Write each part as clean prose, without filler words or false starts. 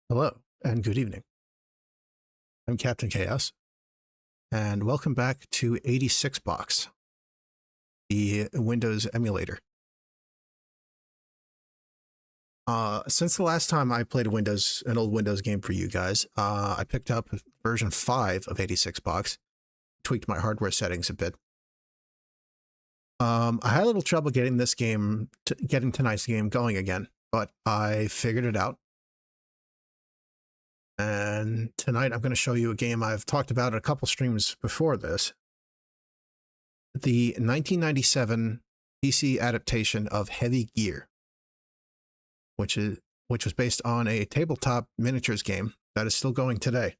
Hello and good evening. I'm Captain Chaos, and welcome back to 86 Box, the Windows emulator. Since the last time I played an old Windows game for you guys, I picked up version 5 of 86 Box, tweaked my hardware settings a bit. I had a little trouble getting tonight's game going again, but I figured it out. And tonight I'm going to show you a game I've talked about in a couple streams before this. The 1997 PC adaptation of Heavy Gear, which was based on a tabletop miniatures game that is still going today.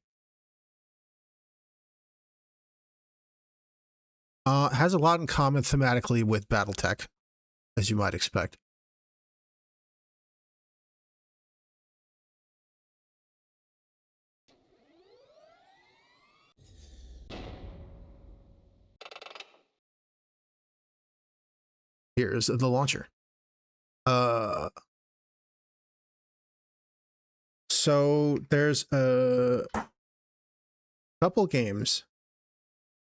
Has a lot in common thematically with BattleTech, as you might expect. Here's the launcher. So there's a couple games,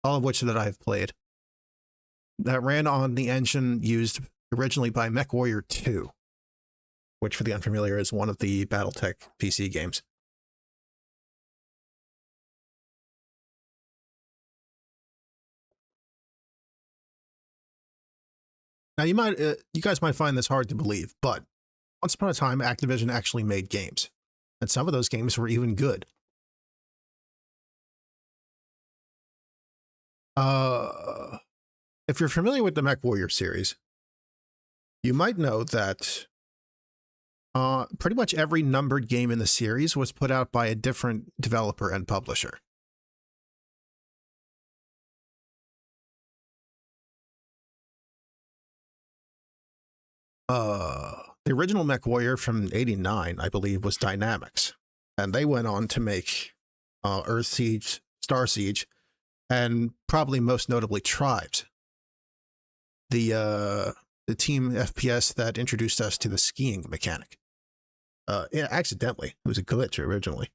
all of which that I've played, that ran on the engine used originally by Mechwarrior 2, which for the unfamiliar is one of the BattleTech PC games. Now you guys might find this hard to believe, but once upon a time, Activision actually made games, and some of those games were even good. If you're familiar with the Mechwarrior series, you might know that pretty much every numbered game in the series was put out by a different developer and publisher. The original Mechwarrior from '89, I believe, was Dynamics, and they went on to make Earth Siege, Star Siege, and probably most notably Tribes, the team FPS that introduced us to the skiing mechanic. Yeah, accidentally. It was a glitch originally.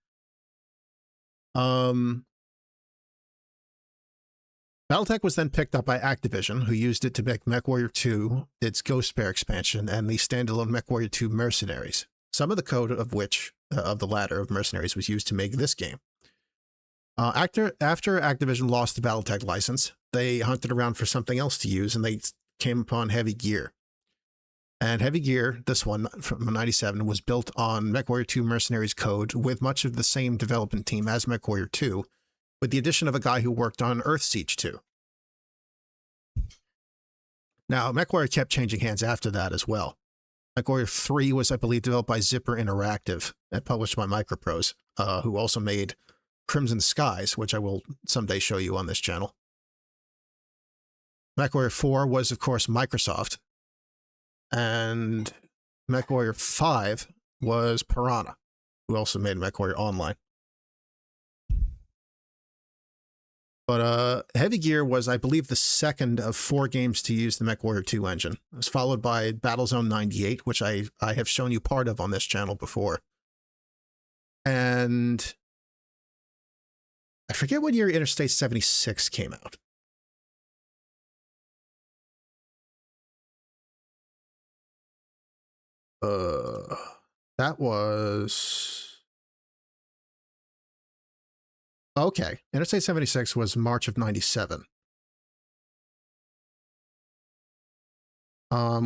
Battletech was then picked up by Activision, who used it to make Mechwarrior 2, its Ghost Bear expansion, and the standalone Mechwarrior 2 Mercenaries. Some of the code of which, of the latter, of Mercenaries, was used to make this game. After Activision lost the Battletech license, they hunted around for something else to use, and they came upon Heavy Gear. And Heavy Gear, this one from '97, was built on Mechwarrior 2 Mercenaries code with much of the same development team as Mechwarrior 2, with the addition of a guy who worked on Earth Siege 2. Now, Mechwarrior kept changing hands after that as well. Mechwarrior 3 was, I believe, developed by Zipper Interactive and published by Microprose, who also made Crimson Skies, which I will someday show you on this channel. Mechwarrior 4 was, of course, Microsoft. And Mechwarrior 5 was Piranha, who also made Mechwarrior Online. But Heavy Gear was, I believe, the second of 4 games to use the Mechwarrior 2 engine. It was followed by Battlezone 98, which I have shown you part of on this channel before. And I forget what year Interstate 76 came out. That was... Okay, Interstate 76 was March of '97.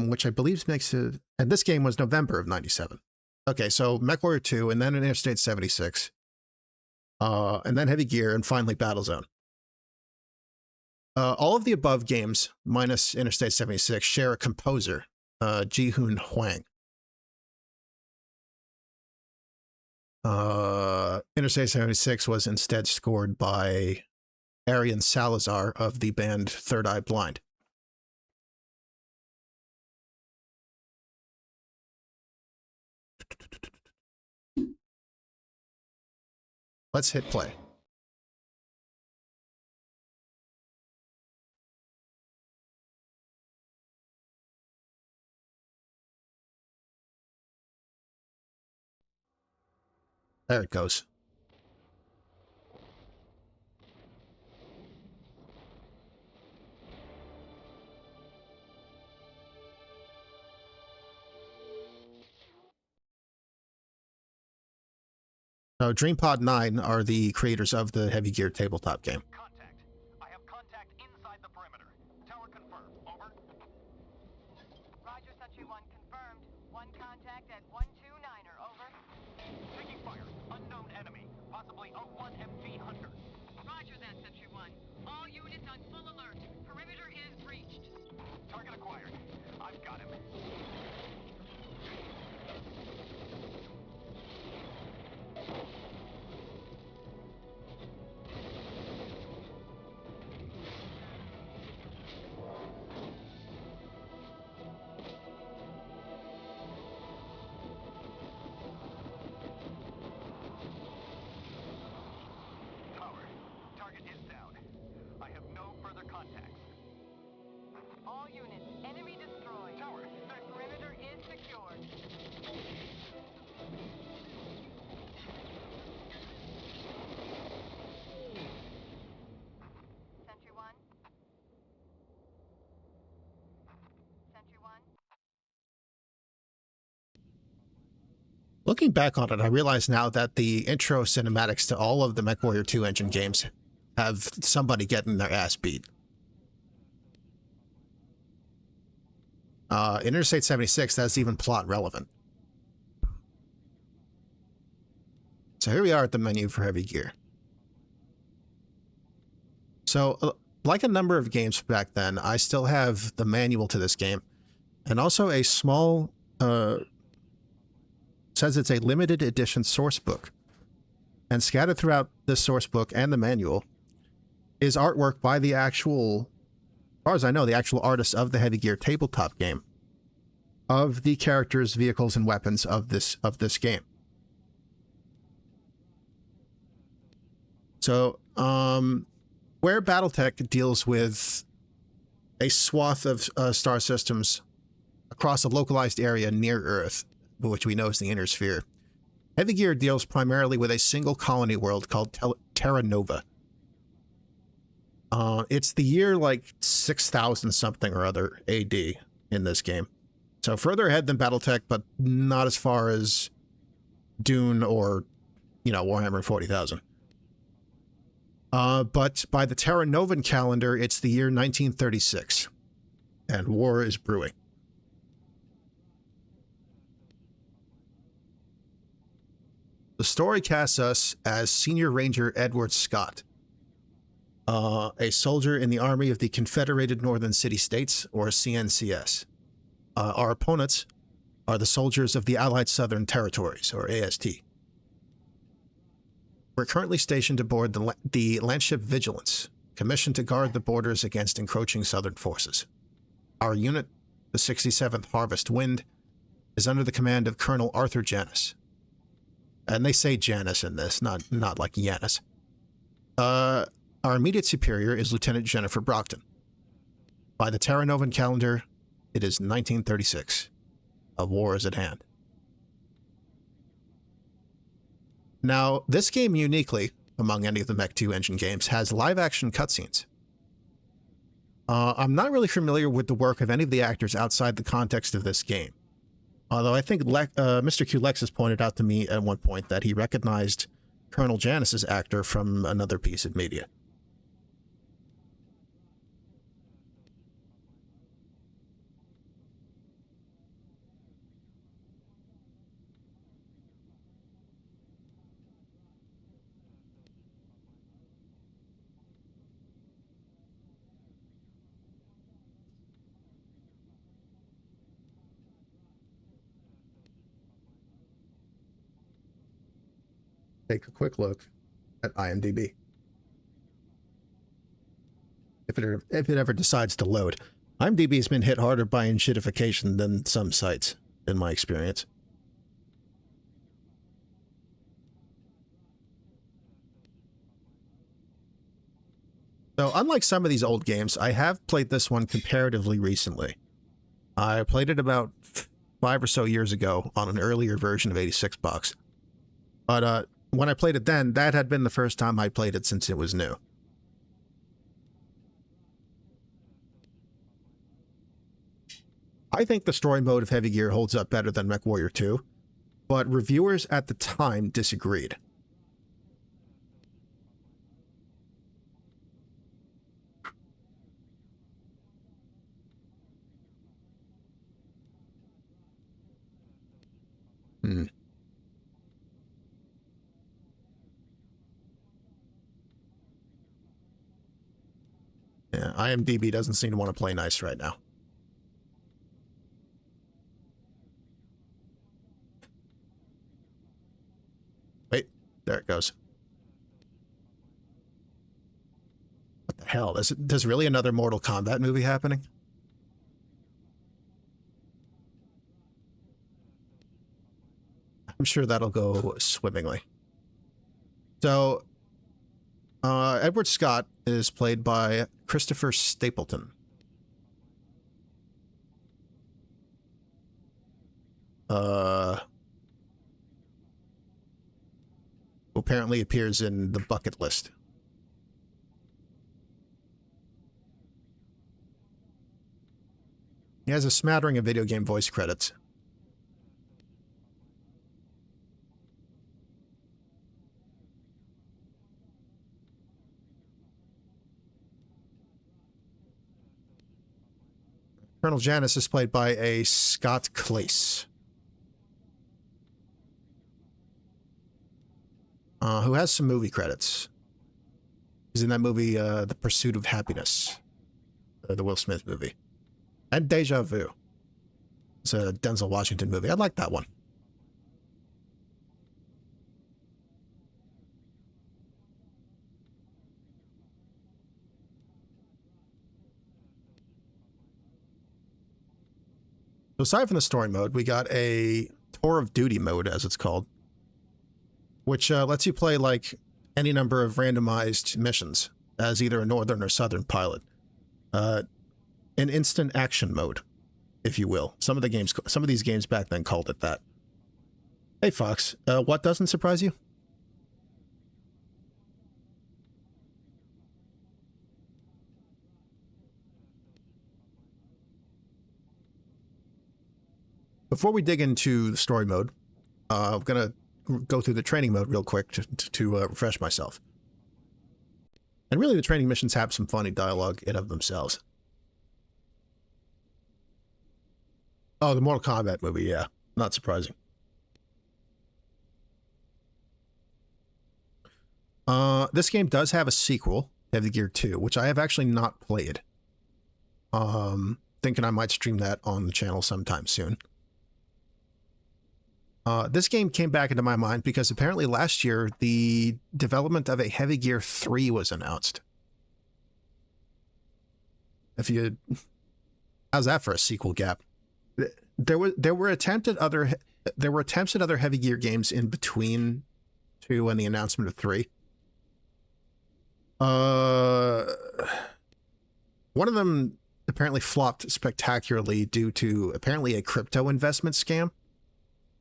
Which I believe makes it... And this game was November of '97. Okay, so Mechwarrior 2, and then Interstate 76. And then Heavy Gear, and finally Battlezone. All of the above games, minus Interstate 76, share a composer, Jeehun Hwang. Interstate 76 was instead scored by Arian Salazar of the band Third Eye Blind. Let's hit play. There it goes. So DreamPod 9 are the creators of the Heavy Gear tabletop game. Contact. I have contact inside the perimeter. Tower confirmed. Over. Roger, Sentry 1 confirmed. One contact at 129er. Over. Taking fire. Unknown enemy. Possibly O1 MG Hunter. Roger that, Sentry 1. All units on full alert. Perimeter is breached. Target acquired. I've got him. All units, enemy destroyed. Tower, The perimeter is secured. Sentry 1. Sentry 1. Looking back on it, I realize now that the intro cinematics to all of the Mechwarrior 2 engine games have somebody getting their ass beat. Interstate 76, that's even plot relevant. So here we are at the menu for Heavy Gear. So, like a number of games back then, I still have the manual to this game, and also a small, says it's a limited edition source book. And scattered throughout this source book and the manual is artwork by the actual, as far as I know, the actual artist of the Heavy Gear tabletop game, of the characters, vehicles, and weapons of this game. So, where BattleTech deals with a swath of star systems across a localized area near Earth, which we know is the Inner Sphere, Heavy Gear deals primarily with a single colony world called Terra Nova. It's the year like 6,000 something or other AD in this game. So further ahead than BattleTech, but not as far as Dune or, Warhammer 40,000. But by the Terra Novan calendar, it's the year 1936, and war is brewing. The story casts us as Senior Ranger Edward Scott, a soldier in the Army of the Confederated Northern City States, or CNCS. Our opponents are the soldiers of the Allied Southern Territories, or AST. We're currently stationed aboard the landship Vigilance, commissioned to guard the borders against encroaching Southern forces. Our unit, the 67th Harvest Wind, is under the command of Colonel Arthur Janus. And they say Janus in this, not like Yanis. Our immediate superior is Lieutenant Jennifer Brockton. By the Terra Novan calendar, it is 1936. A war is at hand. Now, this game uniquely, among any of the Mech 2 engine games, has live-action cutscenes. I'm not really familiar with the work of any of the actors outside the context of this game. Although I think Mr. Q Lexus pointed out to me at one point that he recognized Colonel Janus's actor from another piece of media. Take a quick look at IMDb. If it ever decides to load. IMDb's been hit harder by enshittification than some sites, in my experience. So, unlike some of these old games, I have played this one comparatively recently. I played it about 5 or so years ago on an earlier version of 86 bucks. But when I played it then, that had been the first time I played it since it was new. I think the story mode of Heavy Gear holds up better than Mechwarrior 2, but reviewers at the time disagreed. Yeah, IMDb doesn't seem to want to play nice right now. Wait, there it goes. What the hell? There's really another Mortal Kombat movie happening? I'm sure that'll go swimmingly. So, Edward Scott is played by Christopher Stapleton. Who apparently appears in the bucket list. He has a smattering of video game voice credits. Colonel Janus is played by a Scott Clace, who has some movie credits. He's in that movie, The Pursuit of Happiness, the Will Smith movie, and Deja Vu. It's a Denzel Washington movie. I like that one. So aside from the story mode, we got a Tour of Duty mode, as it's called, which lets you play like any number of randomized missions as either a northern or southern pilot. An instant action mode, if you will. Some of these games back then called it that. Hey Fox, what doesn't surprise you? Before we dig into the story mode, I'm going to go through the training mode real quick to refresh myself. And really, the training missions have some funny dialogue in of themselves. Oh, the Mortal Kombat movie, yeah. Not surprising. This game does have a sequel, Heavy Gear 2, which I have actually not played. Thinking I might stream that on the channel sometime soon. This game came back into my mind because apparently last year the development of a Heavy Gear 3 was announced. How's that for a sequel gap? There were attempts at other Heavy Gear games in between 2 and the announcement of 3. One of them apparently flopped spectacularly due to apparently a crypto investment scam.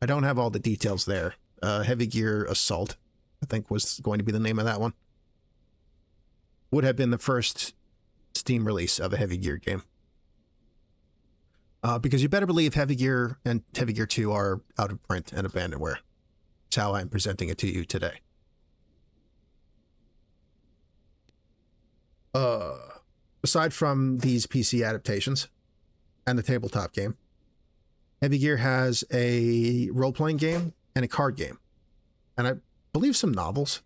I don't have all the details there. Heavy Gear Assault, I think, was going to be the name of that one. Would have been the first Steam release of a Heavy Gear game. Because you better believe Heavy Gear and Heavy Gear 2 are out of print and abandonware. That's how I'm presenting it to you today. Aside from these PC adaptations and the tabletop game, Heavy Gear has a role-playing game and a card game, and I believe some novels.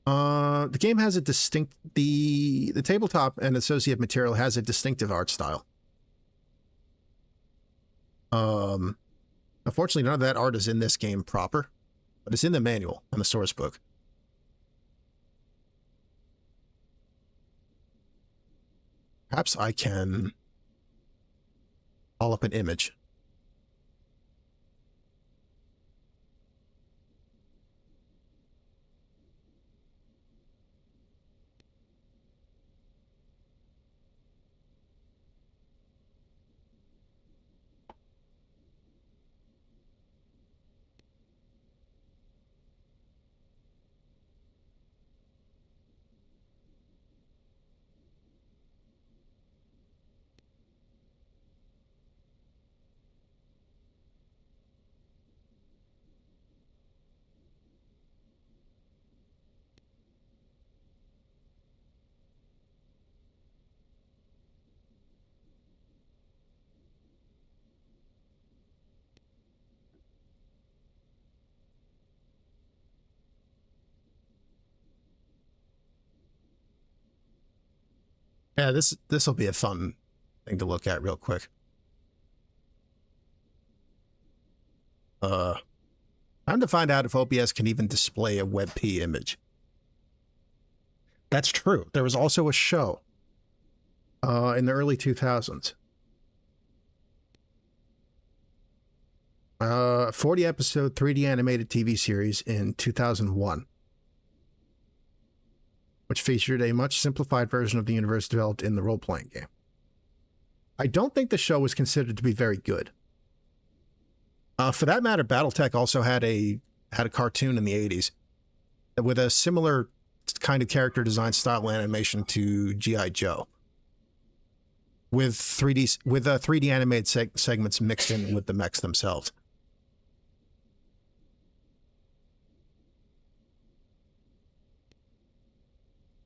The game has a the tabletop and associated material has a distinctive art style. Unfortunately, none of that art is in this game proper, but it's in the manual and the source book. Perhaps I can pull up an image. Yeah, this will be a fun thing to look at real quick. Time to find out if OBS can even display a WebP image. That's true. There was also a show in the early 2000s. 40 episode 3D animated TV series in 2001, which featured a much simplified version of the universe developed in the role-playing game. I don't think the show was considered to be very good. For that matter, BattleTech also had a cartoon in the 80s with a similar kind of character design style animation to G.I. Joe, with 3D animated segments mixed in with the mechs themselves.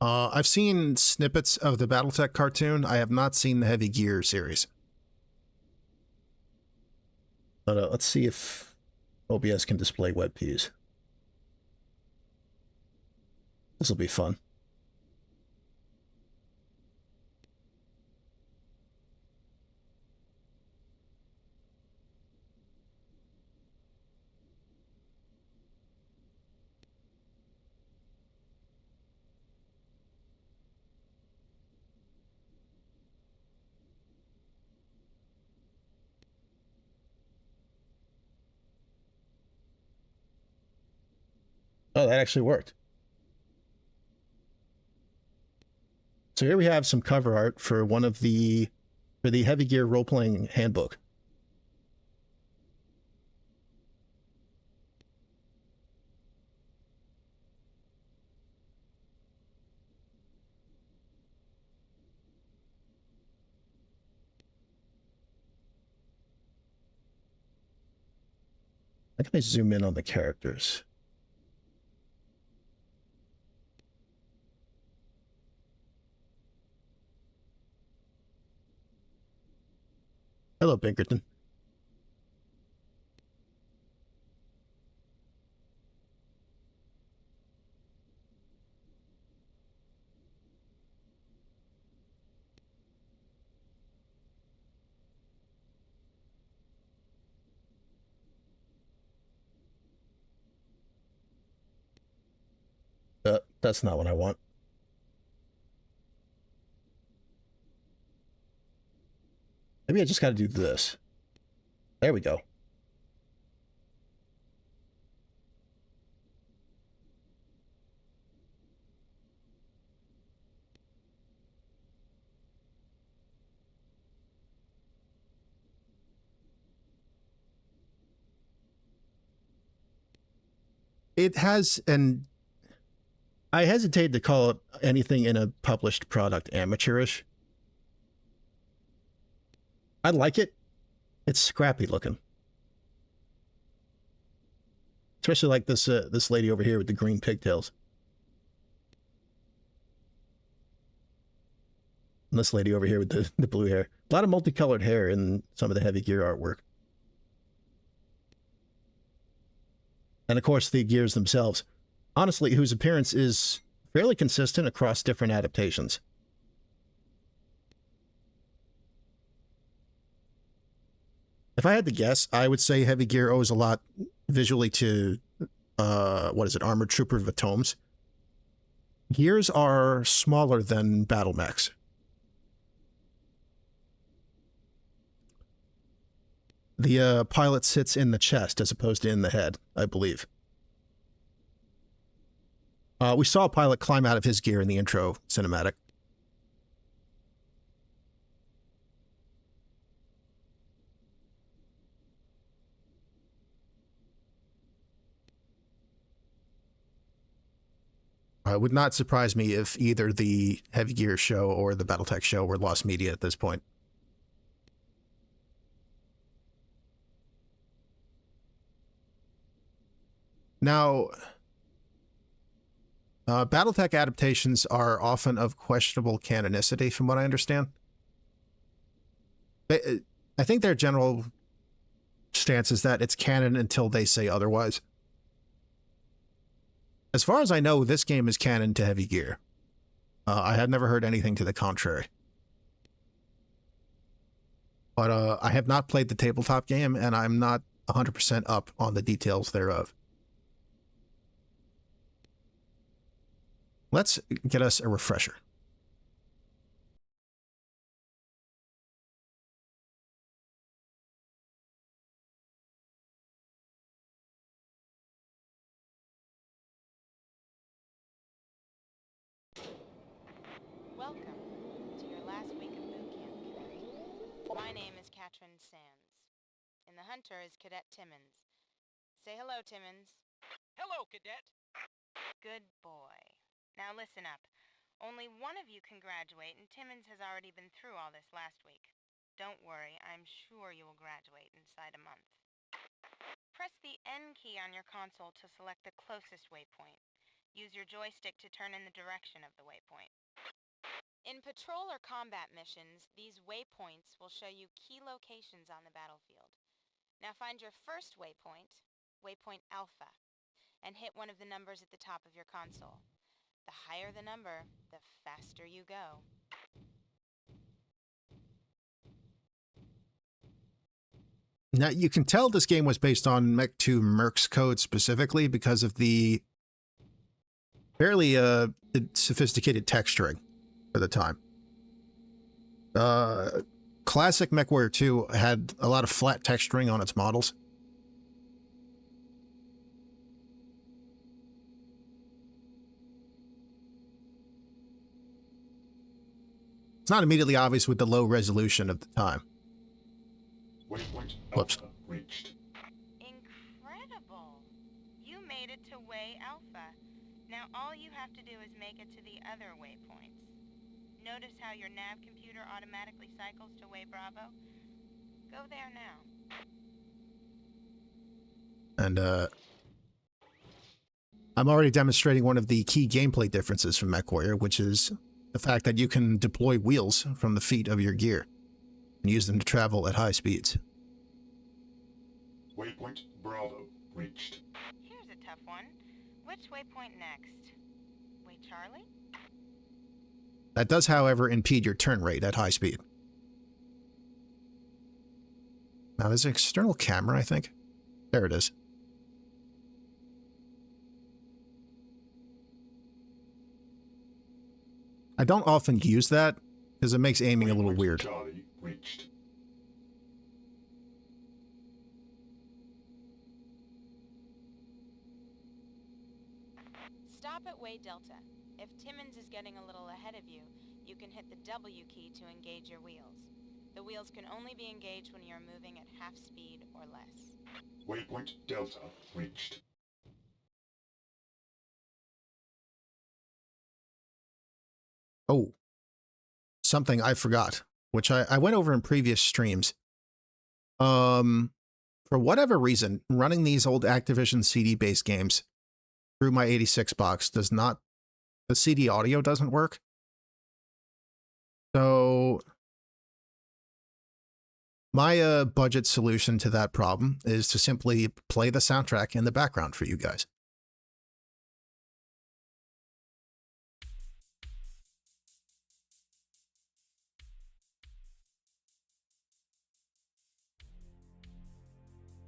I've seen snippets of the BattleTech cartoon. I have not seen the Heavy Gear series. But let's see if OBS can display WebPs. This will be fun. Oh, that actually worked. So here we have some cover art for the Heavy Gear role-playing handbook. How can I zoom in on the characters? Hello, Pinkerton. That's not what I want. Maybe I just got to do this. There we go. It has an... I hesitate to call it anything in a published product amateurish. I like it. It's scrappy looking. Especially like this this lady over here with the green pigtails. And this lady over here with the blue hair. A lot of multicolored hair in some of the Heavy Gear artwork. And of course the gears themselves. Honestly, whose appearance is fairly consistent across different adaptations. If I had to guess, I would say Heavy Gear owes a lot visually to, Armored Trooper Vatomes. Gears are smaller than battle mechs. The pilot sits in the chest as opposed to in the head, I believe. We saw a pilot climb out of his gear in the intro cinematic. It would not surprise me if either the Heavy Gear show or the BattleTech show were lost media at this point. Now, BattleTech adaptations are often of questionable canonicity, from what I understand. I think their general stance is that it's canon until they say otherwise. As far as I know, this game is canon to Heavy Gear. I had never heard anything to the contrary. But I have not played the tabletop game, and I'm not 100% up on the details thereof. Let's get us a refresher. Welcome to your last week of boot camp, Canary. My name is Katrin Sands, and the hunter is Cadet Timmons. Say hello, Timmons. Hello, Cadet. Good boy. Now listen up. Only one of you can graduate, and Timmons has already been through all this last week. Don't worry, I'm sure you will graduate inside a month. Press the N key on your console to select the closest waypoint. Use your joystick to turn in the direction of the waypoint. In patrol or combat missions, these waypoints will show you key locations on the battlefield. Now find your first waypoint, waypoint Alpha, and hit one of the numbers at the top of your console. The higher the number, the faster you go. Now, you can tell this game was based on Mech 2 Mercs code specifically because of the fairly sophisticated texturing for the time. Classic Mechwarrior 2 had a lot of flat texturing on its models. It's not immediately obvious with the low resolution of the time. Waypoint Whoops. Alpha reached. Incredible! You made it to Way Alpha. Now all you have to do is make it to the other waypoints. Notice how your nav computer automatically cycles to Way Bravo? Go there now. And I'm already demonstrating one of the key gameplay differences from Mechwarrior, which is the fact that you can deploy wheels from the feet of your gear and use them to travel at high speeds. Waypoint Bravo reached. Here's a tough one. Which waypoint next? Way Charlie? That does, however, impede your turn rate at high speed. Now, there's an external camera, I think. There it is. I don't often use that because it makes aiming a little Waypoint weird. Charlie reached. Stop at Way Delta. If Timmons is getting a little ahead of you, you can hit the W key to engage your wheels. The wheels can only be engaged when you are moving at half speed or less. Waypoint Delta reached. Oh, something I forgot, which I went over in previous streams. For whatever reason, running these old Activision CD-based games through my 86 box does not, the CD audio doesn't work. So my budget solution to that problem is to simply play the soundtrack in the background for you guys.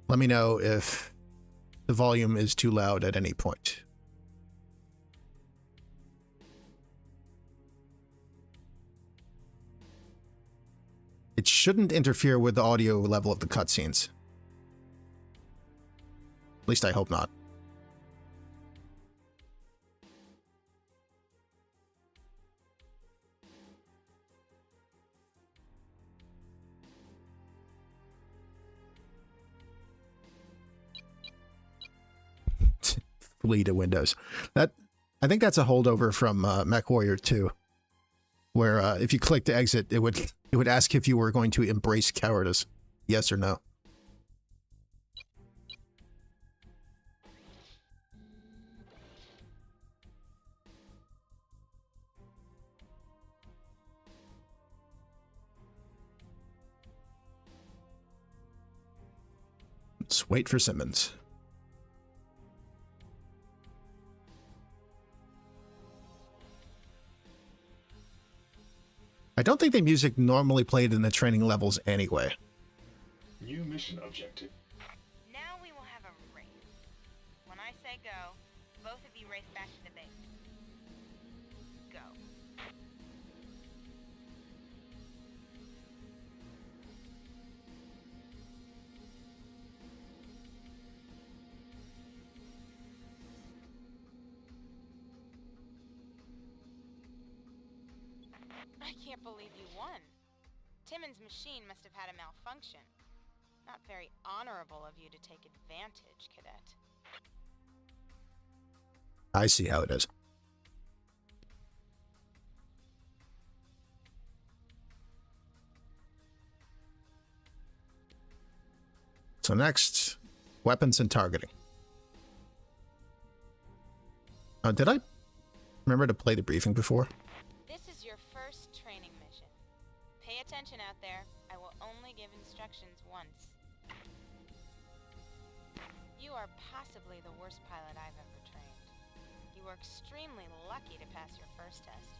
Let me know if the volume is too loud at any point. It shouldn't interfere with the audio level of the cutscenes. At least I hope not. Flee to Windows. I think that's a holdover from Mechwarrior 2, where if you click to exit, it would ask if you were going to embrace cowardice, yes or no. Let's wait for Simmons. I don't think the music normally played in the training levels anyway. New mission objective. Now we will have a race. When I say go, both of you race back to the base. Go. I can't believe you won. Timmons' machine must have had a malfunction. Not very honorable of you to take advantage, Cadet. I see how it is. So next, weapons and targeting. Did I remember to play the briefing before? This is your first training mission. Pay attention out there. I will only give instructions once. You are possibly the worst pilot I've ever trained. You were extremely lucky to pass your first test.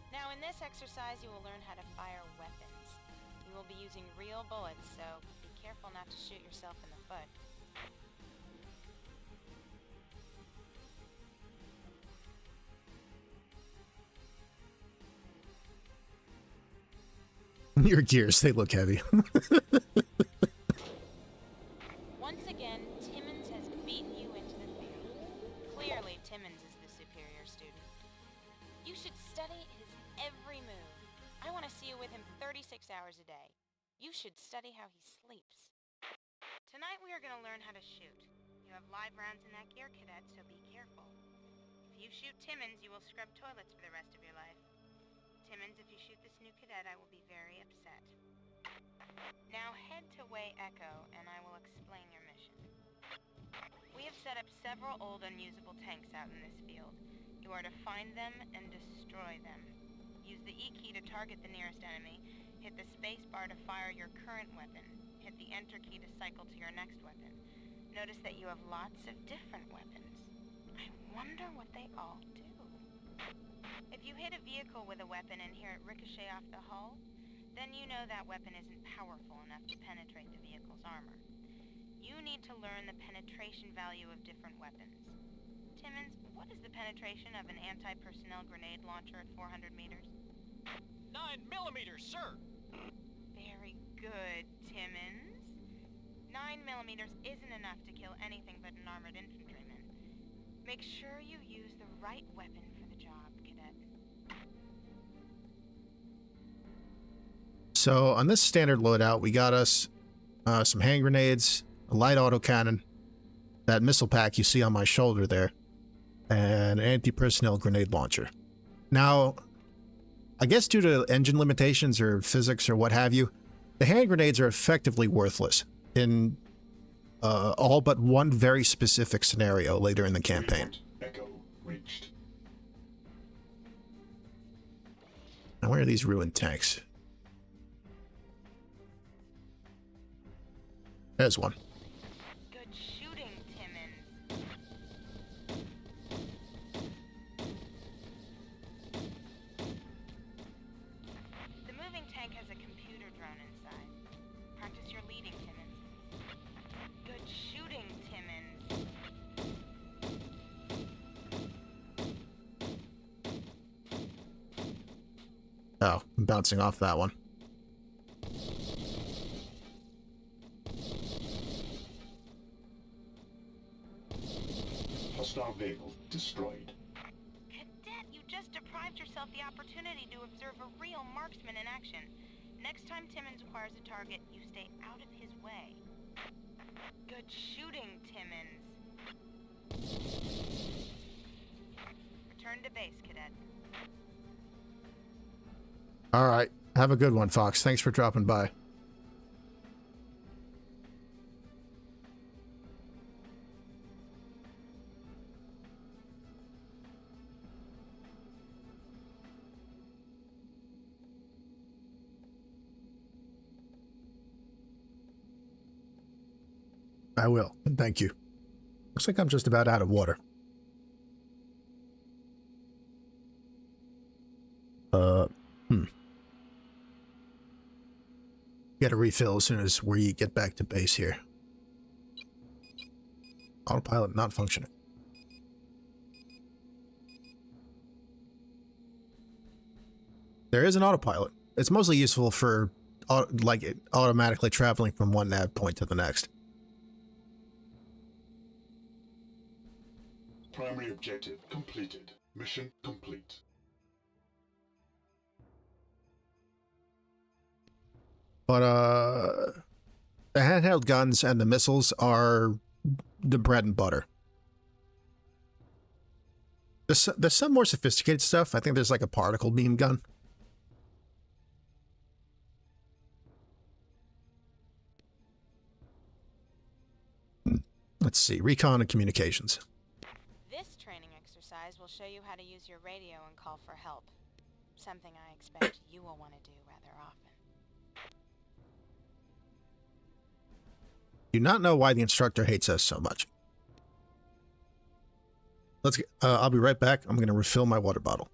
Now in this exercise you will learn how to fire weapons. You will be using real bullets, so be careful not to shoot yourself in the foot. Your gears, they look heavy. Once again, Timmons has beaten you into the field. Clearly, Timmons is the superior student. You should study his every move. I want to see you with him 36 hours a day. You should study how he sleeps. Tonight we are going to learn how to shoot. You have live rounds in that gear, Cadet, so be careful. If you shoot Timmons, you will scrub toilets for the rest of your life. Timmons, if you shoot this new cadet, I will be very upset. Now head to Way Echo, and I will explain your mission. We have set up several old unusable tanks out in this field. You are to find them and destroy them. Use the E key to target the nearest enemy, hit the space bar to fire your current weapon, hit the enter key to cycle to your next weapon. Notice that you have lots of different weapons. I wonder what they all do. If you hit a vehicle with a weapon and hear it ricochet off the hull, then you know that weapon isn't powerful enough to penetrate the vehicle's armor. You need to learn the penetration value of different weapons. Timmons, what is the penetration of an anti-personnel grenade launcher at 400 meters? 9mm, sir! Very good, Timmons. 9mm isn't enough to kill anything but an armored infantryman. Make sure you use the right weapon for the job, Cadet. So on this standard loadout, we got us some hand grenades, a light autocannon, that missile pack you see on my shoulder there, and an anti-personnel grenade launcher. Now, I guess due to engine limitations or physics or what have you, the hand grenades are effectively worthless in all but one very specific scenario later in the campaign. Echo reached. Now, where are these ruined tanks? There's one. Good shooting, Timmons. The moving tank has a computer drone inside. Practice your leading, Timmons. Good shooting, Timmons. Oh, I'm bouncing off that one. Hostile vehicle destroyed. Cadet, you just deprived yourself the opportunity to observe a real marksman in action. Next time Timmons acquires a target, you stay out of his way. Good shooting, Timmons. Return to base, Cadet. All right. Have a good one, Fox. Thanks for dropping by. I will, and thank you. Looks like I'm just about out of water. get a refill as soon as we get back to base here. Autopilot not functioning. There is an autopilot. It's mostly useful for automatically traveling from one nav point to the next. Primary objective completed. Mission complete. But the handheld guns and the missiles are the bread and butter. There's some more sophisticated stuff. I think there's like a particle beam gun. Let's see, recon and communications. This training exercise will show you how to use your radio and call for help. Something I expect you will want to do rather often. Do not know why the instructor hates us so much. Let's. I'll be right back. I'm going to refill my water bottle.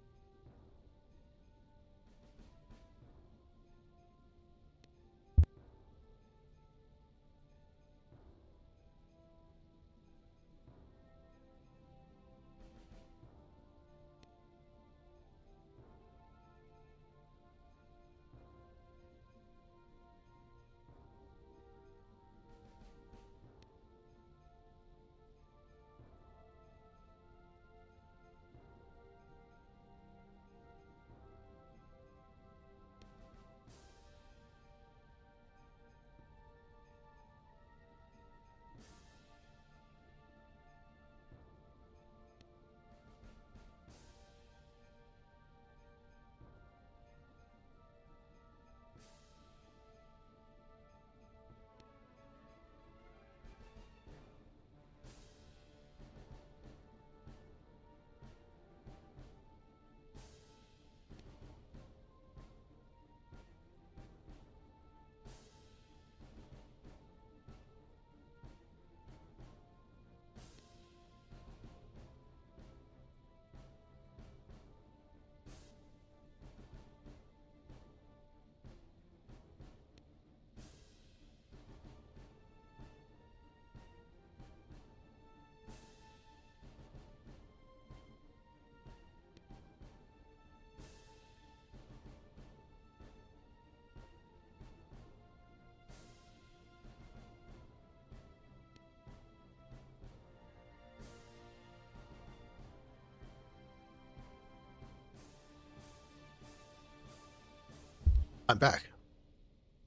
I'm back.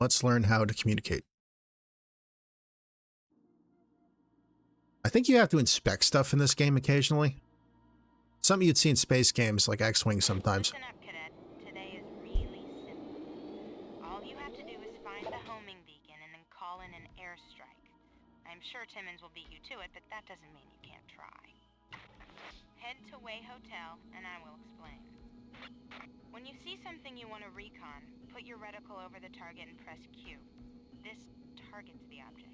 Let's learn how to communicate. I think you have to inspect stuff in this game occasionally. Something you'd see in space games like X-Wing sometimes. Listen up, Cadet. Today is really simple. All you have to do is find the homing beacon and then call in an airstrike. I'm sure Timmons will beat you to it, but that doesn't mean you can't try. Head to Way Hotel, and I will explain. When you see something you want to recon, put your reticle over the target and press Q. This targets the object.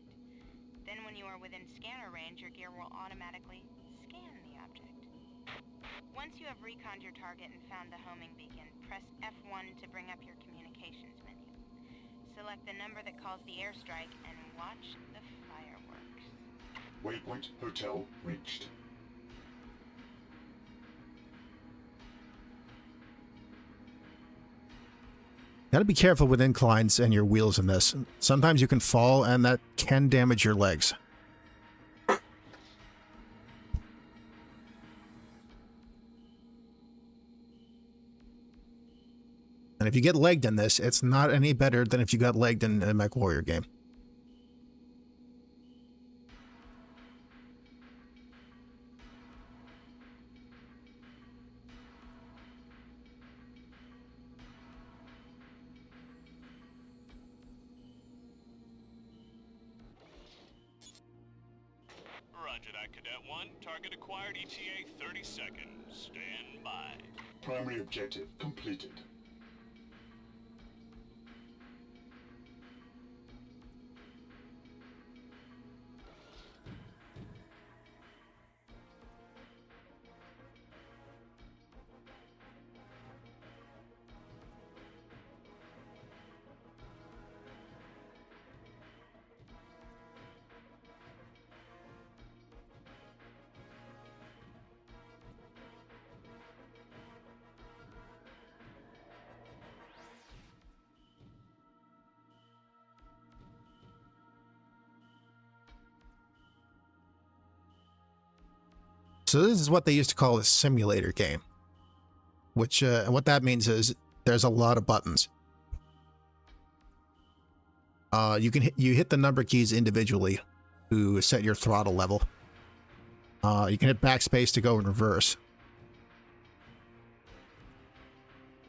Then when you are within scanner range, your gear will automatically scan the object. Once you have reconned your target and found the homing beacon, press F1 to bring up your communications menu. Select the number that calls the airstrike and watch the fireworks. Waypoint Hotel reached. Gotta be careful with inclines and your wheels in this. Sometimes you can fall and that can damage your legs. And if you get legged in this, it's not any better than if you got legged in a Mechwarrior game. Roger that, Cadet 1. Target acquired, ETA 30 seconds. Stand by. Primary objective completed. So this is what they used to call a simulator game, which what that means is there's a lot of buttons. You hit the number keys individually to set your throttle level. You can hit backspace to go in reverse.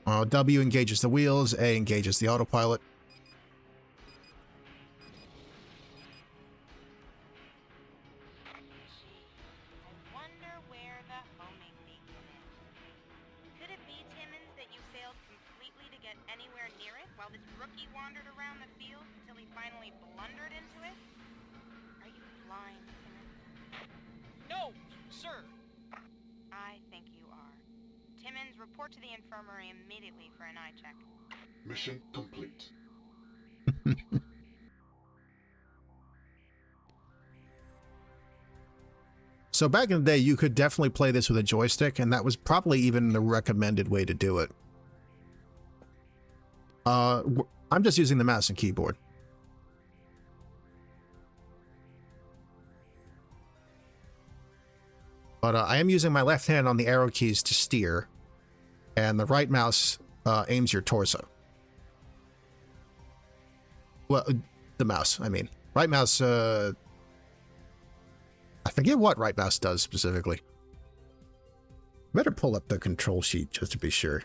W engages the wheels, A engages the autopilot. I wonder where the homing beacon is. Could it be, Timmons, that you failed completely to get anywhere near it while this rookie wandered around the field until he finally blundered into it? Are you blind, Timmons? No, sir. I think you are. Timmons, report to the infirmary immediately for an eye check. Mission complete. So back in the day, you could definitely play this with a joystick, and that was probably even the recommended way to do it. I'm just using the mouse and keyboard. But I am using my left hand on the arrow keys to steer, and the right mouse aims your torso. Well, the mouse, I mean. Right mouse, I forget what right mouse does specifically. Better pull up the control sheet just to be sure.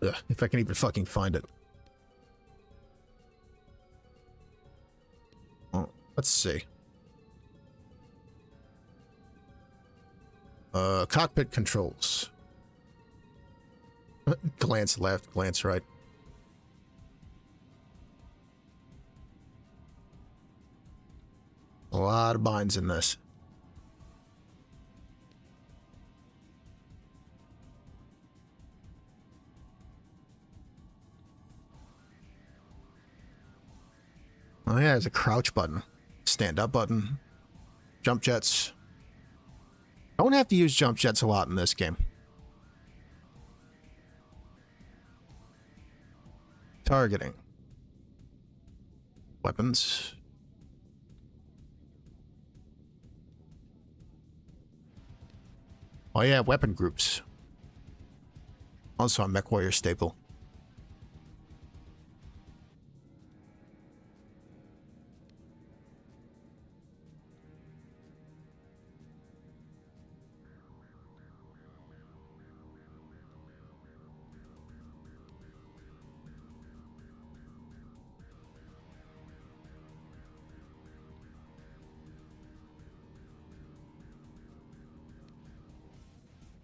Ugh, if I can even fucking find it. Oh, let's see. Cockpit controls. Glance left, glance right. A lot of binds in this. Oh yeah, there's a crouch button, stand up button, jump jets. Don't have to use jump jets a lot in this game. Targeting. Weapons. Oh yeah, weapon groups. Also a Mechwarrior staple.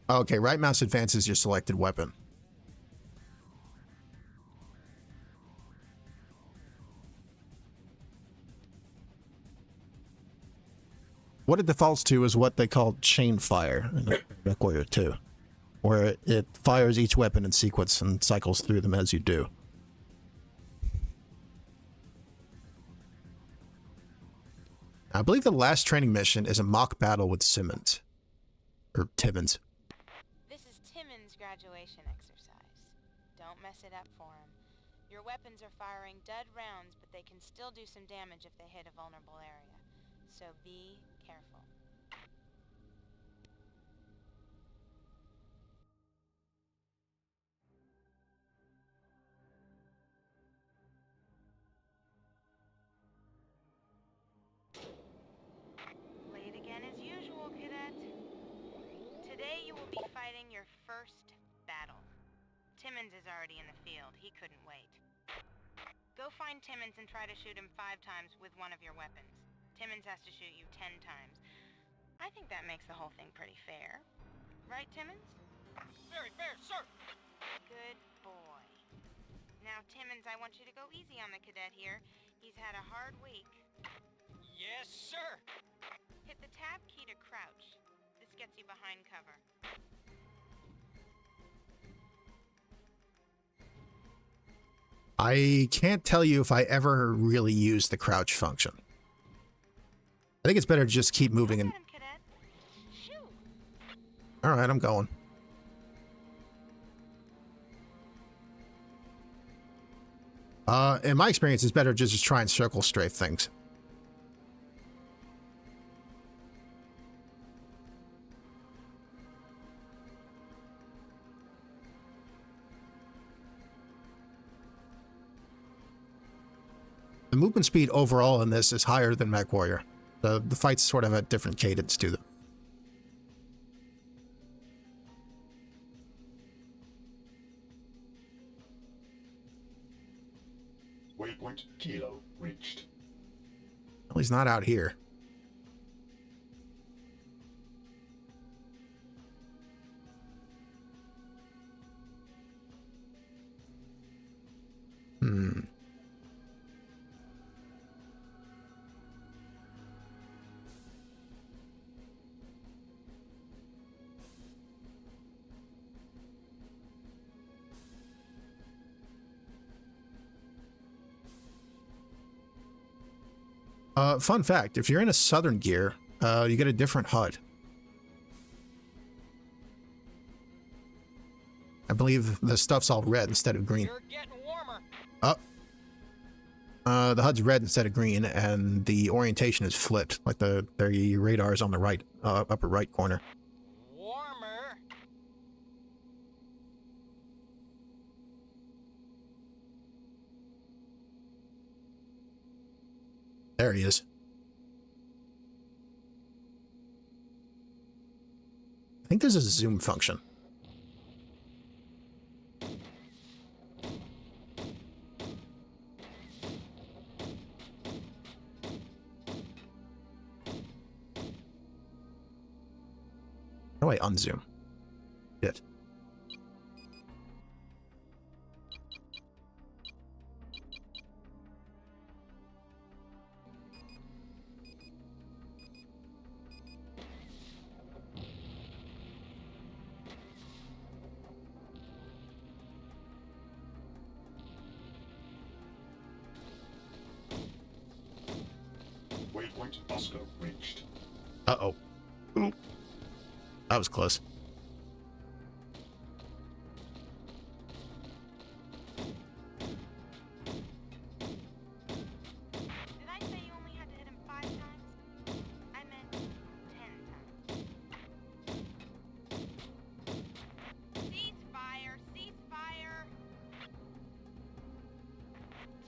Okay, right mouse advances your selected weapon. What it defaults to is what they call chain fire in Mechwarrior 2, where it fires each weapon in sequence and cycles through them as you do. I believe the last training mission is a mock battle with Simmons. Or Timmons. This is Timmons' graduation exercise. Don't mess it up for him. Your weapons are firing dud rounds, but they can still do some damage if they hit a vulnerable area. So be careful. Play it again as usual, cadet. Today you will be fighting your first battle. Timmons is already in the field. He couldn't wait. Go find Timmons and try to shoot him 5 times with one of your weapons. Timmons has to shoot you 10 times. I think that makes the whole thing pretty fair. Right, Timmons? Very fair, sir. Good boy. Now, Timmons, I want you to go easy on the cadet here. He's had a hard week. Yes, sir. Hit the tab key to crouch. This gets you behind cover. I can't tell you if I ever really used the crouch function. I think it's better to just keep moving and... Get him, cadet. Shoot. Alright, I'm going. In my experience, it's better to just try and circle strafe things. The movement speed overall in this is higher than Mechwarrior. The fights sort of have a different cadence to them. Waypoint Kilo reached. Well, he's not out here. Fun fact, if you're in a southern gear, you get a different HUD. I believe the stuff's all red instead of green. You're getting warmer. The HUD's red instead of green, and the orientation is flipped, like the radar is on the right, upper right corner. Warmer. There he is. I think there's a zoom function. How do I unzoom? Shit. Waypoint Oscar reached. Uh-oh. Oop. That was close. Did I say you only had to hit him 5 times? I meant 10 times. Ceasefire! Ceasefire!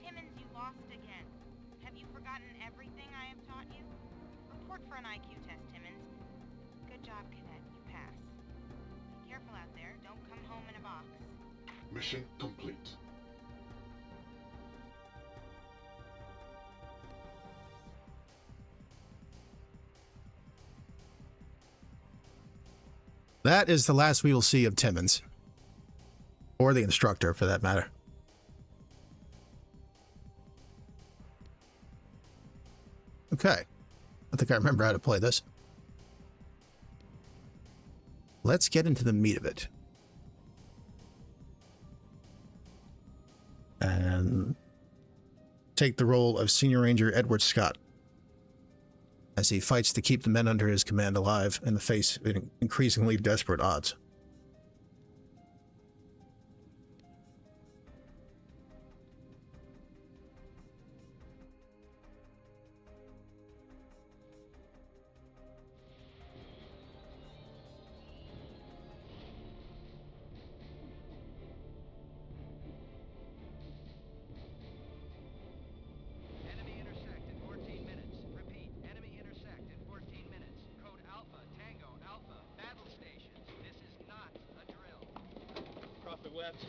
Timmons, you lost again. Have you forgotten everything I have taught you? Report for an IQ test, Timmons. Good job, cadet. You pass. Be careful out there. Don't come home in a box. Mission complete. That is the last we will see of Timmons. Or the instructor, for that matter. Okay. I think I remember how to play this. Let's get into the meat of it. And take the role of Senior Ranger Edward Scott as he fights to keep the men under his command alive in the face of increasingly desperate odds. Enemy intersect in 14 minutes. Repeat, enemy intersect in 14 minutes. Code Alpha, Tango, Alpha, battle stations. This is not a drill. Prophet West.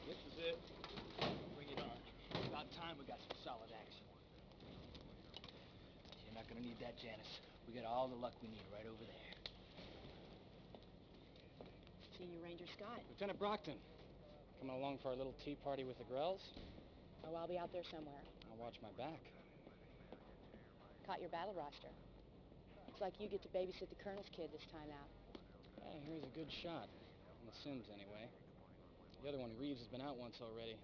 This is it. Bring it on. About time we got some solid action. You're not gonna need that, Janice. We got all the luck we need right over there. Senior Ranger Scott. Lieutenant Brockton. Coming along for our little tea party with the Grells? Oh, I'll be out there somewhere. I'll watch my back. Caught your battle roster. Looks like you get to babysit the Colonel's kid this time out. I hear he's a good shot. On the Sims, anyway. The other one, Reeves, has been out once already.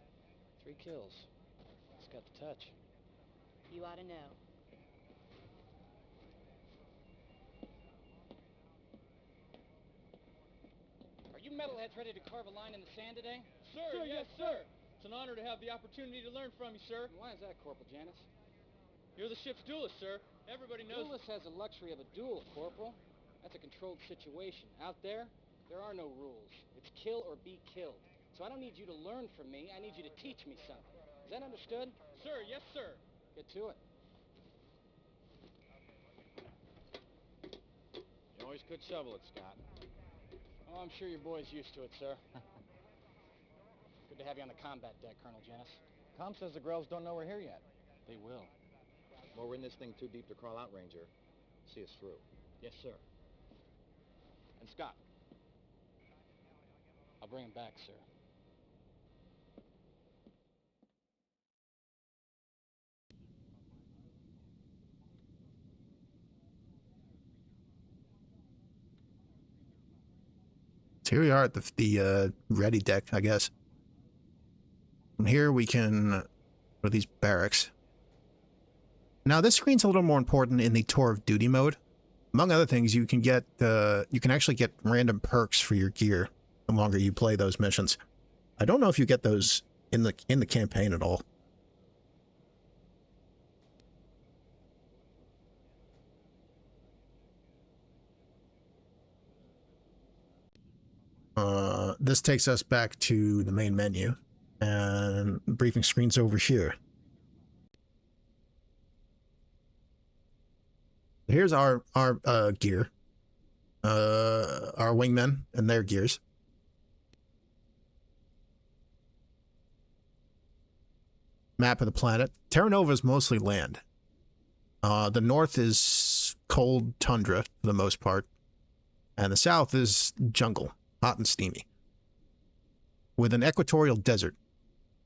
3 kills. It's got the touch. You ought to know. Are you metalheads ready to carve a line in the sand today? Sir, yes, sir. It's an honor to have the opportunity to learn from you, sir. Why is that, Corporal Janus? You're the ship's duelist, sir. Everybody knows. Duelist has the luxury of a duel, Corporal. That's a controlled situation. Out there are no rules. It's kill or be killed. So I don't need you to learn from me. I need you to teach me something. Is that understood? Sir, yes, sir. Get to it. You always could shovel it, Scott. Oh, I'm sure your boy's used to it, sir. Good to have you on the combat deck, Colonel Janus. Com says the Grells don't know we're here yet. They will. Well, we're in this thing too deep to crawl out, Ranger. See us through. Yes, sir. And Scott. I'll bring him back, sir. So here we are at the ready deck, I guess. From here we can go to these barracks. Now this screen's a little more important in the tour of duty mode. Among other things, you can actually get random perks for your gear the longer you play those missions. I don't know if you get those in the campaign at all. This takes us back to the main menu, and the briefing screen's over here. Here's our gear, our wingmen and their gears. Map of the planet. Terra Nova is mostly land. The north is cold tundra for the most part, and the south is jungle, hot and steamy, with an equatorial desert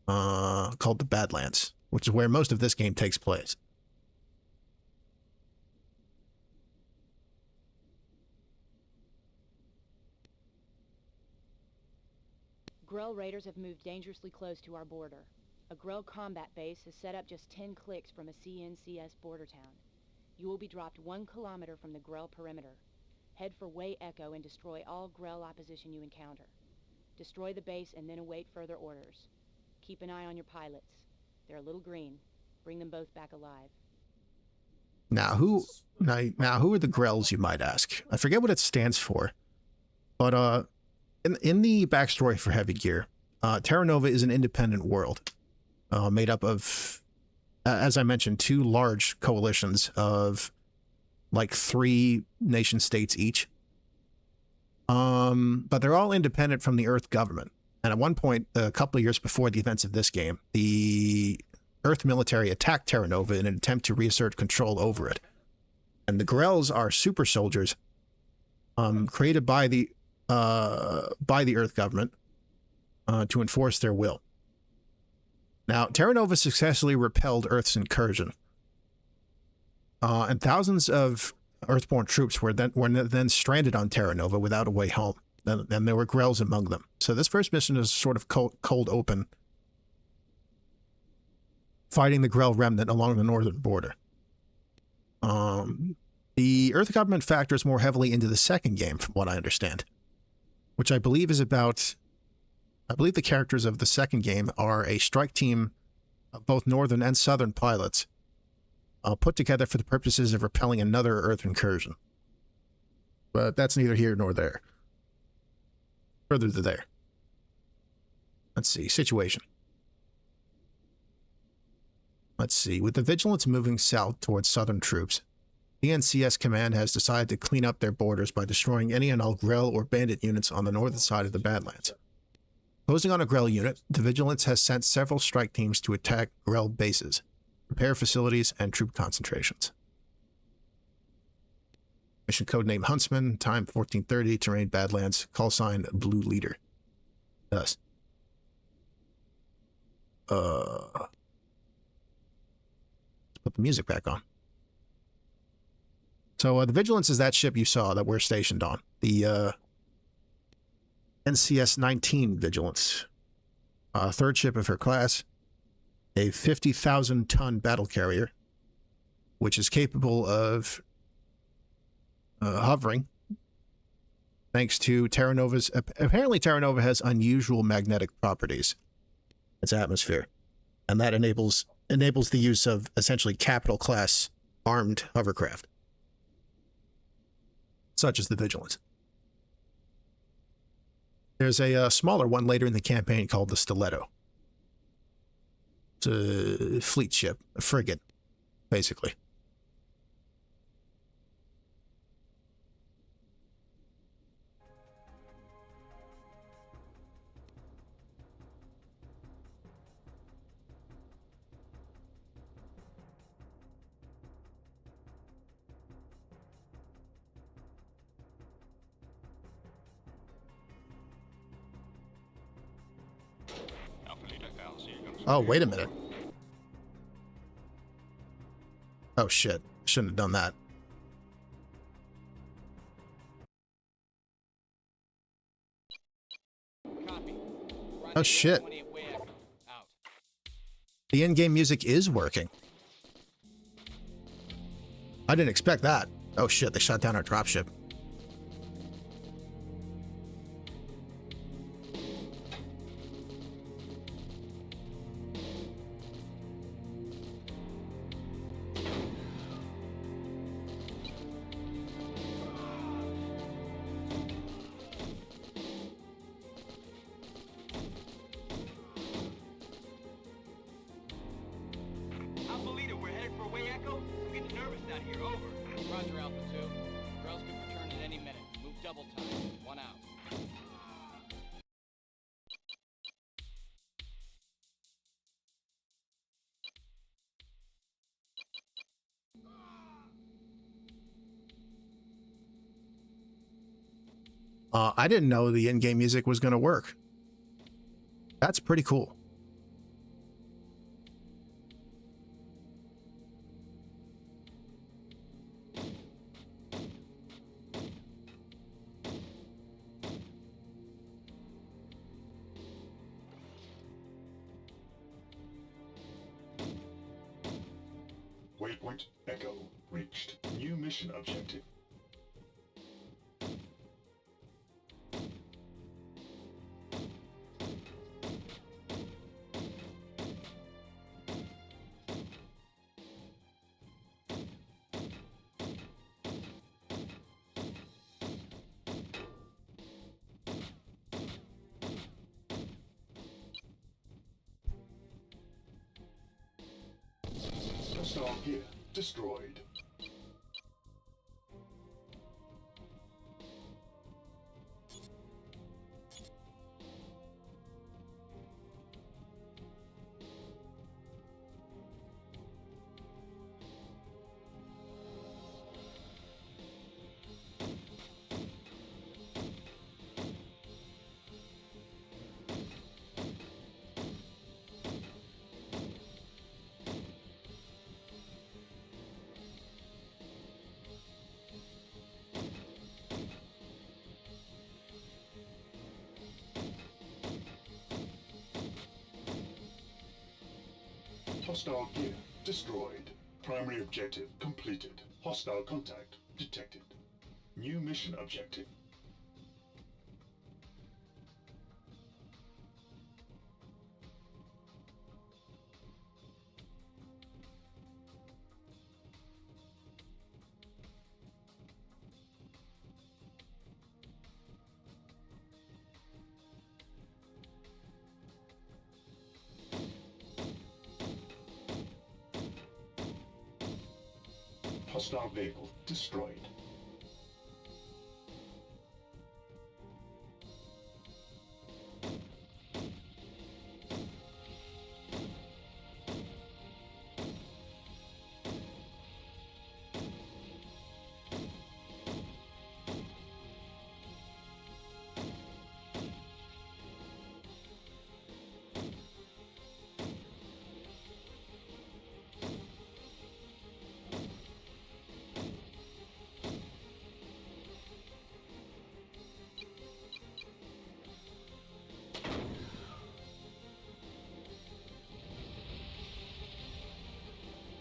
called the Badlands, which is where most of this game takes place. Grell raiders have moved dangerously close to our border. A Grell combat base is set up just 10 clicks from a CNCS border town. You will be dropped 1 kilometer from the Grell perimeter. Head for Way Echo and destroy all Grell opposition you encounter. Destroy the base and then await further orders. Keep an eye on your pilots. They're a little green. Bring them both back alive. Now who are the Grells, you might ask? I forget what it stands for, but in the backstory for Heavy Gear, Terra Nova is an independent world made up of, as I mentioned, 2 large coalitions of like 3 nation states each. But they're all independent from the Earth government. And at one point, a couple of years before the events of this game, the Earth military attacked Terra Nova in an attempt to reassert control over it. And the Grells are super soldiers created by the Earth government to enforce their will. Now, Terra Nova successfully repelled Earth's incursion, and thousands of Earthborn troops were then stranded on Terra Nova without a way home, and there were Grells among them. So this first mission is sort of cold open, fighting the Grell remnant along the northern border. The Earth government factors more heavily into the second game, from what I understand, which I believe is about... I believe the characters of the second game are a strike team of both northern and southern pilots put together for the purposes of repelling another Earth incursion. But that's neither here nor there. Further to there. Let's see. Situation. Let's see. With the Vigilance moving south towards southern troops, the NCS command has decided to clean up their borders by destroying any and all Grell or bandit units on the northern side of the Badlands. Posing on a Grell unit, the Vigilance has sent several strike teams to attack Grell bases, repair facilities, and troop concentrations. Mission codename Huntsman, time 1430, terrain Badlands, call sign Blue Leader. Thus. Let's put the music back on. So the Vigilance is that ship you saw that we're stationed on. The NCS-19 Vigilance. Third ship of her class. a 50,000-ton battle carrier, which is capable of hovering, thanks to Terra Nova's... Apparently, Terra Nova has unusual magnetic properties. Its atmosphere. And that enables the use of essentially capital-class armed hovercraft, such as the Vigilance. There's a smaller one later in the campaign called the Stiletto. It's a fleet ship, a frigate, basically. Oh, wait a minute. Oh, shit. Shouldn't have done that. Oh, shit. The in-game music is working. I didn't expect that. Oh, shit. They shot down our dropship. I didn't know the in-game music was going to work. That's pretty cool. Waypoint Echo reached. New mission objective. Hostile gear destroyed. Hostile gear destroyed. Primary objective completed. Hostile contact detected. New mission objective. Hostile vehicle destroyed.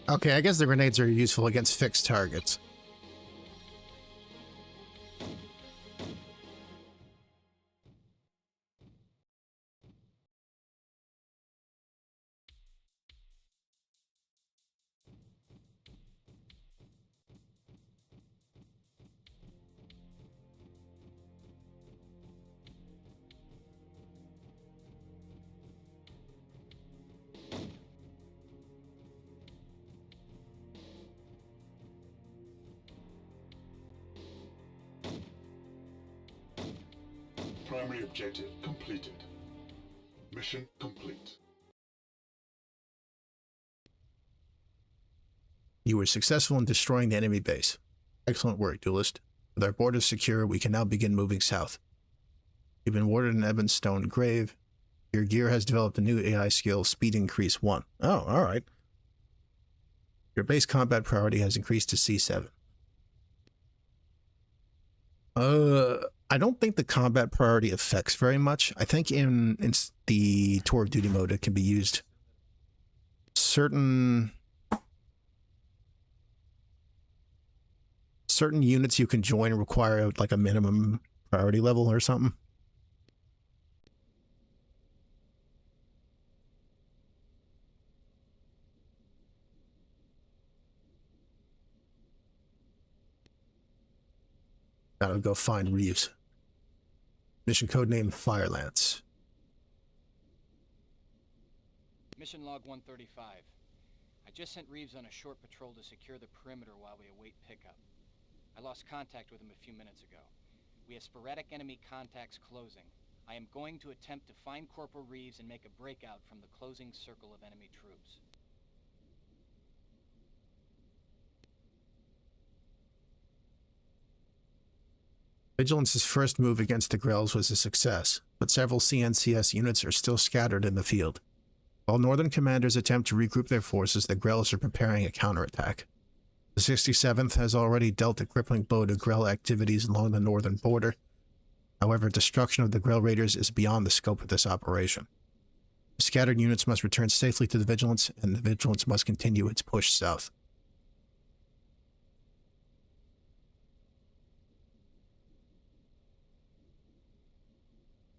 Okay, I guess the grenades are useful against fixed targets. Primary objective completed. Mission complete. You were successful in destroying the enemy base. Excellent work, duelist. With our borders secure, we can now begin moving south. You've been warded in Evan's stone grave. Your gear has developed a new AI skill, Speed Increase 1. Oh, alright. Your base combat priority has increased to C7. I don't think the combat priority affects very much. I think in the tour of duty mode it can be used. Certain units you can join require like a minimum priority level or something. Gotta go find Reeves. Mission codename Firelance. Mission log 135. I just sent Reeves on a short patrol to secure the perimeter while we await pickup. I lost contact with him a few minutes ago. We have sporadic enemy contacts closing. I am going to attempt to find Corporal Reeves and make a breakout from the closing circle of enemy troops. Vigilance's first move against the Grells was a success, but several CNCS units are still scattered in the field. While Northern commanders attempt to regroup their forces, the Grells are preparing a counterattack. The 67th has already dealt a crippling blow to Grell activities along the northern border. However, destruction of the Grell Raiders is beyond the scope of this operation. The scattered units must return safely to the Vigilance, and the Vigilance must continue its push south.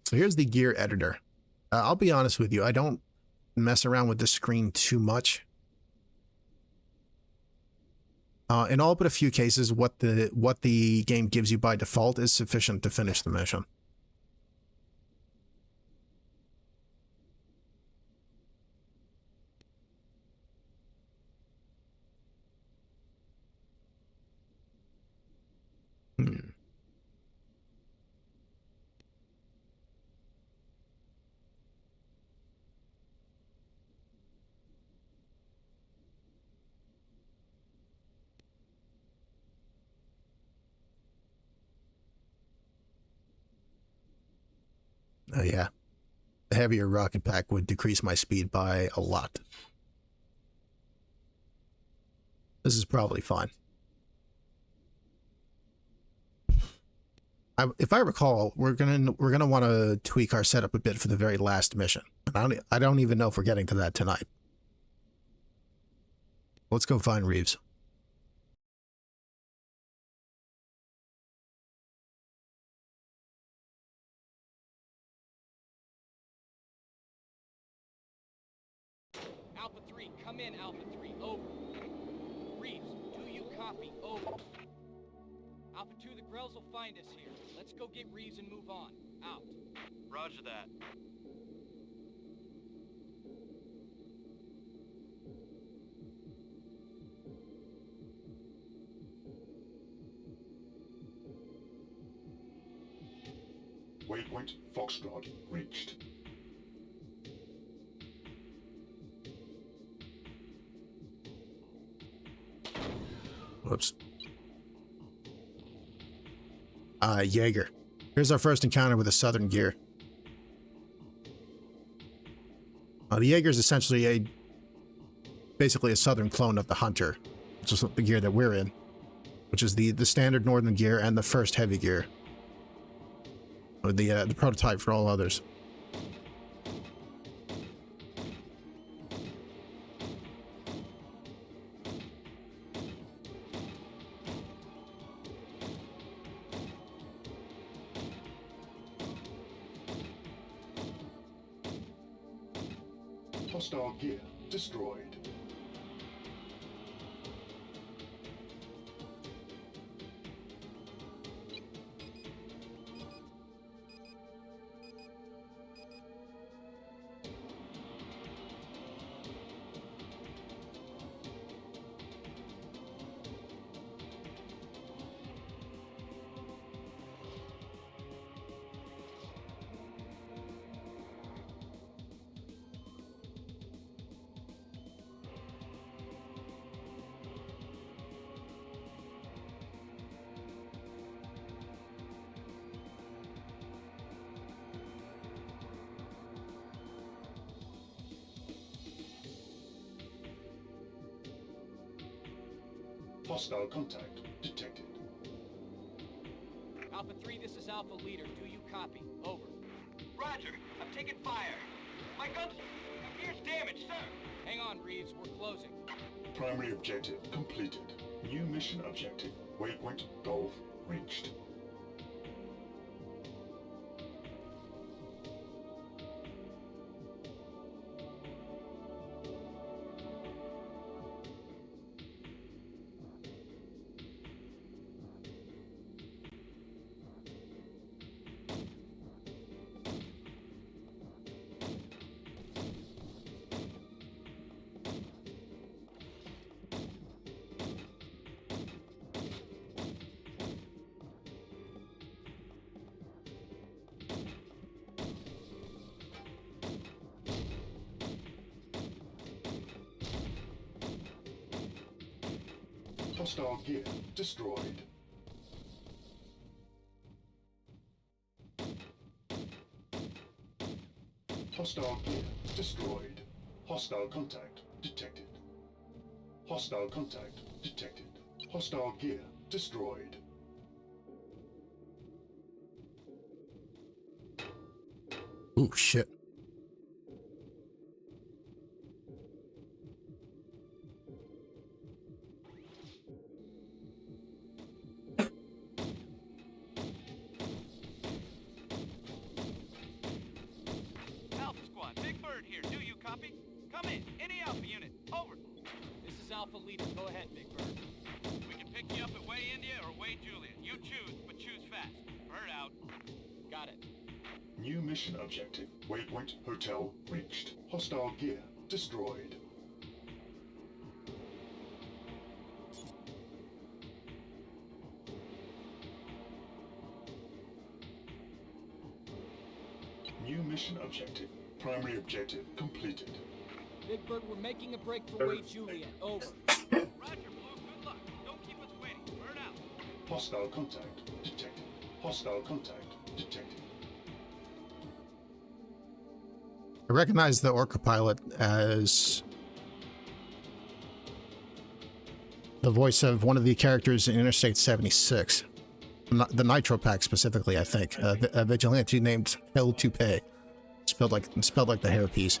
So here's the gear editor. I'll be honest with you, I don't mess around with the screen too much. In all but a few cases, what the game gives you by default is sufficient to finish the mission. Oh yeah, the heavier rocket pack would decrease my speed by a lot. This is probably fine. If I recall, we're gonna want to tweak our setup a bit for the very last mission. I don't even know if we're getting to that tonight. Let's go find Reeves. Alpha 3, come in, Alpha 3, over. Reeves, do you copy? Over. Alpha 2, the Grells will find us here. Let's go get Reeves and move on. Out. Roger that. Waypoint Foxtrot reached. Whoops. Jaeger. Here's our first encounter with a Southern gear. The Jaeger is essentially basically a Southern clone of the Hunter, which is the gear that we're in, which is the standard Northern gear and the first heavy gear, or the prototype for all others. Hostile gear destroyed. Hostile contact detected. Alpha 3, this is Alpha Leader. Do you copy? Over. Roger, I'm taking fire. My gun's... Gear's damaged, sir. Hang on, Reeves. We're closing. Primary objective completed. New mission objective. Waypoint Golf reached. Hostile gear destroyed. Hostile gear destroyed. Hostile contact detected. Hostile contact detected. Hostile gear destroyed. Ooh, shit. Alpha Squad, Big Bird here. Do you copy? Come in. Any Alpha unit. Over. This is Alpha Leader. Go ahead, Big Bird. We can pick you up at Way India or Way Juliet. You choose, but choose fast. Bird out. Got it. New mission objective. Waypoint Hotel reached. Hostile gear destroyed. New mission objective. Primary objective completed. Big Bird, we're making a break for Way Juliet. Over. Roger, Blue. Good luck. Don't keep us waiting. Bird out. Hostile contact detected. Hostile contact detected. I recognize the Orca pilot as the voice of one of the characters in Interstate 76. The Nitro Pack specifically, I think. A vigilante named El Toupee. Spelled like the hairpiece.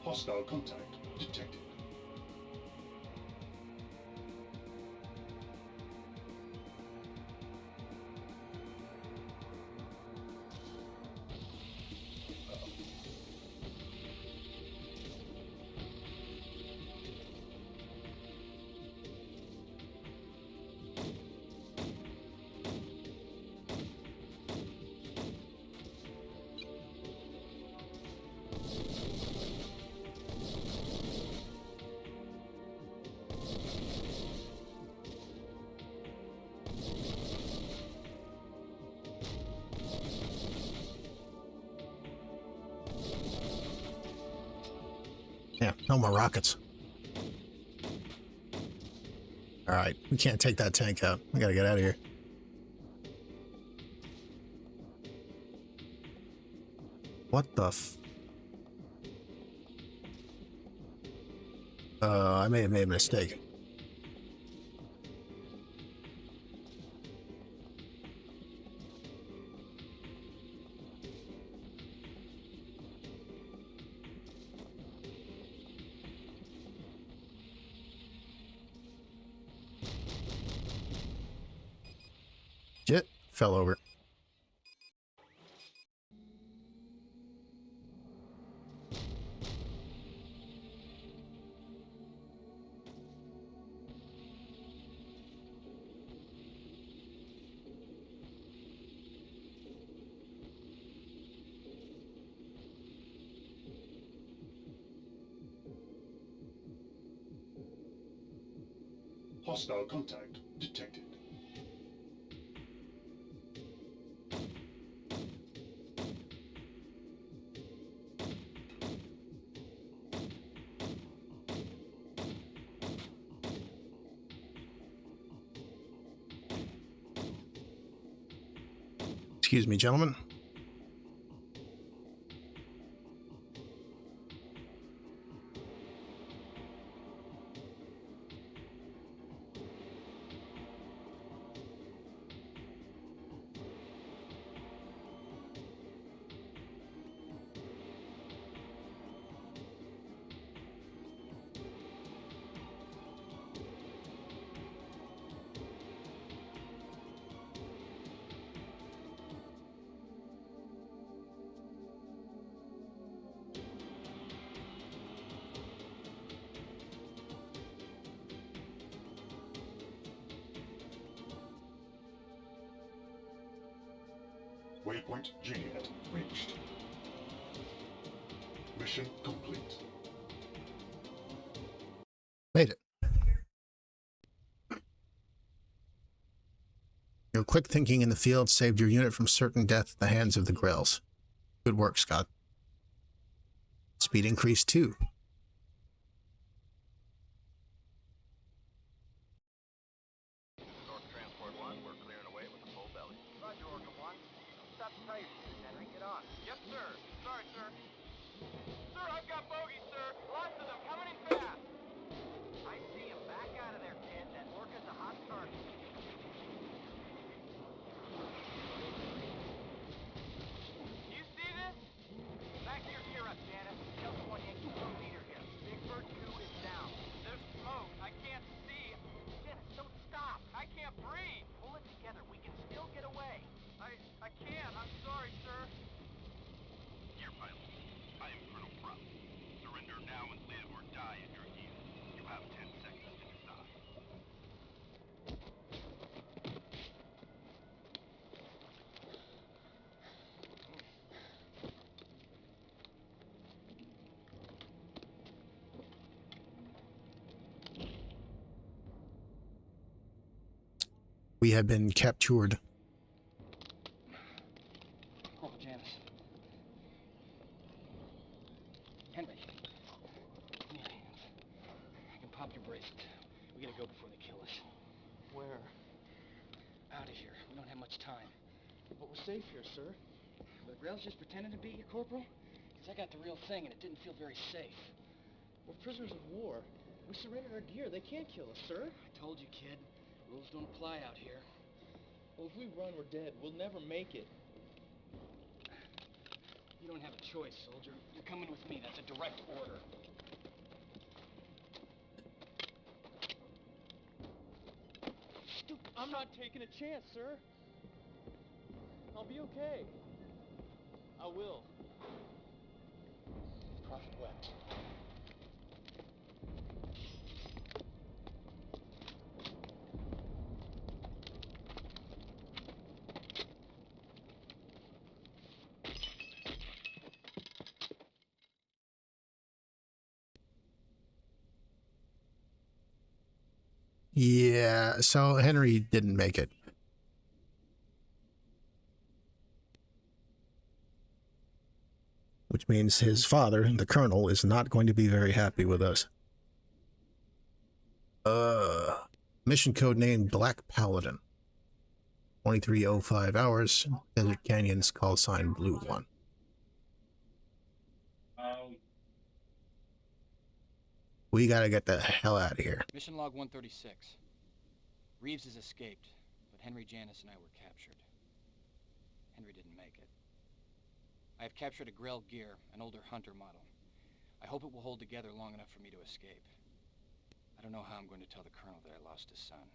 Hostile contact detected. Yeah, no more rockets. Alright, we can't take that tank out. We gotta get out of here. What the f... I may have made a mistake. Shit, fell over. Hostile contact detected. Excuse me, gentlemen. Waypoint Juliet reached. Mission complete. Made it. Your quick thinking in the field saved your unit from certain death at the hands of the Grells. Good work, Scott. Speed increase 2. North Transport 1, we're clearing away with a full belly. Roger, Orca 1. Stop the tires, Henry. Get on. Yes, sir. Sorry, sir. Sir, I've got bogeys, sir. Lots of them coming in fast. I see him. Back out of there, kid. That Orca's a hot target. You see this? Back your gear up, Janice. Delta 1 Yankee 2 leader here. Big Bird 2 is down. There's smoke. I can't see. Janice, don't stop. I can't breathe. Pull it together. We can still get away. I can't. I'm sorry, sir. Here, pilot. I am Colonel Prout. Surrender now and live or die at your ease. You have 10 seconds to decide. We have been captured. Oh, Janice. Henry. Give me your hands. I can pop your bracelet. We gotta go before they kill us. Where? Out of here. We don't have much time. But we're safe here, sir. Were the Grells just pretending to be you, Corporal? Because I got the real thing and it didn't feel very safe. We're prisoners of war. We surrendered our gear. They can't kill us, sir. I told you, kid. Rules don't apply out here. Well, if we run, we're dead. We'll never make it. You don't have a choice, soldier. You're coming with me. That's a direct order. Stupid. I'm not taking a chance, sir. I'll be okay. I will. Prophet wept. Yeah, so Henry didn't make it. Which means his father, the colonel, is not going to be very happy with us. Mission code name Black Paladin. 2305 hours, Desert Canyons, call sign Blue 1. We gotta get the hell out of here. Mission log 136. Reeves has escaped, but Henry, Janice, and I were captured. Henry didn't make it. I have captured a Grell gear, an older Hunter model. I hope it will hold together long enough for me to escape. I don't know how I'm going to tell the Colonel that I lost his son.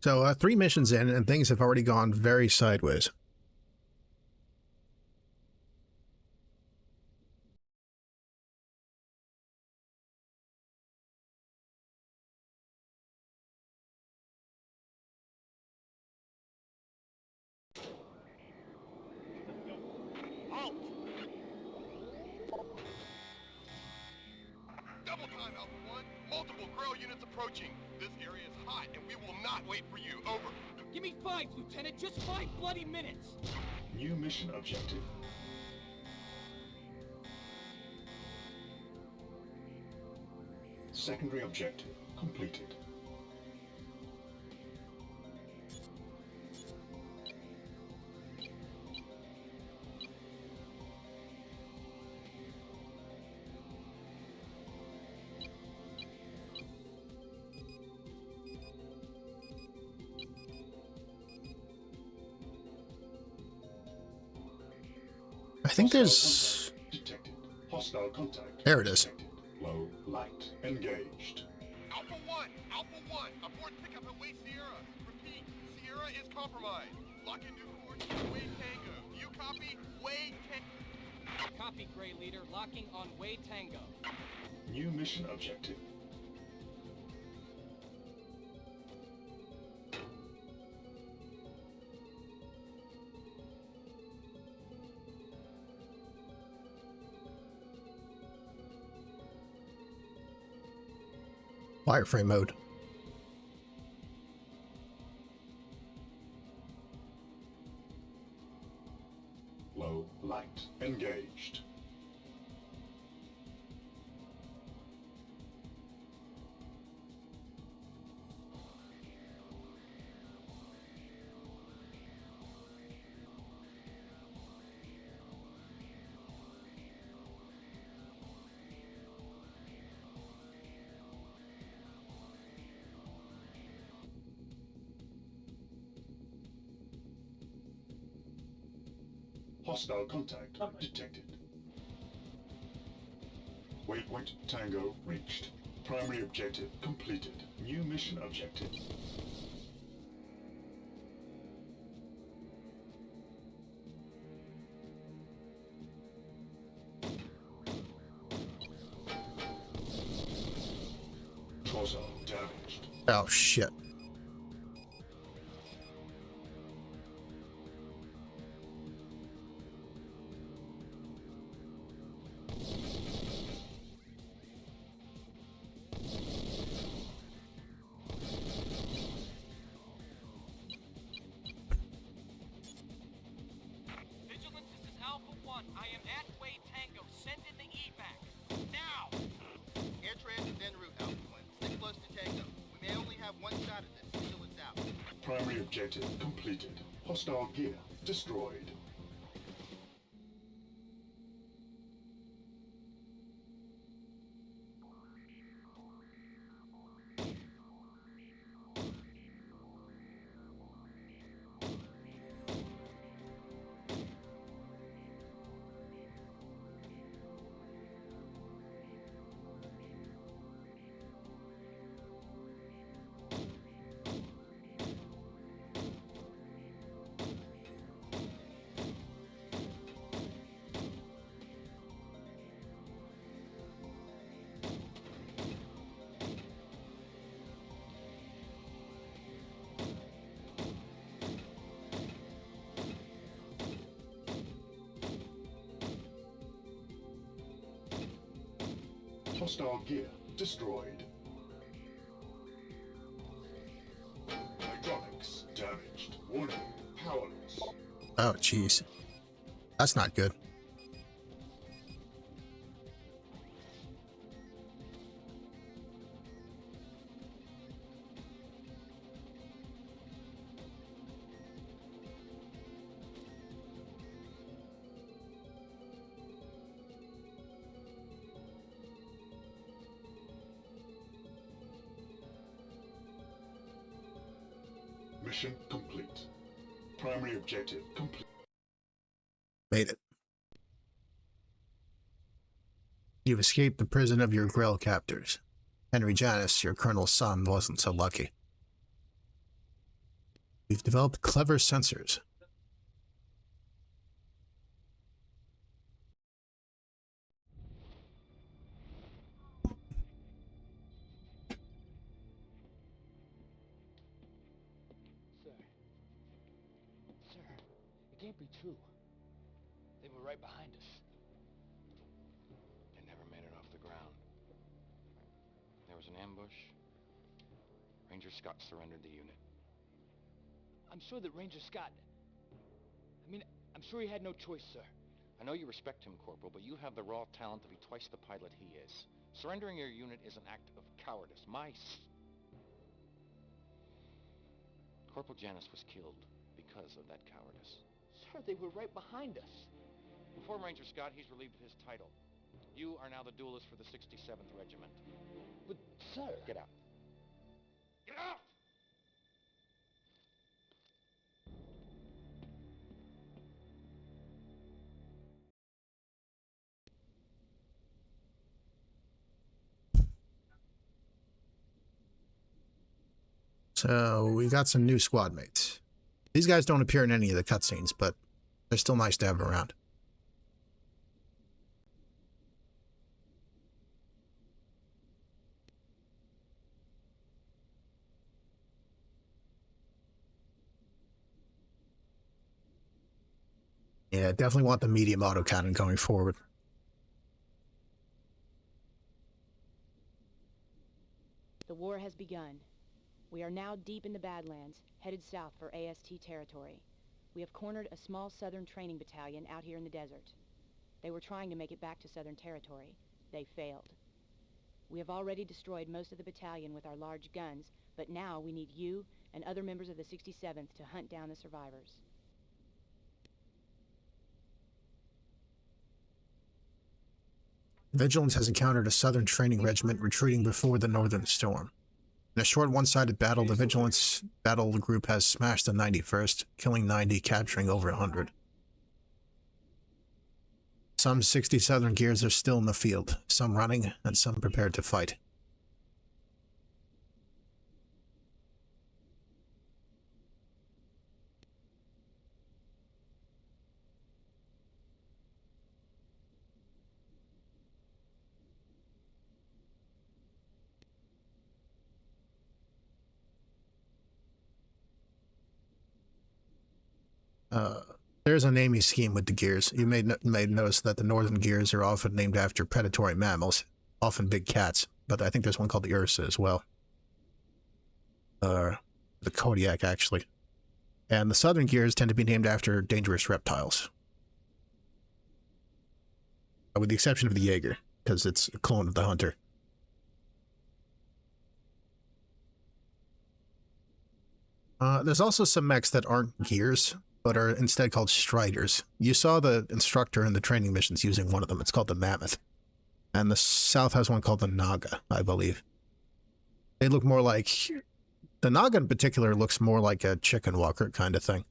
So 3 missions in, and things have already gone very sideways. Halt! Double time, Alpha 1. Multiple Grille units approaching. This area is hot, and we will not wait for you. Over. Give me 5, Lieutenant. Just 5 bloody minutes. New mission objective. Secondary objective completed. I think there's... Detected. Hostile contact. There it is. Detected. Low light. Engaged. Alpha 1! Alpha 1! Abort pickup at Way Sierra. Repeat, Sierra is compromised. Lock in new course to Way Tango. You copy? Way Tango. Copy, Gray Leader. Locking on Way Tango. New mission objective. Wireframe mode. Low light. Engaged. Hostile contact detected. Waypoint Tango reached. Primary objective completed. New mission objective. Torso damaged. Oh, shit. Vigilance, this is Alpha 1. I am at Way Tango. Send in the evac. Now! Air transit en route, Alpha 1. Stick close to Tango. We may only have one shot at this. Vigilance out. Primary objective completed. Hostile gear destroyed. Hostile gear destroyed. Hydraulics damaged. Warning, powerless. Oh, jeez. That's not good. Mission complete. Primary objective complete. Made it. You've escaped the prison of your Grille captors. Henry Janus, your colonel's son, wasn't so lucky. We've developed clever sensors. Sir. Sir, it can't be true. They were right behind us. They never made it off the ground. There was an ambush. Ranger Scott surrendered the unit. I'm sure that Ranger Scott... I'm sure he had no choice, sir. I know you respect him, Corporal, but you have the raw talent to be twice the pilot he is. Surrendering your unit is an act of cowardice. Corporal Janus was killed because of that cowardice. Sir, they were right behind us. Inform Ranger Scott he's relieved of his title. You are now the duelist for the 67th Regiment. But, sir... Get out. Get out! So we got some new squad mates. These guys don't appear in any of the cutscenes, but they're still nice to have around. Yeah, definitely want the medium autocannon going forward. The war has begun. We are now deep in the Badlands, headed south for AST territory. We have cornered a small southern training battalion out here in the desert. They were trying to make it back to southern territory. They failed. We have already destroyed most of the battalion with our large guns, but now we need you and other members of the 67th to hunt down the survivors. Vigilance has encountered a southern training regiment retreating before the northern storm. In a short one-sided battle, the Vigilance battle group has smashed the 91st, killing 90, capturing over 100. Some 60 Southern Gears are still in the field, some running, and some prepared to fight. There's a naming scheme with the gears. You may notice that the northern gears are often named after predatory mammals, often big cats, but I think there's one called the Ursa as well. The Kodiak, actually. And the southern gears tend to be named after dangerous reptiles. With the exception of the Jaeger, because it's a clone of the Hunter. There's also some mechs that aren't gears, but are instead called Striders. You saw the instructor in the training missions using one of them. It's called the Mammoth. And the South has one called the Naga, I believe. They look more like... The Naga in particular looks more like a chicken walker kind of thing.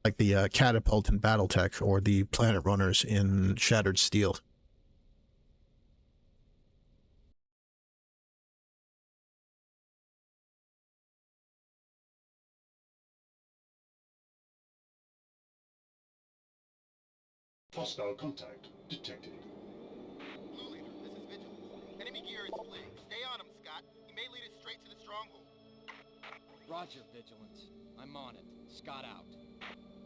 Like the Catapult in Battletech, or the Planet Runners in Shattered Steel. Hostile contact detected. Blue Leader, this is Vigilance. Enemy gear is fleeing. Stay on him, Scott. He may lead us straight to the stronghold. Roger, Vigilance. I'm on it. Scott out.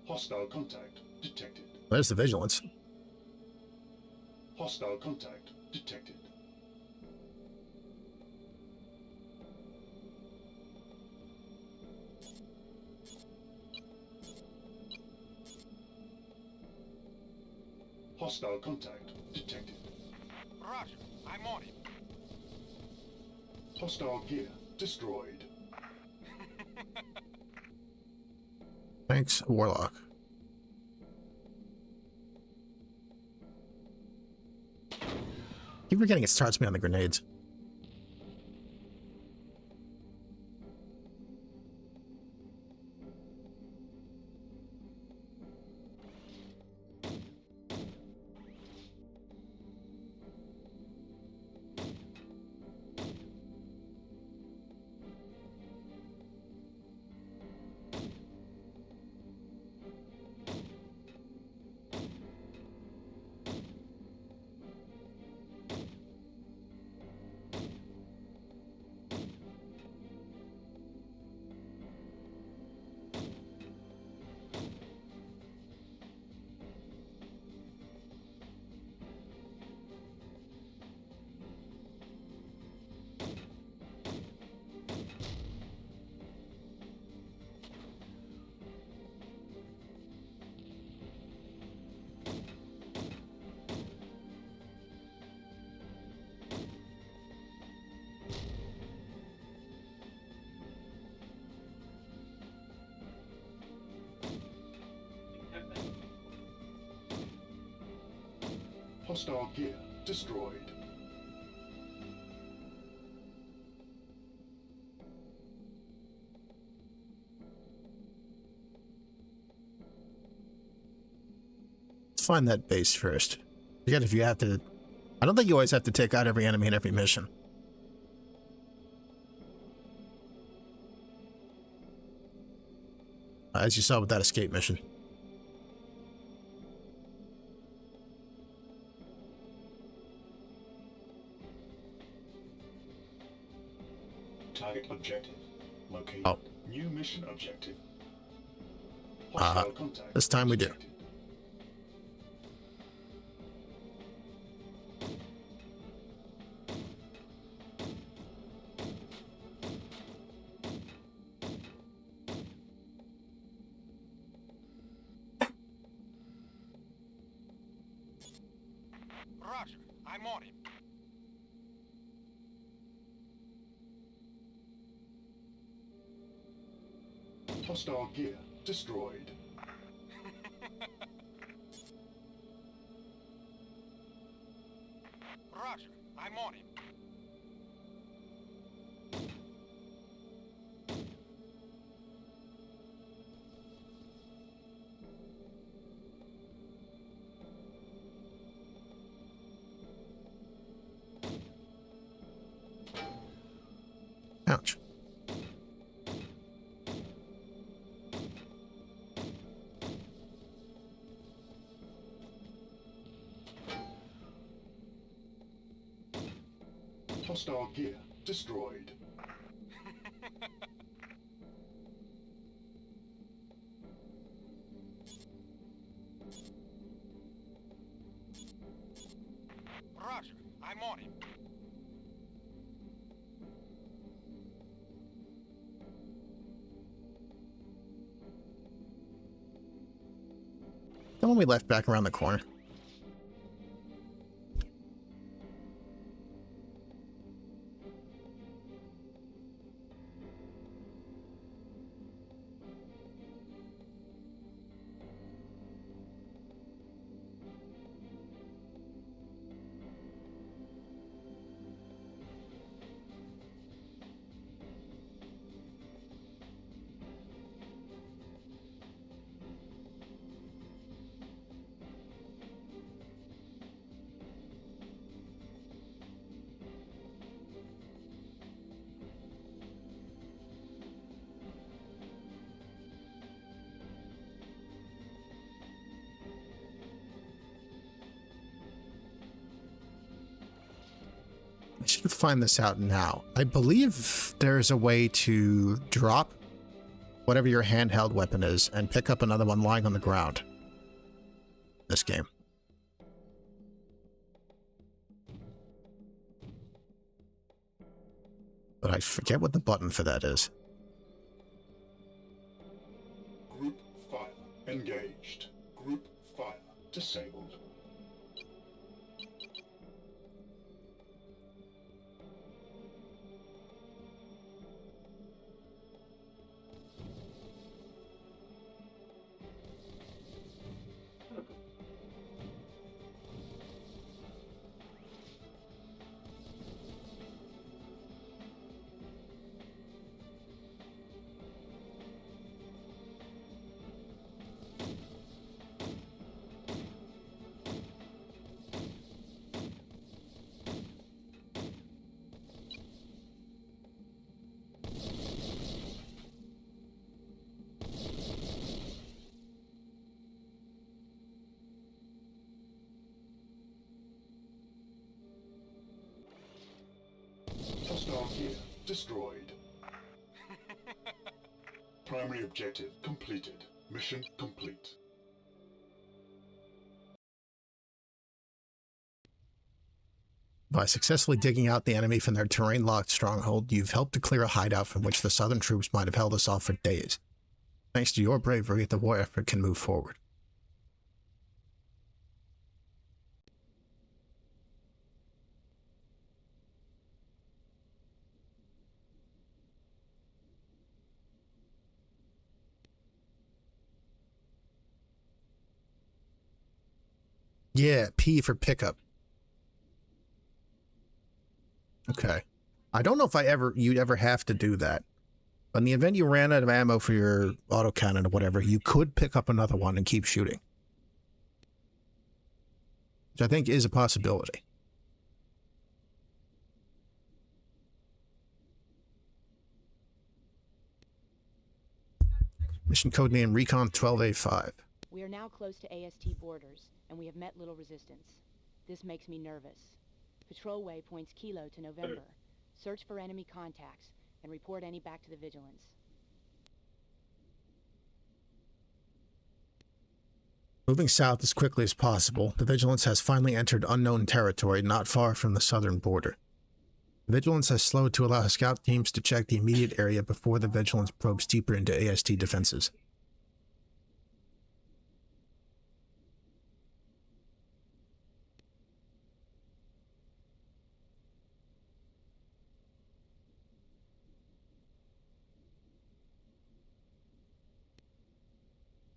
Hostile contact detected. There's the Vigilance. Hostile contact detected. Hostile contact detected. Roger, I'm on it. Hostile gear destroyed. Thanks, Warlock. Keep forgetting it starts me on the grenades. Hostile gear destroyed. Let's find that base first. Again, if you have to... I don't think you always have to take out every enemy in every mission. As you saw with that escape mission. Target objective located. Oh. New mission objective. Hostile contact This time we do. detected. Roger, I'm on it. Hostile gear destroyed. Roger, I'm on it. Ouch. Hostile gear destroyed. Roger, I'm on it. The one we left back around the corner. I should find this out now. I believe there's a way to drop whatever your handheld weapon is and pick up another one lying on the ground. This game. But I forget what the button for that is. Group fire engaged. Group fire disabled. Hostile gear destroyed. Primary objective completed. Mission complete. By successfully digging out the enemy from their terrain-locked stronghold, you've helped to clear a hideout from which the southern troops might have held us off for days. Thanks to your bravery, the war effort can move forward. Yeah, P for pickup. Okay. I don't know if you'd ever have to do that. But in the event you ran out of ammo for your autocannon or whatever, you could pick up another one and keep shooting. Which I think is a possibility. Mission code name Recon 12A5. We are now close to AST borders, and we have met little resistance. This makes me nervous. Patrol waypoints Kilo to November. Search for enemy contacts, and report any back to the Vigilance. Moving south as quickly as possible, the Vigilance has finally entered unknown territory not far from the southern border. The Vigilance has slowed to allow scout teams to check the immediate area before the Vigilance probes deeper into AST defenses.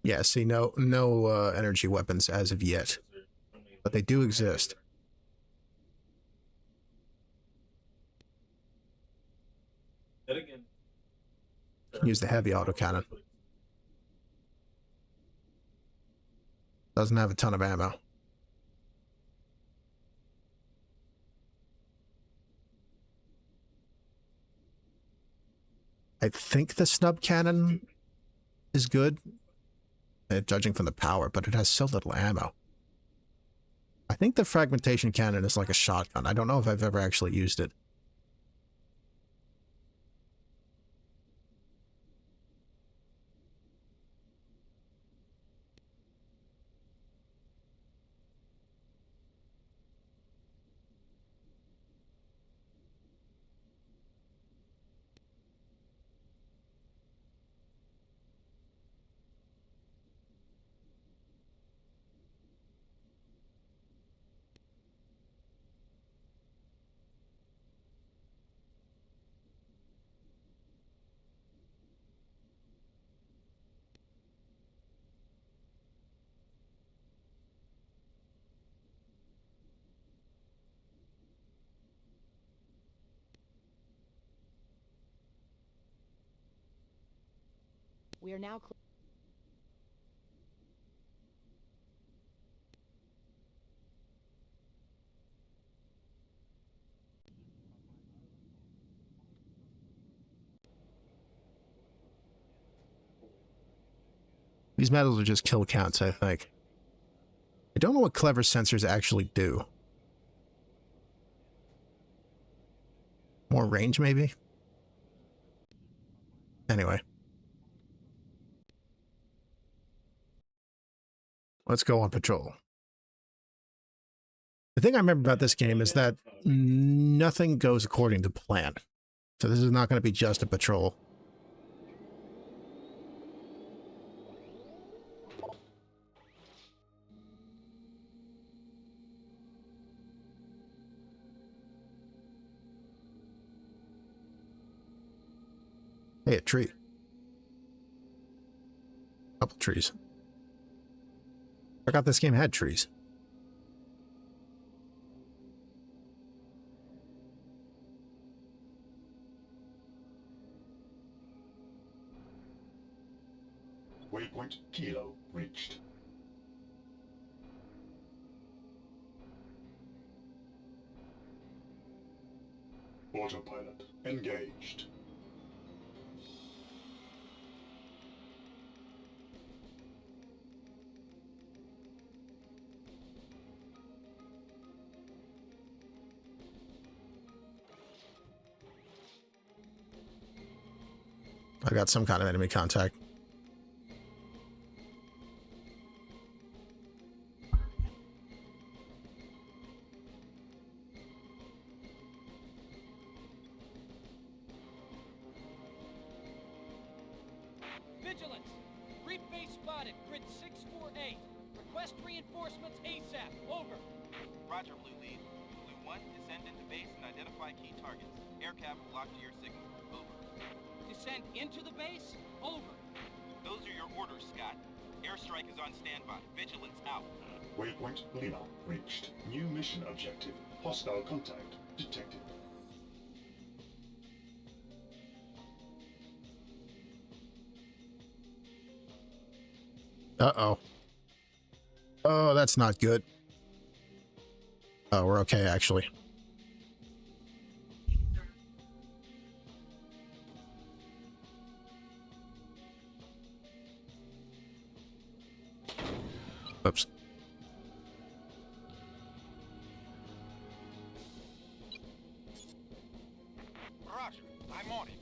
Yeah, see, no energy weapons as of yet, but they do exist. Use the heavy autocannon. Doesn't have a ton of ammo. I think the snub cannon is good, judging from the power, but it has so little ammo. I think the fragmentation cannon is like a shotgun. I don't know if I've ever actually used it. We are now These medals are just kill counts, I think. I don't know what clever sensors actually do. More range, maybe? Anyway. Let's go on patrol. The thing I remember about this game is that nothing goes according to plan. So this is not going to be just a patrol. Hey, a tree. Couple trees. I forgot this game had trees. Waypoint Kilo reached. Autopilot engaged. I got some kind of enemy contact. Vigilance! Reef base spotted. Grid 648. Request reinforcements ASAP. Over. Roger, Blue Lead. Blue 1, descend into base and identify key targets. Aircraft will lock to your signal. Over. Descend into the base. Over. Those are your orders, Scott. Airstrike is on standby. Vigilance out. Waypoint Lima reached. New mission objective. Hostile contact detected. Uh-oh. Oh, that's not good. Oh, we're okay, actually. Oops. Roger, I'm on it.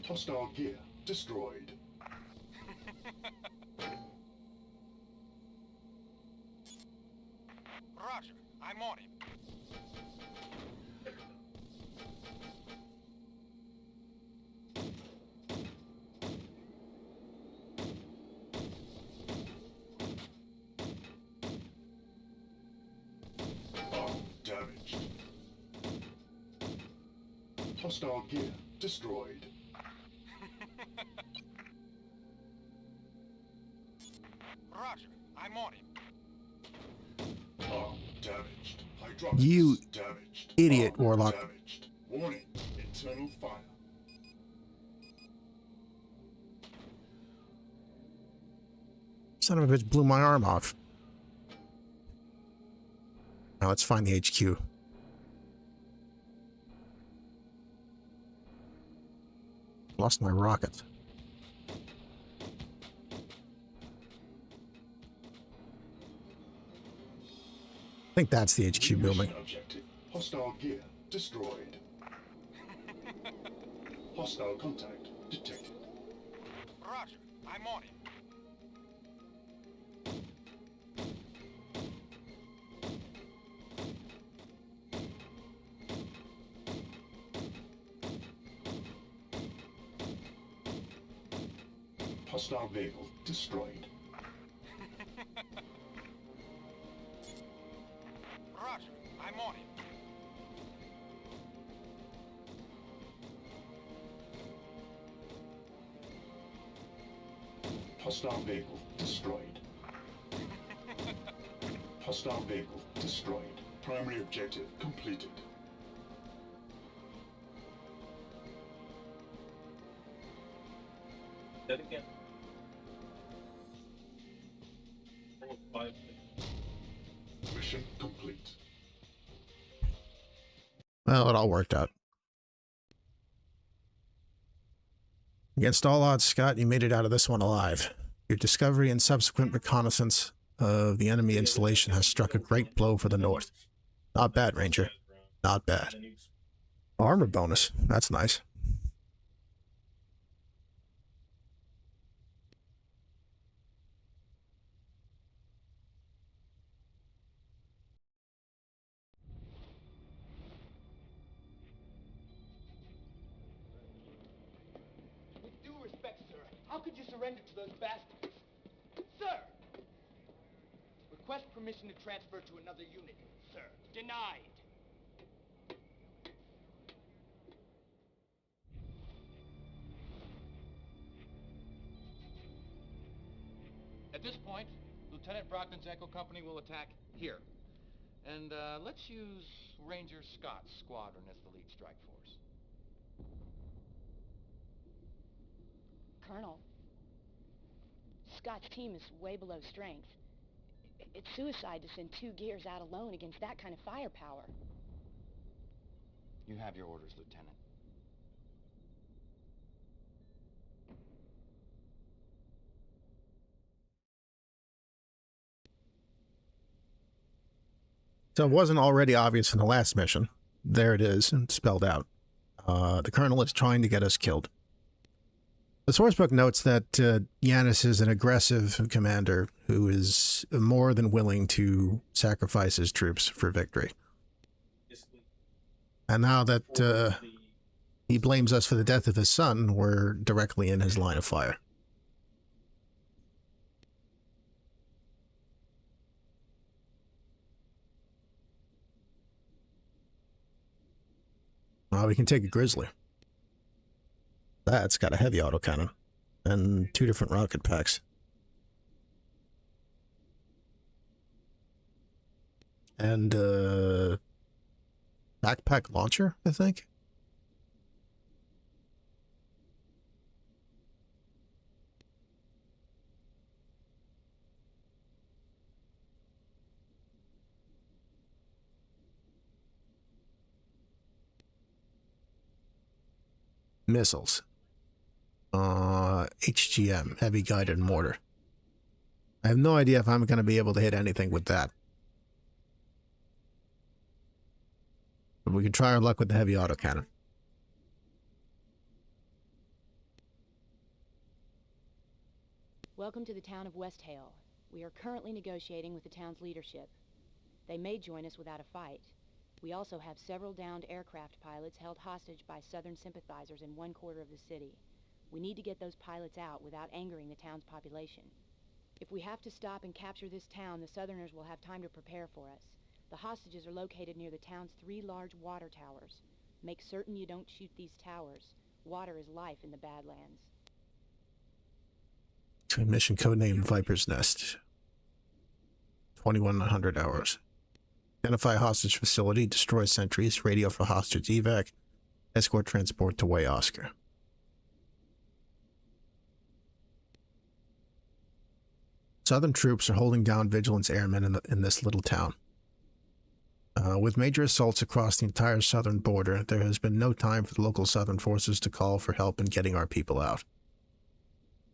Hostile gear destroyed. Roger, I'm on it. Arm damaged. Hostile gear destroyed. Roger, I'm on it. Arm damaged. Hydraulics You damaged. idiot, Arm Warlock. damaged. Warning, internal fire. Son of a bitch blew my arm off. Now let's find the HQ. Lost my rocket. I think that's the HQ New building. mission objective. Hostile gear destroyed. Hostile contact detected. Roger, I'm on it. Hostile vehicle destroyed. Roger, I'm on it. Hostile vehicle destroyed. Hostile vehicle destroyed. Primary objective completed. That again. Mission complete. Well, it all worked out. Against all odds, Scott, you made it out of this one alive. Your discovery and subsequent reconnaissance of the enemy installation has struck a great blow for the North. Not bad, Ranger. Not bad. Armor bonus. That's nice. With due respect, sir, how could you surrender to those bastards? Sir! Request permission to transfer to another unit, sir. Denied. At this point, Lieutenant Brockton's Echo Company will attack here. And let's use Ranger Scott's squadron as the lead strike force. Colonel, Scott's team is way below strength. It's suicide to send 2 gears out alone against that kind of firepower. You have your orders, Lieutenant. So it wasn't already obvious in the last mission. There it is, and spelled out. The Colonel is trying to get us killed. The sourcebook notes that Yanis is an aggressive commander who is more than willing to sacrifice his troops for victory. And now that he blames us for the death of his son, we're directly in his line of fire. Well, we can take a Grizzly. That's got a heavy autocannon and 2 different rocket packs. And backpack launcher, I think. Missiles. HGM, heavy guided mortar. I have no idea if I'm going to be able to hit anything with that. But we can try our luck with the heavy autocannon. Welcome to the town of West Hale. We are currently negotiating with the town's leadership. They may join us without a fight. We also have several downed aircraft pilots held hostage by Southern sympathizers in one quarter of the city. We need to get those pilots out without angering the town's population. If we have to stop and capture this town, the Southerners will have time to prepare for us. The hostages are located near the town's 3 large water towers. Make certain you don't shoot these towers. Water is life in the Badlands. Mission codename Viper's Nest. 2100 hours. Identify hostage facility, destroy sentries, radio for hostage evac, escort transport to Way Oscar. Southern troops are holding down Vigilance airmen in this little town. With major assaults across the entire southern border, there has been no time for the local Southern forces to call for help in getting our people out.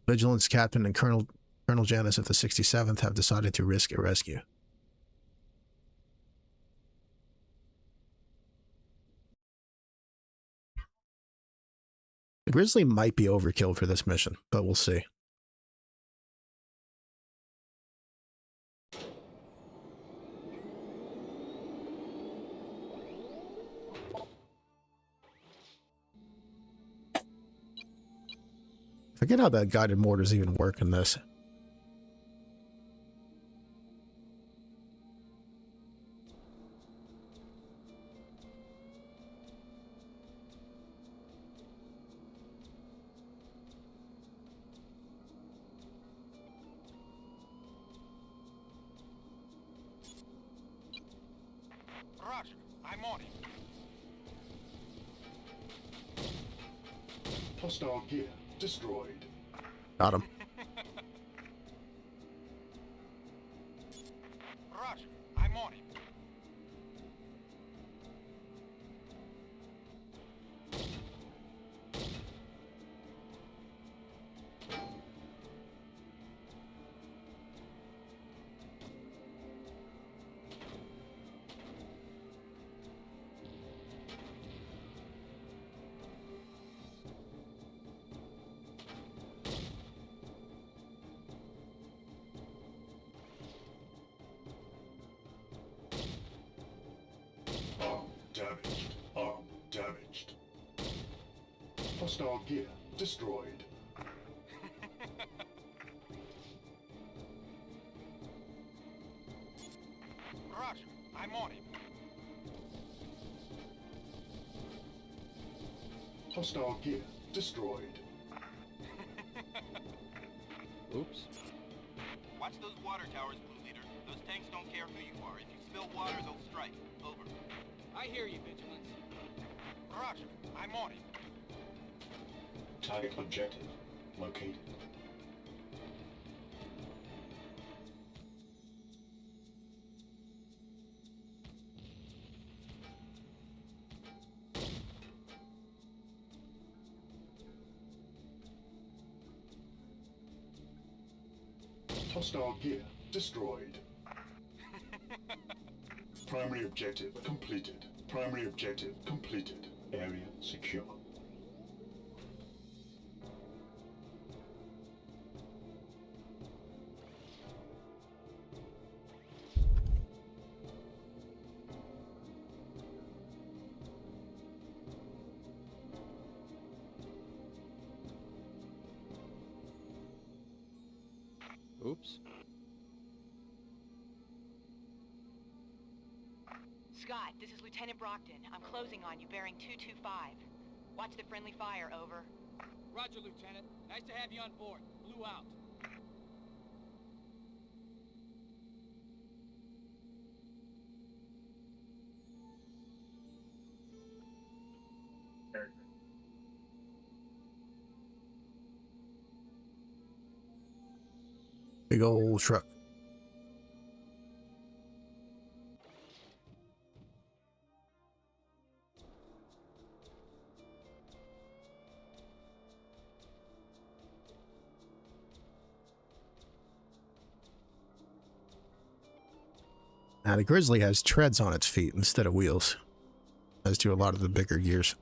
Vigilance Captain and Colonel Janis of the 67th have decided to risk a rescue. The Grizzly might be overkill for this mission, but we'll see. I forget how that guided mortars even work in this. Roger, I'm on it. Hostile gear destroyed. Got him. Roger, I'm on it. Damaged. Arm damaged. Hostile gear destroyed. Roger, I'm on it. Hostile gear destroyed. Oops. Watch those water towers, Blue Leader. Those tanks don't care who you are. If you spill water, they'll strike. Over. I hear you, Vigilance. Roger, I'm on it. Target objective located. Hostile gear destroyed. Primary objective completed. Primary objective completed. Area secure. Oops. Scott, this is Lieutenant Brockton. I'm closing on you, bearing 225. Watch the friendly fire, over. Roger, Lieutenant. Nice to have you on board. Blew out. Big old truck. Now the Grizzly has treads on its feet instead of wheels, as do a lot of the bigger gears.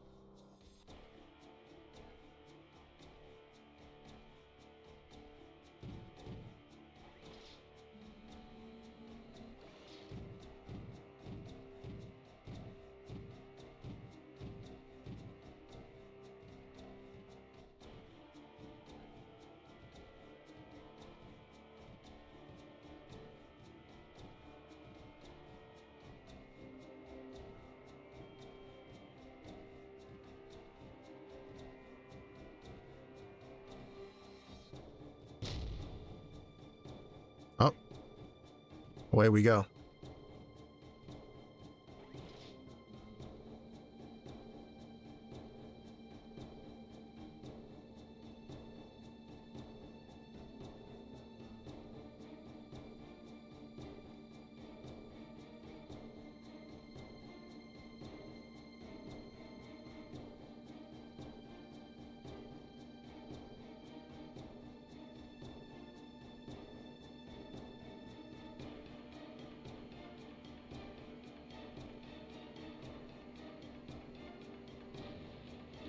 Oh, away we go.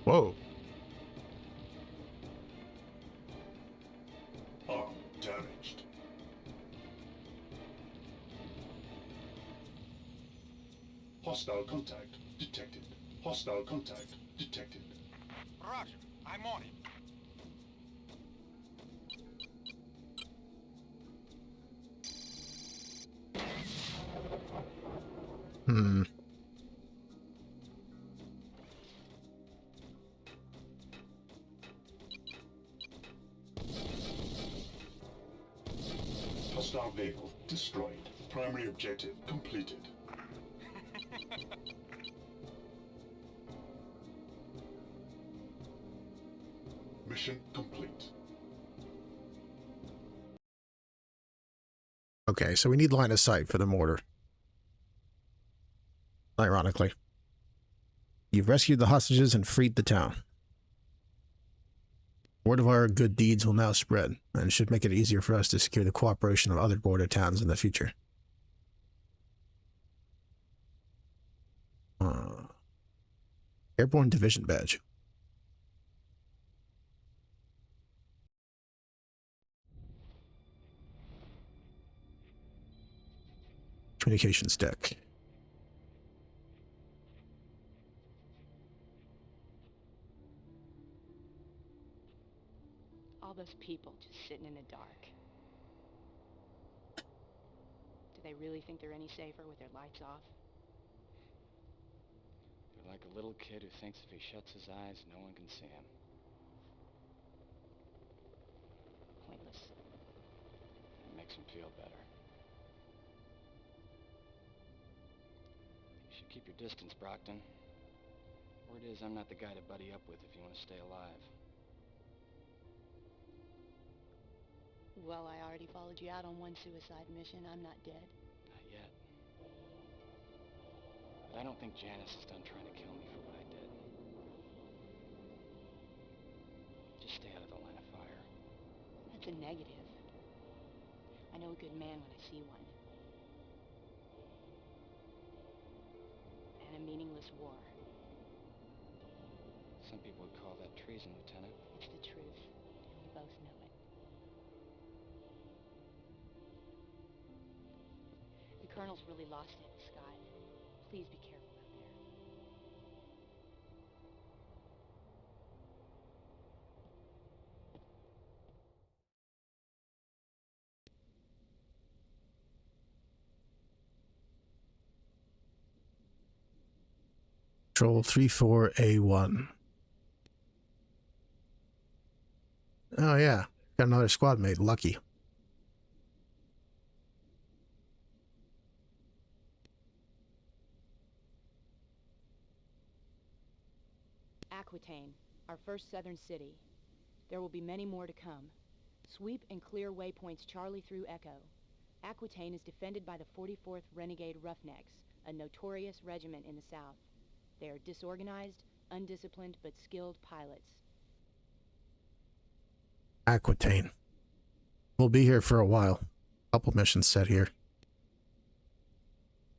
Whoa. Arm damaged. Hostile contact detected. Hostile contact detected. Roger. I'm on it. Hmm. Hostile vehicle destroyed. Primary objective completed. Mission complete. Okay, so we need line of sight for the mortar. Ironically. You've rescued the hostages and freed the town. Word of our good deeds will now spread, and should make it easier for us to secure the cooperation of other border towns in the future. Airborne Division Badge. Communications deck. All those people just sitting in the dark. Do they really think they're any safer with their lights off? They're like a little kid who thinks if he shuts his eyes, no one can see him. Pointless. It makes him feel better. You should keep your distance, Brockton. Word is, I'm not the guy to buddy up with if you want to stay alive. Well, I already followed you out on one suicide mission. I'm not dead. Not yet. But I don't think Janice is done trying to kill me for what I did. Just stay out of the line of fire. That's a negative. I know a good man when I see one. And a meaningless war. Some people would call that treason, Lieutenant. It's the truth. And we both know it. The Colonel's really lost it, Scott. Please be careful out there. Patrol 34A1. Oh yeah, got another squad mate, Lucky. Aquitaine, our first southern city. There will be many more to come. Sweep and clear waypoints Charlie through Echo. Aquitaine is defended by the 44th Renegade Roughnecks, a notorious regiment in the south. They are disorganized, undisciplined, but skilled pilots. Aquitaine. We'll be here for a while. Couple missions set here.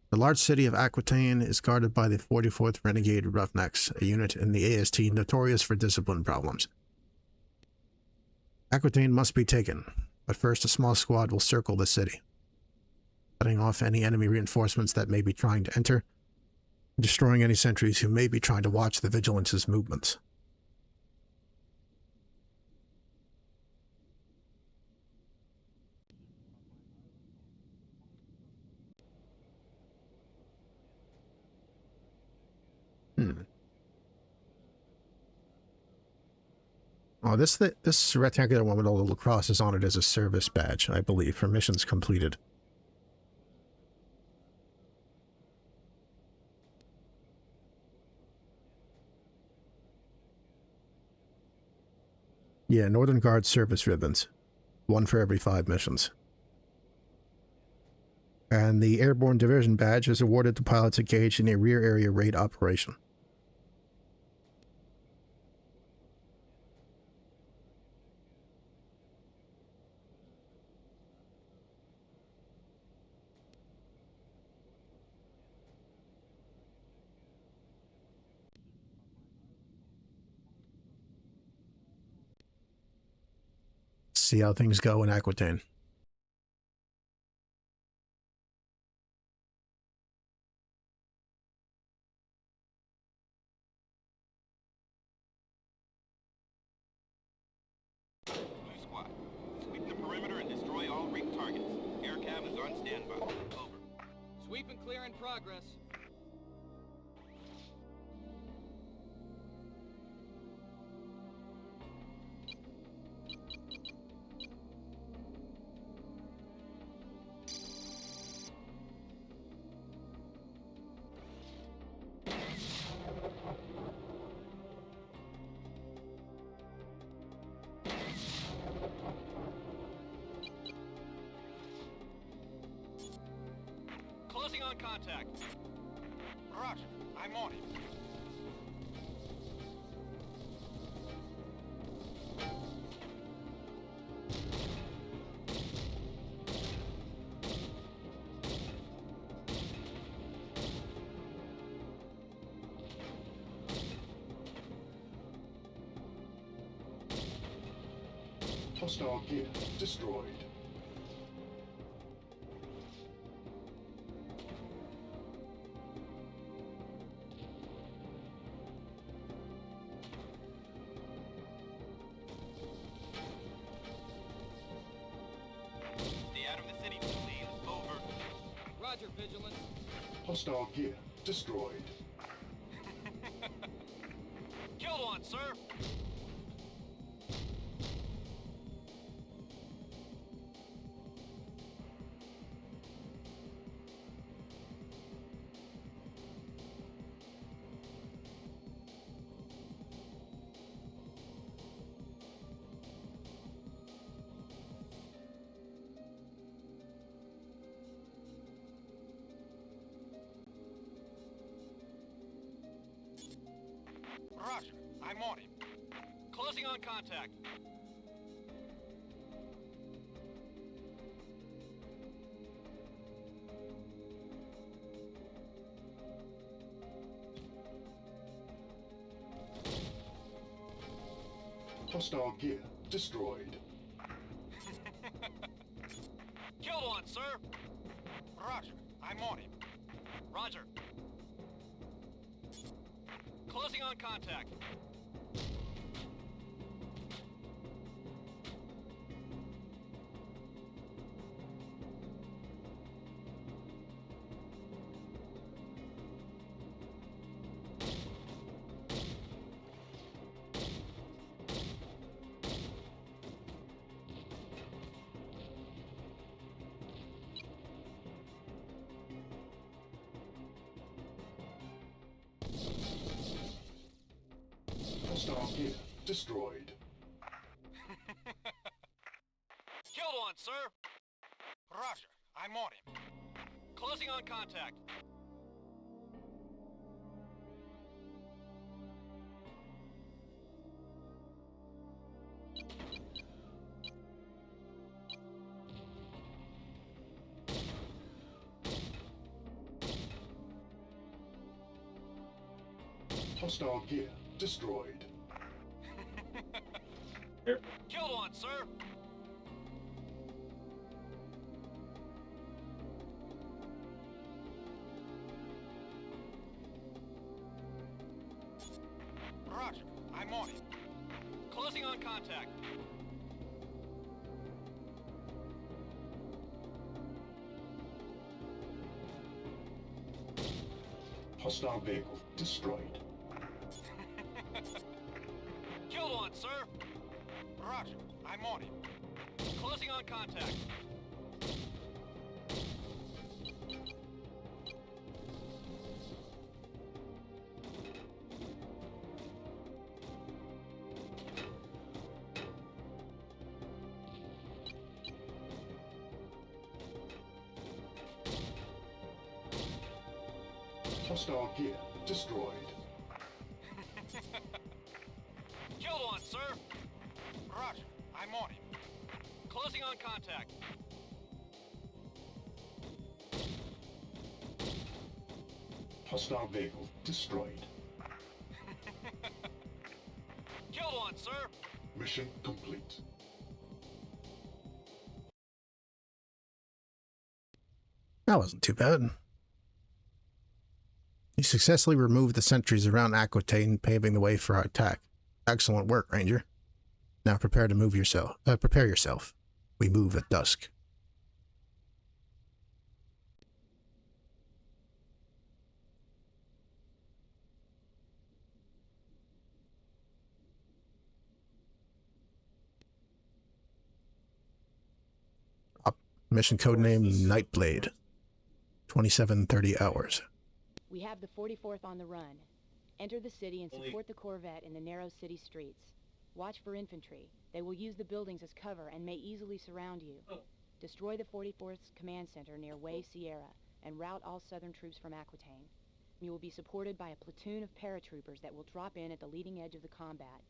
The large city of Aquitaine is guarded by the 44th Renegade Roughnecks, a unit in the AST notorious for discipline problems. Aquitaine must be taken, but first a small squad will circle the city, cutting off any enemy reinforcements that may be trying to enter, and destroying any sentries who may be trying to watch the Vigilance's movements. Oh, this rectangular one with a little cross is on it as a service badge, I believe, for missions completed. Yeah, Northern Guard service ribbons. One for every 5 missions. And the Airborne Diversion Badge is awarded to pilots engaged in a rear area raid operation. See how things go in Aquitaine. Blue squad, sweep the perimeter and destroy all ring targets. Air cab is on standby. Over. Sweep and clear in progress. Closing on contact. Roger, I'm on it. Hostile gear destroyed. Stay out of the city, please. Over. Roger, Vigilance. Hostile gear destroyed. Killed one, sir. Roger, I'm on him. Closing on contact. Hostile gear destroyed. Killed one, sir. Roger, I'm on him. Roger. Closing on contact. gear destroyed. Killed one, sir. Roger. I'm on him. Closing on contact. Hostile gear destroyed. Killed one, sir. Roger. I'm on him. Closing on contact. Hostile vehicle destroyed. Killed one, sir. Roger. I'm on him. Closing on contact. Hostile gear destroyed. Killed one, sir. Roger. I'm on him. Closing on contact. Hostile vehicle destroyed. Killed one, sir. Mission complete. That wasn't too bad. You successfully removed the sentries around Aquitaine, paving the way for our attack. Excellent work, Ranger. Now prepare to move yourself. Prepare yourself. We move at dusk. Mission codename Nightblade. 27:30 hours. We have the 44th on the run. Enter the city and support the Corvette in the narrow city streets. Watch for infantry. They will use the buildings as cover and may easily surround you. Destroy the 44th command center near Way Sierra and rout all southern troops from Aquitaine. You will be supported by a platoon of paratroopers that will drop in at the leading edge of the combat.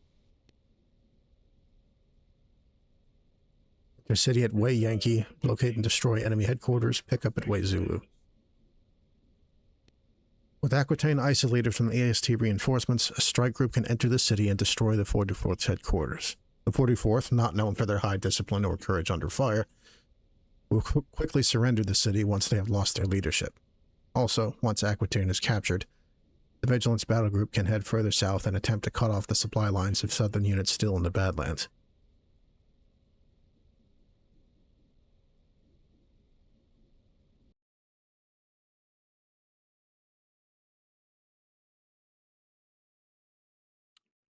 Enter city at Way Yankee. Locate and destroy enemy headquarters. Pick up at Way Zulu. With Aquitaine isolated from the AST reinforcements, a strike group can enter the city and destroy the 44th's headquarters. The 44th, not known for their high discipline or courage under fire, will quickly surrender the city once they have lost their leadership. Also, once Aquitaine is captured, the Vigilance battle group can head further south and attempt to cut off the supply lines of southern units still in the Badlands.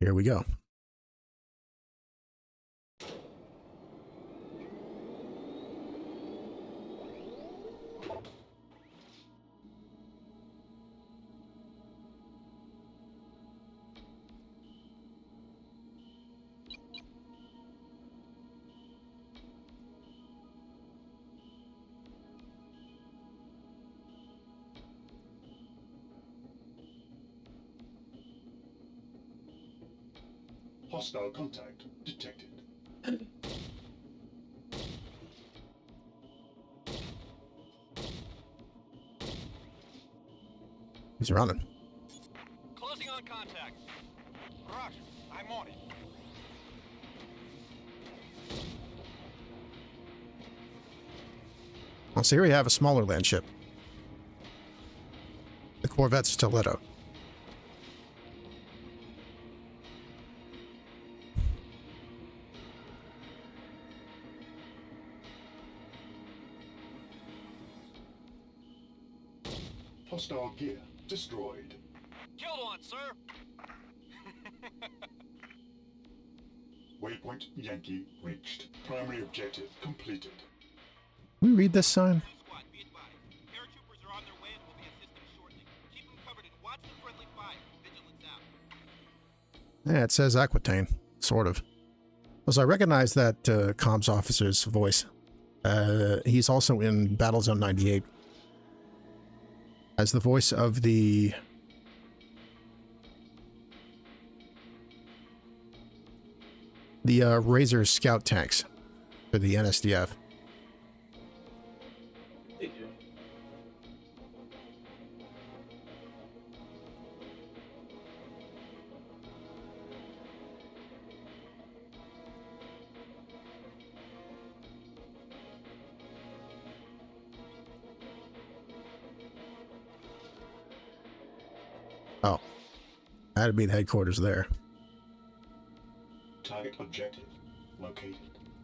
Here we go. Hostile contact detected. He's running. Closing on contact. Roger. I'm on it. Well, so here we have a smaller land ship. The Corvette Stiletto. Hostile gear destroyed. Killed one, sir. Waypoint Yankee reached. Primary objective completed. Can we read this sign? Squad, be advised. Paratroopers are on their way and will be assisting shortly. Keep them covered and watch the friendly fire. Vigilance out. Yeah, it says Aquitaine, sort of. So I recognize that comms officer's voice. He's also in Battlezone 98 as the voice of the Razor scout tanks for the NSDF. They do. Oh, that'd be the headquarters there. Target objective located.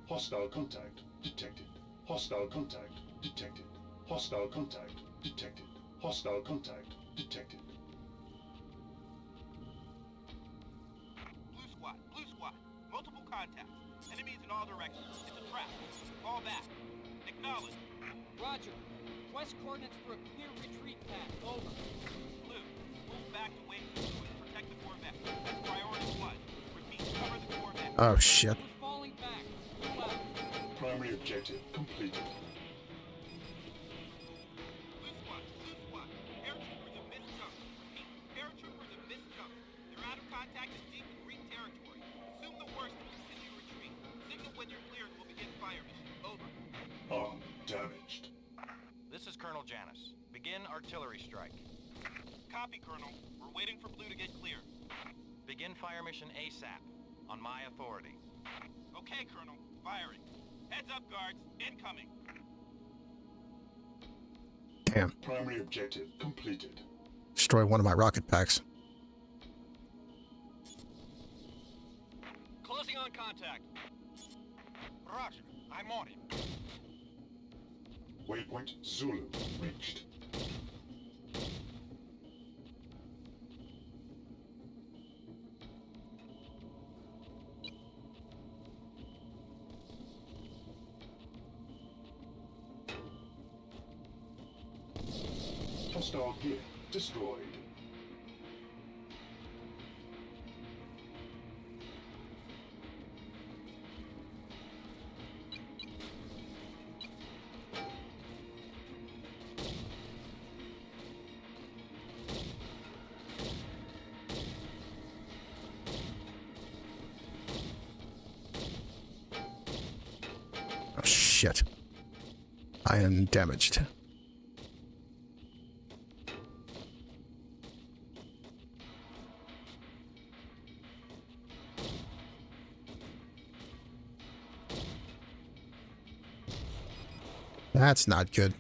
Hostile contact detected. Hostile contact detected. Hostile contact detected. Hostile contact detected. Blue squad. Multiple contacts. Enemies in all directions. It's a trap. Fall back. Acknowledge. Roger. Quest coordinates for a clear retreat path. Over. Blue, move back to wait and protect the Corvette. That's priority 1. Repeat, cover the Corvette. Oh, shit. We're falling back. Primary objective completed. Blue squad. Paratroopers have missed jumps. Repeat, paratroopers have missed jumps. They're out of contact in deep Greek territory. Assume the worst and continue retreat. Signal when you're cleared. We'll begin fire mission. Over. Arm damaged. This is Colonel Janus. Begin artillery strike. Copy, Colonel. We're waiting for Blue to get clear. Begin fire mission ASAP. On my authority. Okay, Colonel. Firing. Heads up, guards. Incoming. Damn. Primary objective completed. Destroy one of my rocket packs. Closing on contact. Roger. I'm on him. Waypoint Zulu reached. Hostile gear destroyed. Oh, shit. I am damaged. That's not good.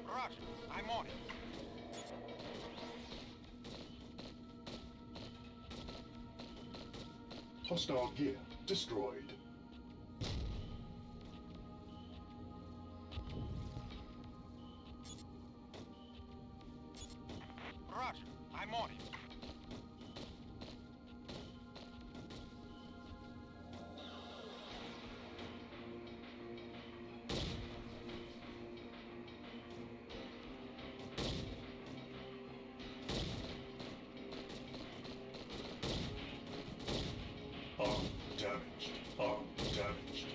Roger. I'm on him. Hostile gear destroyed. Roger. I'm on him. Arm damaged. Arm damaged.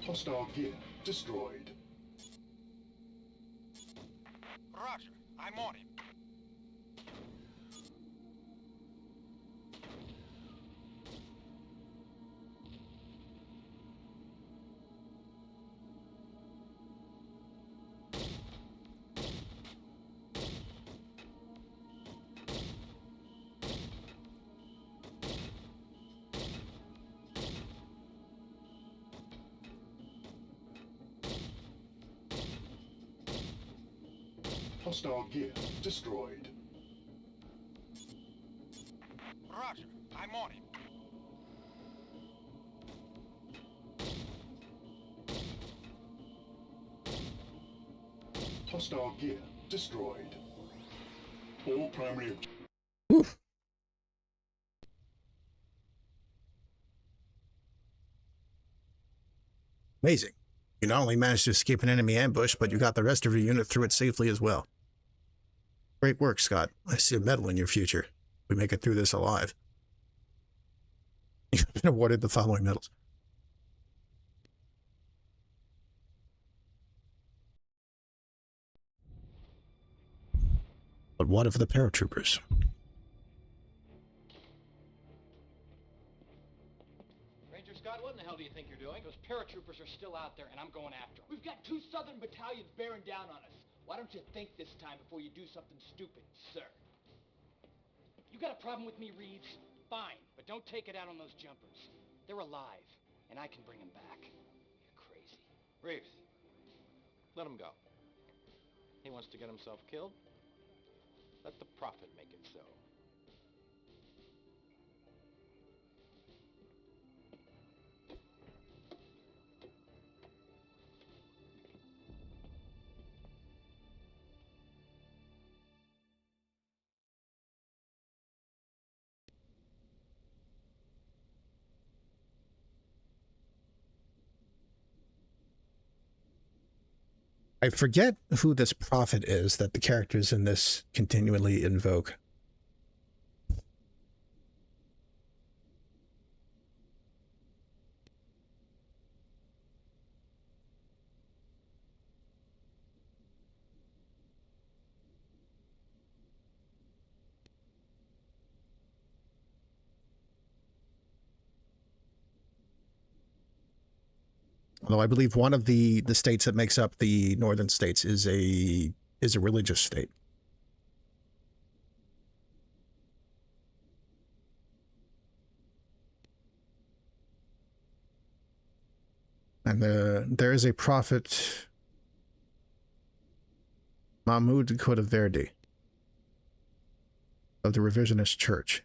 Hostile gear destroyed. Roger. I'm on him. Hostile gear destroyed. Roger, I'm on it. Hostile gear destroyed. All primary objectives. Oof. Amazing. You not only managed to escape an enemy ambush, but you got the rest of your unit through it safely as well. Great work, Scott. I see a medal in your future. We make it through this alive. You've been awarded the following medals. But what of the paratroopers? Ranger Scott, what in the hell do you think you're doing? Those paratroopers are still out there, and I'm going after them. We've got 2 Southern battalions bearing down on us. Why don't you think this time before you do something stupid, sir? You got a problem with me, Reeves? Fine, but don't take it out on those jumpers. They're alive, and I can bring them back. You're crazy. Reeves, let him go. He wants to get himself killed. Let the Prophet make it so. I forget who this prophet is that the characters in this continually invoke. Although I believe one of the states that makes up the northern states is a religious state. And there is a prophet, Mahmoud Khodaverdi, of the Revisionist Church.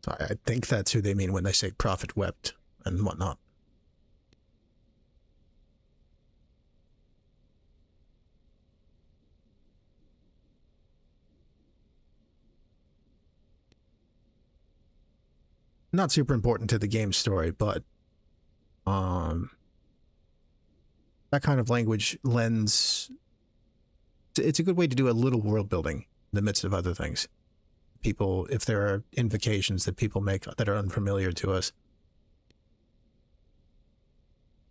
So I think that's who they mean when they say prophet wept and whatnot. Not super important to the game's story, but that kind of language lends... It's a good way to do a little world building in the midst of other things. People, if there are invocations that people make that are unfamiliar to us.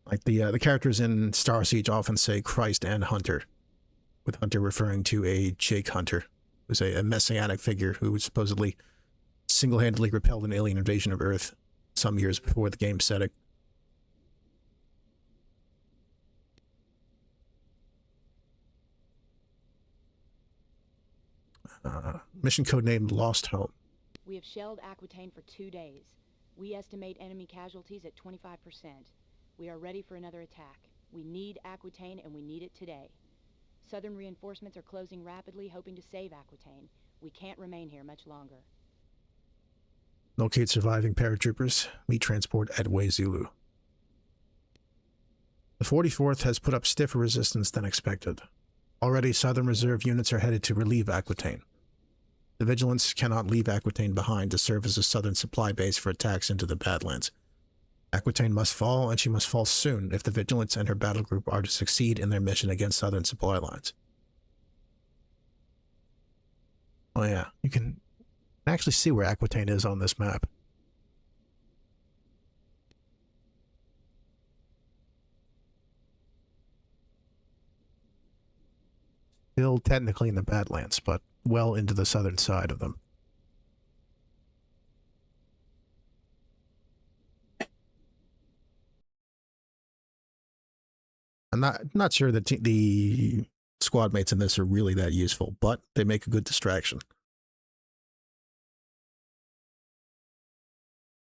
Like the characters in Star Siege often say Christ and Hunter, with Hunter referring to a Jake Hunter, who's a messianic figure who supposedly single-handedly repelled an alien invasion of Earth some years before the game's setting. Mission code named Lost Home. We have shelled Aquitaine for 2 days. We estimate enemy casualties at 25%. We are ready for another attack. We need Aquitaine, and we need it today. Southern reinforcements are closing rapidly, hoping to save Aquitaine. We can't remain here much longer. Locate surviving paratroopers. Meet transport at Way Zulu. The 44th has put up stiffer resistance than expected. Already, Southern Reserve units are headed to relieve Aquitaine. The Vigilance cannot leave Aquitaine behind to serve as a Southern supply base for attacks into the Badlands. Aquitaine must fall, and she must fall soon if the Vigilance and her battle group are to succeed in their mission against Southern supply lines. Oh yeah, you can actually see where Aquitaine is on this map. Still technically in the Badlands, but well into the southern side of them. I'm not sure that the squad mates in this are really that useful, but they make a good distraction.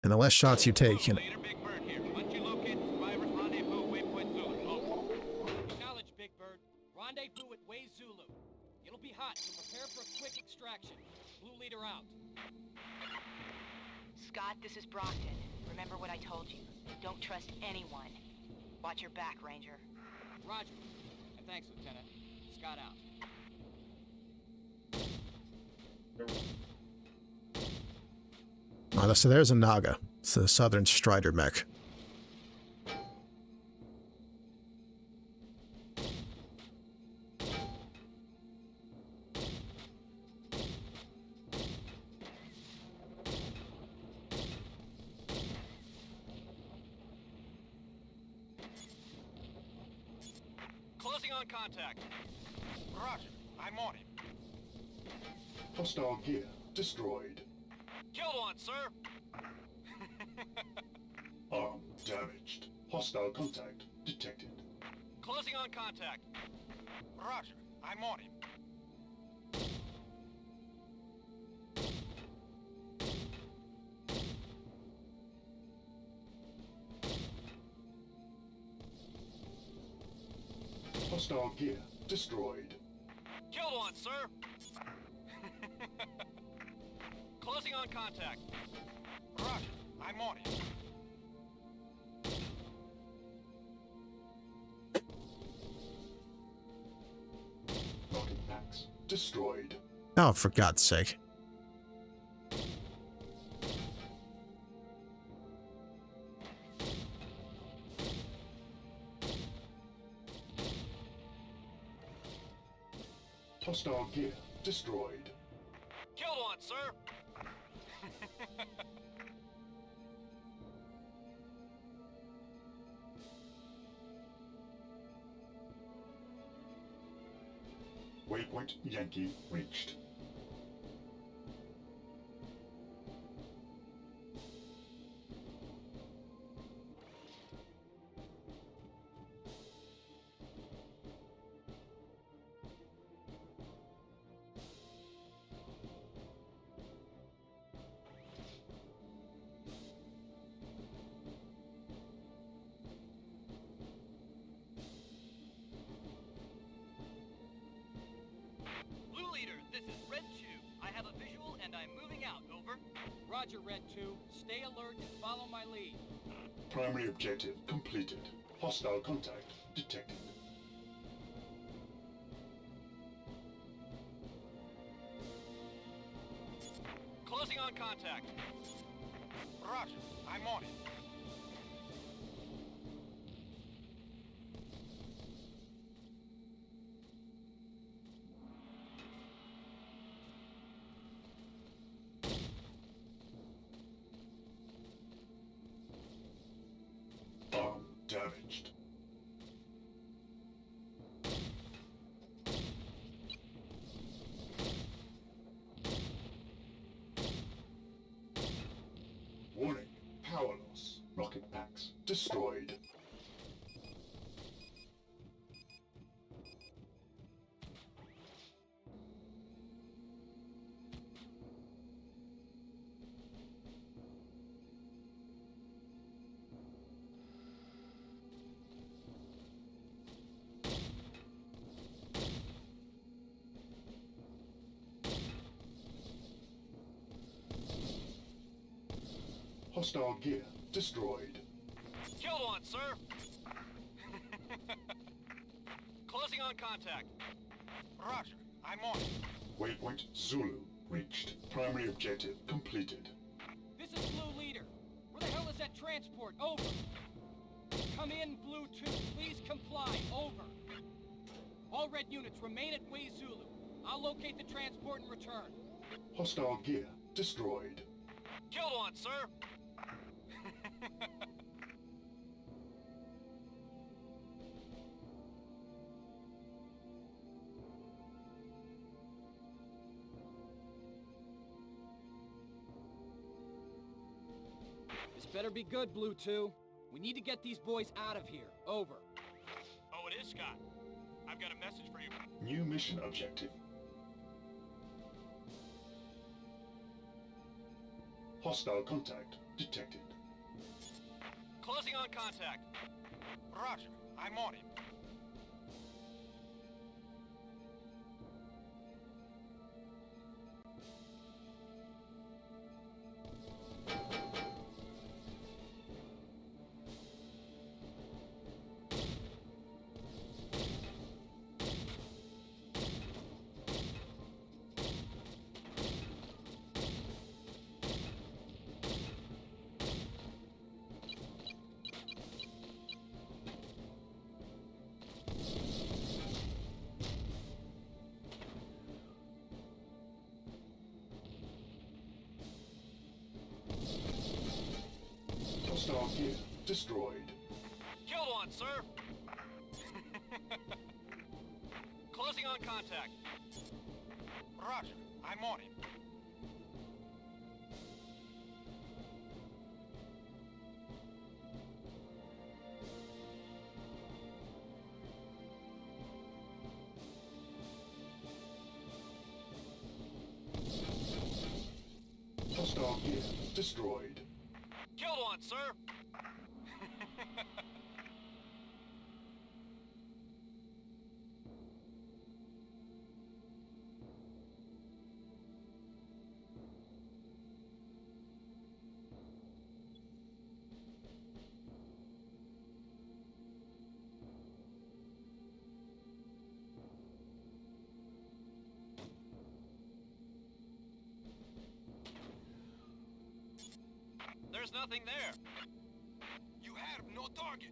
And the less shots you take, you know. Big Bird here. Once you locate the survivors, rendezvous at Waypoint Zulu. Over. Acknowledge, Big Bird. Rendezvous at Way Zulu. It'll be hot, so prepare for a quick extraction. Blue leader out. Scott, this is Brockton. Remember what I told you. Don't trust anyone. Watch your back, Ranger. Roger. And thanks, Lieutenant. Scott out. Oh, so there's a Naga. It's the Southern Strider mech. Closing on contact. Roger. I'm on him. Hostile gear destroyed. Killed one, sir. Arm damaged. Hostile contact detected. Closing on contact. Roger. I'm on him. Hostile gear destroyed. Killed one, sir. Closing on contact. Roger. I'm on him. Rocket packs destroyed. Oh, for God's sake. Hostile gear destroyed. Killed one, sir. Waypoint Yankee reached. Blue leader, this is Red 2. I have a visual and I'm moving out. Over. Roger, Red 2. Stay alert and follow my lead. Primary objective completed. Hostile contact detected. Closing on contact. Roger. I'm on it. Arm damaged. Warning. Power loss. Rocket packs destroyed. Hostile gear destroyed. Killed one, sir. Closing on contact. Roger. I'm on it. Waypoint Zulu reached. Primary objective completed. This is Blue leader. Where the hell is that transport? Over. Come in, Blue 2. Please comply. Over. All red units remain at Way Zulu. I'll locate the transport and return. Hostile gear destroyed. Killed one, sir. better be good, Blue 2. We need to get these boys out of here. Over. Oh, it is Scott. I've got a message for you. New mission objective. Hostile contact detected. Closing on contact. Roger. I'm on it. Hostile gear destroyed. Killed one, sir. Closing on contact. Roger. I'm on it. Hostile gear destroyed. Killed one, sir. There's nothing there. You have no target.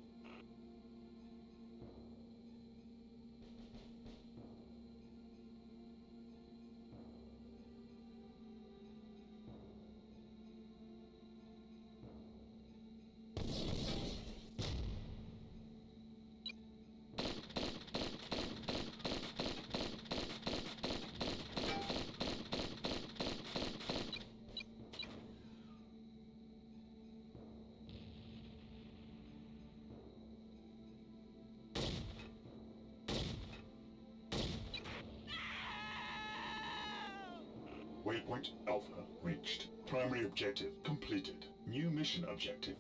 Waypoint Alpha reached. Primary objective completed. New mission objective.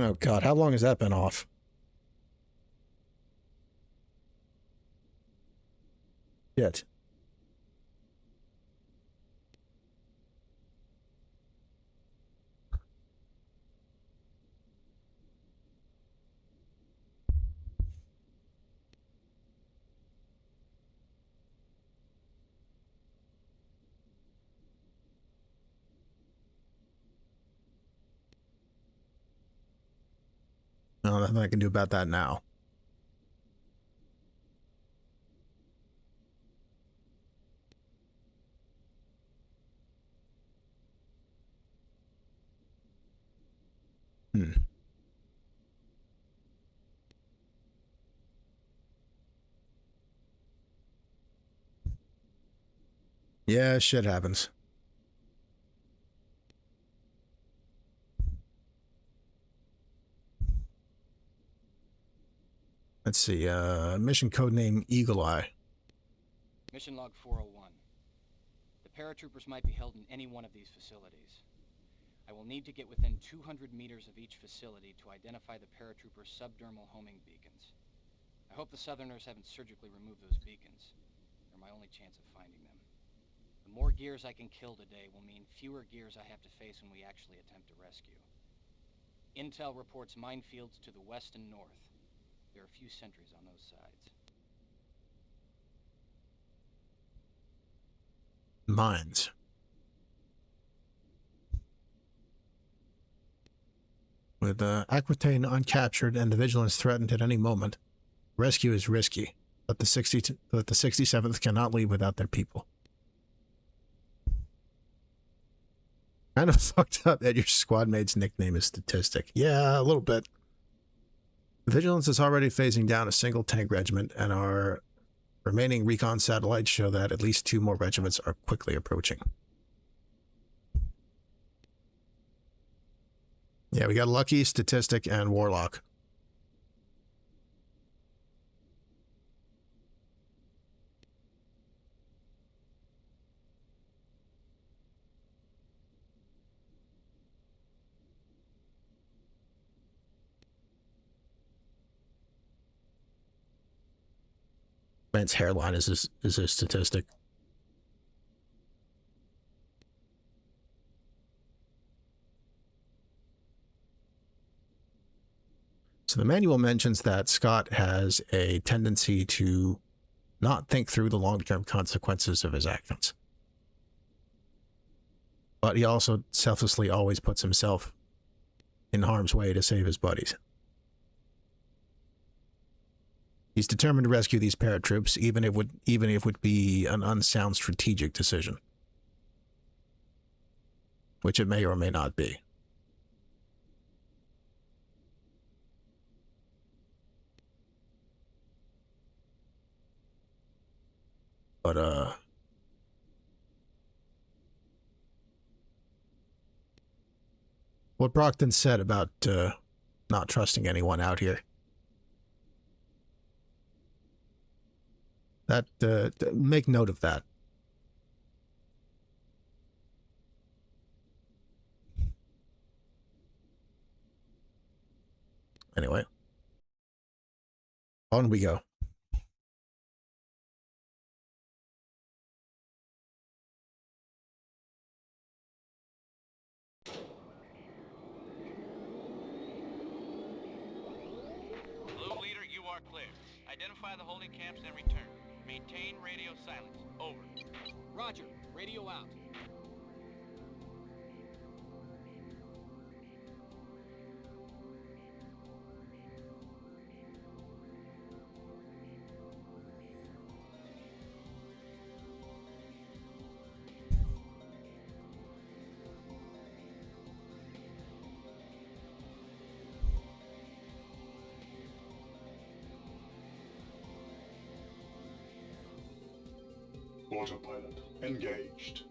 Oh god, how long has that been off? Shit. No, nothing I can do about that now. Yeah, shit happens. Let's see, mission codename Eagle Eye. Mission log 401. The paratroopers might be held in any one of these facilities. I will need to get within 200 meters of each facility to identify the paratroopers' subdermal homing beacons. I hope the Southerners haven't surgically removed those beacons. They're my only chance of finding them. The more gears I can kill today will mean fewer gears I have to face when we actually attempt to rescue. Intel reports minefields to the west and north. There are a few sentries on those sides. Mines. With Aquitaine uncaptured and the Vigilance threatened at any moment, rescue is risky, but the 67th cannot leave without their people. Kind of fucked up that your squad mate's nickname is Statistic. Yeah, a little bit. The Vigilance is already phasing down a single tank regiment, and our remaining recon satellites show that at least 2 more regiments are quickly approaching. Yeah, we got Lucky, Statistic, and Warlock. Man's hairline is a statistic. So the manual mentions that Scott has a tendency to not think through the long-term consequences of his actions. But he also selflessly always puts himself in harm's way to save his buddies. He's determined to rescue these paratroops, even if it would be an unsound strategic decision. Which it may or may not be. But, what Brockton said about, not trusting anyone out here. That, make note of that. Anyway. On we go. Blue leader, you are clear. Identify the holding camps and return. Maintain radio silence. Over. Roger. Radio out. Autopilot engaged.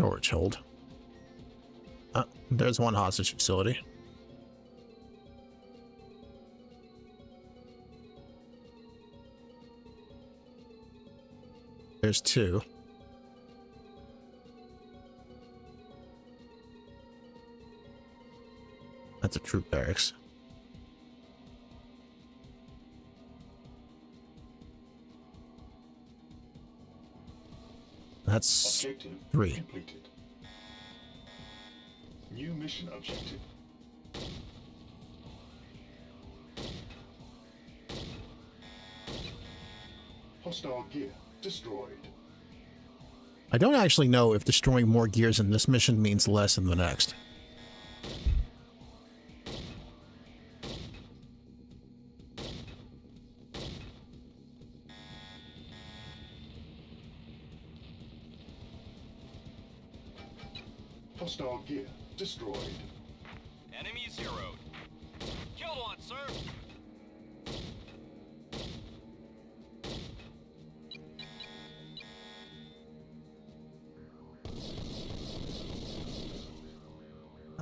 Storage hold. There's one hostage facility. There's two. That's a troop barracks. That's Objective 3. completed. New mission objective. Hostile gear destroyed. I don't actually know if destroying more gears in this mission means less in the next. Hostile gear destroyed. Enemy zeroed. Killed one, sir.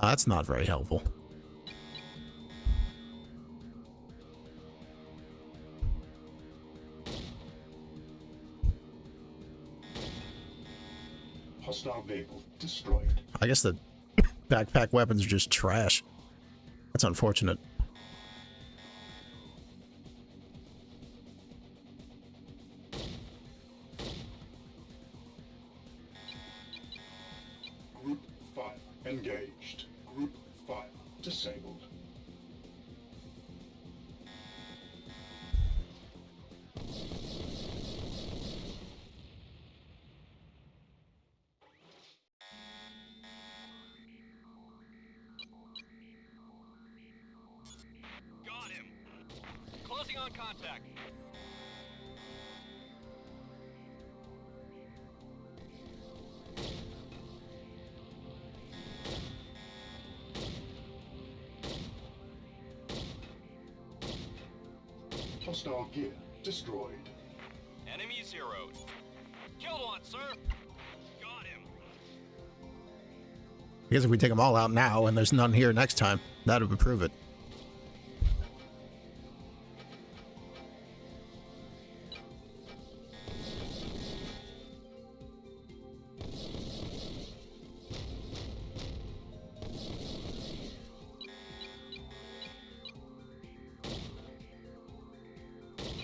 That's not very helpful. Hostile vehicle destroyed. I guess the backpack weapons are just trash. That's unfortunate. Group 5 engaged. Group 5 disabled. Got him. Closing on contact. Hostile gear destroyed. Enemy zeroed. Killed one, sir. Got him. I guess if we take them all out now and there's none here next time, that would prove it.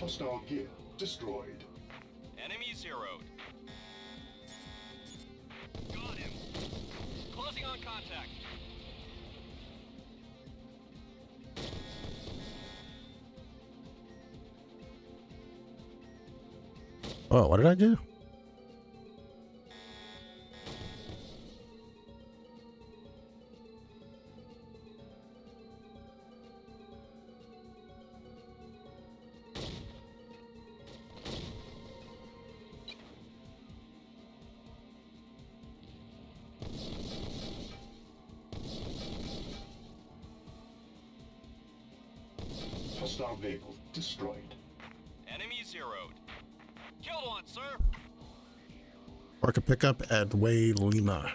Hostile gear destroyed. Enemy zeroed. Got him. Closing on contact. Oh, what did I do? Hostile vehicle destroyed. Enemy zeroed. Killed one, sir. Mark a pickup at Way Lima.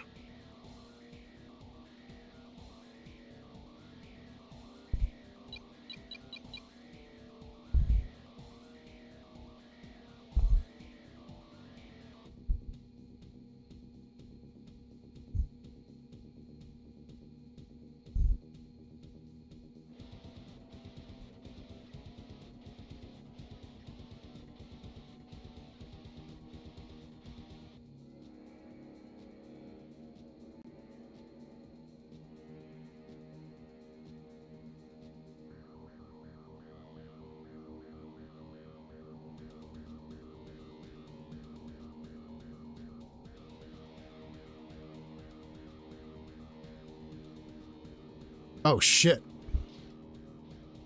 Oh, shit.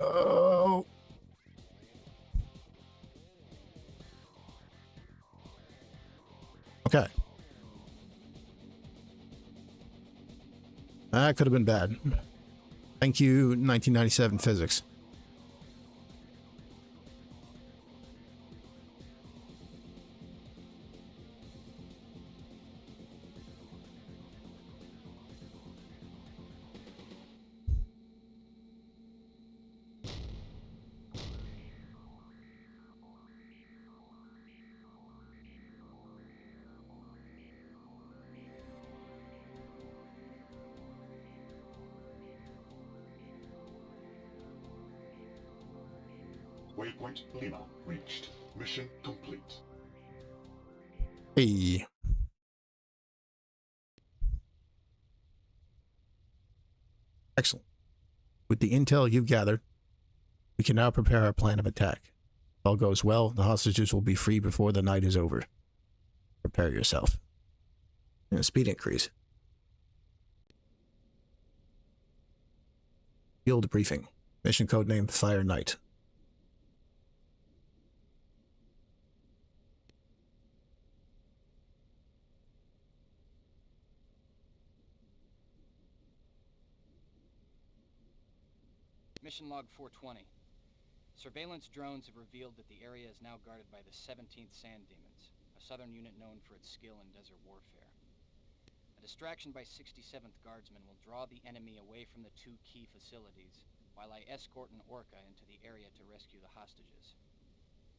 Oh. Okay. That could have been bad. Thank you, 1997 physics. Waypoint Lima reached. Mission complete. Hey. Excellent. With the intel you've gathered, we can now prepare our plan of attack. If all goes well, the hostages will be free before the night is over. Prepare yourself. And a speed increase. Field briefing. Mission codename Fire Knight. Mission log 420. Surveillance drones have revealed that the area is now guarded by the 17th Sand Demons, a southern unit known for its skill in desert warfare. A distraction by 67th Guardsmen will draw the enemy away from the two key facilities, while I escort an Orca into the area to rescue the hostages.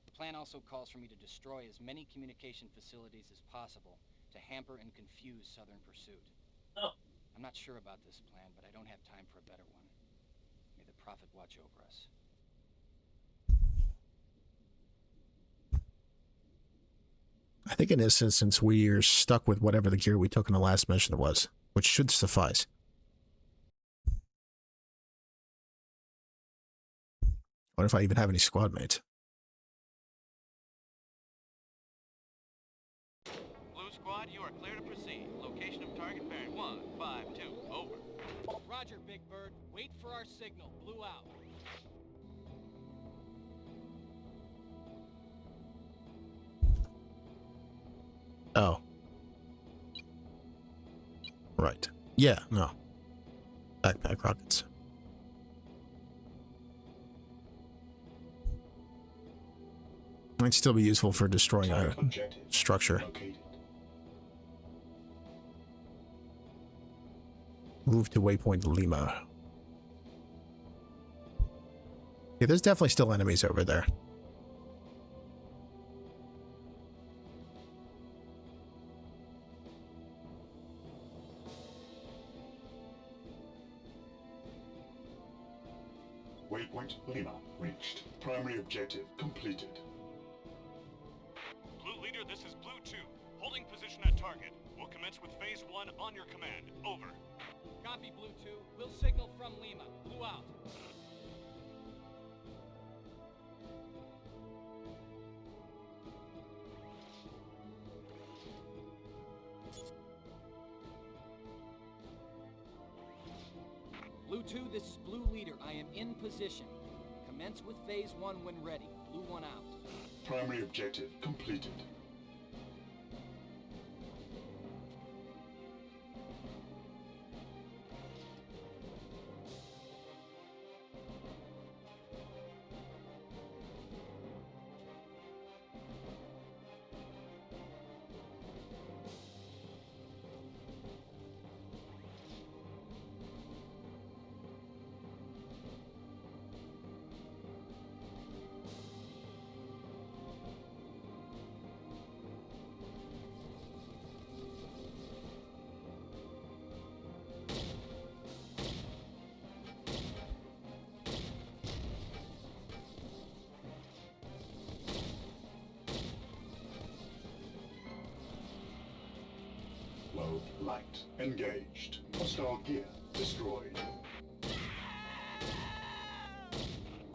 The plan also calls for me to destroy as many communication facilities as possible to hamper and confuse southern pursuit. Oh. I'm not sure about this plan, but I don't have time for a better one. May the Prophet watch over us. I think in this instance, we're stuck with whatever the gear we took in the last mission was, which should suffice. What if I even have any squad mates? Blue Squad, you are clear to proceed. Location of target bearing 152. Over. Roger, Big Bird. Wait for our signal. Blue out. Oh. Right. Yeah, no. Backpack rockets. Might still be useful for destroying a structure. Move to waypoint Lima. Yeah, there's definitely still enemies over there. Waypoint Lima reached. Primary objective completed. Blue Leader, this is Blue 2. Holding position at target. We'll commence with Phase 1 on your command. Over. Copy, Blue 2. We'll signal from Lima. Blue out. Blue 2, this is Blue Leader. I am in position. Commence with Phase 1 when ready. Blue 1 out. Primary objective completed. Load light. Engaged. Hostile gear destroyed.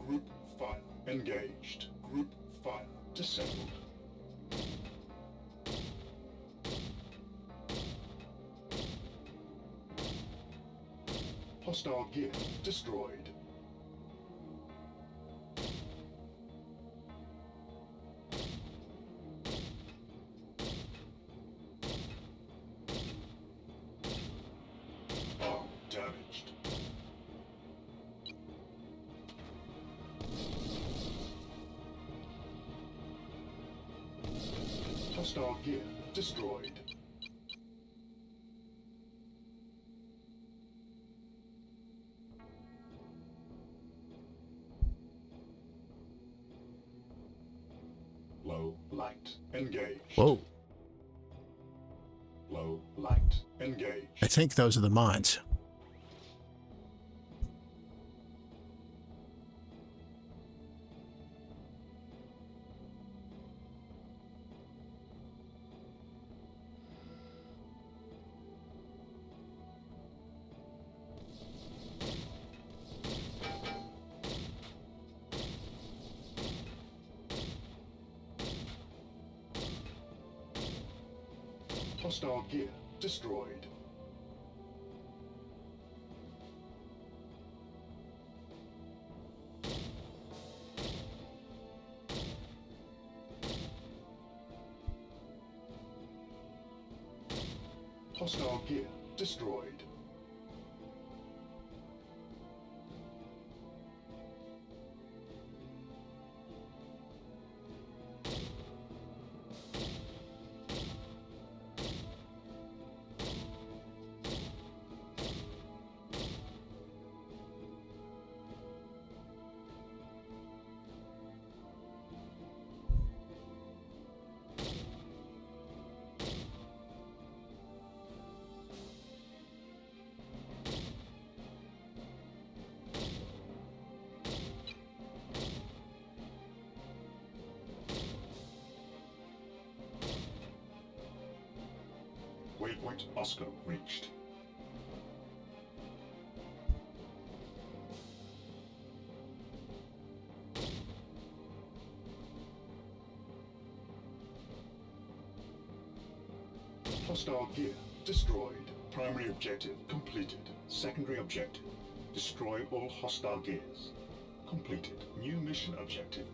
Group fire engaged. Group fire disabled. Hostile gear destroyed. Bomb damaged. Hostile gear destroyed. Low light engaged. Whoa. Low light engaged. I think those are the mines. Hostile gear destroyed. Hostile gear destroyed. Waypoint Oscar reached. Hostile gear destroyed. Primary objective completed. Secondary objective. Destroy all hostile gears. Completed. New mission objective.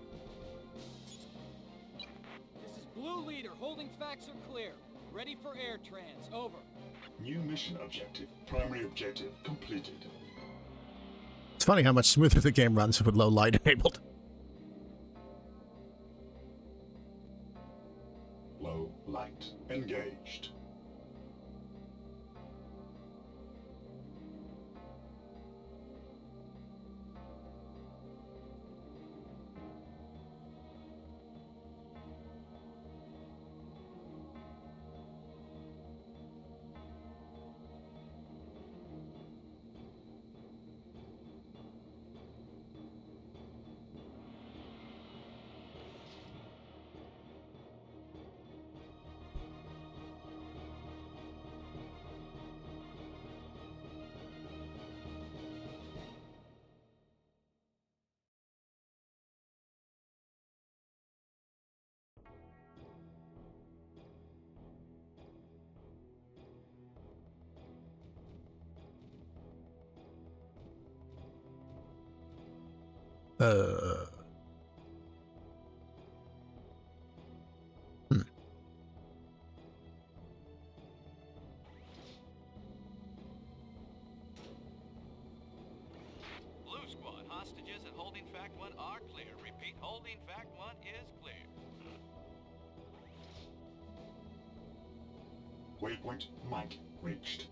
This is Blue Leader. Holding facts are clear. Ready for air trans. Over. New mission objective. Primary objective completed. It's funny how much smoother the game runs with low light enabled. Low light engaged. Blue Squad, hostages and holding fact 1 are clear. Repeat, holding fact 1 is clear. Waypoint Mike reached.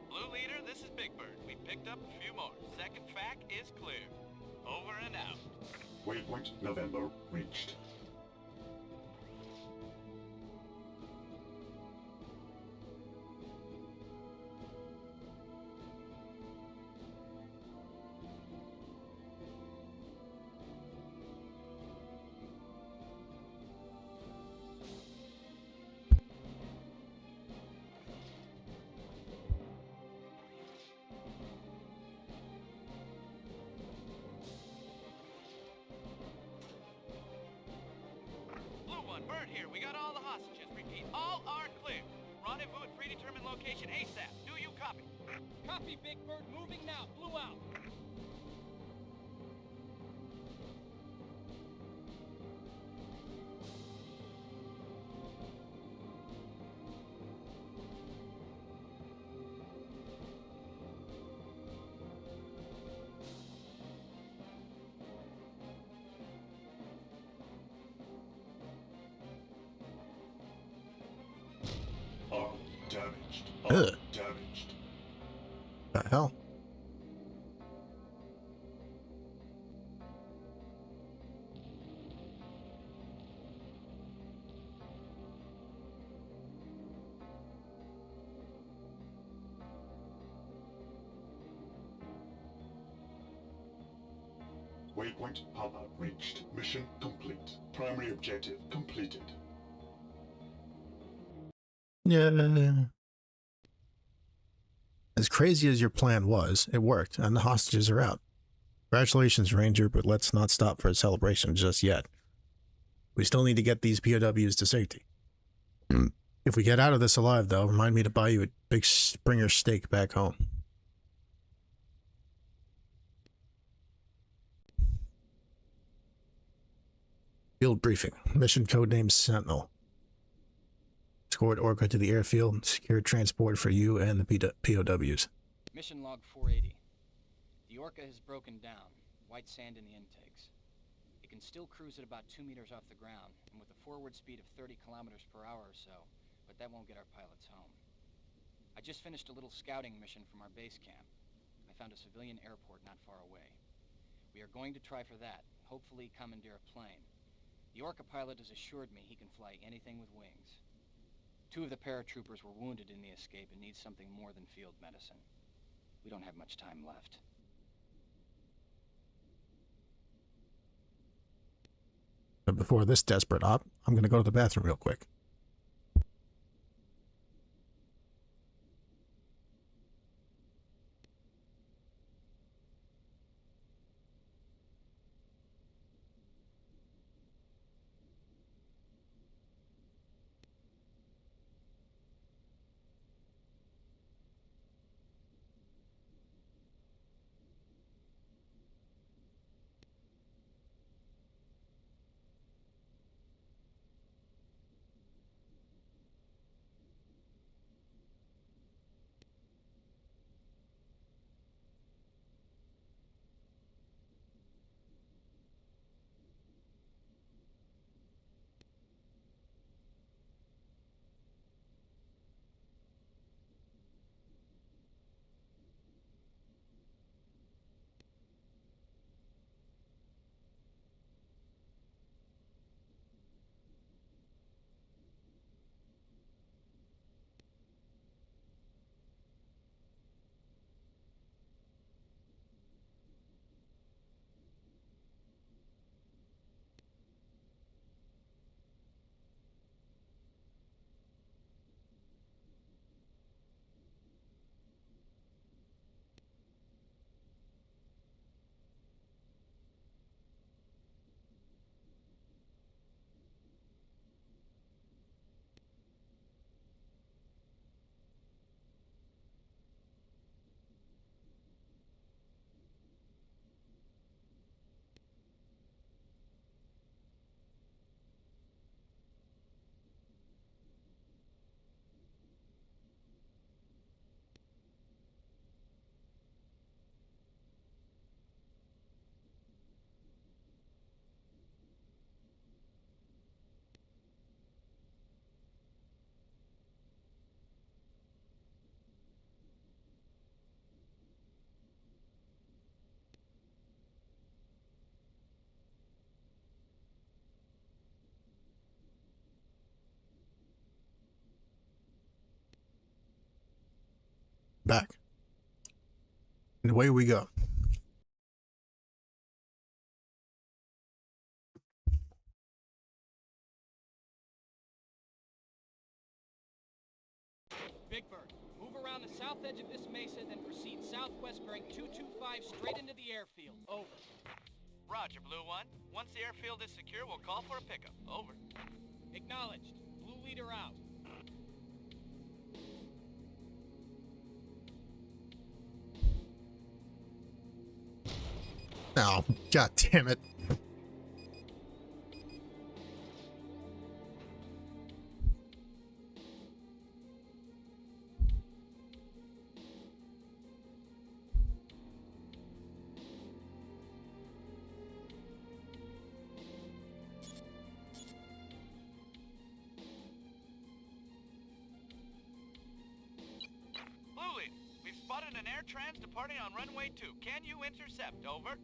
Blue Leader, this is Big Bird. We picked up a few more. Second fact is clear. Over and out. Waypoint November reached. Blue 1, Bird here. We got all the hostages. Repeat, all are clear. Rendezvous at predetermined location ASAP. Do you copy? Copy, Big Bird. Moving now. Blue out. Arm damaged. Ugh. Arm damaged. The hell? Waypoint Papa reached. Mission complete. Primary objective completed. Yeah. As crazy as your plan was, it worked, and the hostages are out. Congratulations, Ranger, but let's not stop for a celebration just yet. We still need to get these POWs to safety. If we get out of this alive, though, remind me to buy you a big Springer steak back home. Field briefing. Mission codename Sentinel. Escort Orca to the airfield and secure transport for you and the POWs. Mission log 480. The Orca has broken down. White sand in the intakes. It can still cruise at about 2 meters off the ground, and with a forward speed of 30 kilometers per hour or so, but that won't get our pilots home. I just finished a little scouting mission from our base camp. I found a civilian airport not far away. We are going to try for that, hopefully commandeer a plane. The Orca pilot has assured me he can fly anything with wings. 2 of the paratroopers were wounded in the escape and need something more than field medicine. We don't have much time left. But before this desperate op, I'm going to go to the bathroom real quick. Back. And away we go. Big Bird, move around the south edge of this mesa, then proceed southwest bearing 225 straight into the airfield. Over. Roger, Blue 1. Once the airfield is secure, we'll call for a pickup. Over. Acknowledged. Blue leader out. Oh, god damn it. Blue Lead, we've spotted an air trans departing on runway 2. Can you intercept? Over.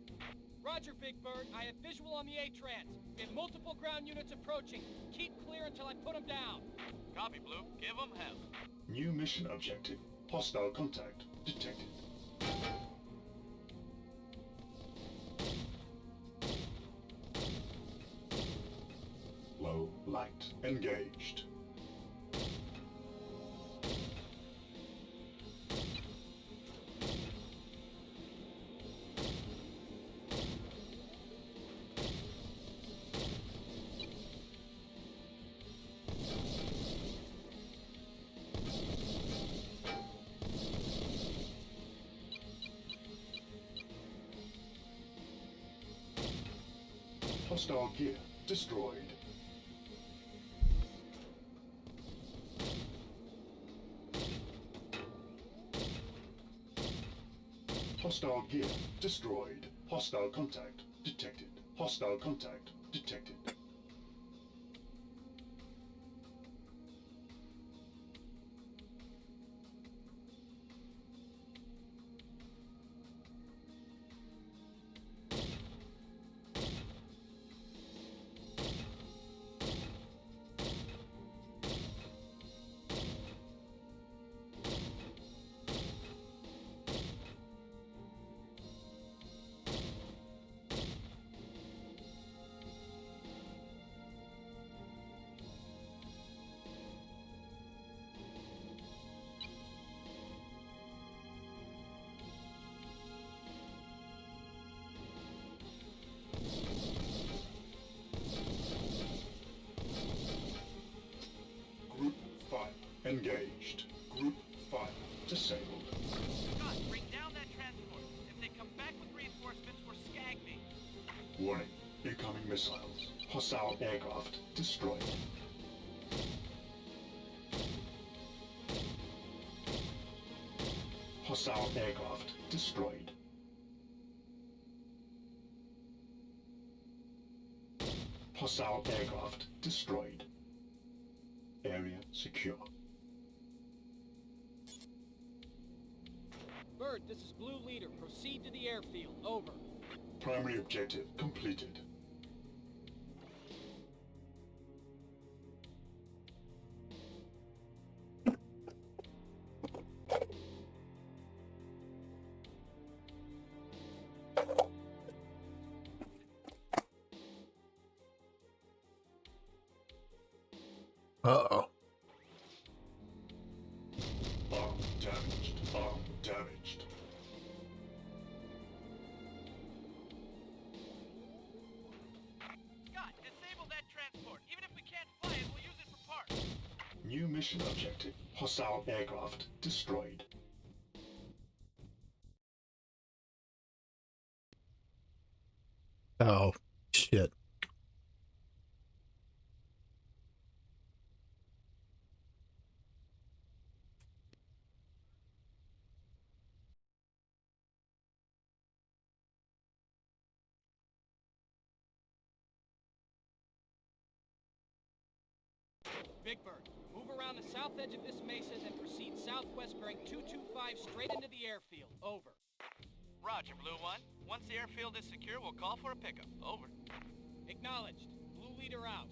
Roger, Big Bird. I have visual on the A-Trans. We have multiple ground units approaching. Keep clear until I put them down. Copy, Blue. Give them hell. New mission objective. Hostile contact detected. engaged. Hostile gear destroyed. Hostile gear destroyed. Hostile contact detected. Hostile contact detected. Group 5 engaged. Group 5 disabled. Scott, bring down that transport. If they come back with reinforcements, we're skagged. Warning. Incoming missiles. Hostile aircraft destroyed. Hostile aircraft destroyed. Hostile aircraft destroyed. Area secure. Bird, this is Blue Leader. Proceed to the airfield. Over. Primary objective completed. Uh-oh. Arm damaged. Arm damaged. Scott, disable that transport. Even if we can't fly it, we'll use it for parts. New mission objective. Hostile aircraft destroyed. Oh, shit. Big Bird, move around the south edge of this mesa, then proceed southwest bearing 225 straight into the airfield. Over. Roger, Blue One. Once the airfield is secure, we'll call for a pickup. Over. Acknowledged. Blue Leader out.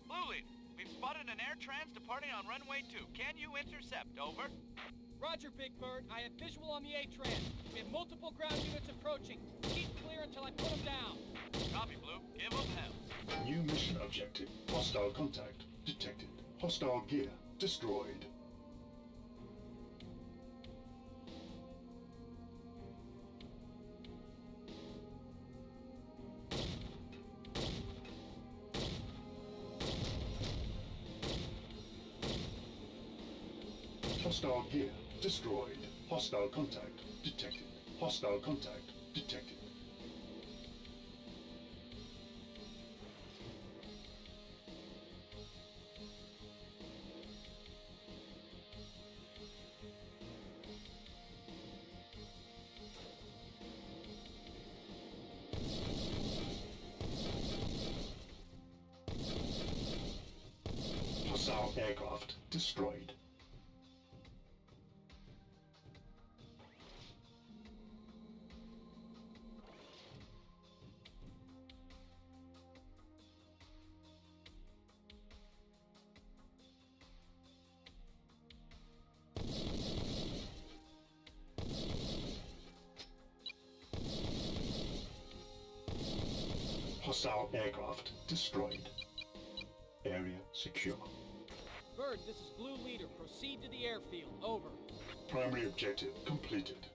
Blue Leader, we've spotted an air trans departing on runway 2. Can you intercept? Over. Roger, Big Bird. I have visual on the A-Tran. We have multiple ground units approaching. Keep clear until I put them down. Copy, Blue. Give them hell. New mission objective. Hostile contact detected. Hostile gear destroyed. Hostile gear destroyed. Hostile contact detected. Hostile contact detected. aircraft destroyed. Hostile aircraft destroyed. Area secure. Bird, this is Blue Leader. Proceed to the airfield. Over. Primary objective completed.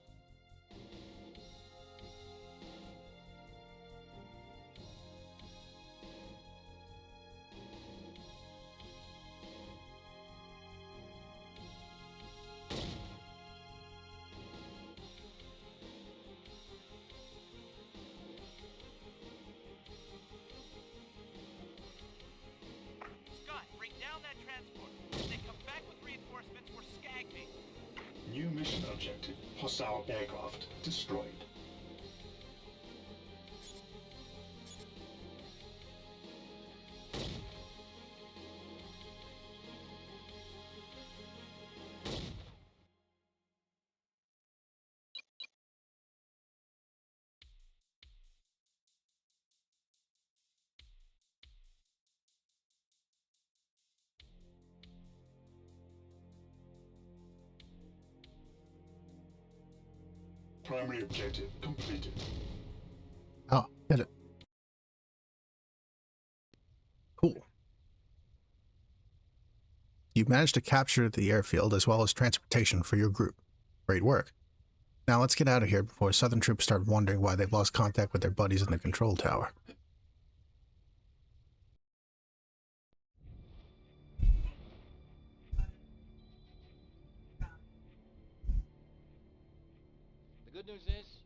Scott, bring down that transport. Then come back with reinforcements or skag me. New mission objective. Hostile aircraft destroyed. Primary objective completed. Oh, hit it. Cool. You managed to capture the airfield as well as transportation for your group. Great work. Now let's get out of here before Southern troops start wondering why they've lost contact with their buddies in the control tower. The good news is,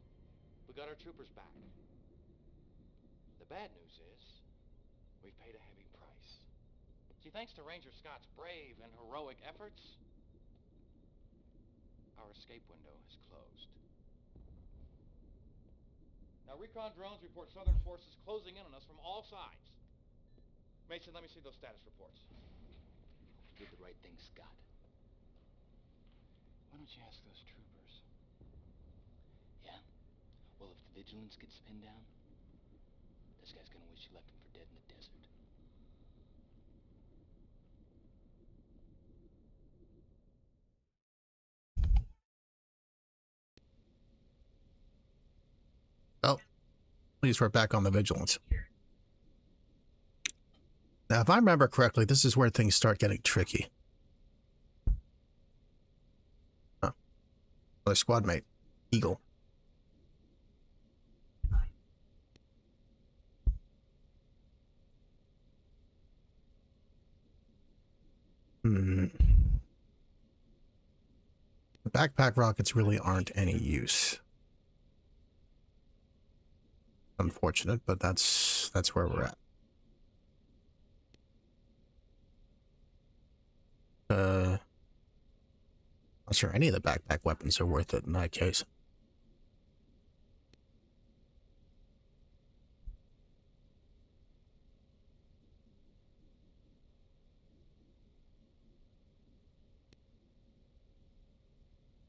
we got our troopers back. The bad news is, we've paid a heavy price. See, thanks to Ranger Scott's brave and heroic efforts, our escape window is closed. Now, recon drones report Southern forces closing in on us from all sides. Mason, let me see those status reports. You did the right thing, Scott. Why don't you ask those troopers? Yeah? Well, if the Vigilance gets pinned down, this guy's gonna wish you left him for dead in the desert. Oh, please, we're back on the Vigilance. Now, if I remember correctly, this is where things start getting tricky. Oh, another squad mate, Eagle. The backpack rockets really aren't any use. Unfortunate, but that's where we're at. Not sure any of the backpack weapons are worth it in that case.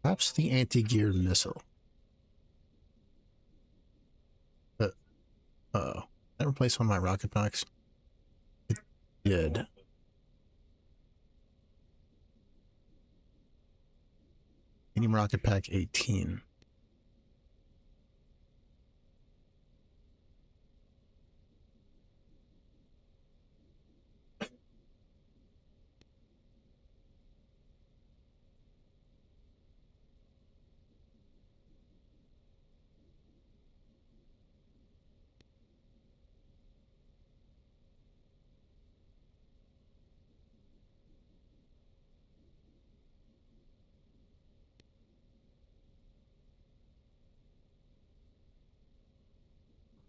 Perhaps the anti-gear missile. Uh-oh. Did I replace one of my rocket packs? It did. Medium rocket pack 18.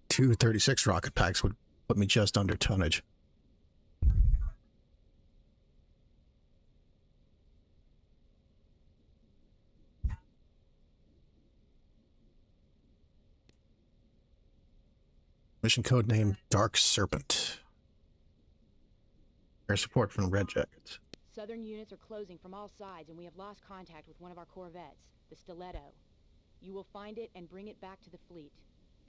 Two 36 rocket packs would put me just under tonnage. Mission code name Dark Serpent. Air support from Red Jackets. Southern units are closing from all sides, and we have lost contact with one of our corvettes, the Stiletto. You will find it and bring it back to the fleet.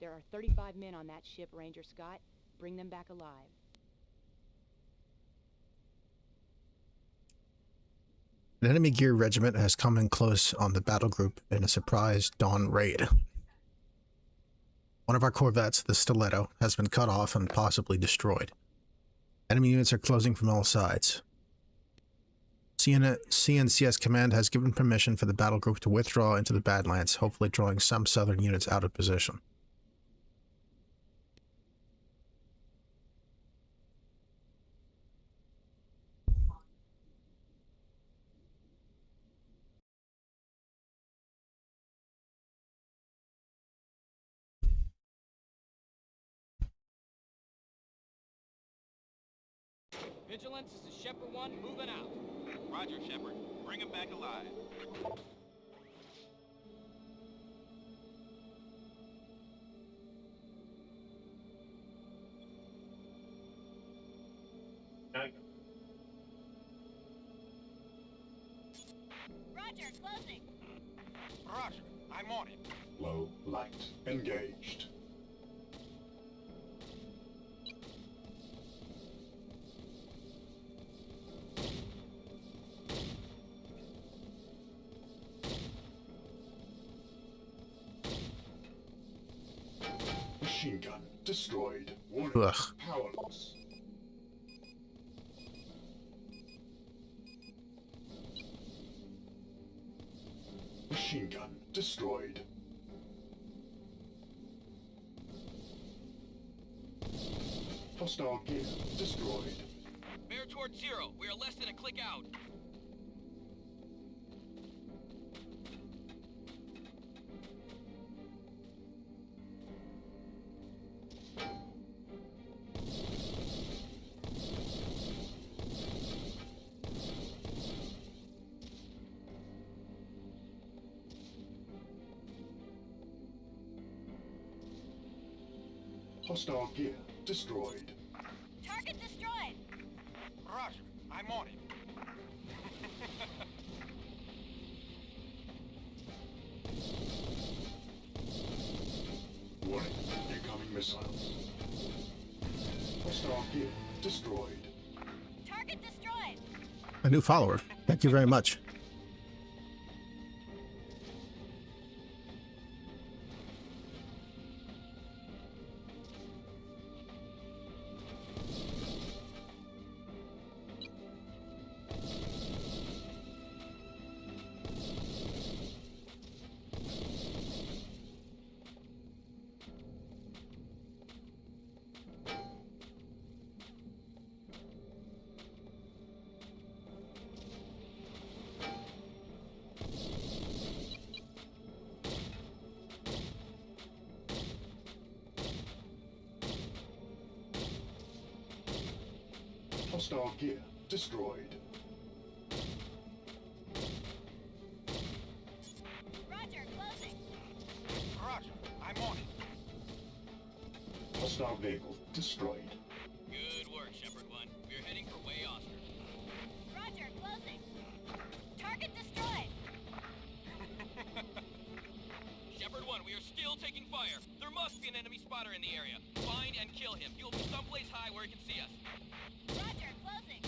There are 35 men on that ship, Ranger Scott. Bring them back alive. An enemy gear regiment has come in close on the battle group in a surprise dawn raid. One of our corvettes, the Stiletto, has been cut off and possibly destroyed. Enemy units are closing from all sides. CNCS Command has given permission for the battle group to withdraw into the Badlands, hopefully drawing some Southern units out of position. Vigilance, this is Shepard 1, moving out. Roger, Shepard. Bring him back alive. Roger, closing. Roger, I'm on it. Low light engaged. Machine gun destroyed. Warning. Ugh. Power loss. Machine gun destroyed. Hostile gear destroyed. Bear towards 0. We are less than a click out. Hostile gear destroyed. Target destroyed. Roger, I'm on it. Warning. Incoming missiles. Hostile gear destroyed. Target destroyed. A new follower. Thank you very much. Hostile gear destroyed. Roger, closing. Roger, I'm on it. Hostile vehicle destroyed. Good work, Shepard 1. We're heading for Way Oscar. Roger, closing. Target destroyed. Shepard 1, we are still taking fire. There must be an enemy spotter in the area. Find and kill him. He'll be someplace high where he can see us. Roger, closing.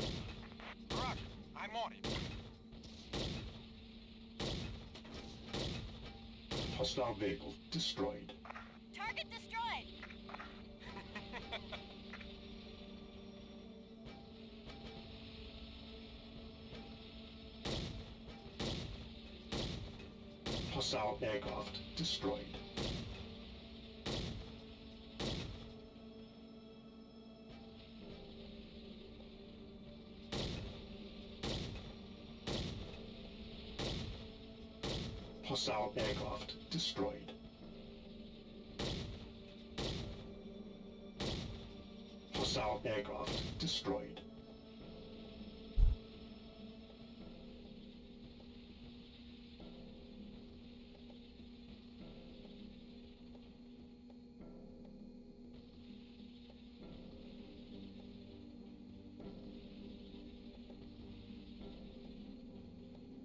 Roger, I'm on it. Hostile vehicle destroyed. Target destroyed. Hostile aircraft destroyed. Hostile aircraft destroyed. Hostile aircraft destroyed.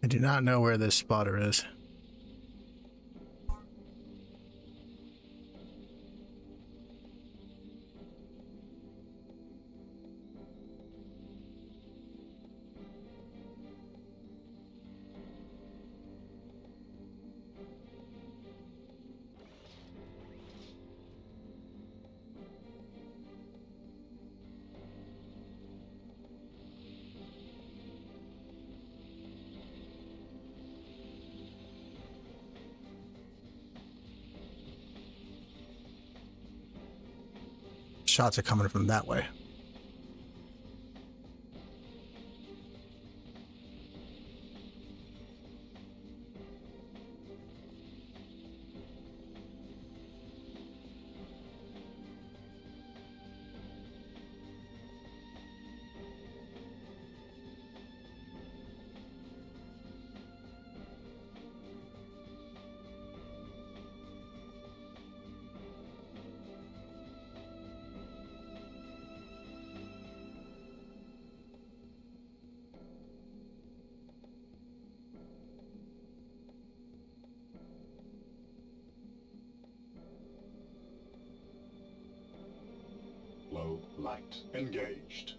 I do not know where this spotter is. Shots are coming from that way. Low light engaged.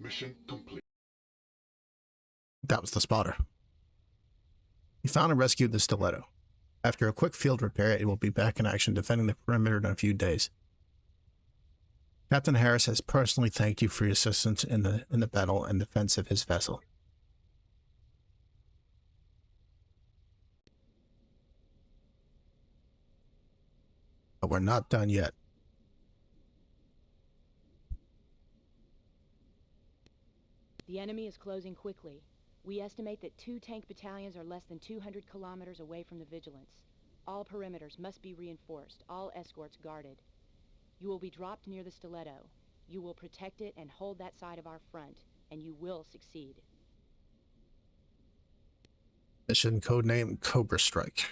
Mission complete. That was the spotter. We found and rescued the stiletto. After a quick field repair, it will be back in action defending the perimeter in a few days. Captain Harris has personally thanked you for your assistance in the battle and defense of his vessel. But we're not done yet. The enemy is closing quickly. We estimate that 2 tank battalions are less than 200 kilometers away from the Vigilance. All perimeters must be reinforced, all escorts guarded. You will be dropped near the stiletto. You will protect it and hold that side of our front, and you will succeed. Mission codename Cobra Strike.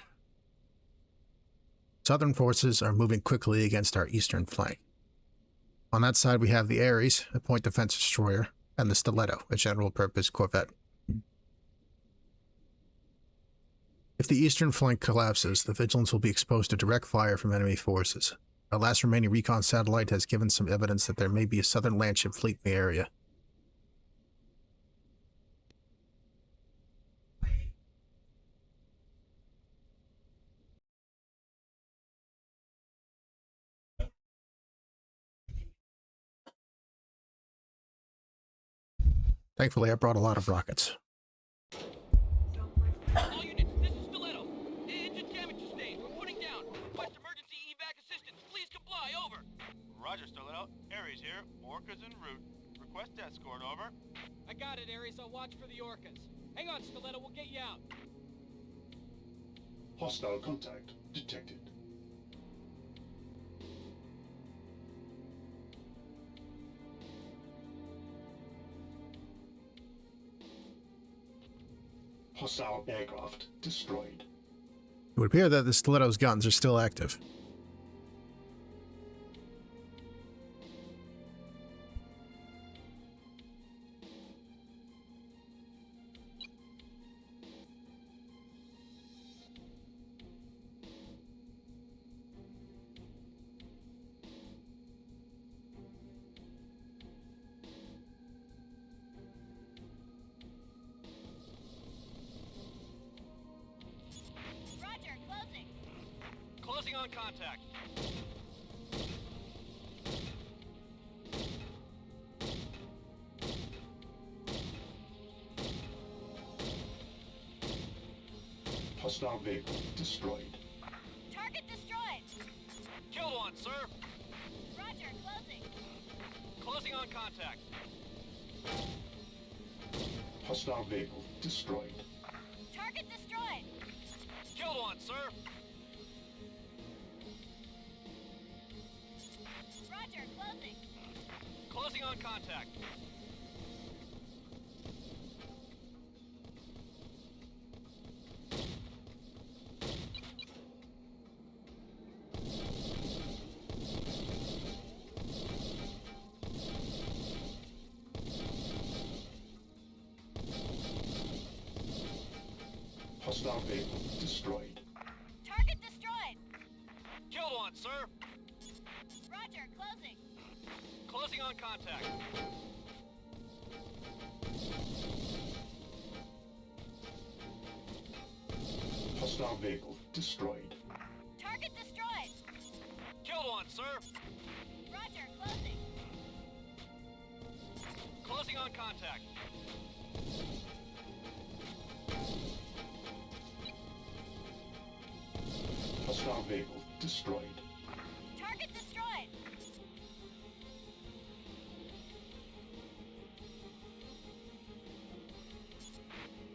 Southern forces are moving quickly against our eastern flank. On that side we have the Ares, a point defense destroyer, and the Stiletto, a general-purpose corvette. If the eastern flank collapses, the Vigilance will be exposed to direct fire from enemy forces. Our last remaining recon satellite has given some evidence that there may be a southern landship fleet in the area. Thankfully, I brought a lot of rockets. All units, this is Stiletto. Engine damage sustained. We're putting down. Request emergency evac assistance. Please comply. Over. Roger, Stiletto. Ares here. Orcas en route. Request escort, over. I got it, Ares. I'll watch for the Orcas. Hang on, Stiletto. We'll get you out. Hostile contact detected. Hostile aircraft destroyed. It would appear that the Stiletto's guns are still active. Closing on contact. Hostile vehicle destroyed. Target destroyed. Killed one, sir. Roger, closing. Closing on contact. Hostile vehicle destroyed. Target destroyed. Killed one, sir. Roger, closing. Closing on contact. Hostile vehicle destroyed. Target destroyed. Killed one, sir. Roger, closing. Closing on contact. Hostile vehicle destroyed. Target destroyed. Killed one, sir. Roger, closing. Closing on contact. Hostile vehicle destroyed. Target destroyed.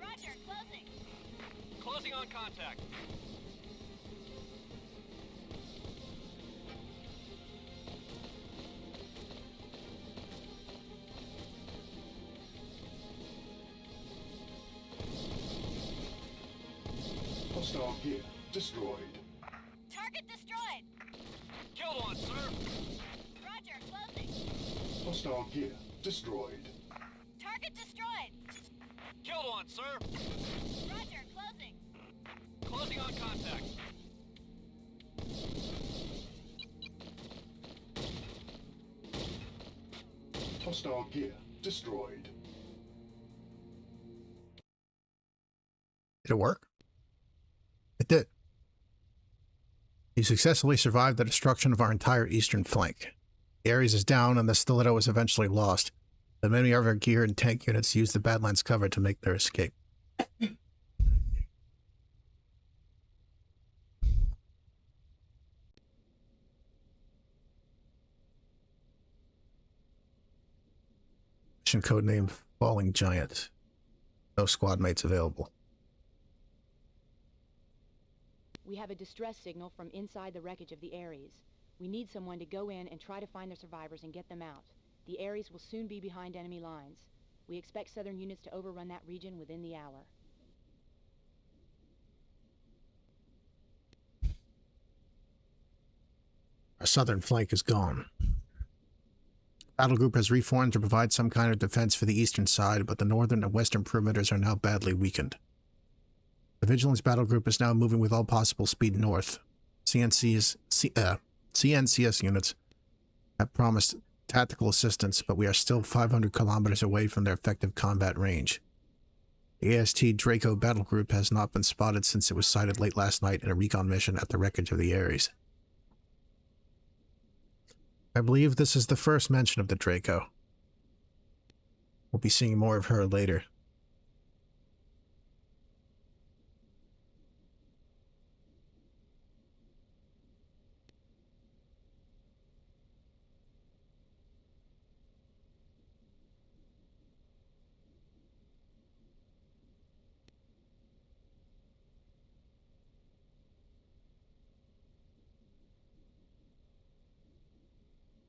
Roger, closing. Closing on contact. Hostile gear destroyed. Target destroyed. Killed one, sir. Roger, closing. Hostile gear destroyed. Target destroyed. Killed one, sir. Roger, closing. Closing on contact. Hostile gear destroyed. Did it work? It did. You successfully survived the destruction of our entire eastern flank. The Ares is down and the Stiletto is eventually lost, but many of our gear and tank units used the Badlands cover to make their escape. Mission codename Falling Giant. No squad mates available. We have a distress signal from inside the wreckage of the Ares. We need someone to go in and try to find the survivors and get them out. The Ares will soon be behind enemy lines. We expect Southern units to overrun that region within the hour. Our southern flank is gone. Battle group has reformed to provide some kind of defense for the eastern side, but the northern and western perimeters are now badly weakened. The Vigilance battle group is now moving with all possible speed north. CNCS units have promised tactical assistance, but we are still 500 kilometers away from their effective combat range. The AST Draco battle group has not been spotted since it was sighted late last night in a recon mission at the wreckage of the Ares. I believe this is the first mention of the Draco. We'll be seeing more of her later.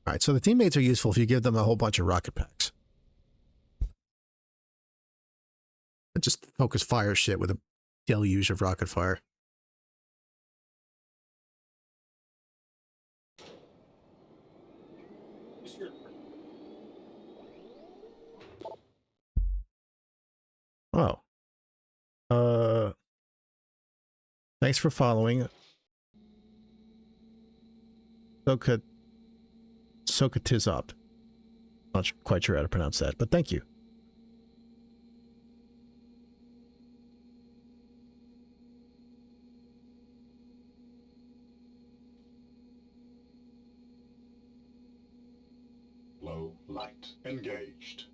Alright, so the teammates are useful if you give them a whole bunch of rocket packs. Just focus fire shit with a deluge of rocket fire. Oh. Thanks for following. Sokatizop. Not quite sure how to pronounce that, but thank you. Low light engaged.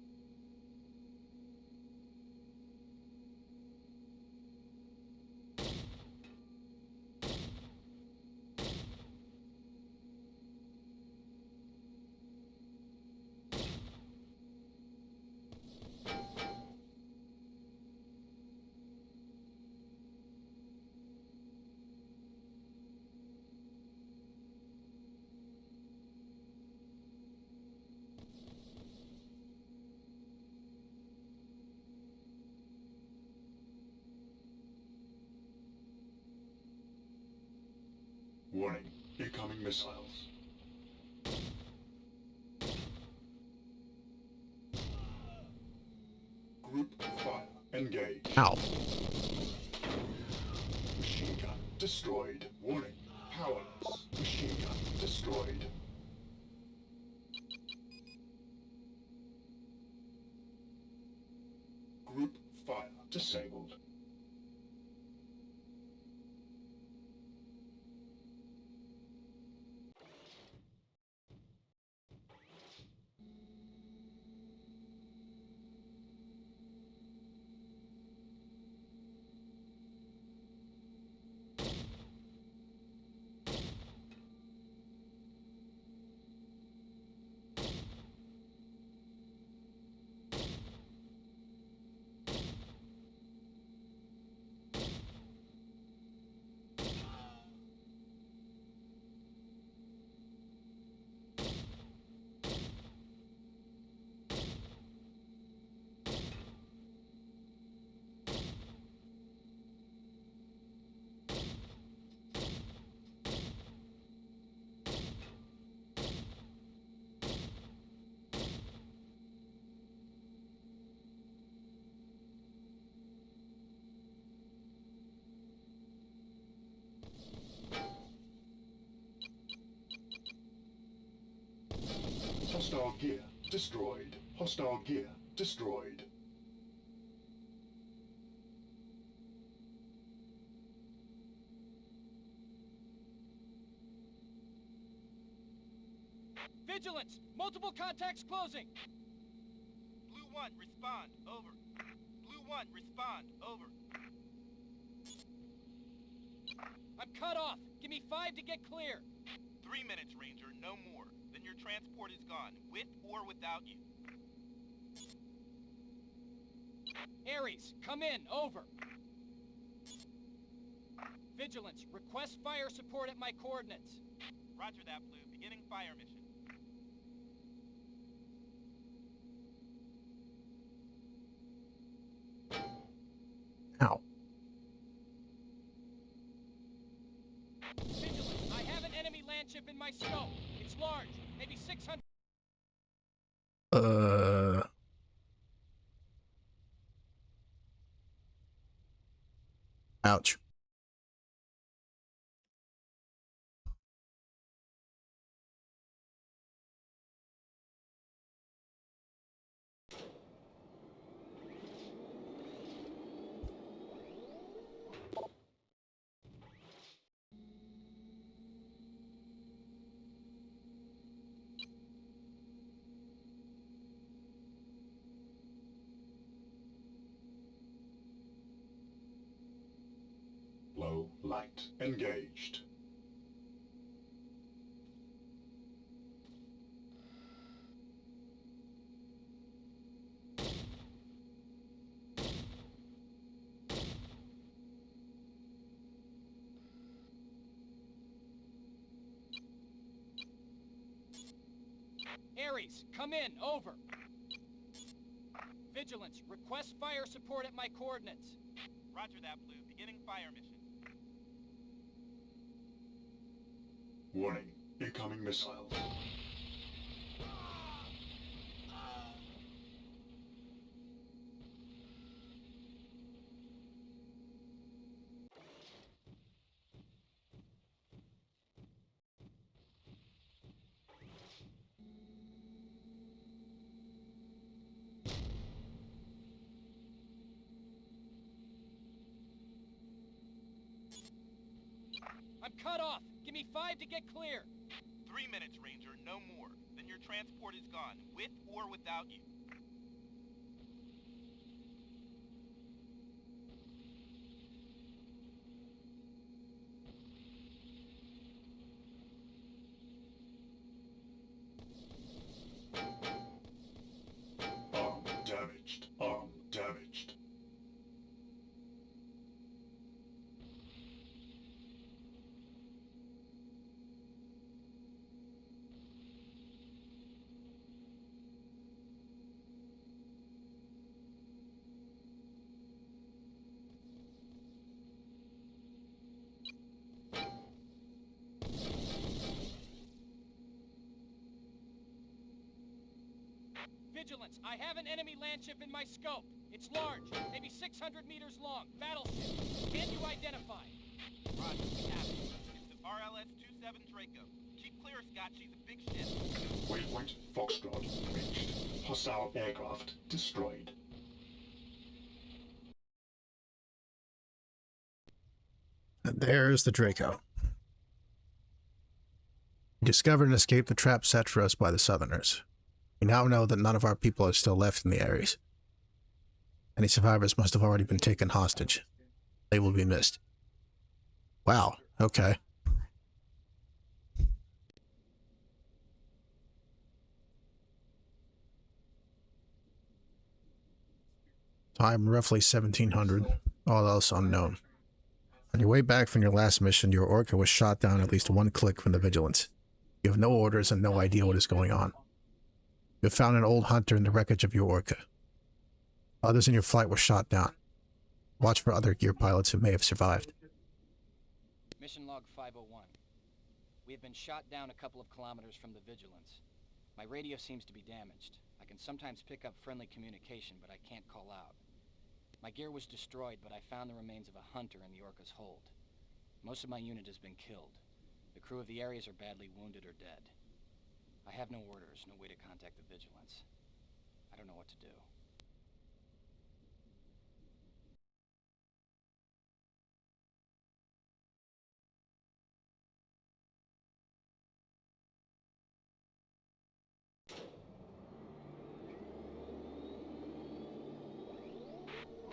Warning, incoming missiles. Group fire. Engage. Ow. Machine gun destroyed. Warning, powerless. Machine gun destroyed. Group fire disabled. Hostile gear destroyed. Hostile gear destroyed. Vigilance! Multiple contacts closing! Blue 1, respond. Over. Blue 1, respond. Over. I'm cut off! Give me 5 to get clear! 3 minutes, Ranger, no more. Then your transport is gone, with or without you. Ares, come in, over. Vigilance, request fire support at my coordinates. Roger that, Blue. Beginning fire mission. Ow. Vigilance, I have an enemy landship in my scope. It's large, maybe 600... Ouch. Low light engaged. Ares, come in, over. Vigilance, request fire support at my coordinates. Roger that, Blue. Beginning fire mission. Warning, incoming missiles. I'm cut off! Give me 5 to get clear! 3 minutes, Ranger, no more. Then your transport is gone, with or without you. Arm damaged. Arm damaged. Vigilance, I have an enemy landship in my scope. It's large, maybe 600 meters long. Battleship. Can you identify? Roger, we have it. It's the RLS-27 Draco. Keep clear, Scott. She's a big ship. Waypoint Foxtrot reached. Hostile aircraft destroyed. And there's the Draco. We discovered and escaped the trap set for us by the Southerners. We now know that none of our people are still left in the Ares. Any survivors must have already been taken hostage. They will be missed. Wow, okay. Time roughly 1700, all else unknown. On your way back from your last mission, your Orca was shot down at least one click from the Vigilance. You have no orders and no idea what is going on. You have found an old hunter in the wreckage of your Orca. Others in your flight were shot down. Watch for other gear pilots who may have survived. Mission log 501. We have been shot down a couple of kilometers from the Vigilance. My radio seems to be damaged. I can sometimes pick up friendly communication, but I can't call out. My gear was destroyed, but I found the remains of a hunter in the Orca's hold. Most of my unit has been killed. The crew of the Ares are badly wounded or dead. I have no orders, no way to contact the Vigilance. I don't know what to do.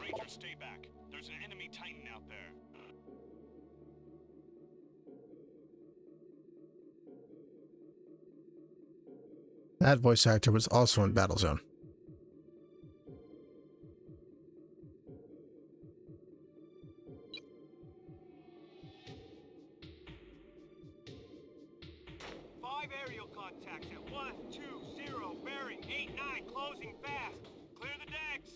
Ranger, stay back. There's an enemy Titan out there. That voice actor was also in Battlezone. Five aerial contacts at 120, bearing 89, closing fast. Clear the decks.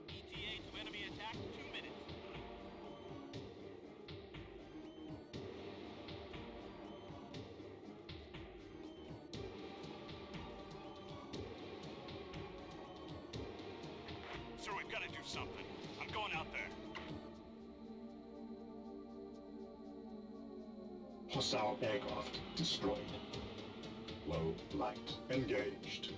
ETA to enemy attack, 2 minutes. Sir, we've got to do something. I'm going out there. Hostile aircraft destroyed. Low light engaged.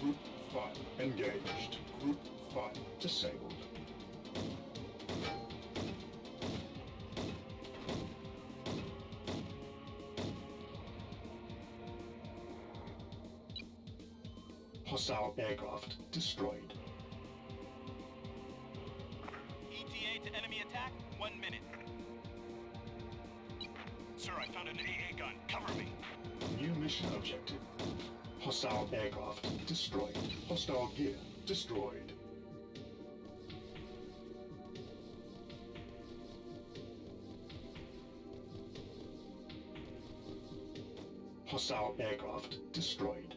Group 5 engaged. Group 5 disabled. Hostile aircraft destroyed. ETA to enemy attack, 1 minute. Sir, I found an AA gun. Cover me. New mission objective. Hostile aircraft destroyed. Hostile gear destroyed. Hostile aircraft destroyed.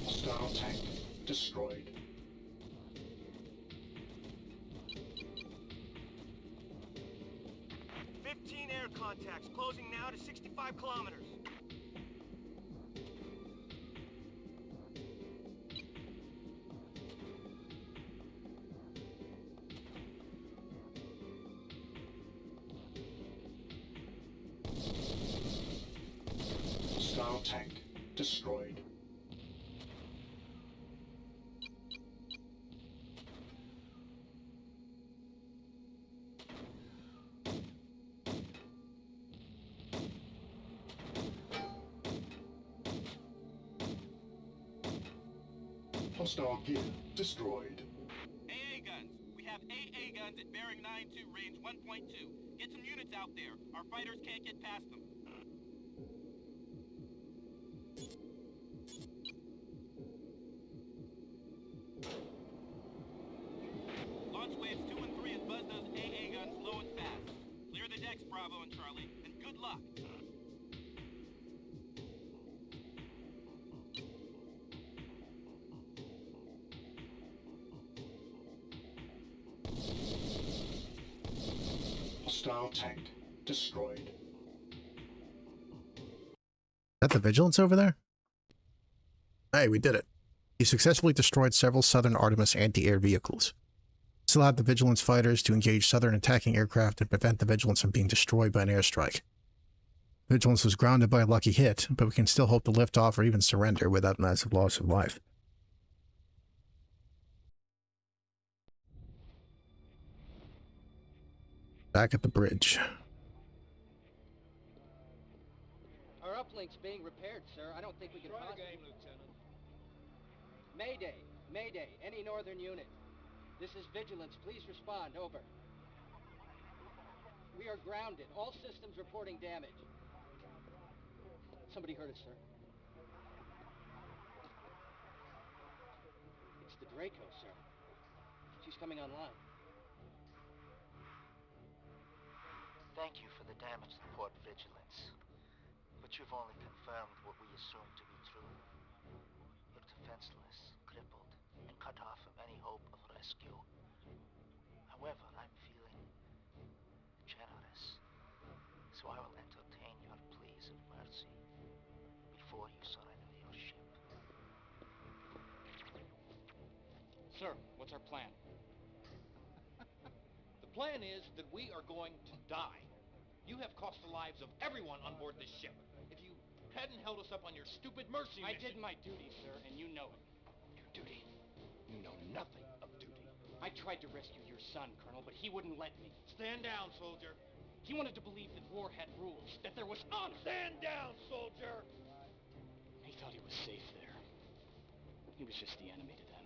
Hostile tank destroyed. Air contacts closing now to 65 kilometers. Hostile tank destroyed. Hostile gear destroyed. AA guns. We have AA guns at bearing 9-2, range 1.2. Get some units out there. Our fighters can't get past them. Launch waves 2 and 3 and buzz those AA guns low and fast. Clear the decks, Bravo and Charlie, and good luck. Hostile tank destroyed. Is that the Vigilance over there? Hey, we did it. You successfully destroyed several Southern Artemis anti-air vehicles. This allowed the Vigilance fighters to engage Southern attacking aircraft and prevent the Vigilance from being destroyed by an airstrike. Vigilance was grounded by a lucky hit, but we can still hope to lift off or even surrender without massive loss of life. Back at the bridge. Our uplink's being repaired, sir. I don't think we can possibly... Mayday! Mayday! Any northern unit. This is Vigilance. Please respond. Over. We are grounded. All systems reporting damage. Somebody heard us, sir. It's the Draco, sir. She's coming online. Thank you for the damage report, Vigilance. But you've only confirmed what we assumed to be true. You're defenseless, crippled, and cut off from any hope of rescue. However, I'm feeling generous, so I will entertain your pleas of mercy before you surrender your ship. Sir, what's our plan? The plan is that we are going to die. You have cost the lives of everyone on board this ship. If you hadn't held us up on your stupid mercy mission... I did my duty, sir, and you know it. Your duty? You know nothing of duty. I tried to rescue your son, Colonel, but he wouldn't let me. Stand down, soldier. He wanted to believe that war had rules, that there was honor. Stand down, soldier! He thought he was safe there. He was just the enemy to them.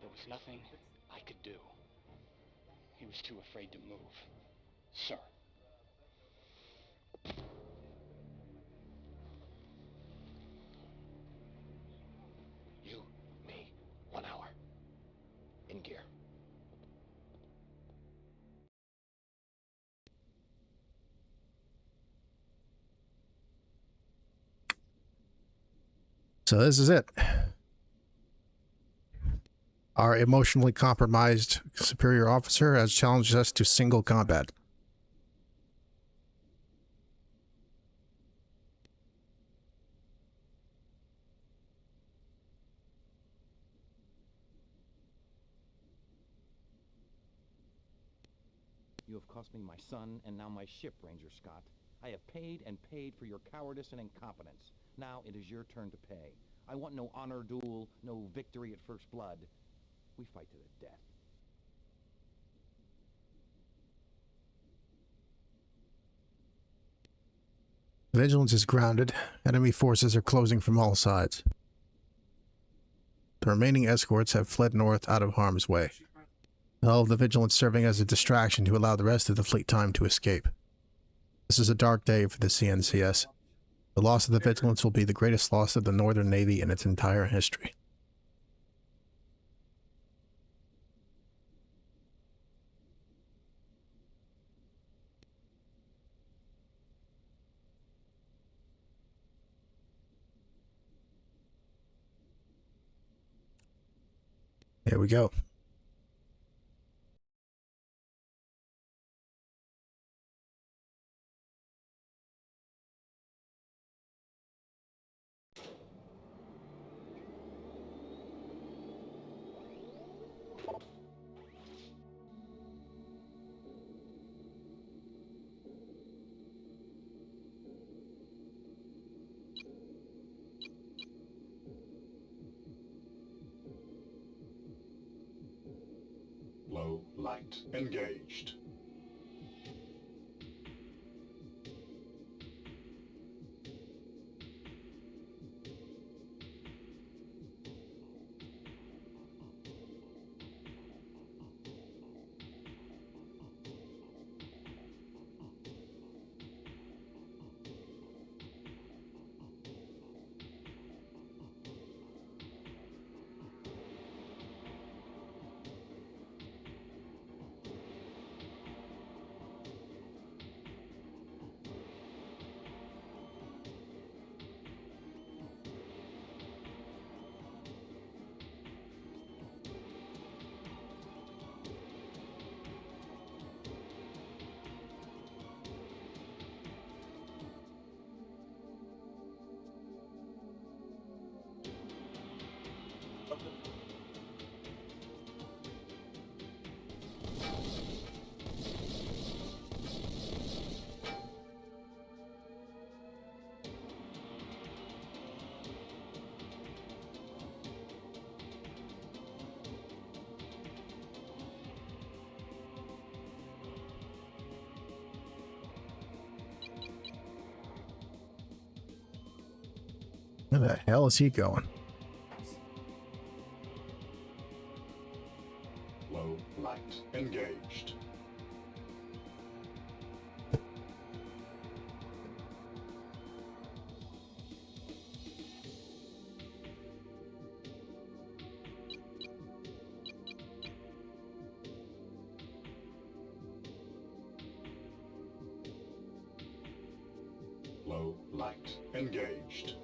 There was nothing I could do. He was too afraid to move. Sir. You, me, 1 hour. In gear. So this is it. Our emotionally compromised superior officer has challenged us to single combat. You have cost me my son and now my ship, Ranger Scott. I have paid and paid for your cowardice and incompetence. Now it is your turn to pay. I want no honor duel, no victory at first blood. We fight to the death. Vigilance is grounded. Enemy forces are closing from all sides. The remaining escorts have fled north out of harm's way. All of the Vigilance serving as a distraction to allow the rest of the fleet time to escape. This is a dark day for the CNCS. The loss of the Vigilance will be the greatest loss of the Northern Navy in its entire history. Here we go. Low light engaged. Where the hell is he going? Low light engaged. Low light engaged.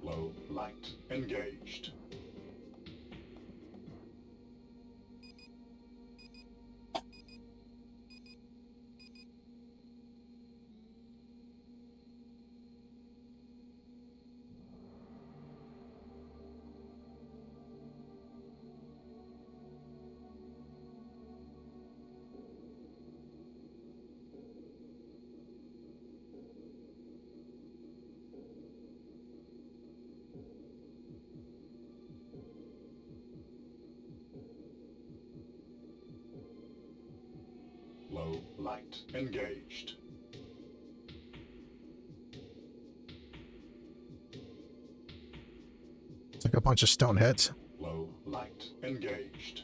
Low light engaged. Low light engaged. It's like a bunch of stone heads. Low light engaged.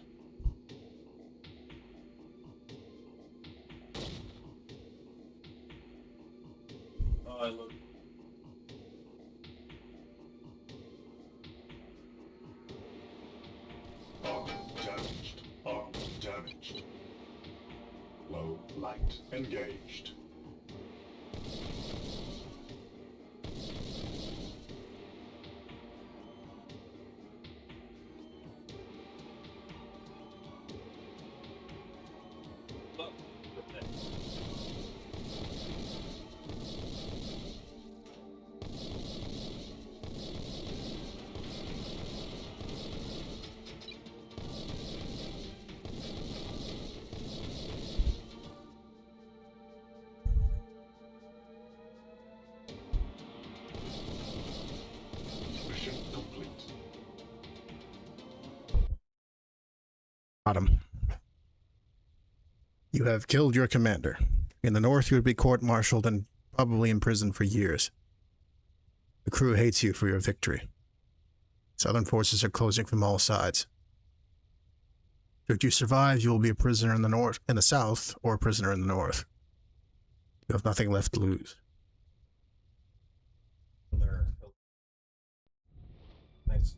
Oh, I look. Arm damaged. Arm damaged. Low light engaged. Look. Mission complete. Bottom. You have killed your commander. In the north, you would be court-martialed and probably imprisoned for years. The crew hates you for your victory. Southern forces are closing from all sides. Should you survive, you will be a prisoner in the south, or a prisoner in the north. You have nothing left to lose. Nice.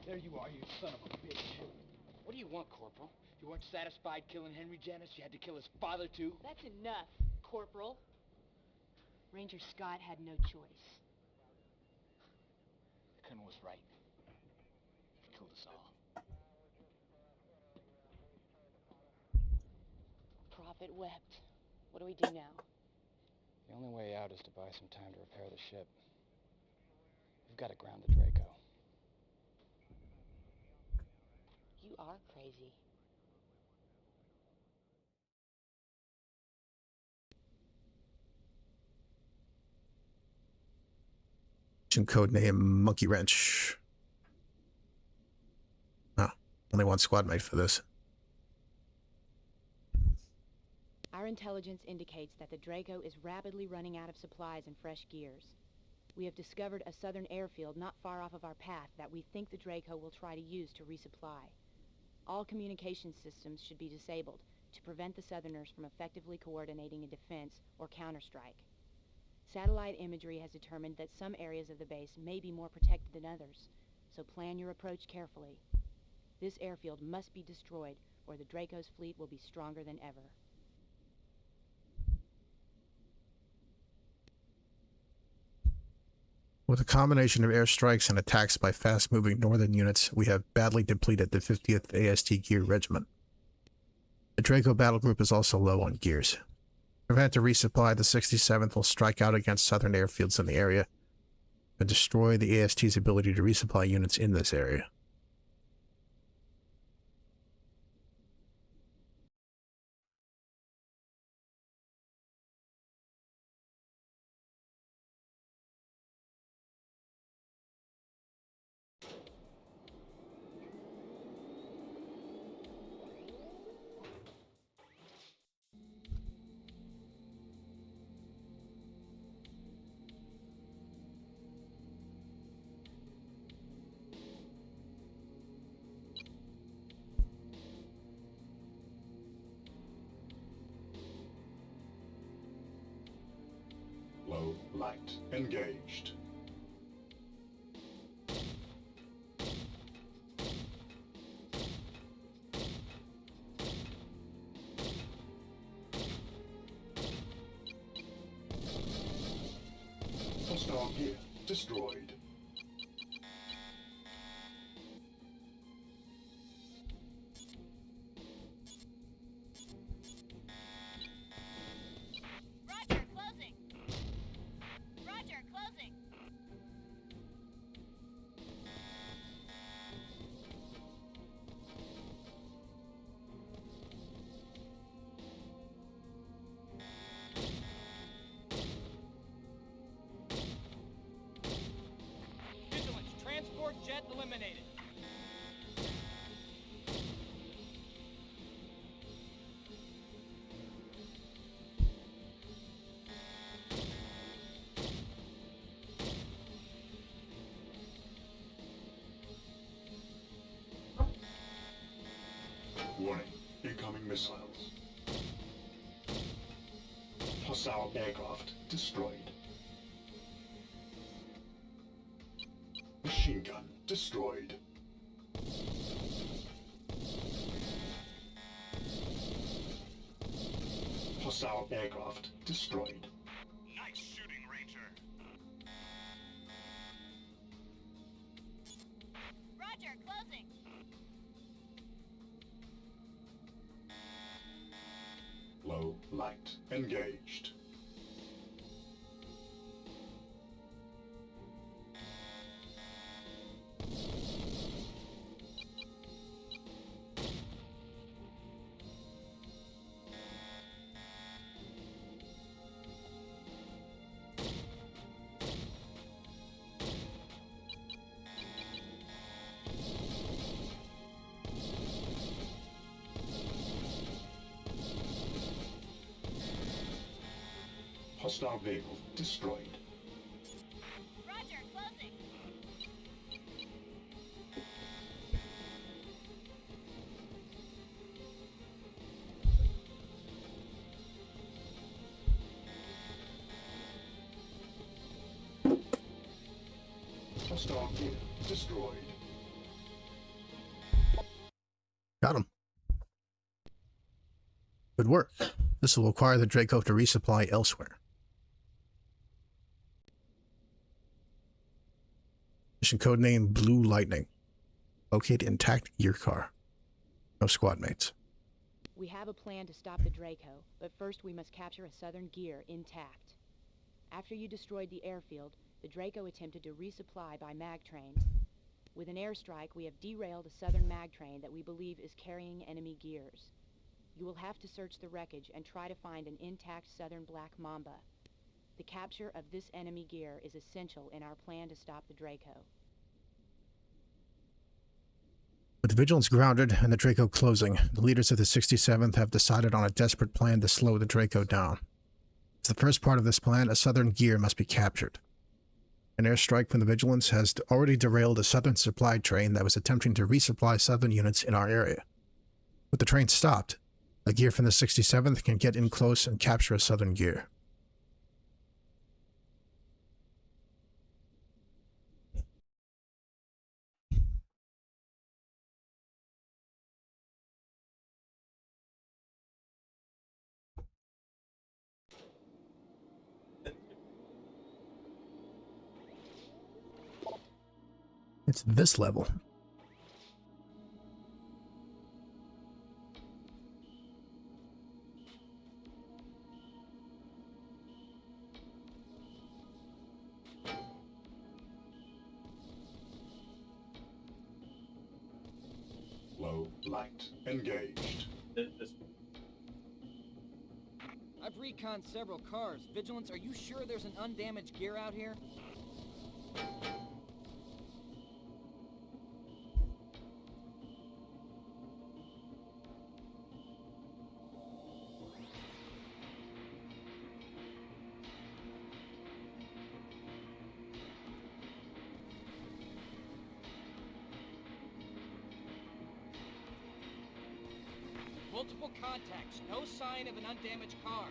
There you are, you son of a bitch. What do you want, Corporal? You weren't satisfied killing Henry Janis? You had to kill his father, too? That's enough, Corporal. Ranger Scott had no choice. The Colonel was right. He killed us all. Prophet wept. What do we do now? The only way out is to buy some time to repair the ship. We've got to ground the Draco. You are crazy. Code name Monkey Wrench. Oh, only one squad mate for this. I intelligence indicates that the Draco is rapidly running out of supplies and fresh gears. We have discovered a southern airfield not far off of our path that we think the Draco will try to use to resupply. All communication systems should be disabled to prevent the Southerners from effectively coordinating a defense or counterstrike. Satellite imagery has determined that some areas of the base may be more protected than others, so plan your approach carefully. This airfield must be destroyed, or the Draco's fleet will be stronger than ever. With a combination of airstrikes and attacks by fast-moving northern units, we have badly depleted the 50th AST Gear Regiment. The Draco battle group is also low on gears. To prevent a resupply, the 67th will strike out against southern airfields in the area and destroy the AST's ability to resupply units in this area. Low light engaged. Hostile gear destroyed. Roger, closing. Roger, closing. Vigilance, transport jet eliminated. Warning, incoming missiles. Hostile aircraft destroyed. Machine gun destroyed. Hostile aircraft destroyed. Nice shooting, Ranger. Roger, closing. Low light engaged. Hostile vehicle destroyed. Roger, closing. Hostile gear destroyed. Got him. Good work. This will require the Draco to resupply elsewhere. Mission codename Blue Lightning. Locate intact gear car. No squad mates. We have a plan to stop the Draco, but first we must capture a southern gear intact. After you destroyed the airfield, the Draco attempted to resupply by mag train. With an airstrike, we have derailed a southern mag train that we believe is carrying enemy gears. You will have to search the wreckage and try to find an intact southern Black Mamba. The capture of this enemy gear is essential in our plan to stop the Draco. With the Vigilance grounded and the Draco closing, the leaders of the 67th have decided on a desperate plan to slow the Draco down. As the first part of this plan, a southern gear must be captured. An airstrike from the Vigilance has already derailed a southern supply train that was attempting to resupply southern units in our area. With the train stopped, a gear from the 67th can get in close and capture a southern gear. It's this level. Low light engaged. I've reconned several cars. Vigilance, are you sure there's an undamaged gear out here? Multiple contacts. No sign of an undamaged car.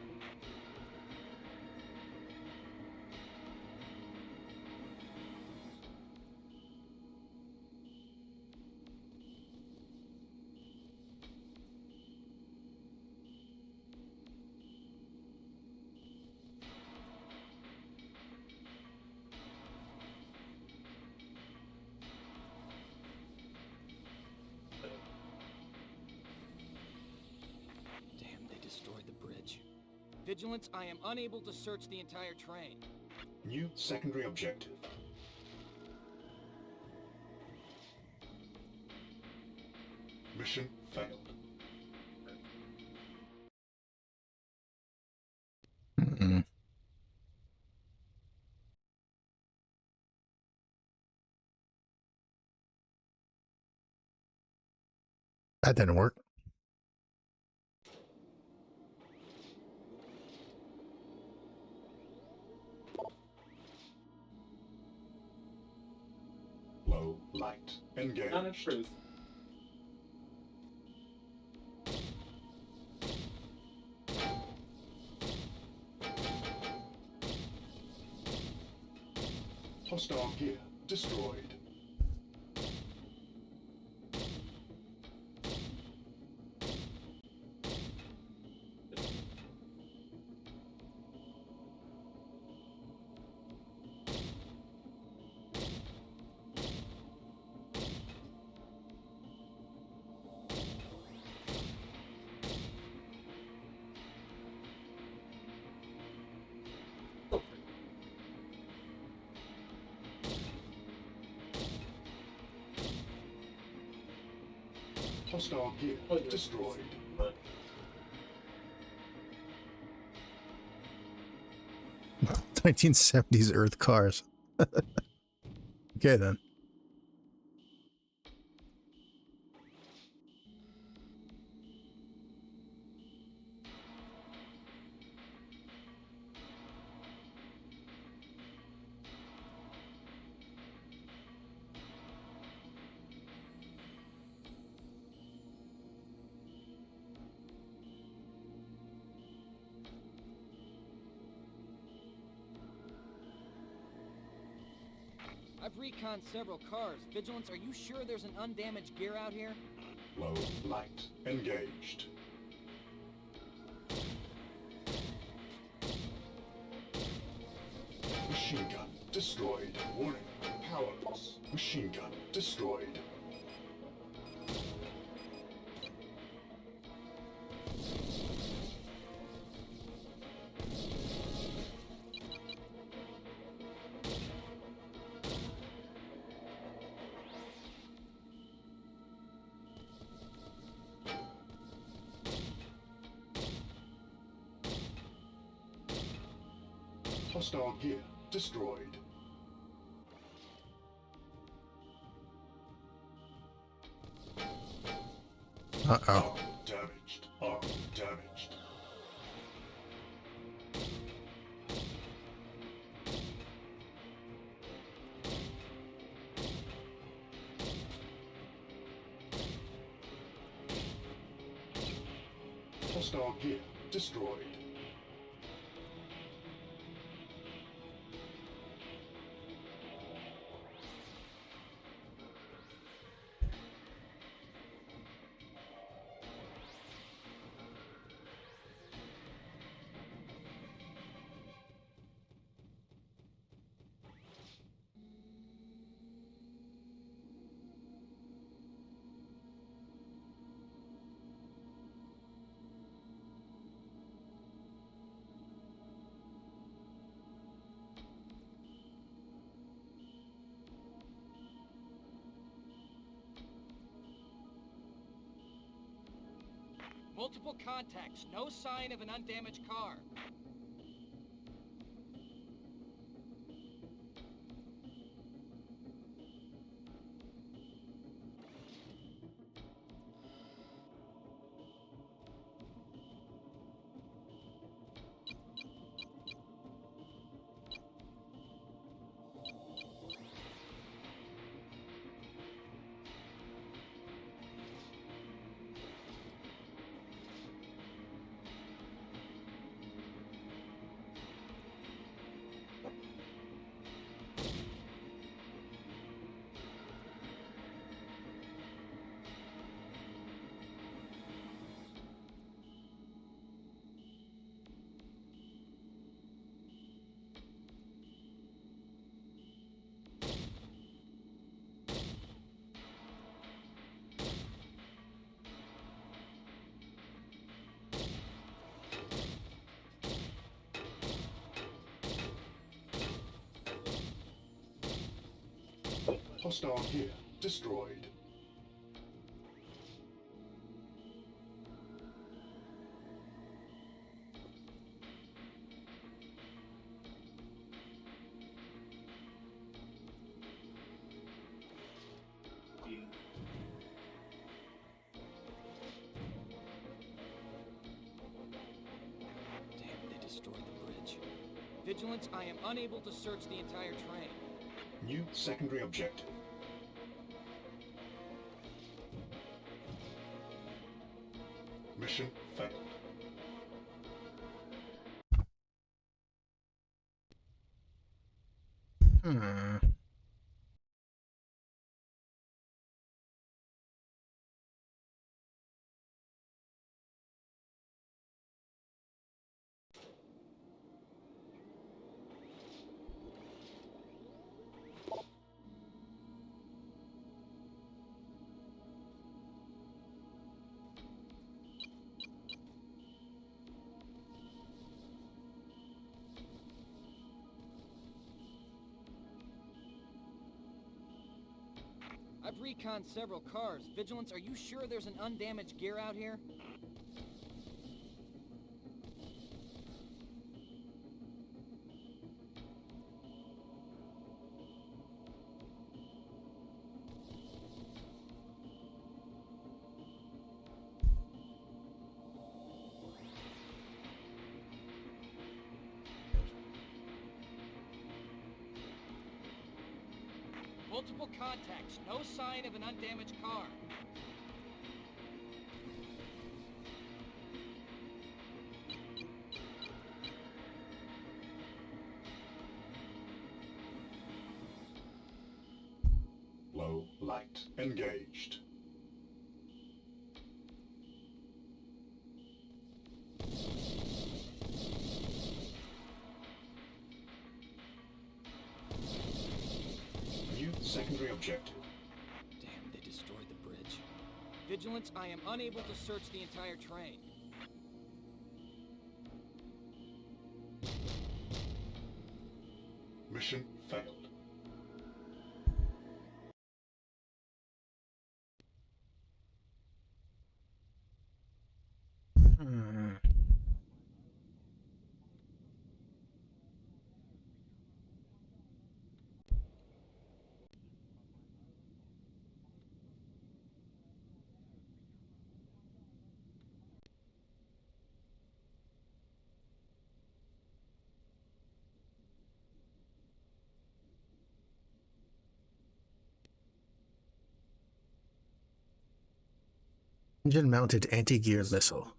Vigilance, I am unable to search the entire train. New secondary objective. Mission failed. That didn't work. Low light engaged. Not a truth. Hostile gear destroyed. Hostile gear destroyed. 1970s Earth cars. Okay then. I've reconned several cars. Vigilance, are you sure there's an undamaged gear out here? Low light engaged. Machine gun destroyed. Warning, powerless. Machine gun destroyed. Hostile gear destroyed. Uh-oh. Armor damaged. Armor damaged. Hostile gear destroyed. Multiple contacts, no sign of an undamaged car. Hostile gear destroyed. Damn, they destroyed the bridge. Vigilance, I am unable to search the entire train. New secondary objective. Mission failed. Hmm. I've reconned several cars. Vigilance, are you sure there's an undamaged gear out here? Multiple contacts, no sign of an undamaged car. Low light engaged. New secondary objective. Damn, they destroyed the bridge. Vigilance, I am unable to search the entire train. Mission failed. Hmm. Engine-mounted anti-gear missile.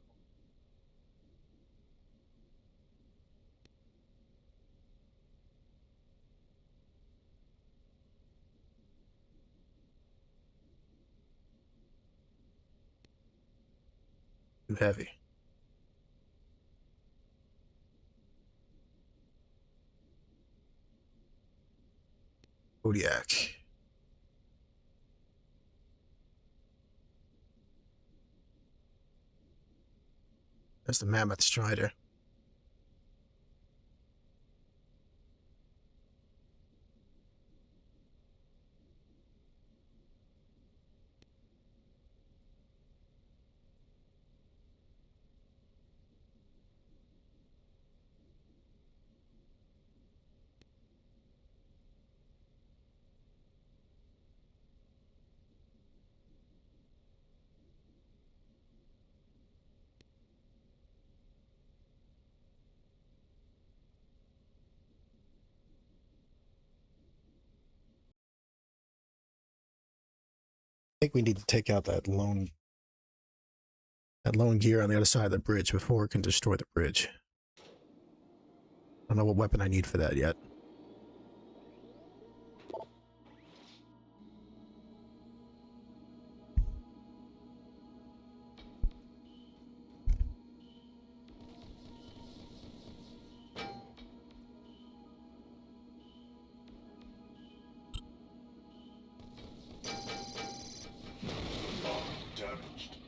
Too heavy. Kodiak. That's the Mammoth Strider. I think we need to take out that lone gear on the other side of the bridge before it can destroy the bridge. I don't know what weapon I need for that yet.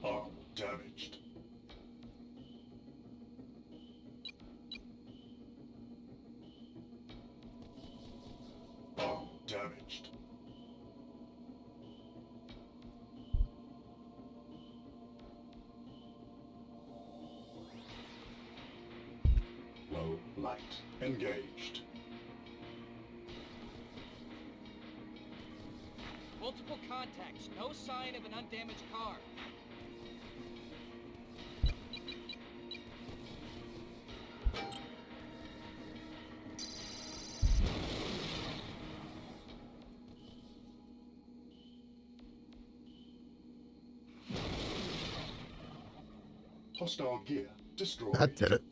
Arm damaged. Arm damaged. Low light engaged. Multiple contacts. No sign of an undamaged car. Hostile gear destroyed. That did it.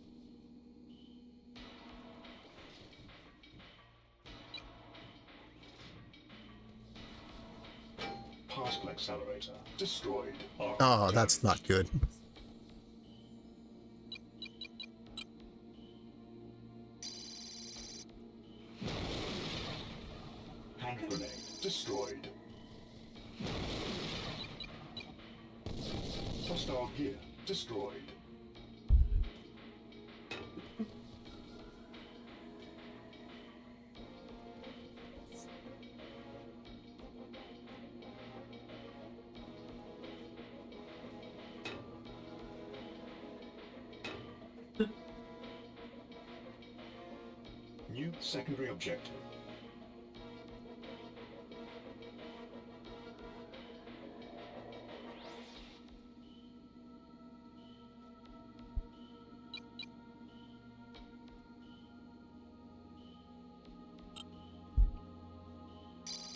Particle accelerator destroyed. Oh, that's not good. Hand grenade destroyed. Hostile gear destroyed. New secondary objective.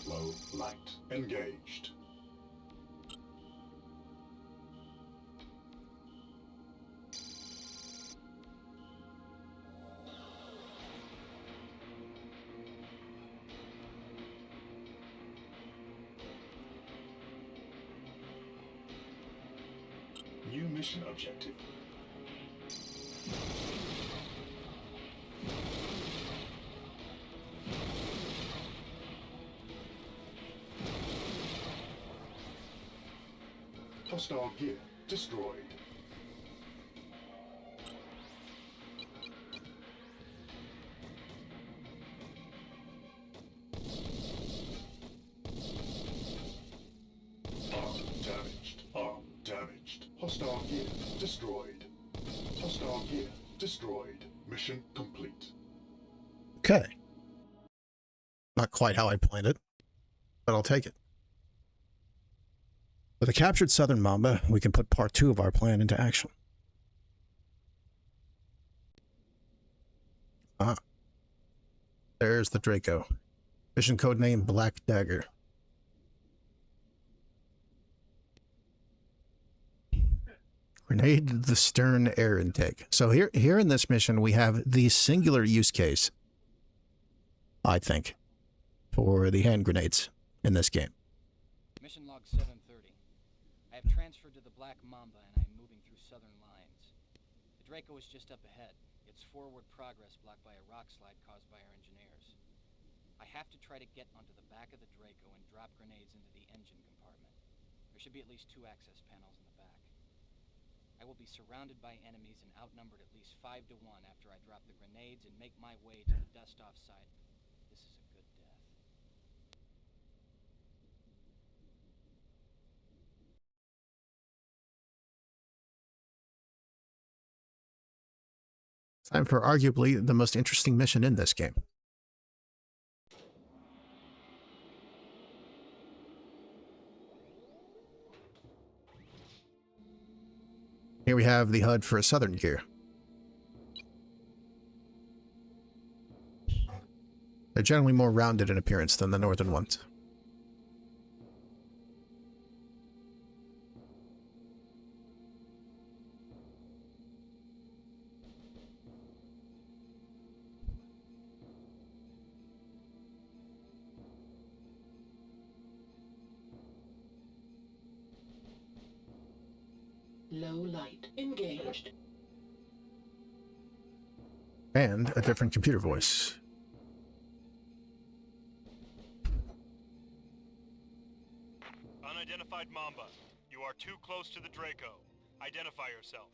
Low light engaged. New mission objective. Hostile gear destroyed. Arm damaged. Arm damaged. Hostile gear destroyed. Hostile gear destroyed. Mission complete. Okay. Not quite how I planned it, but I'll take it. With a captured Southern Mamba, we can put part 2 of our plan into action. Ah. There's the Draco. Mission code name Black Dagger. Grenade the stern air intake. So here in this mission, we have the singular use case, I think, for the hand grenades in this game. Mission log 730. I have transferred to the Black Mamba and I am moving through southern lines. The Draco is just up ahead. Its forward progress blocked by a rock slide caused by our engineers. I have to try to get onto the back of the Draco and drop grenades into the engine compartment. There should be at least 2 access panels in the back. I will be surrounded by enemies and outnumbered at least 5 to 1 after I drop the grenades and make my way to the dust-off side. This is a good death. Time for arguably the most interesting mission in this game. Here we have the HUD for a southern gear. They're generally more rounded in appearance than the northern ones. Low light engaged. And a different computer voice. Unidentified Mamba. You are too close to the Draco. Identify yourself.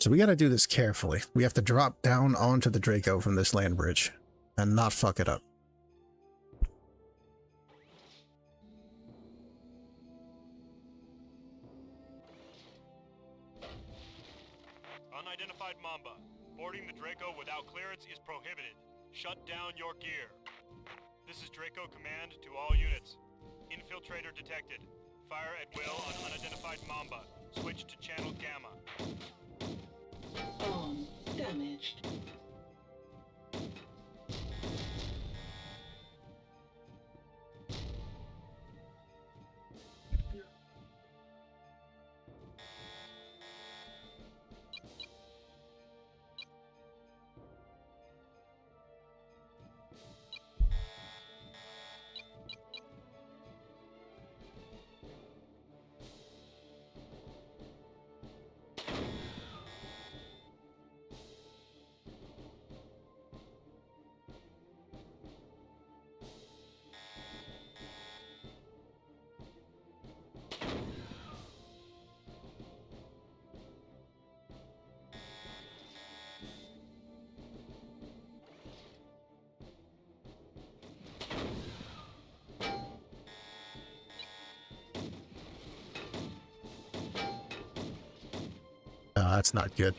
So we gotta do this carefully. We have to drop down onto the Draco from this land bridge and not fuck it up. Unidentified Mamba. Boarding the Draco without clearance is prohibited. Shut down your gear. This is Draco Command to all units. Infiltrator detected. Fire at will on unidentified Mamba. Switch to channel Gamma. Arm damaged. That's not good.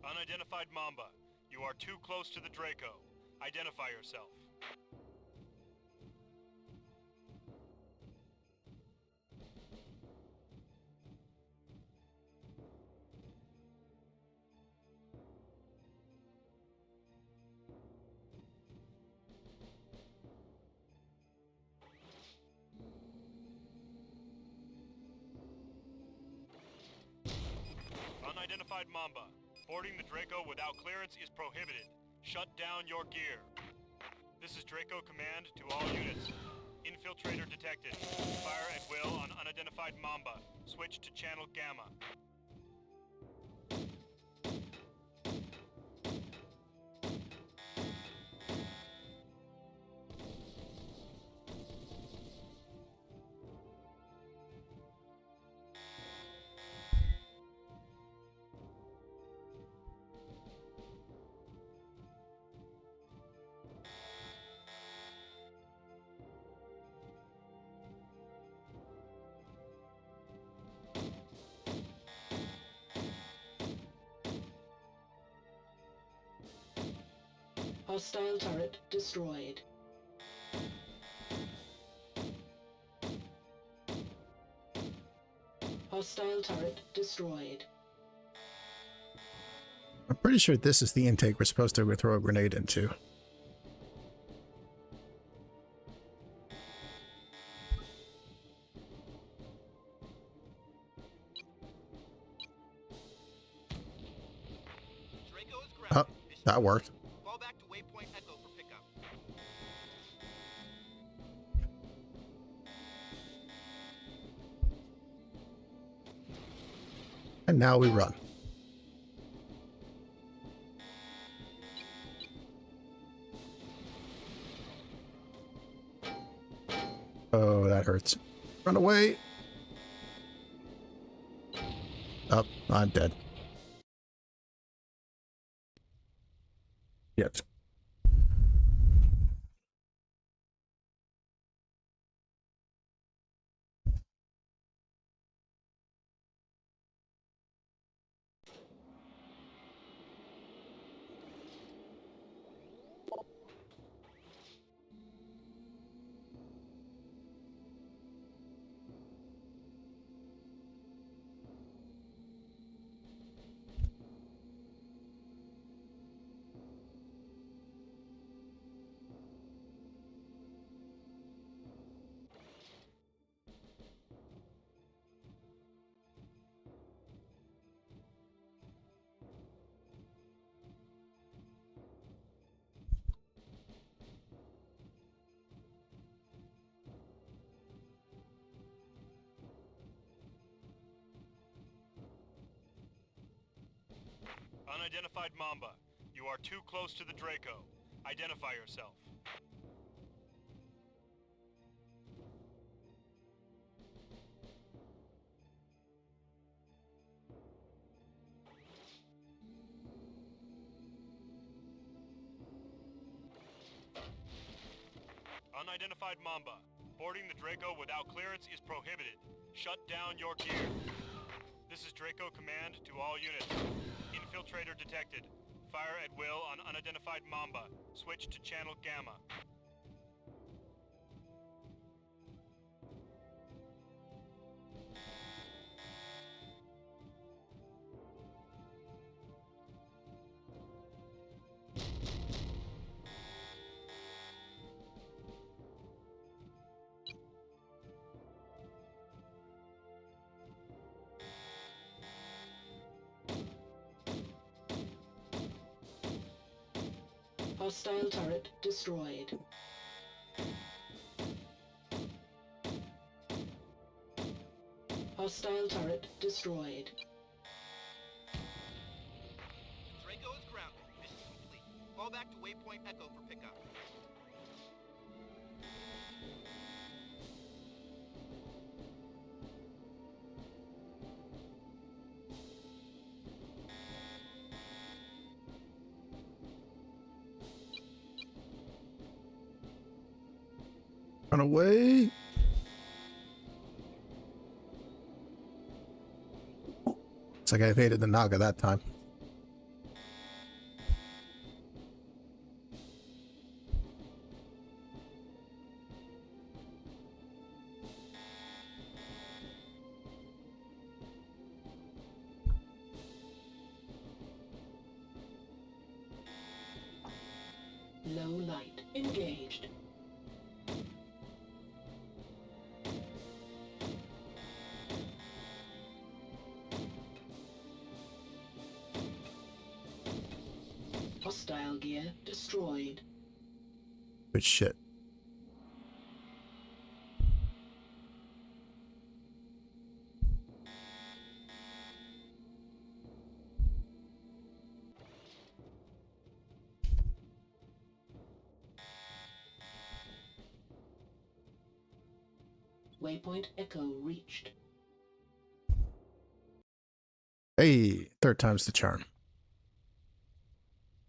Unidentified Mamba. You are too close to the Draco. Identify yourself. Unidentified Mamba. Boarding the Draco without clearance is prohibited. Shut down your gear. This is Draco Command to all units. Infiltrator detected. Fire at will on unidentified Mamba. Switch to channel Gamma. Hostile turret destroyed. Hostile turret destroyed. I'm pretty sure this is the intake we're supposed to throw a grenade into. Draco is Oh, grounded. that worked. Fall back to Waypoint Echo for pickup. And now we run. Oh, that hurts. Run away. Oh, I'm dead. Yet. Unidentified Mamba. You are too close to the Draco. Identify yourself. Unidentified Mamba. Boarding the Draco without clearance is prohibited. Shut down your gear. This is Draco Command to all units. Infiltrator detected. Fire at will on unidentified Mamba. Switch to channel Gamma. Hostile turret destroyed. Hostile turret destroyed. Draco is grounded. Mission complete. Fall back to Waypoint Echo for pickup. Run away. It's like I evaded the Naga that time. Low light engaged. Hostile gear destroyed. Good shit. Waypoint Echo reached. Hey, third time's the charm.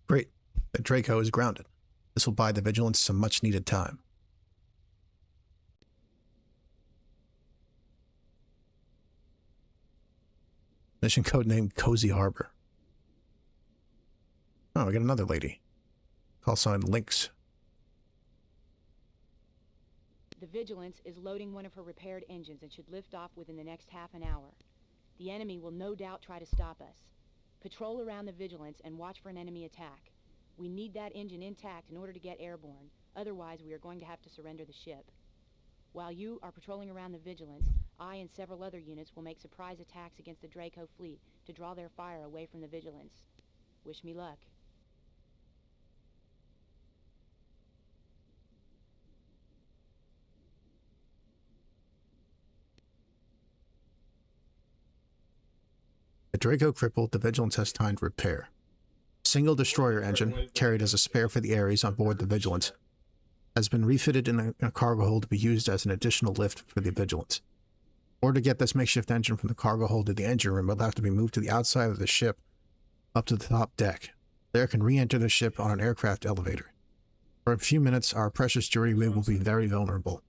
Great. The Draco is grounded. This will buy the Vigilance some much-needed time. Mission code named Cozy Harbor. Oh, we got another lady. Call sign Lynx. The Vigilance is loading one of her repaired engines and should lift off within the next half an hour. The enemy will no doubt try to stop us. Patrol around the Vigilance and watch for an enemy attack. We need that engine intact in order to get airborne. Otherwise, we are going to have to surrender the ship. While you are patrolling around the Vigilance, I and several other units will make surprise attacks against the Draco fleet to draw their fire away from the Vigilance. Wish me luck. The Draco crippled, the Vigilance has time to repair. Single destroyer engine, carried as a spare for the Ares on board the Vigilance, has been refitted in a cargo hold to be used as an additional lift for the Vigilance. In order to get this makeshift engine from the cargo hold to the engine room, it will have to be moved to the outside of the ship up to the top deck. There it can re-enter the ship on an aircraft elevator. For a few minutes, our precious jury rig will be very vulnerable.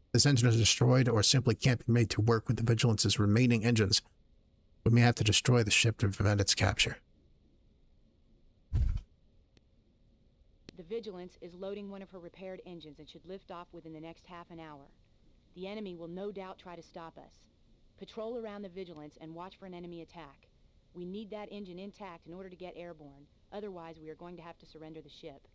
If this engine is destroyed or simply can't be made to work with the Vigilance's remaining engines, we may have to destroy the ship to prevent its capture. The Vigilance is loading one of her repaired engines and should lift off within the next half an hour. The enemy will no doubt try to stop us. Patrol around the Vigilance and watch for an enemy attack. We need that engine intact in order to get airborne. Otherwise, we are going to have to surrender the ship.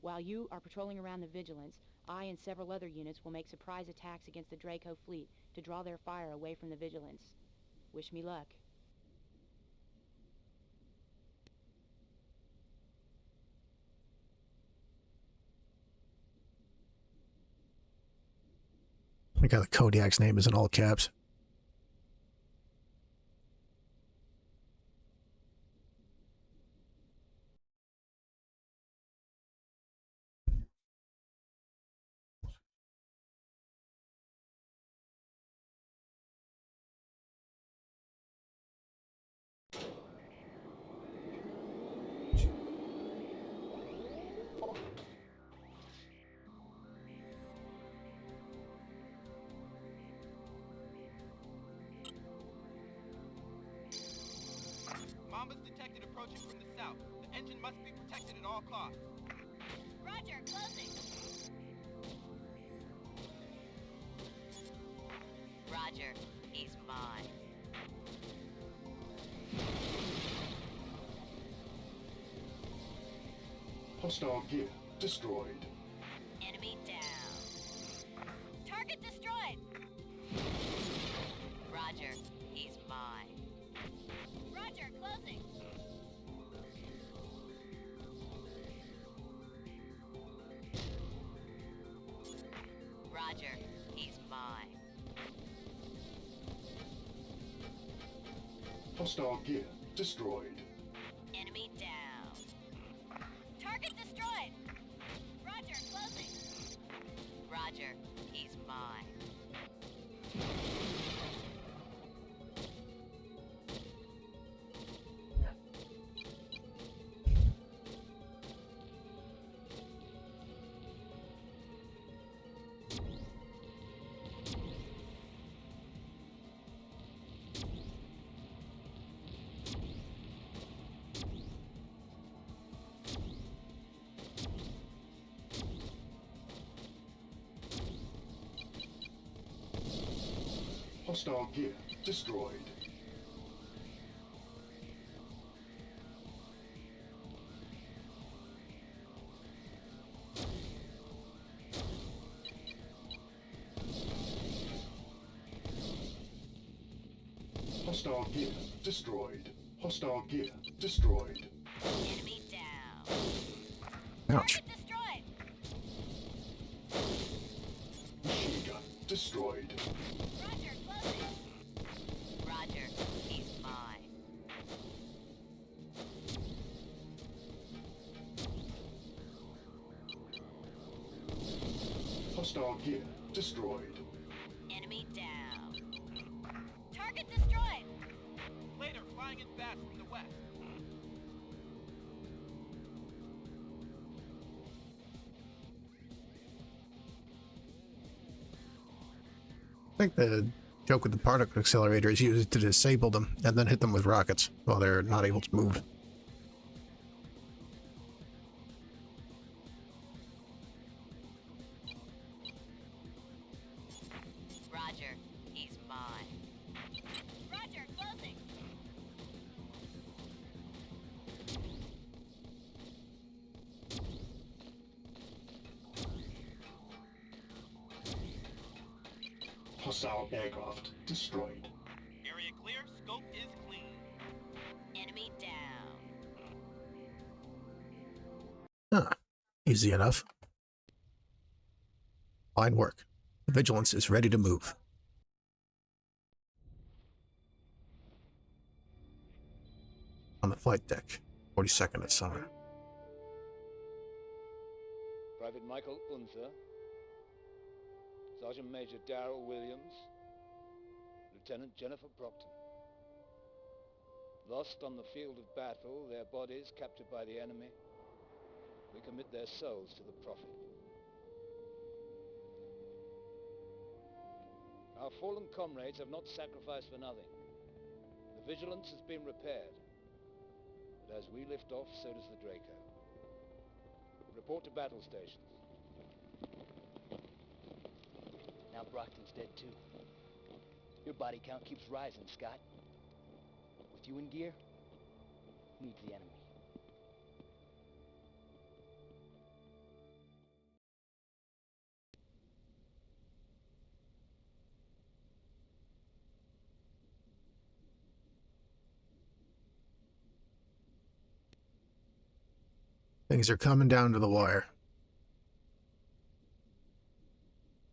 While you are patrolling around the Vigilance, I and several other units will make surprise attacks against the Draco fleet to draw their fire away from the Vigilance. Wish me luck. I got the Kodiak's name is in all caps. Mama's detected approaching from the south. The engine must be protected at all costs. Roger, closing. Roger, he's mine. Hostile gear destroyed. Enemy down. Target destroyed. Roger, he's mine. Roger, closing. Roger, he's mine. Hostile gear destroyed. Enemy down. Target destroyed. Roger, closing. Roger, he's mine. Hostile gear destroyed. Hostile gear destroyed. Hostile gear destroyed. Enemy down. Ouch. Machine gun destroyed. Roger, closing. Roger, he's mine. Hostile gear destroyed. Enemy down. Target destroyed. Later, flying in fast from the west. I think the joke with the particle accelerator is used to disable them and then hit them with rockets while they're not able to move. Roger, he's mine. Roger, closing. Hostile aircraft destroyed. Area clear, scope is clean. Enemy down. Huh. Easy enough. Fine work. The Vigilance is ready to move. On the flight deck, 42nd at summer. Private Michael Unther, Sergeant Major Darrell Williams, Lieutenant Jennifer Brockton. Lost on the field of battle, their bodies captured by the enemy, we commit their souls to the Prophet. Our fallen comrades have not sacrificed for nothing. The Vigilance has been repaired. But as we lift off, so does the Draco. Report to battle stations. Now Brockton's dead too. Your body count keeps rising, Scott. With you in gear, who needs the enemy? Things are coming down to the wire.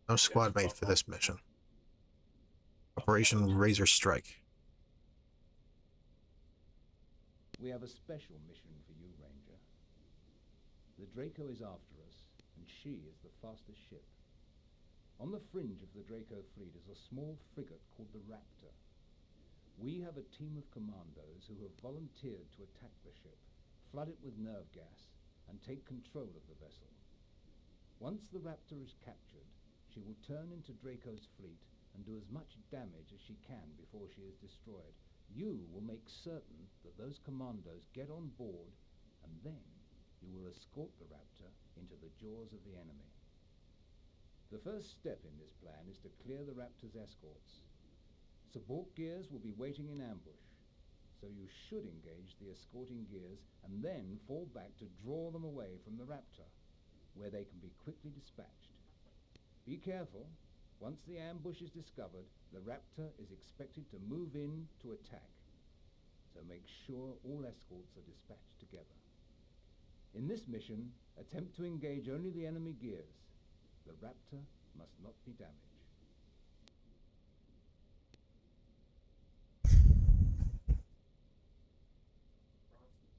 No squad mate for this mission. Operation Razor Strike. We have a special mission for you, Ranger. The Draco is after us, and she is the fastest ship. On the fringe of the Draco fleet is a small frigate called the Raptor. We have a team of commandos who have volunteered to attack the ship, flood it with nerve gas, and take control of the vessel. Once the Raptor is captured, she will turn into Draco's fleet and do as much damage as she can before she is destroyed. You will make certain that those commandos get on board, and then you will escort the Raptor into the jaws of the enemy. The first step in this plan is to clear the Raptor's escorts. Support gears will be waiting in ambush, so you should engage the escorting gears and then fall back to draw them away from the Raptor, where they can be quickly dispatched. Be careful. Once the ambush is discovered, the Raptor is expected to move in to attack, so make sure all escorts are dispatched together. In this mission, attempt to engage only the enemy gears. The Raptor must not be damaged.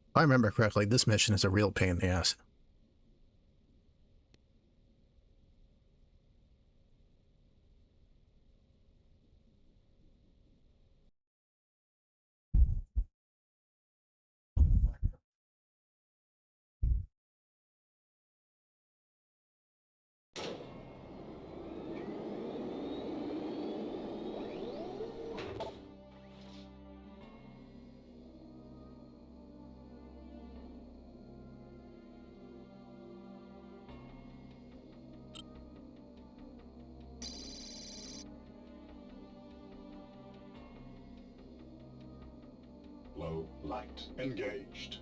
If I remember correctly, this mission is a real pain in the ass. Low light engaged.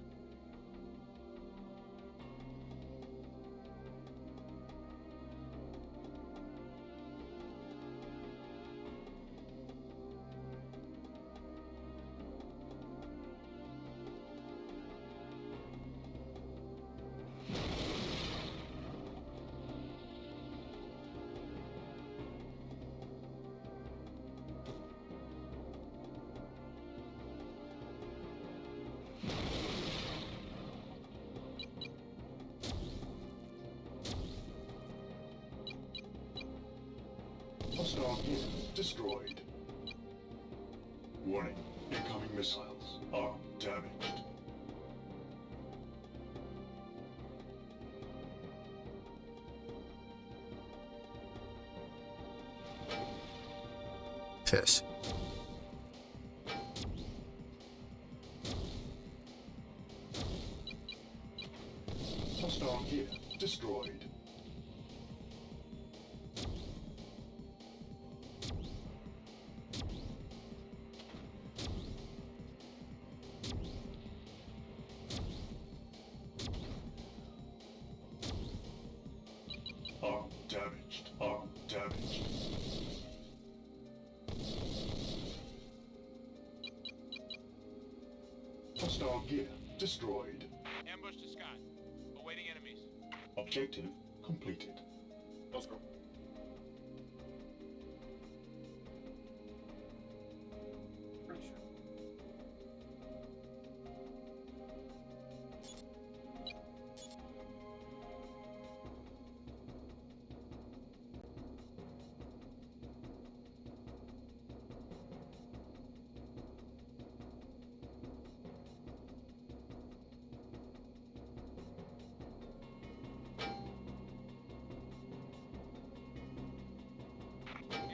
Hostile gear destroyed. Warning, incoming missiles are damaged. Piss. Hostile gear destroyed. Arm damaged. Arm damaged. Hostile gear destroyed. Ambush to Scott. Awaiting enemies. Objective completed. Let's go. Pretty sure.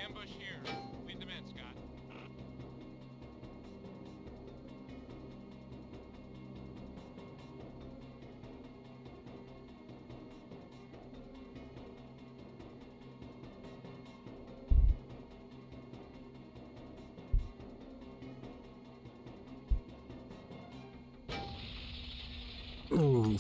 Ambush here. Lead them in, Scott. Ooh.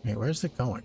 Wait, where's it going?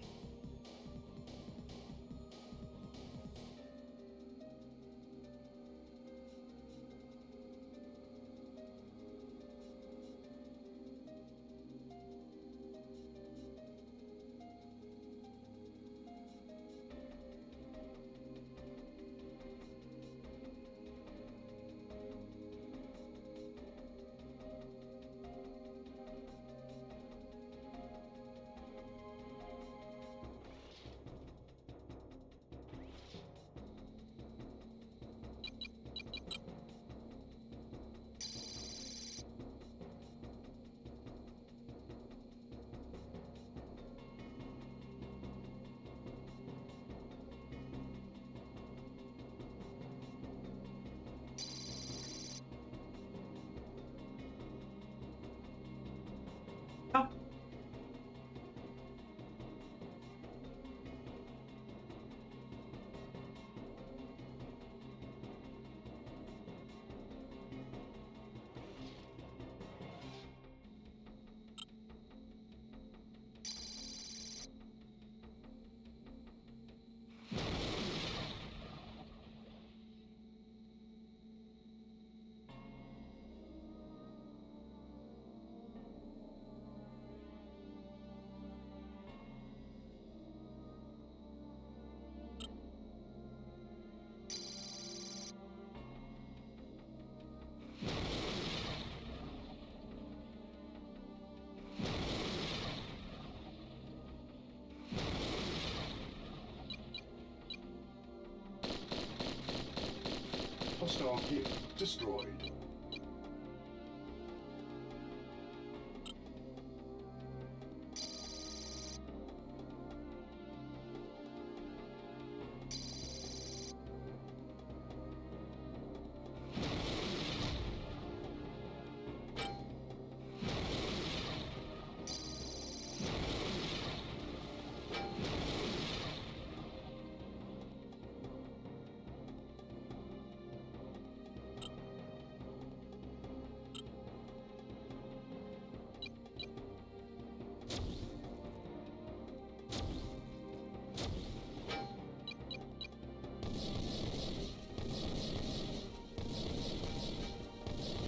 Hostile gear destroyed.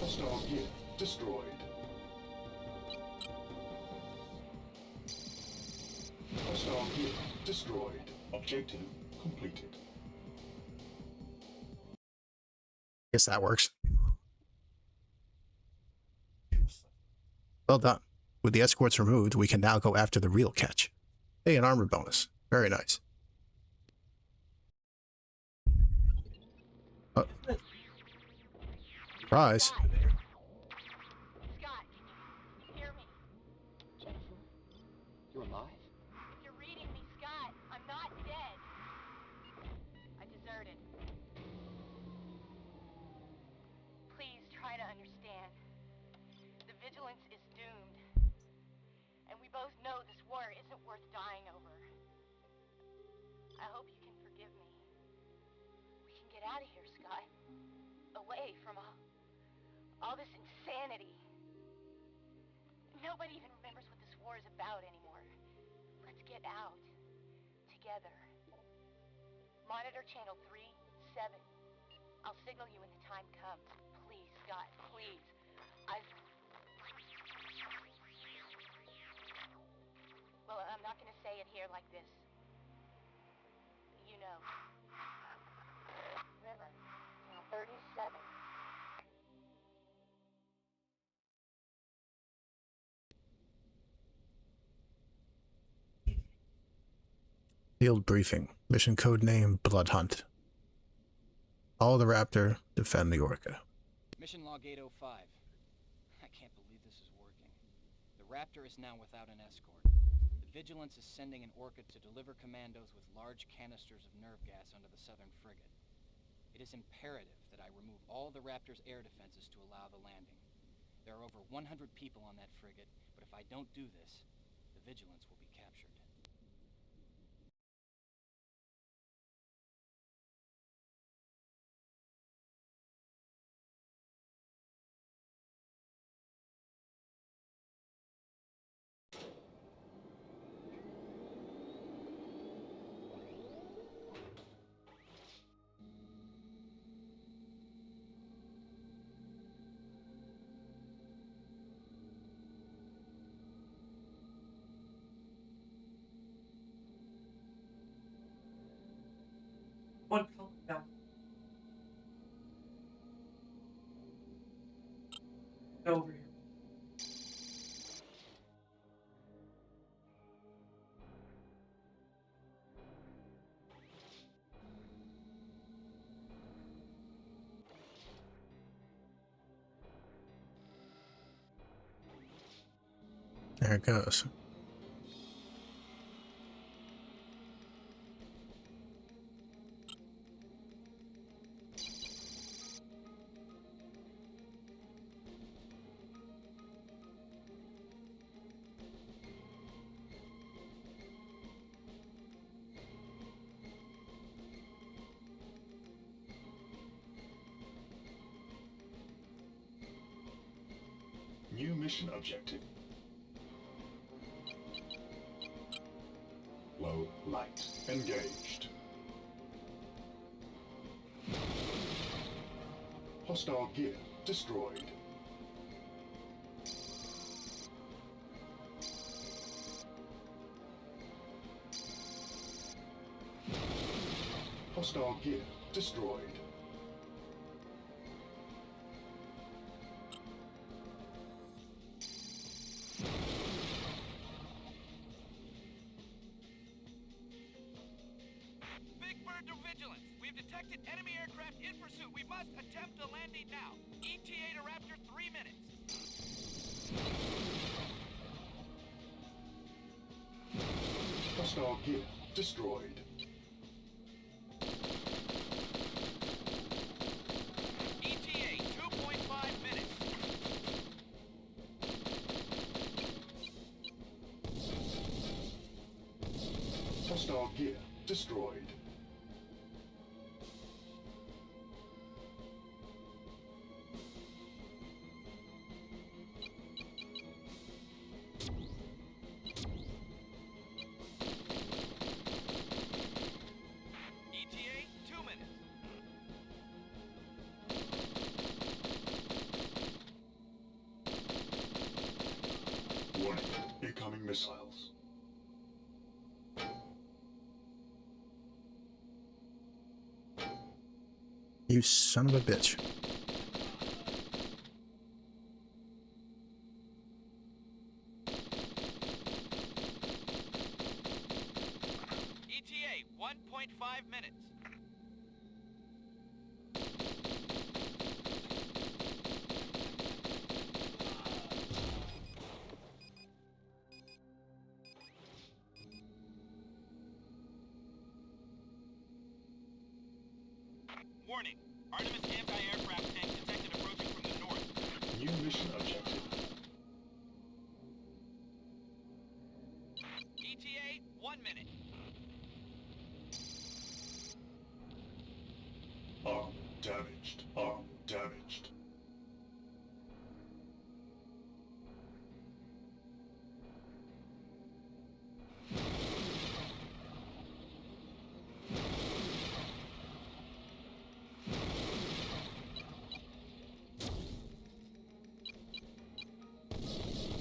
Hostile gear destroyed. Hostile gear destroyed. Objective completed. Guess that works. Well done. With the escorts removed, we can now go after the real catch. Hey, an armor bonus. Very nice. Surprise. Scott, can you hear me? Jennifer, you're alive? If you're reading me, Scott, I'm not dead. I deserted. Please try to understand. The Vigilance is doomed. And we both know this war isn't worth dying over. I hope you can forgive me. We can get out of here, Scott. Away from all this insanity. Nobody even remembers what this war is about anymore. Let's get out. Together. Monitor channel 3-7. I'll signal you when the time comes. Please, Scott, please. Well, I'm not gonna say it here like this. You know. River, channel 37. Field briefing. Mission code name Blood Hunt. Follow the Raptor, defend the Orca. Mission log 805. I can't believe this is working. The Raptor is now without an escort. The Vigilance is sending an Orca to deliver commandos with large canisters of nerve gas under the southern frigate. It is imperative that I remove all the Raptor's air defenses to allow the landing. There are over 100 people on that frigate, but if I don't do this, the Vigilance will be captured. One color down. Over here. There it goes. New mission objective. Low light engaged. Hostile gear destroyed. Hostile gear destroyed. Big Bird to Vigilance. We We've detected enemy aircraft in pursuit. We must attempt a landing now. ETA to Raptor 3 minutes. Hostile gear destroyed. ETA 2.5 minutes. Hostile gear destroyed. ETA 2 minutes. Warning, incoming missiles. You son of a bitch. ETA 1.5 minutes. Warning. Artemis anti-aircraft tank detected approaching from the north. New mission objective. ETA 1 minute. Arm damaged. Arm damaged.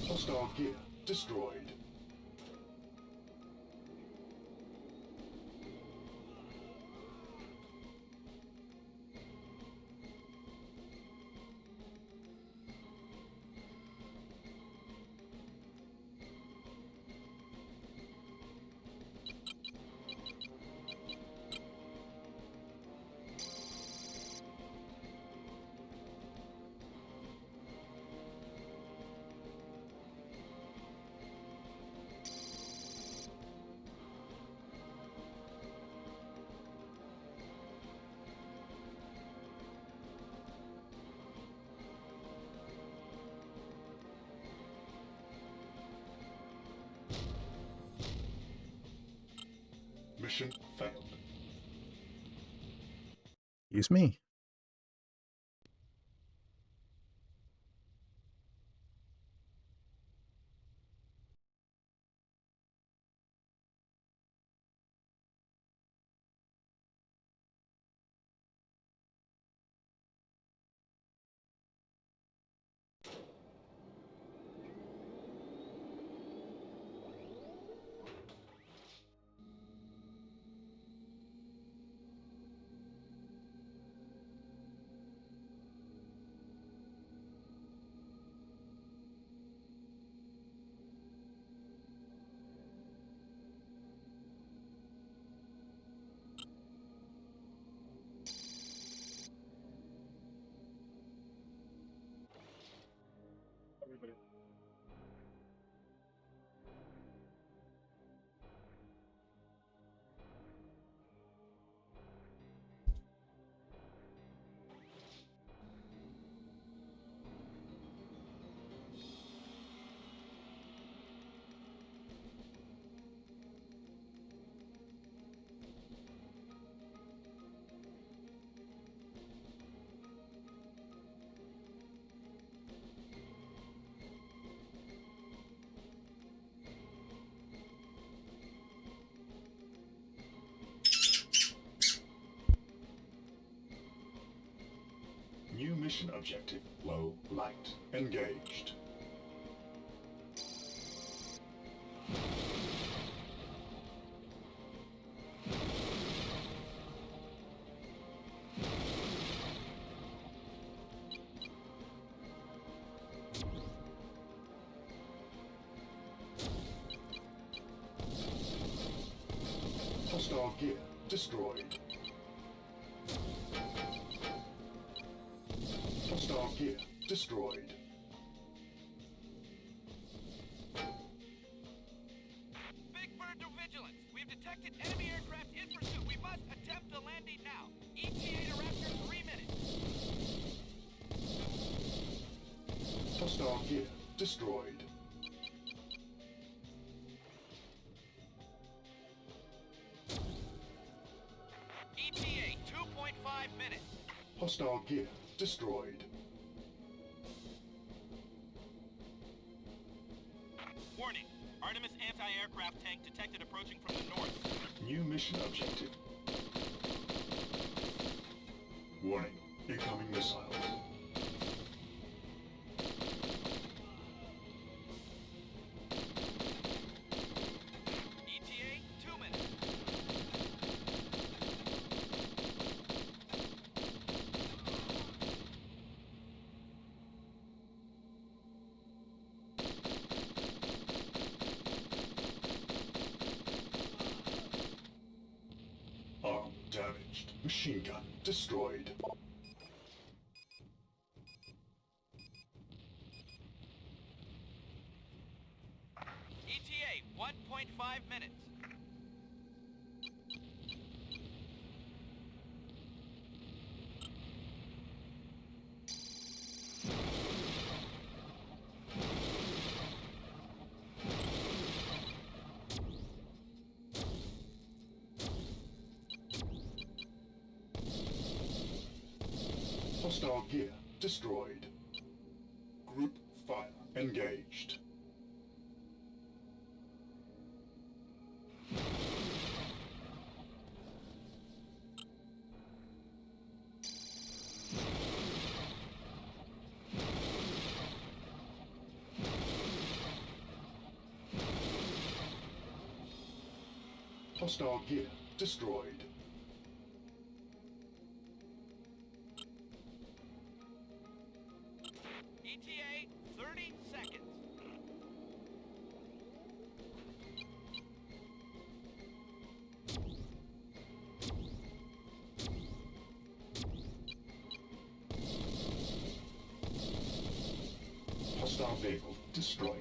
Hostile gear destroyed. Mission failed. Excuse me. New mission objective, low light. Engaged. Hostile gear destroyed. Hostile gear destroyed. Big Bird to Vigilance. We've detected enemy aircraft in pursuit. We must attempt the landing now. ETA to Raptor 3 minutes. Hostile gear destroyed. ETA 2.5 minutes. Hostile gear destroyed. Warning. Artemis anti-aircraft tank detected approaching from the north. New mission objective. Warning. Incoming missiles. ETA 2 minutes. Arm damaged. Machine gun destroyed. ETA 1.5 minutes. Hostile gear destroyed. Group fire engaged. Hostile gear destroyed. ETA 30 seconds. Hostile vehicle destroyed.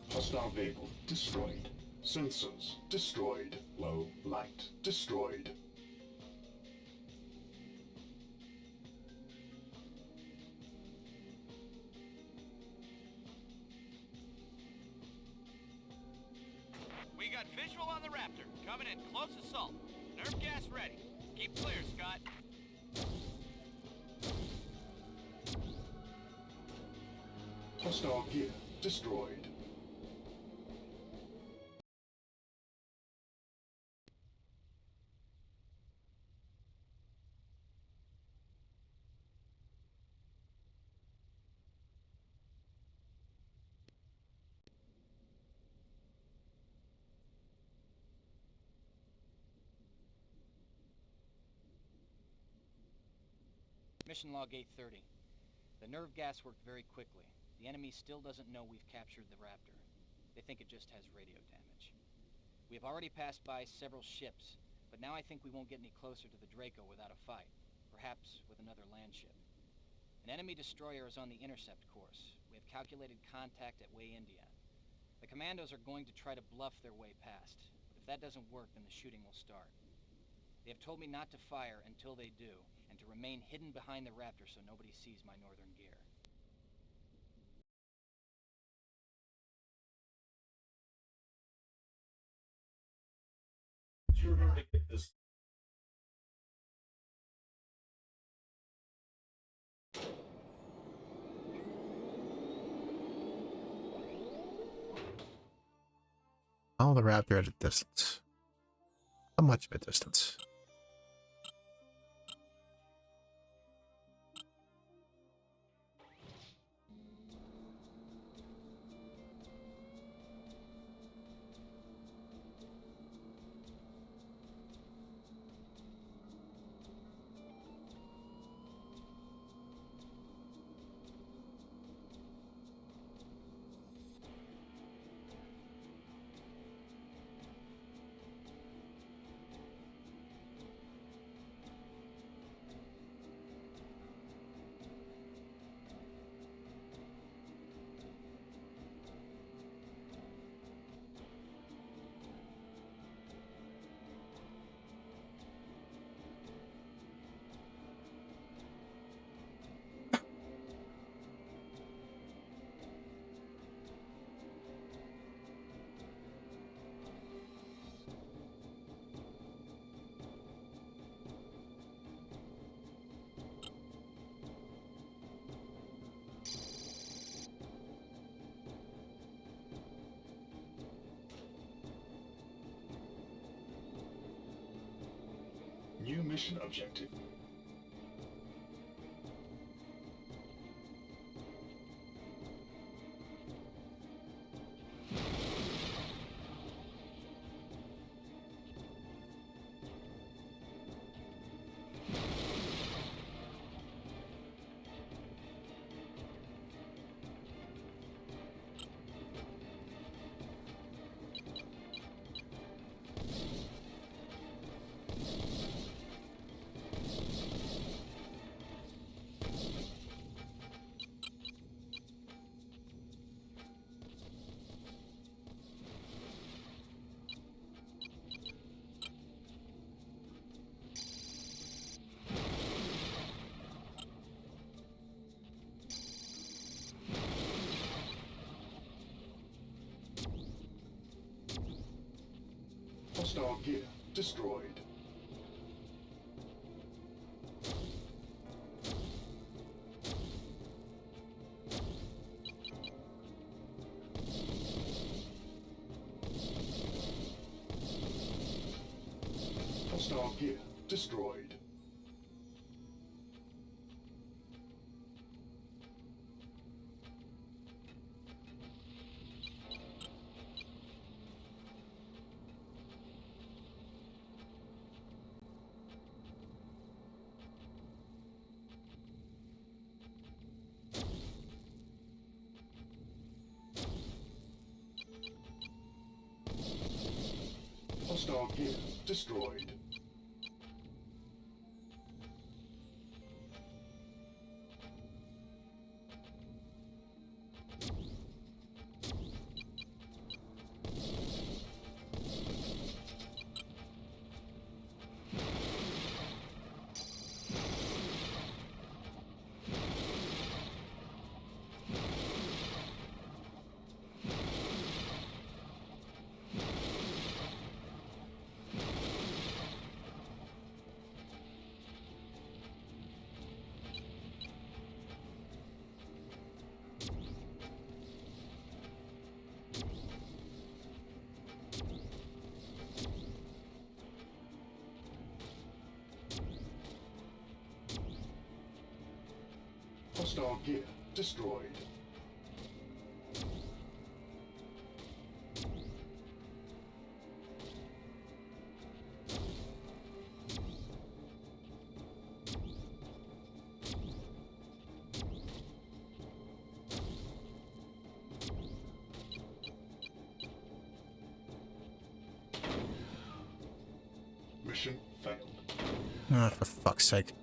Hostile vehicle destroyed. Sensors destroyed. Low light destroyed. We got visual on the Raptor. Coming in close assault. Nerve gas ready. Keep clear, Scott. Hostile gear destroyed. Mission log 830. The nerve gas worked very quickly. The enemy still doesn't know we've captured the Raptor. They think it just has radio damage. We have already passed by several ships, but now I think we won't get any closer to the Draco without a fight. Perhaps with another land ship. An enemy destroyer is on the intercept course. We have calculated contact at Way India. The commandos are going to try to bluff their way past, but if that doesn't work, then the shooting will start. They have told me not to fire until they do, and to remain hidden behind the Raptor so nobody sees my northern gear. You're going to get this. Follow the Raptor at a distance. How much of a distance? New mission objective. Hostile gear destroyed. Hostile gear destroyed. Hostile gear destroyed. Hostile gear destroyed. Mission failed. Ah, for fuck's sake.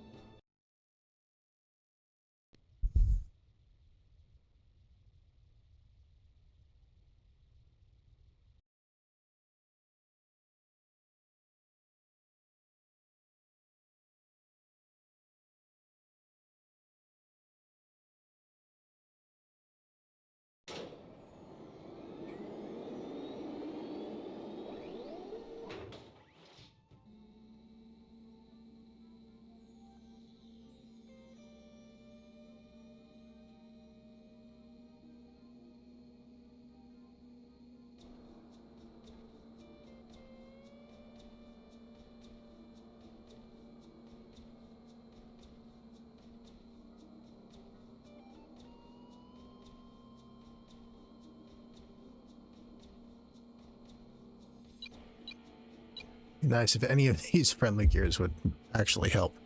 Nice if any of these friendly gears would actually help.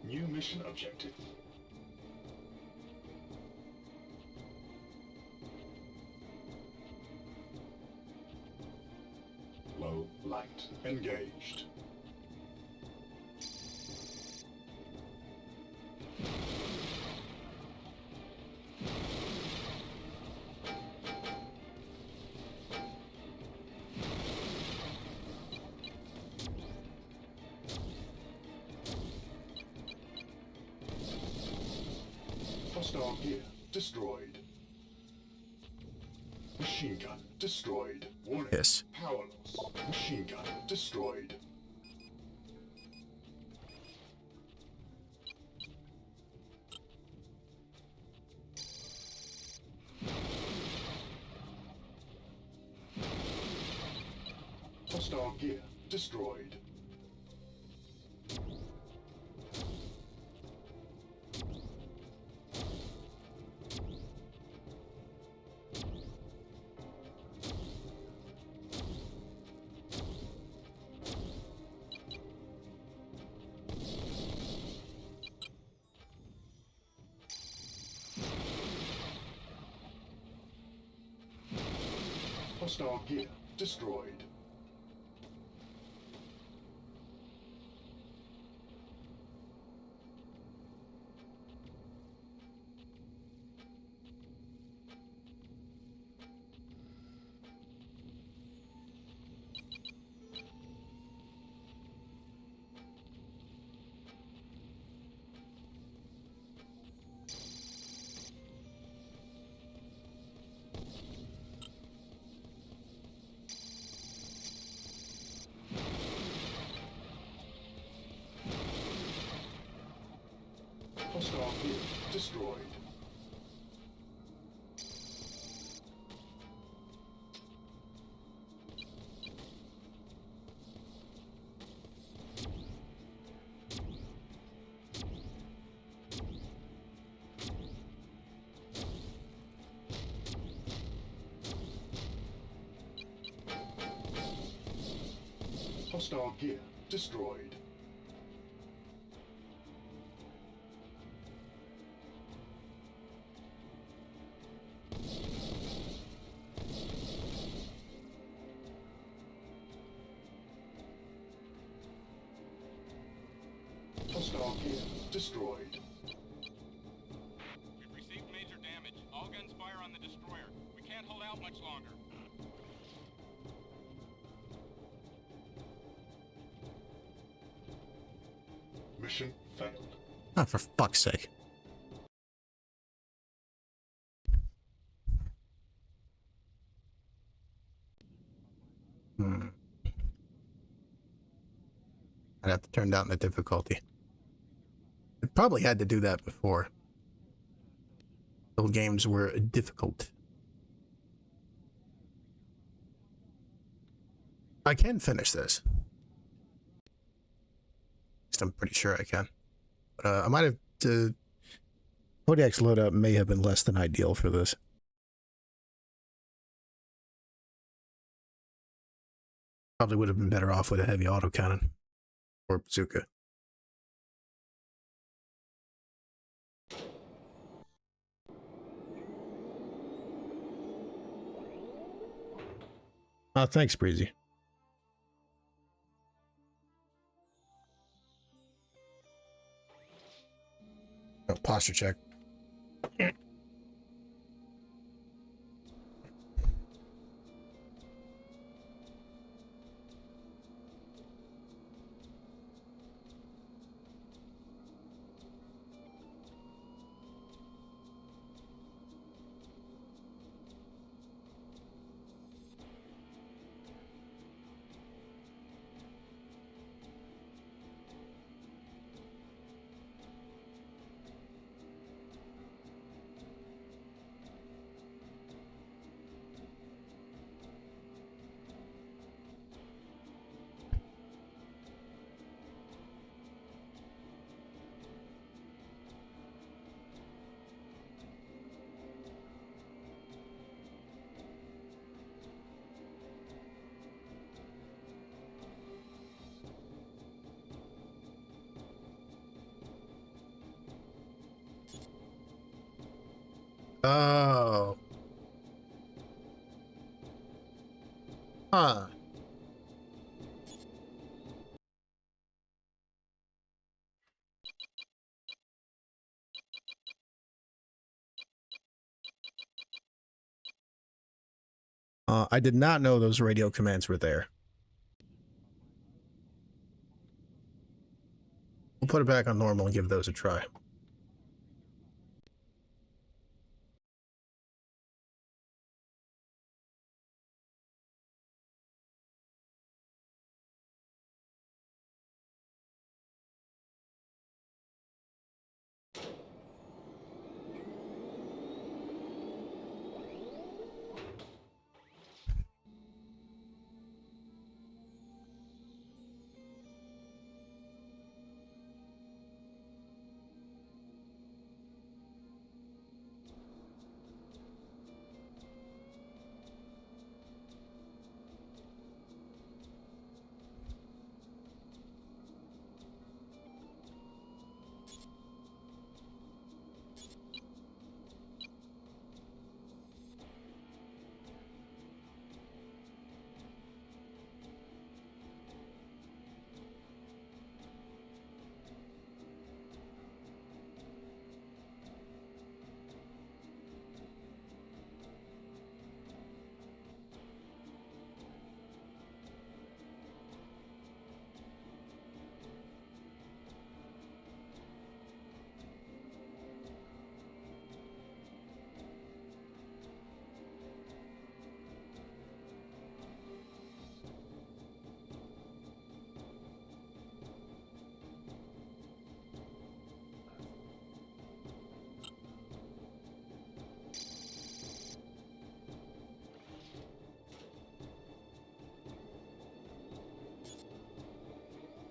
New mission objective. Low light engaged. gear destroyed. Machine gun destroyed. Warning. Yes. Power loss. Machine gun destroyed. Hostile gear destroyed. Hostile gear destroyed. Hostile gear destroyed. Hostile gear destroyed. Hostile gear destroyed. We've received major damage. All guns fire on the destroyer. We can't hold out much longer. Mission failed. Oh, for fuck's sake. I'd have to turn down the difficulty. It probably had to do that before. Those games were difficult. I can finish this. At least I'm pretty sure I can. I might have to... Kodiak's loadout may have been less than ideal for this. Probably would have been better off with a heavy autocannon. Or bazooka. Thanks, Breezy. Oh, posture check. Oh. Huh. I did not know those radio commands were there. We'll put it back on normal and give those a try.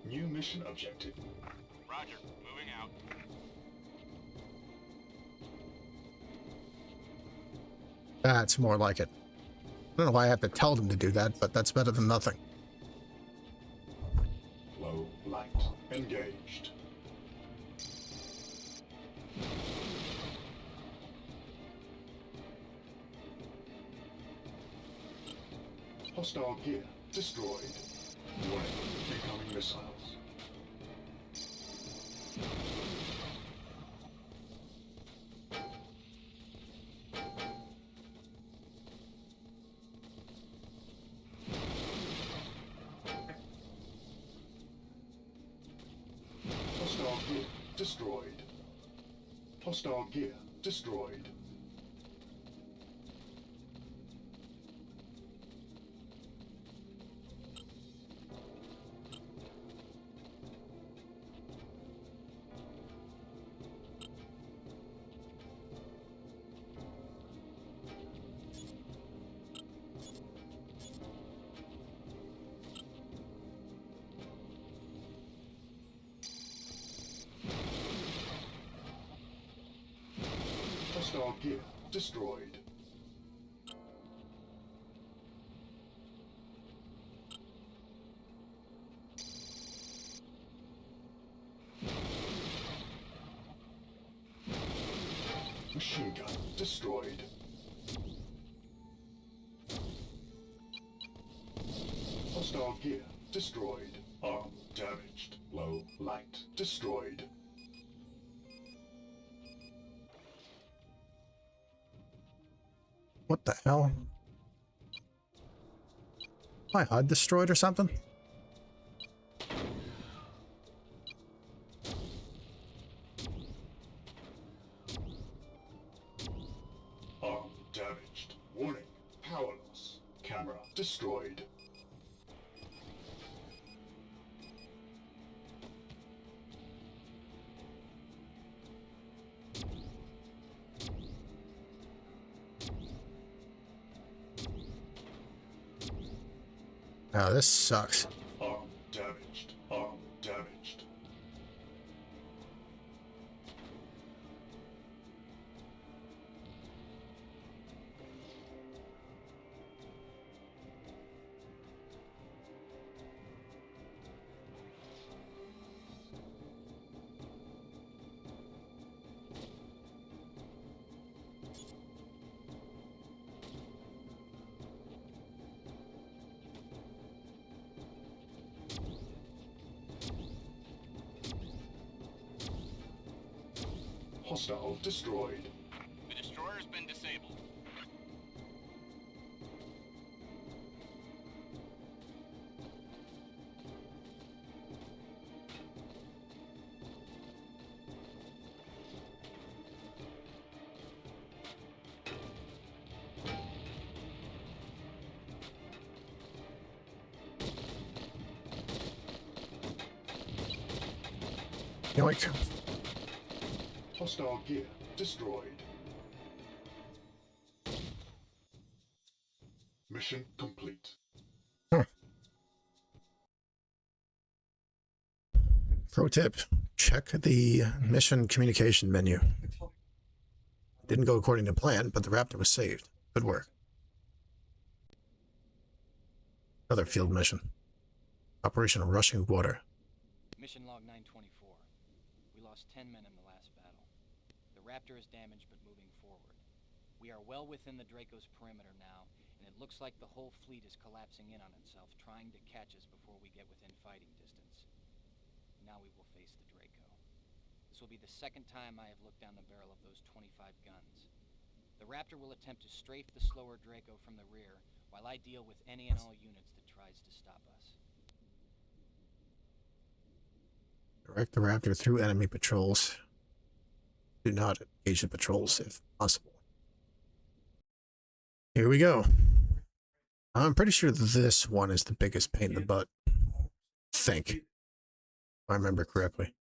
New mission objective. Roger. Moving out. That's more like it. I don't know why I have to tell them to do that, but that's better than nothing. Low light. Engaged. Hostile gear destroyed. Warning, incoming missiles. Hostile gear destroyed. Hostile gear destroyed. Hostile gear destroyed. Machine gun destroyed. Hostile gear destroyed. Arm damaged. Low light destroyed. What the hell? My HUD destroyed or something? Arm damaged. Warning. Power loss. Camera destroyed. Oh, this sucks. Arm damaged. Arm damaged. Hostile destroyed. The destroyer's been disabled. Yoink. Hostile gear destroyed. Mission complete. Pro tip, check the mission communication menu. Didn't go according to plan, but the Raptor was saved. Good work. Another field mission. Operation Rushing Water. Mission log 924. We lost 10 men in the last battle. The Raptor is damaged but moving forward. We are well within the Draco's perimeter now, and it looks like the whole fleet is collapsing in on itself, trying to catch us before we get within fighting distance. Now we will face the Draco. This will be the second time I have looked down the barrel of those 25 guns. The Raptor will attempt to strafe the slower Draco from the rear, while I deal with any and all units that tries to stop us. Direct the Raptor through enemy patrols. Do not engage the patrols if possible. Here we go. I'm pretty sure this one is the biggest pain in the butt. If I remember correctly.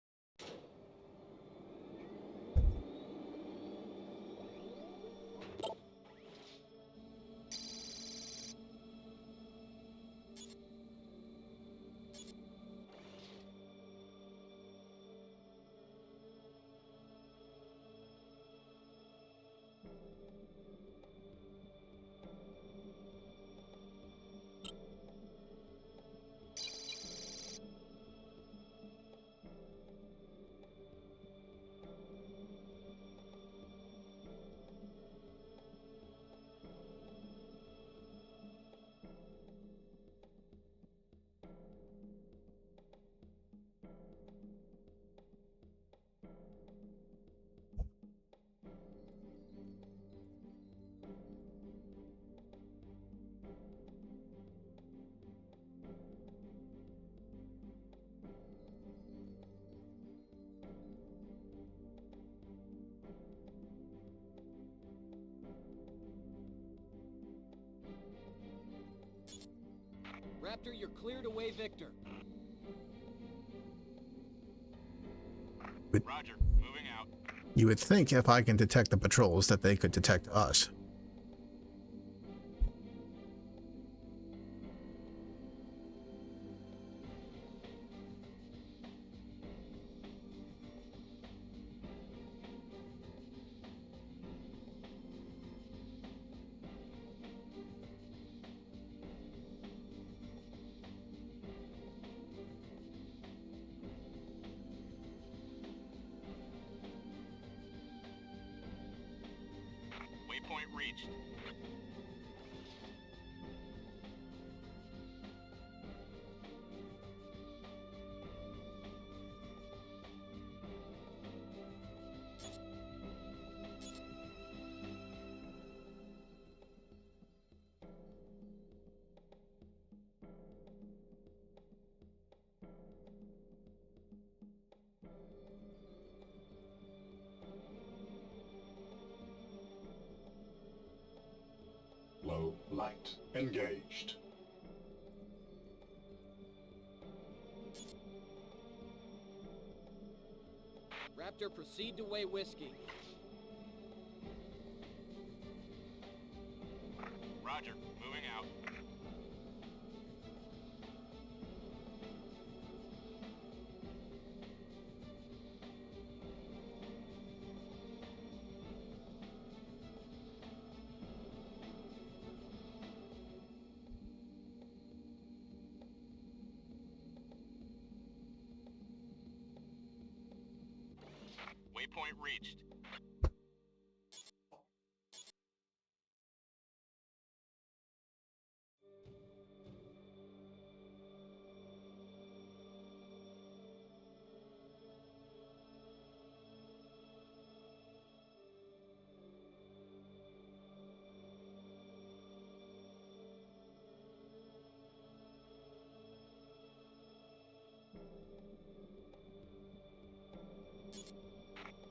cleared away Victor. Roger, moving out. You would think if I can detect the patrols that they could detect us. Waypoint reached. Low light engaged. Raptor, proceed to weigh whiskey. Roger, moving out. Waypoint reached.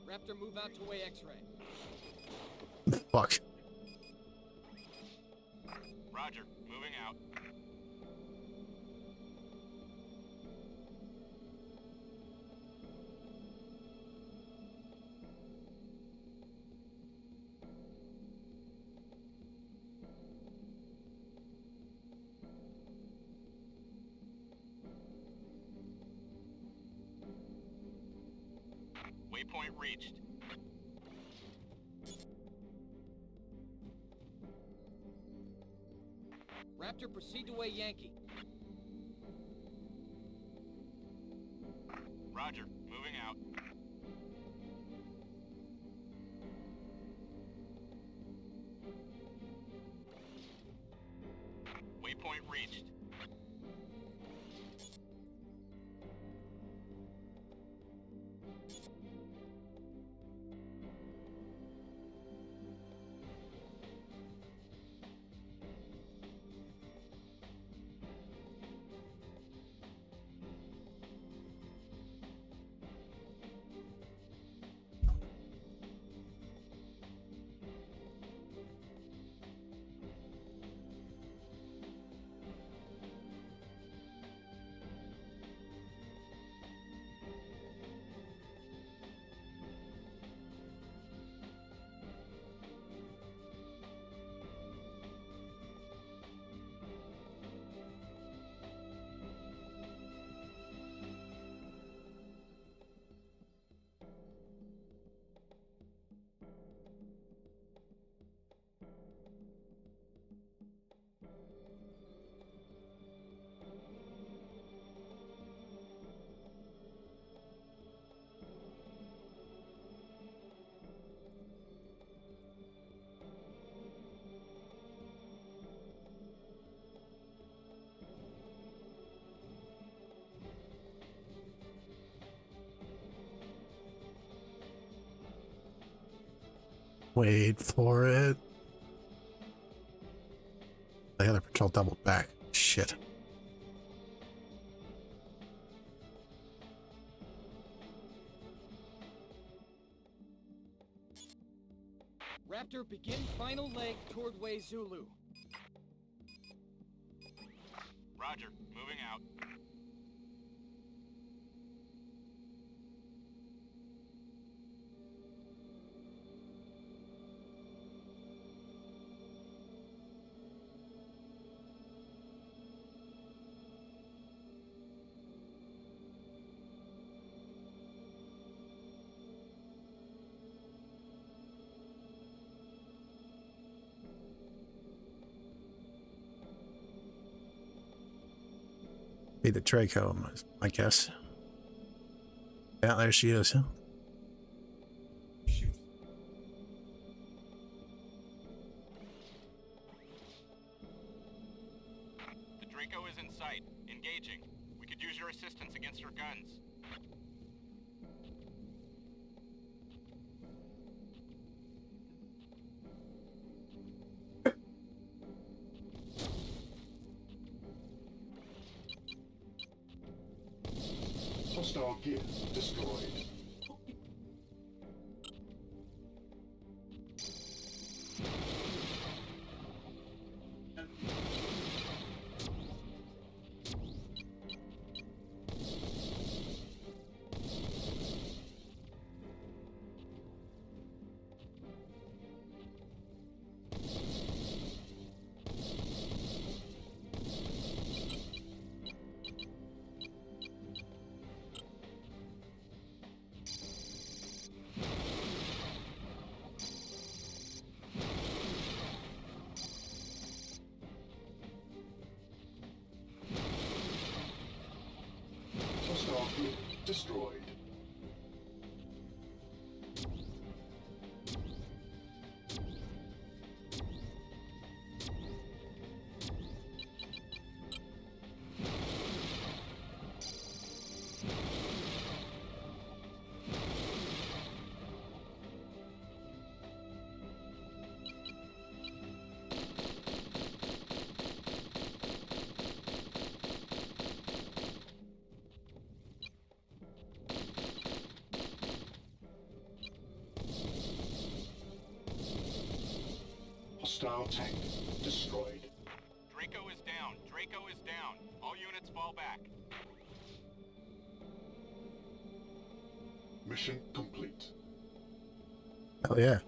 Raptor, move out to weigh X-ray. Fuck. Roger, moving out. Waypoint reached. Raptor, proceed to weigh Yankee. Roger, moving out. Waypoint reached. Wait for it. The other patrol doubled back. Shit. Raptor, begin final leg toward Way Zulu. Roger, moving Be the Draco, I guess. Yeah, there she is. The Draco is in sight. Engaging. We could use your assistance against her guns. Hostile gear destroyed. Hostile gear destroyed. Hostile tank destroyed. Draco is down. Draco is down. All units fall back. Mission complete. Oh yeah.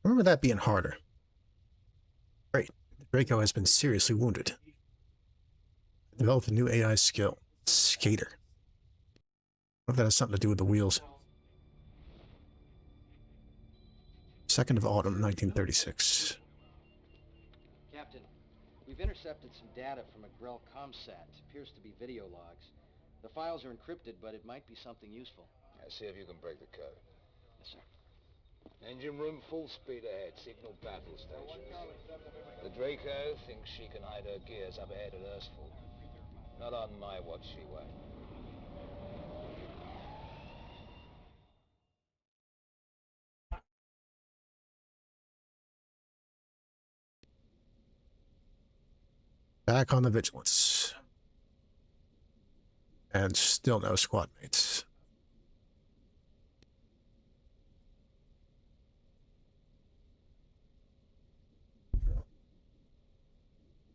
Remember that being harder. Great. Draco has been seriously wounded. Developed a new AI skill. Skater. I wonder if that has something to do with the wheels. 2nd of Autumn, 1936. Captain, we've intercepted some data from a Grell comsat. Appears to be video logs. The files are encrypted, but it might be something useful. See if you can break the code. Yes, sir. Engine room full speed ahead, signal battle stations. The Draco thinks she can hide her gears up ahead at Earthfall. Not on my watch, she won't. Back on the Vigilance. And still no squad mates.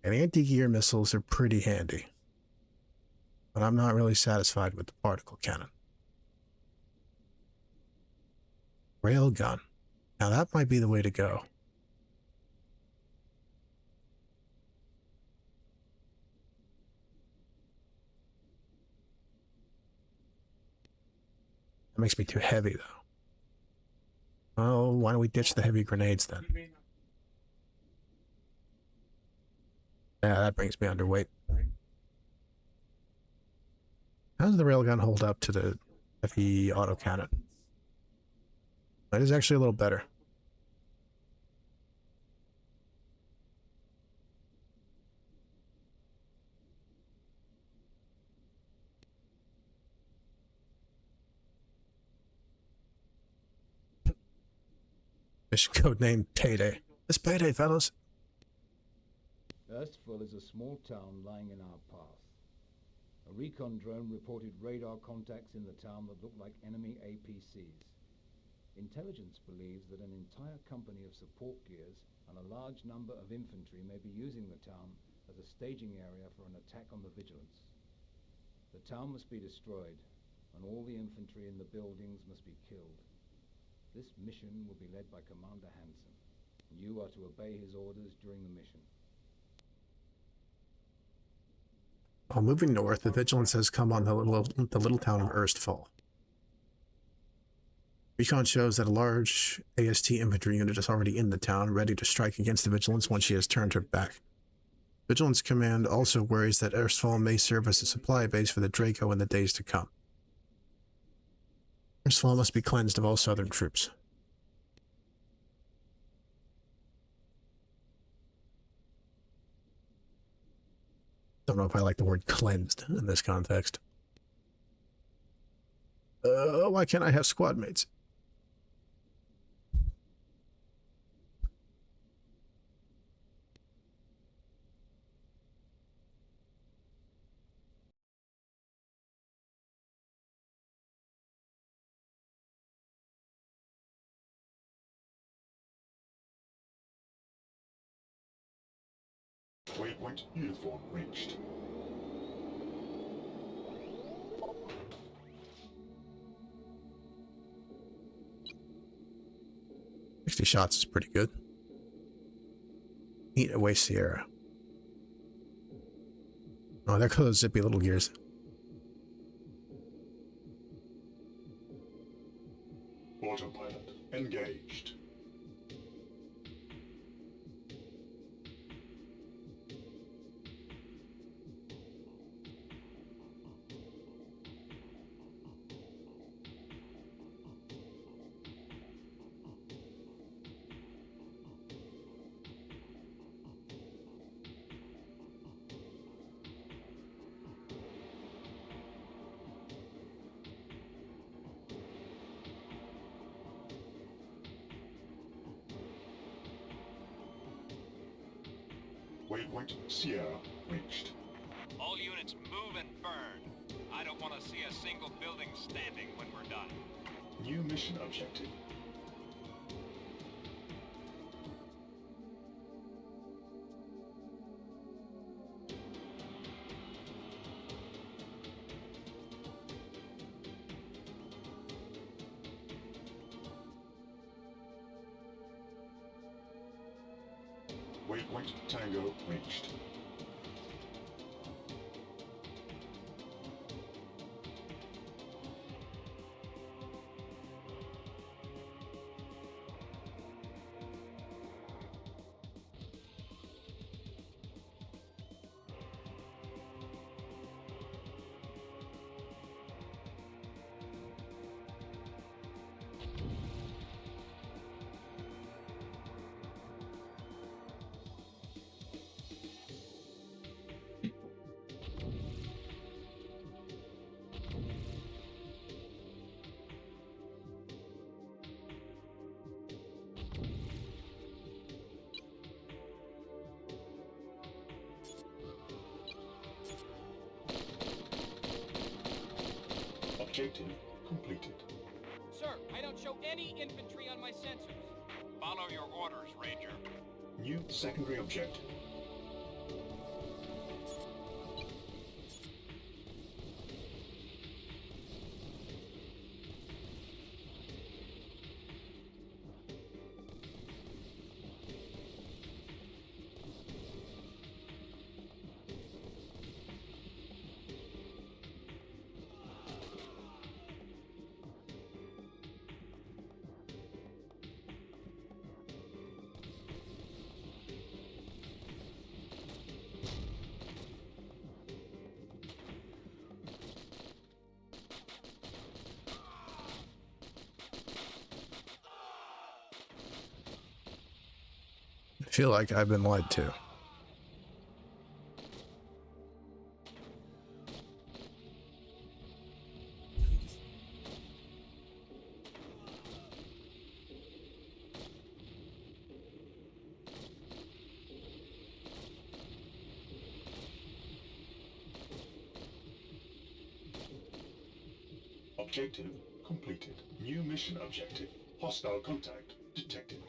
And anti-gear missiles are pretty handy. But I'm not really satisfied with the particle cannon. Railgun. Now that might be the way to go. That makes me too heavy, though. Oh, why don't we ditch the heavy grenades then? Yeah, that brings me underweight. How does the railgun hold up to the heavy autocannon? That is actually a little better. Mission code name Payday. It's Payday, fellas. Earthfall is a small town lying in our path. A recon drone reported radar contacts in the town that look like enemy APCs. Intelligence believes that an entire company of support gears and a large number of infantry may be using the town as a staging area for an attack on the Vigilance. The town must be destroyed, and all the infantry in the buildings must be killed. This mission will be led by Commander Hansen. You are to obey his orders during the mission. While moving north, the Vigilance has come on the little town of Erstfall. Recon shows that a large AST infantry unit is already in the town, ready to strike against the Vigilance once she has turned her back. Vigilance Command also worries that Earthfall may serve as a supply base for the Draco in the days to come. Earthfall must be cleansed of all Southern troops. Don't know if I like the word cleansed in this context. Why can't I have squad mates? Waypoint uniform reached. Shots is pretty good. Eat away Sierra. Oh, there go those zippy little gears. Autopilot engaged. Waypoint Sierra reached. All units move and burn. I don't want to see a single building standing when we're done. New mission objective. Waypoint Tango reached. Objective completed. Sir, I don't show any infantry on my sensors. Follow your orders, Ranger. New secondary objective. I feel like I've been lied to. Objective completed. New mission objective. Hostile contact detected.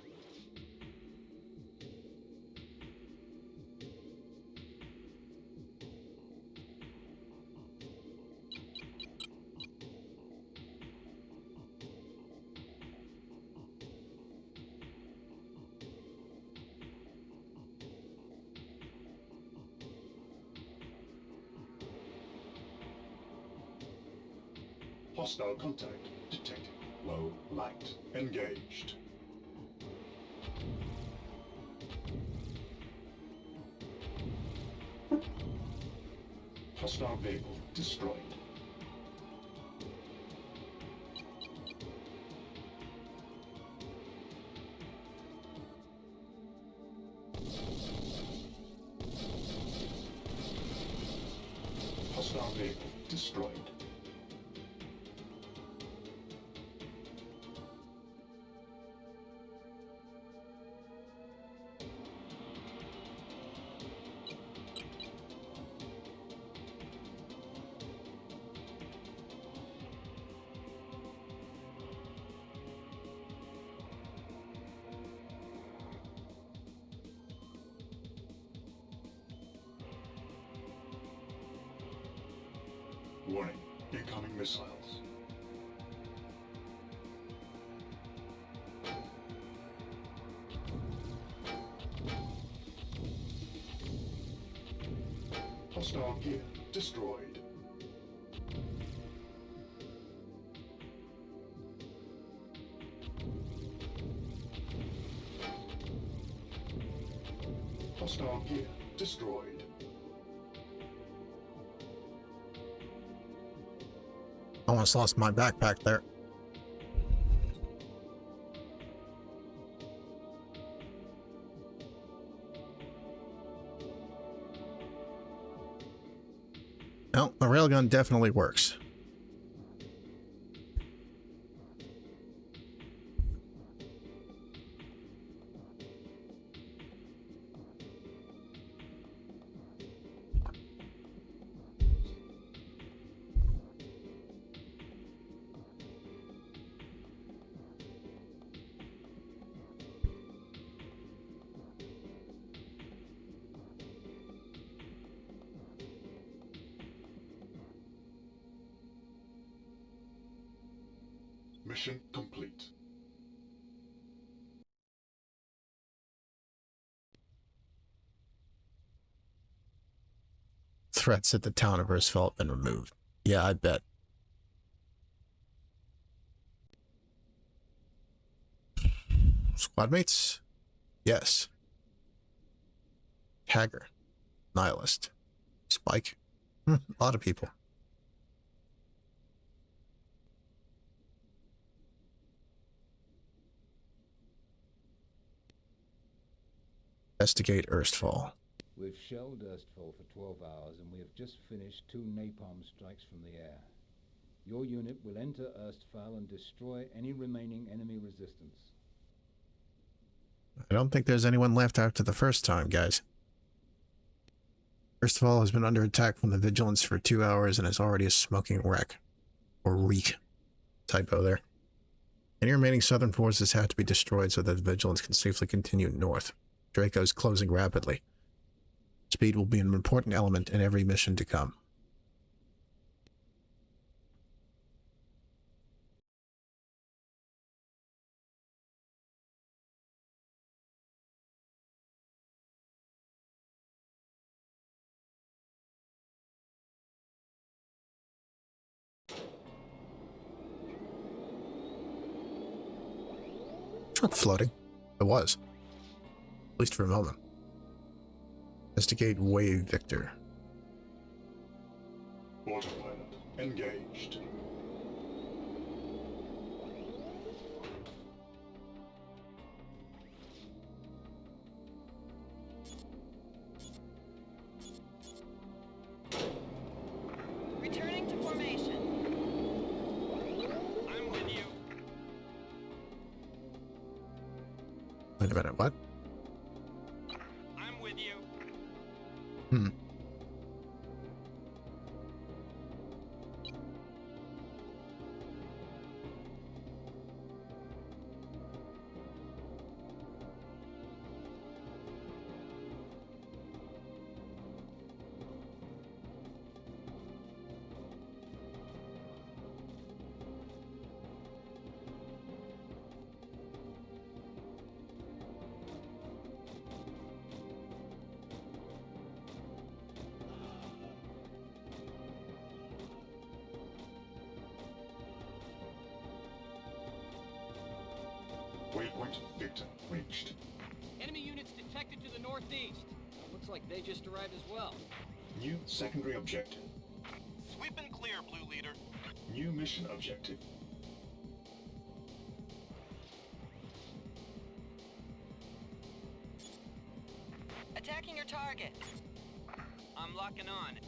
Hostile contact detected. Low light engaged. Hostile vehicle destroyed. Hostile vehicle destroyed. Warning, incoming missiles. Hostile gear destroyed. Hostile gear destroyed. Almost lost my backpack there. Well, the railgun definitely works. Mission complete. Threats at the town of Earthfall have been removed. Yeah, I bet. Squad mates? Yes. Hager. Nihilist. Spike. A lot of people. Investigate Earthfall. We've shelled Earthfall for 12 hours and we have just finished 2 napalm strikes from the air. Your unit will enter Earthfall and destroy any remaining enemy resistance. I don't think there's anyone left after the first time, guys. Earthfall has been under attack from the Vigilance for 2 hours and is already a smoking wreck. Or reek. Typo there. Any remaining southern forces have to be destroyed so that the Vigilance can safely continue north. Draco is closing rapidly. Speed will be an important element in every mission to come. Truck floating. It was. At least for a moment. Investigate Wave Victor. Autopilot engaged. Returning to formation. I'm with you. Wait a minute, what? I'm with you. Hmm. Waypoint Victor reached. Enemy units detected to the northeast. Looks like they just arrived as well. New secondary objective. Sweep and clear, Blue Leader. New mission objective. Attacking your target. I'm locking on.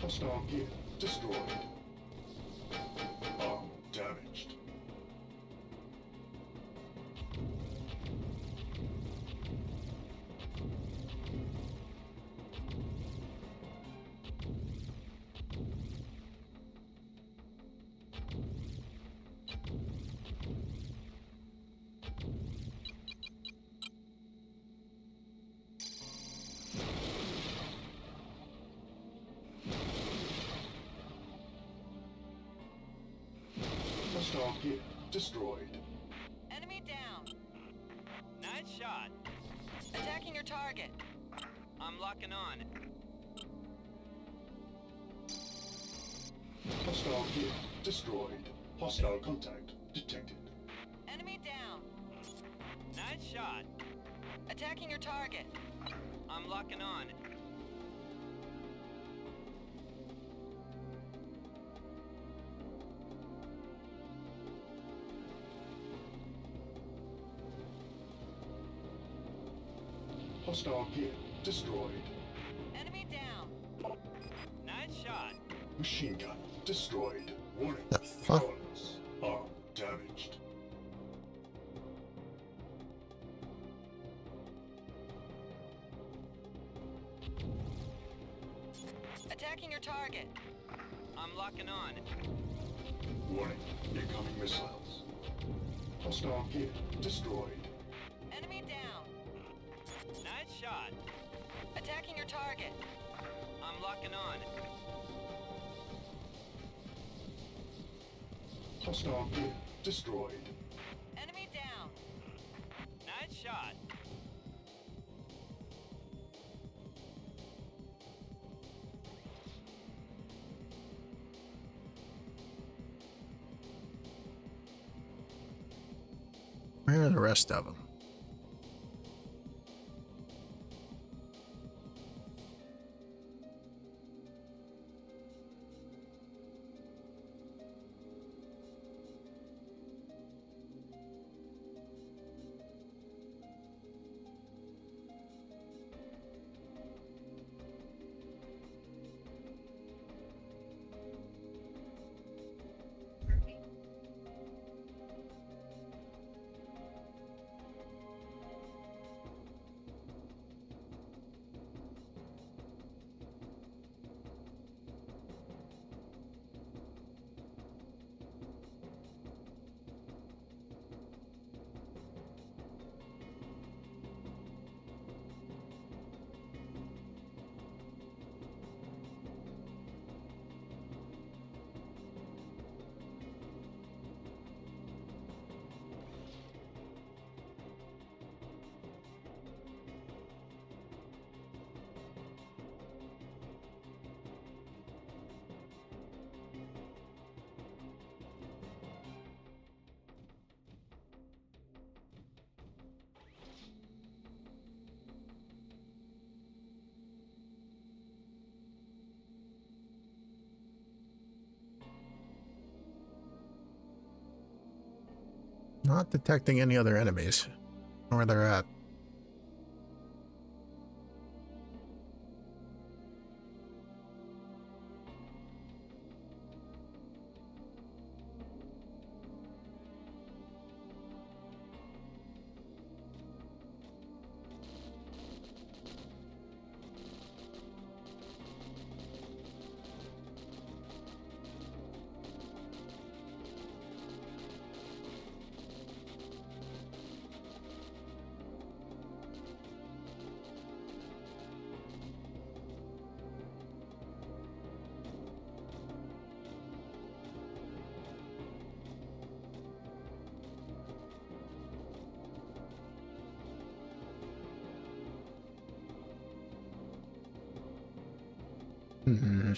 Hostile gear destroyed. Arm damaged. Hostile gear destroyed. Enemy down. Nice shot. Attacking your target. I'm locking on. Hostile gear destroyed. Hostile contact detected. Enemy down. Nice shot. Attacking your target. I'm locking on. Hostile gear destroyed. Enemy down. Nice shot. Machine gun destroyed. Warning. The fuck? Powerless. Arm damaged. Attacking your target. I'm locking on. Warning. Incoming missiles. Hostile gear destroyed. Enemy down. Nice shot. Attacking your target. I'm locking on. Hostile gear destroyed. Enemy down. Nice shot. Where are the rest of them? Not detecting any other enemies. Where they're at. Hmm.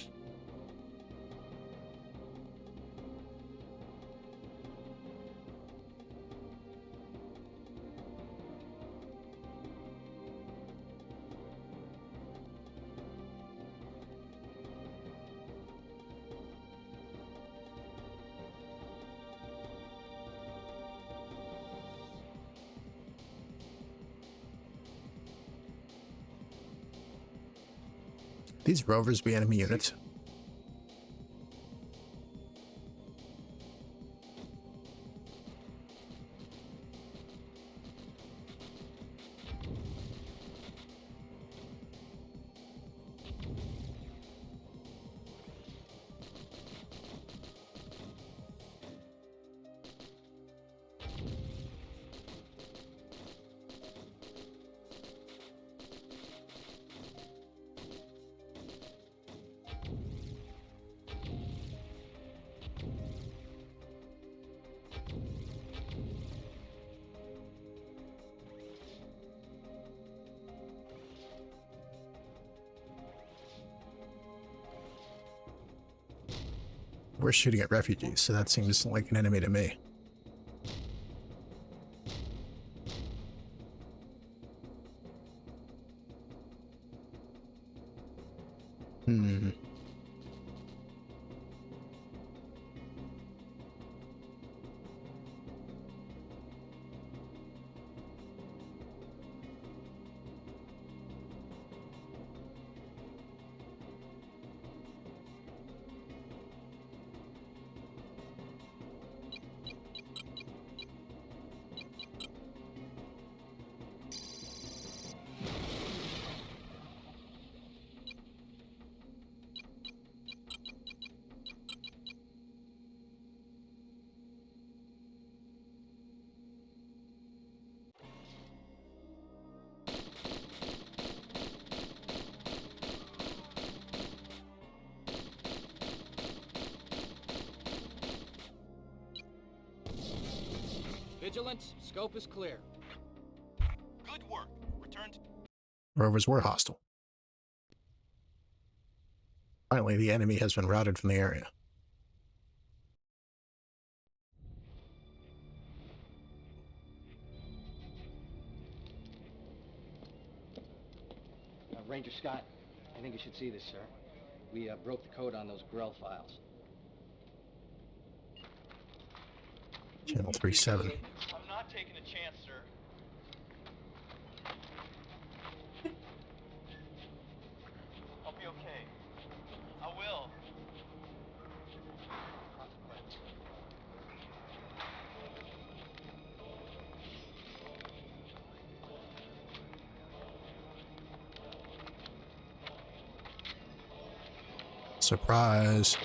These rovers be enemy units. We're shooting at refugees, so that seems like an enemy to me. Hmm. Vigilance, scope is clear. Good work. Return to... Rovers were hostile. Finally, the enemy has been routed from the area. Ranger Scott, I think you should see this, sir. We broke the code on those Grell files. Channel 37. I'm not taking a chance, sir. I'll be okay. I will. Surprise.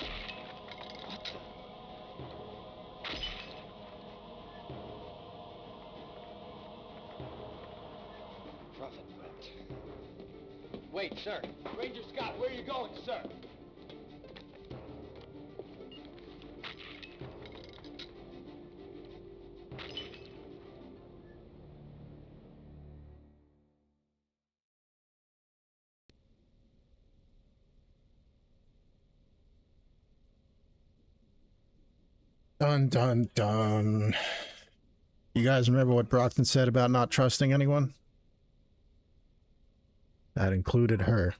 Prophet wept. Wait, sir. Ranger Scott, where are you going, sir? Dun dun dun. You guys remember what Brockton said about not trusting anyone? That included her.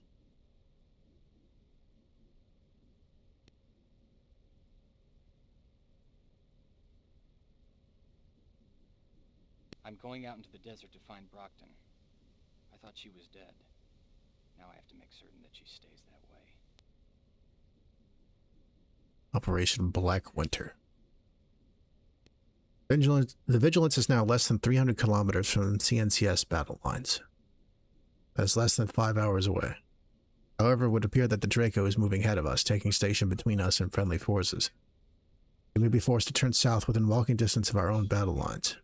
I'm going out into the desert to find Brockton. I thought she was dead. Now I have to make certain that she stays that way. Operation Black Winter. The Vigilance is now less than 300 kilometers from CNCS battle lines. That's less than 5 hours away. However, it would appear that the Draco is moving ahead of us, taking station between us and friendly forces. We may be forced to turn south within walking distance of our own battle lines.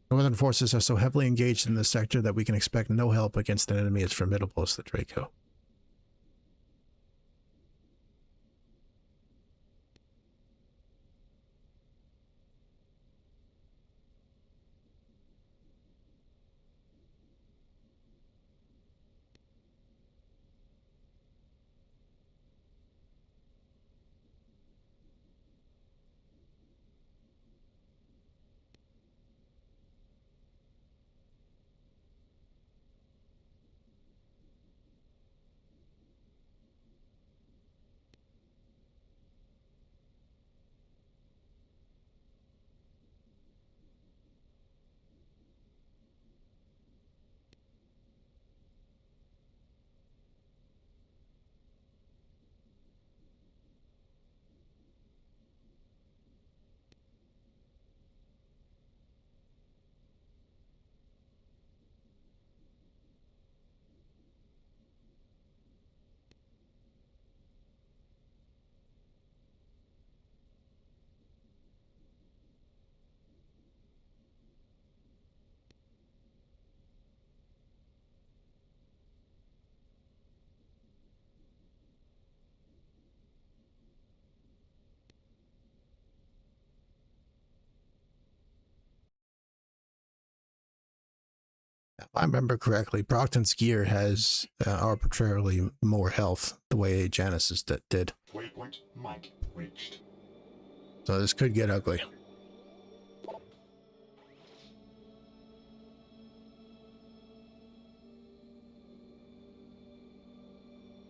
Northern forces are so heavily engaged in this sector that we can expect no help against an enemy as formidable as the Draco. If I remember correctly, Brockton's gear has arbitrarily more health, the way Janice's did. Waypoint Mike reached. So this could get ugly.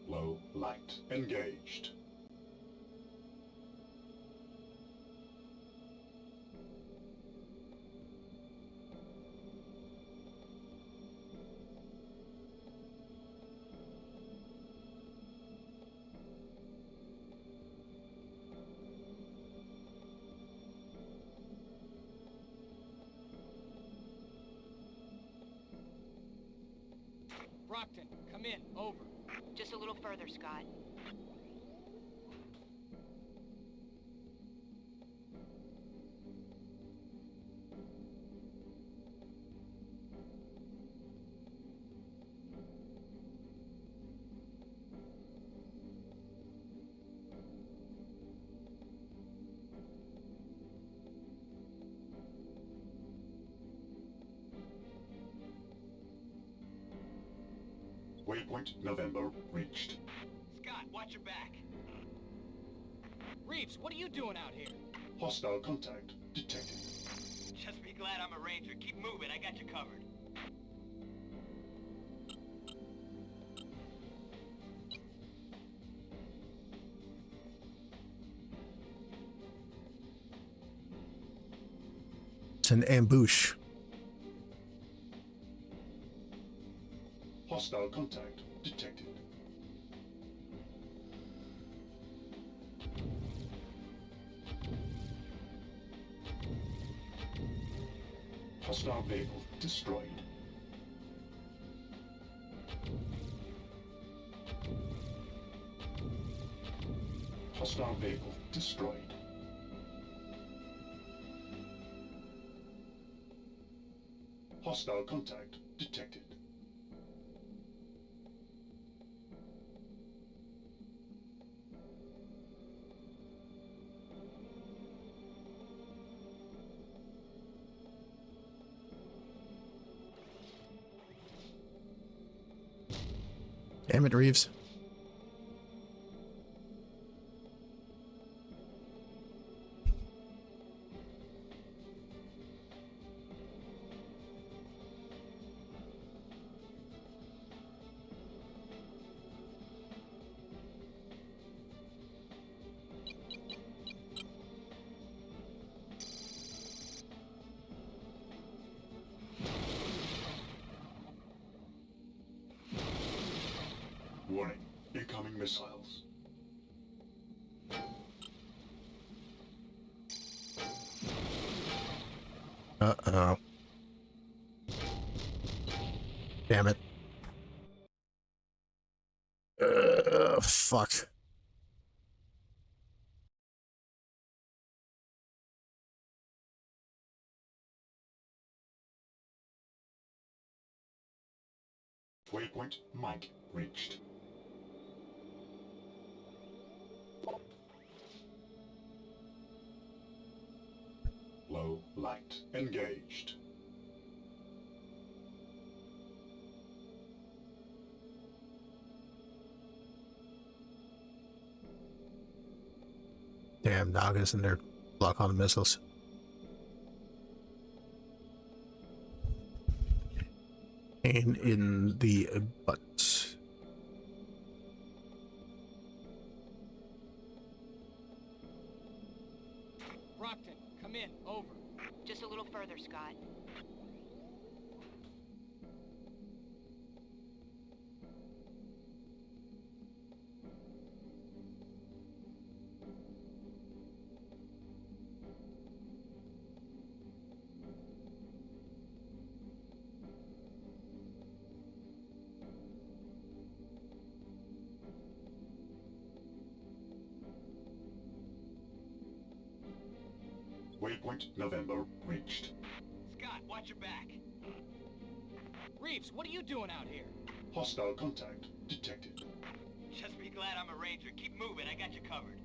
Low light engaged. Brockton, come in. Over. Just a little further, Scott. Waypoint November reached. Scott, watch your back. Reeves, what are you doing out here? Hostile contact detected. Just be glad I'm a ranger. Keep moving, I got you covered. It's an ambush. Hostile contact detected. Hostile vehicle destroyed. Hostile vehicle destroyed. Hostile contact detected. Damn it, Reeves. Warning, incoming missiles. Uh-oh. Damn it. Fuck. Waypoint Mike reached. Low light engaged. Damn, Nagas and their block on the missiles. Pain in the butt. Brockton, come in. Over. Just a little further, Scott. Waypoint November reached. Scott, watch your back. Reeves, what are you doing out here? Hostile contact detected. Just be glad I'm a ranger. Keep moving, I got you covered.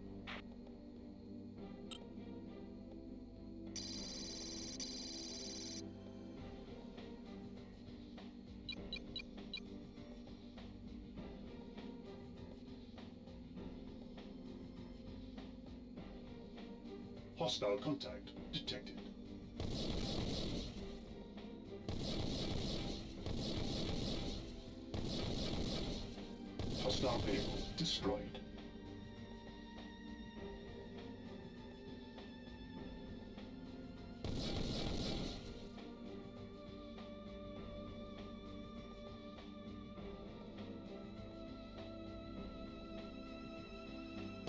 Hostile contact detected. Hostile vehicle destroyed.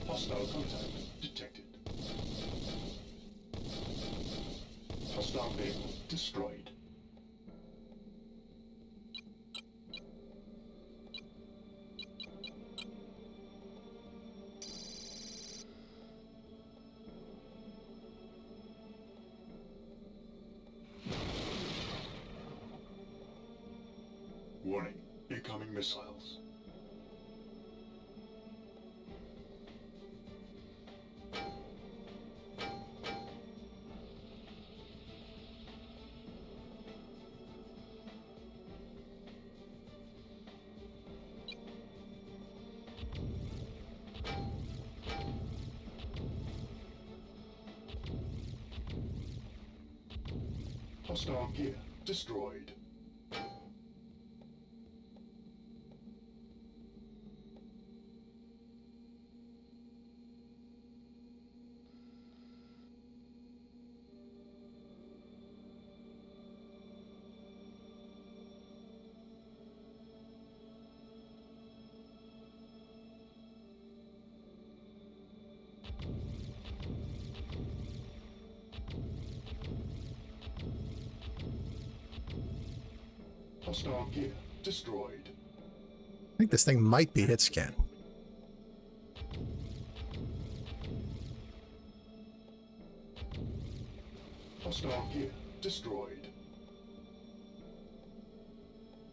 Hostile contact detected. Hostile vehicle destroyed. Warning, incoming missiles. Hostile gear destroyed. Hostile gear destroyed. I think this thing might be hit scan. Hostile gear destroyed.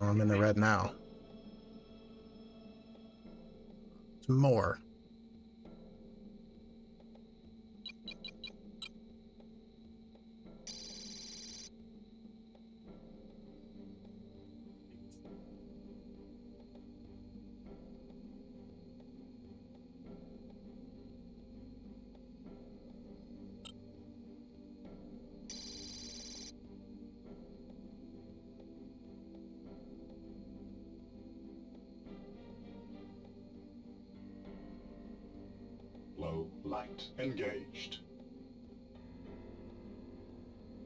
I'm in the red now. Some more. Low light engaged.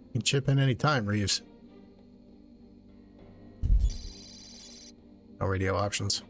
You can chip in any time, Reeves. No radio options.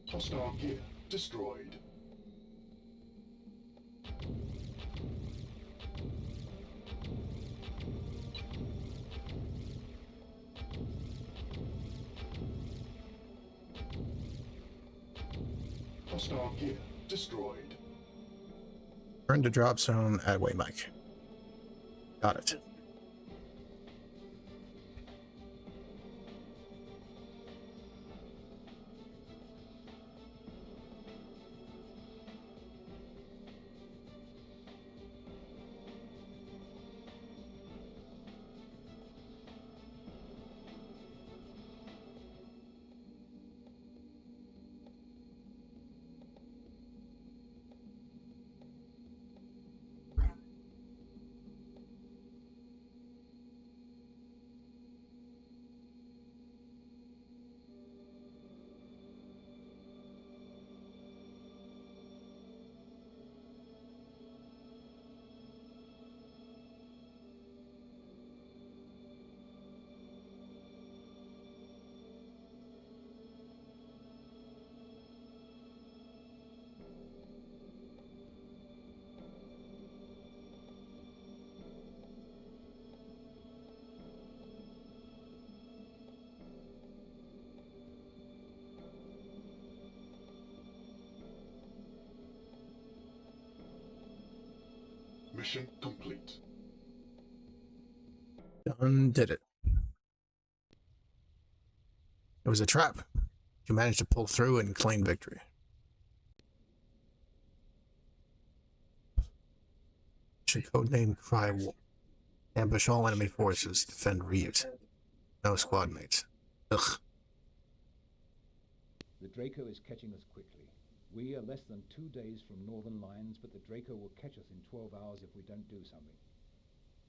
Hostile gear destroyed. Hostile gear destroyed. Turn to drop zone at Waymike. Got it. Mission complete. Undid it. It was a trap. You managed to pull through and claim victory. Codename Cry Wolf. Ambush all enemy forces. Defend Reeves. No squad mates. Ugh. The Draco is catching us quickly. We are less than 2 days from northern lines, but the Draco will catch us in 12 hours if we don't do something.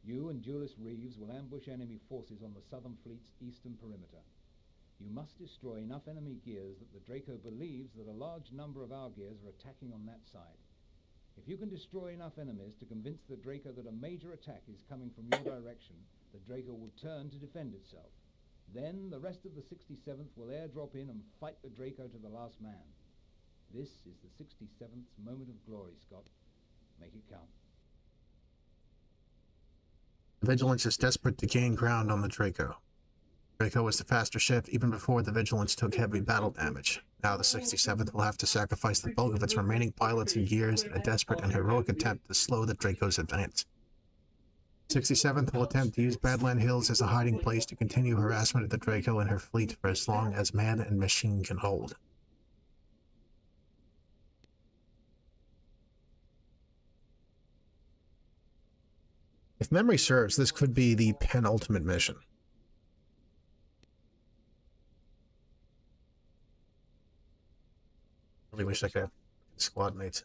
You and Duelist Reeves will ambush enemy forces on the Southern Fleet's eastern perimeter. You must destroy enough enemy gears that the Draco believes that a large number of our gears are attacking on that side. If you can destroy enough enemies to convince the Draco that a major attack is coming from your direction, the Draco will turn to defend itself. Then the rest of the 67th will airdrop in and fight the Draco to the last man. This is the 67th's moment of glory, Scott. Make it count. Vigilance is desperate to gain ground on the Draco. Draco was the faster ship even before the Vigilance took heavy battle damage. Now the 67th will have to sacrifice the bulk of its remaining pilots and gears in a desperate and heroic attempt to slow the Draco's advance. 67th will attempt to use Badland Hills as a hiding place to continue harassment of the Draco and her fleet for as long as man and machine can hold. If memory serves, this could be the penultimate mission. Really wish I could have squad mates.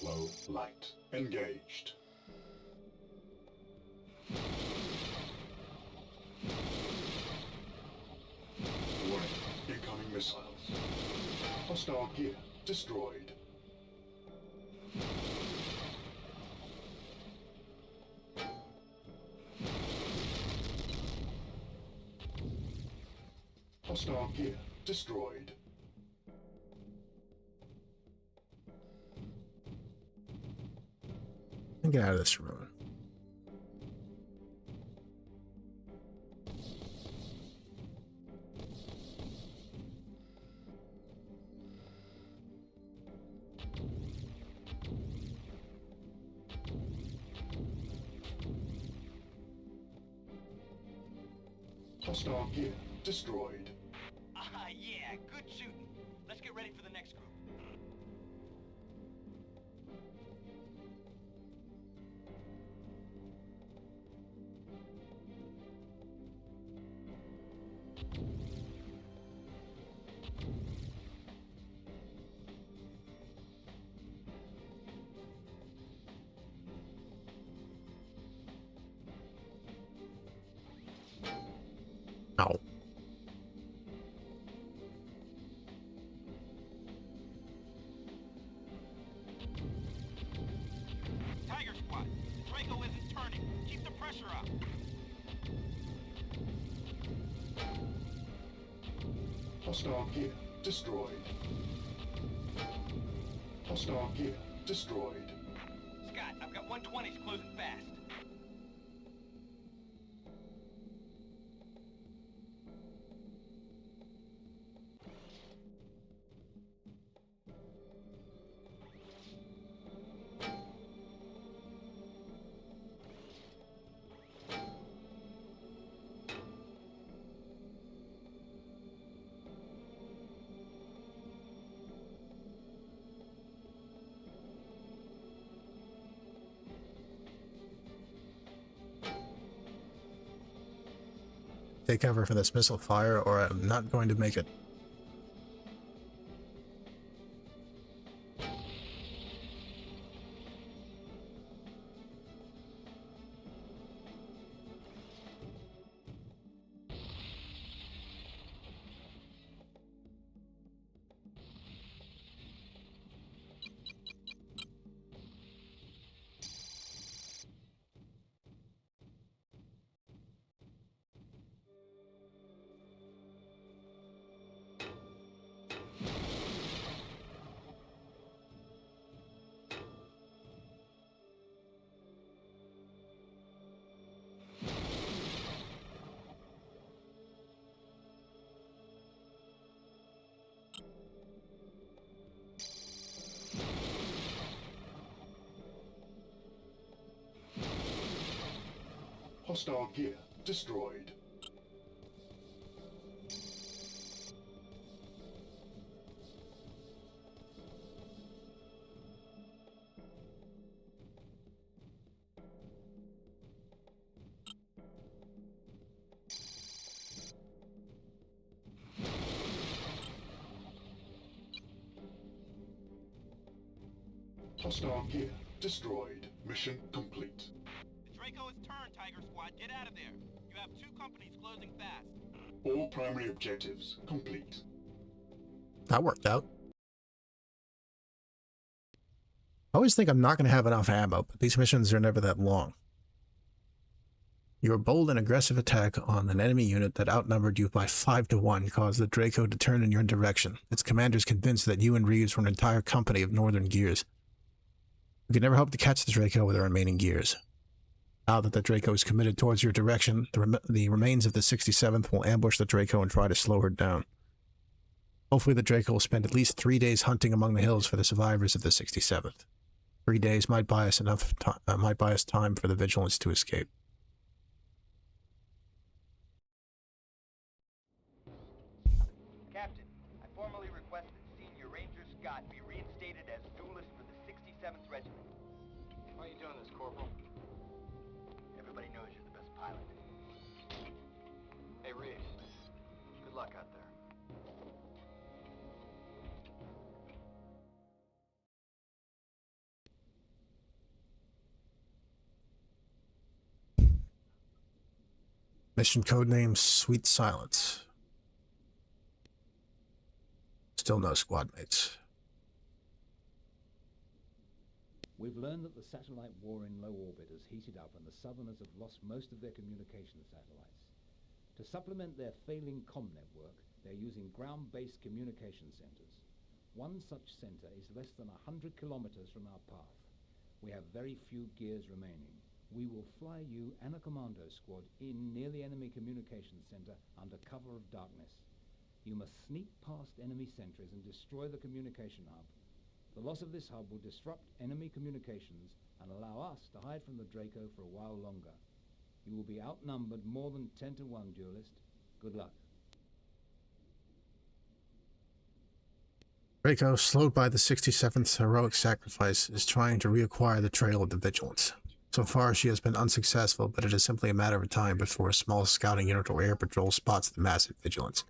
Low light. Engaged. Warning. Incoming missiles. Hostile gear destroyed. Hostile gear destroyed. Get out of this room. Hostile gear destroyed. Ah, yeah, good shooting. Let's get ready for the next group. No. Tiger Squad, the Draco isn't turning. Keep the pressure up. Hostile gear destroyed. Hostile gear destroyed. Scott, I've got 120s closing fast. Take cover for this missile fire, or I'm not going to make it. Hostile gear destroyed. Hostile gear destroyed. Mission complete. The Draco is turned, Tiger Squad. Get out of there. You have 2 companies closing fast. All primary objectives complete. That worked out. I always think I'm not going to have enough ammo, but these missions are never that long. Your bold and aggressive attack on an enemy unit that outnumbered you by 5-1 caused the Draco to turn in your direction. Its commanders convinced that you and Reeves were an entire company of Northern Gears. We could never hope to catch the Draco with our remaining gears. Now that the Draco is committed towards your direction, the remains of the 67th will ambush the Draco and try to slow her down. Hopefully the Draco will spend at least 3 days hunting among the hills for the survivors of the 67th. 3 days might buy us time for the Vigilance to escape. Captain, I formally request that Senior Ranger Scott be reinstated as duelist for the 67th Regiment. Why are you doing this, Corporal? Everybody knows you're the best pilot. Hey, Reeves. Good luck out there. Mission codename Sweet Silence. Still no squad mates. We've learned that the satellite war in low orbit has heated up and the Southerners have lost most of their communication satellites. To supplement their failing comm network, they're using ground-based communication centers. One such center is less than 100 kilometers from our path. We have very few gears remaining. We will fly you and a commando squad in near the enemy communication center under cover of darkness. You must sneak past enemy sentries and destroy the communication hub. The loss of this hub will disrupt enemy communications and allow us to hide from the Draco for a while longer. You will be outnumbered more than 10-1, duelist. Good luck. Draco, slowed by the 67th's heroic sacrifice, is trying to reacquire the trail of the Vigilance. So far, she has been unsuccessful, but it is simply a matter of time before a small scouting unit or air patrol spots the massive Vigilance.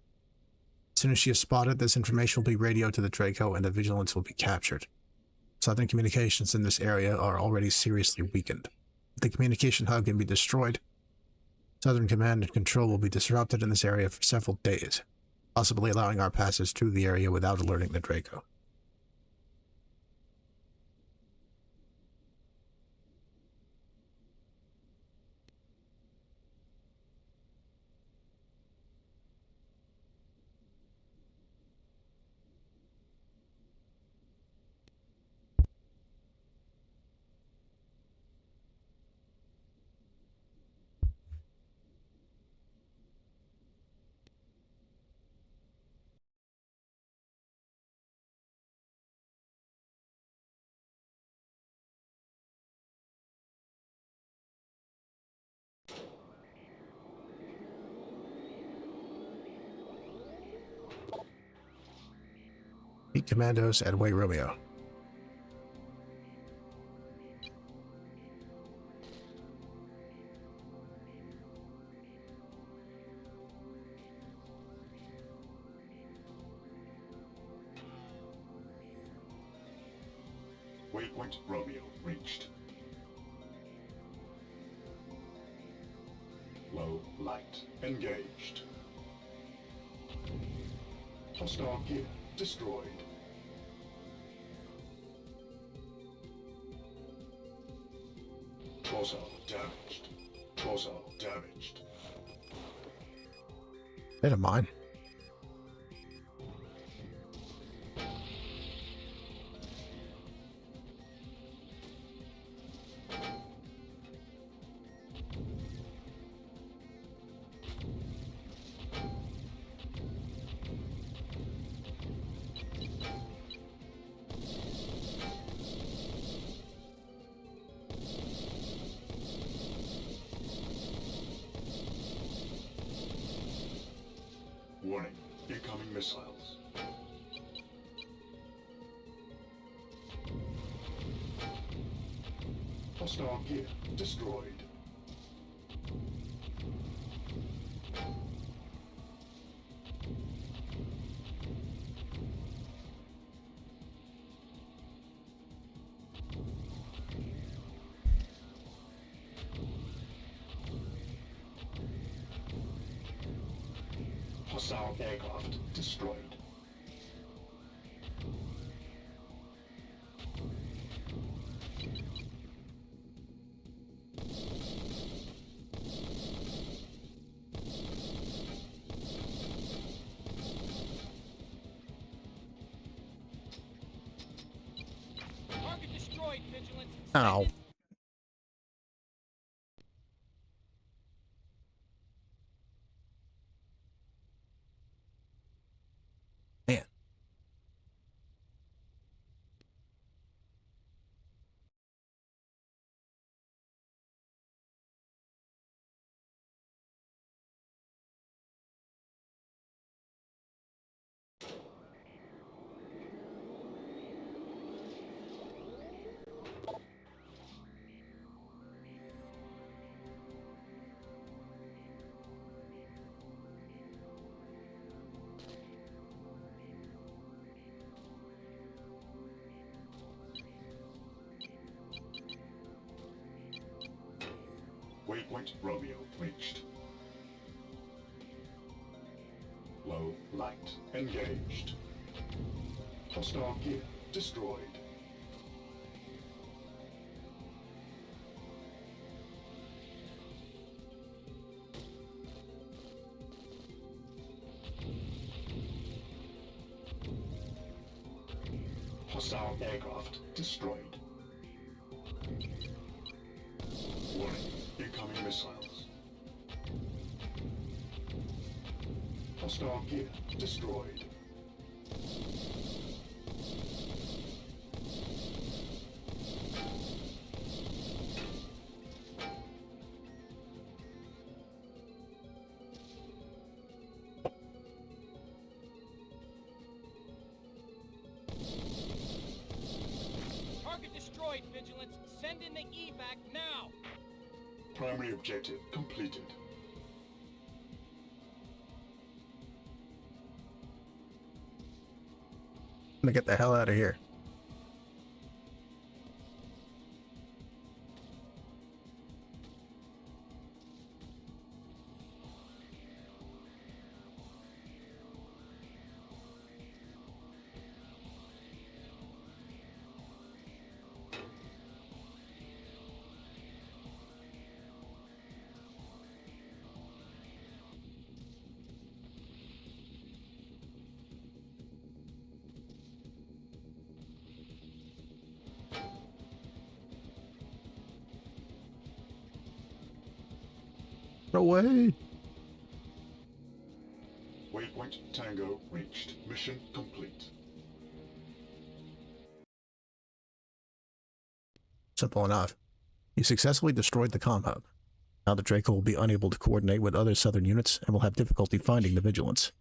As soon as she is spotted, this information will be radioed to the Draco and the Vigilance will be captured. Southern communications in this area are already seriously weakened. If the communication hub can be destroyed, Southern command and control will be disrupted in this area for several days, possibly allowing our passage through the area without alerting the Draco. Meet commandos at Way Romeo. Waypoint Romeo reached. Low light engaged. Hostile gear destroyed. Torso damaged. Torso damaged. They don't mind. Warning, incoming missiles. Hostile gear destroyed. Hostile aircraft destroyed. Target destroyed, Vigilance. Ow. Man. Waypoint Romeo reached. Low light engaged. Hostile gear destroyed. Hostile aircraft destroyed. Warning, incoming missiles. Hostile gear destroyed. Target destroyed, Vigilance. Send in the evac now. Primary objective completed. I'm gonna get the hell out of here. Away. Waypoint Tango reached. Mission complete. Simple enough. You successfully destroyed the comm hub. Now the Draco will be unable to coordinate with other southern units and will have difficulty finding the Vigilance.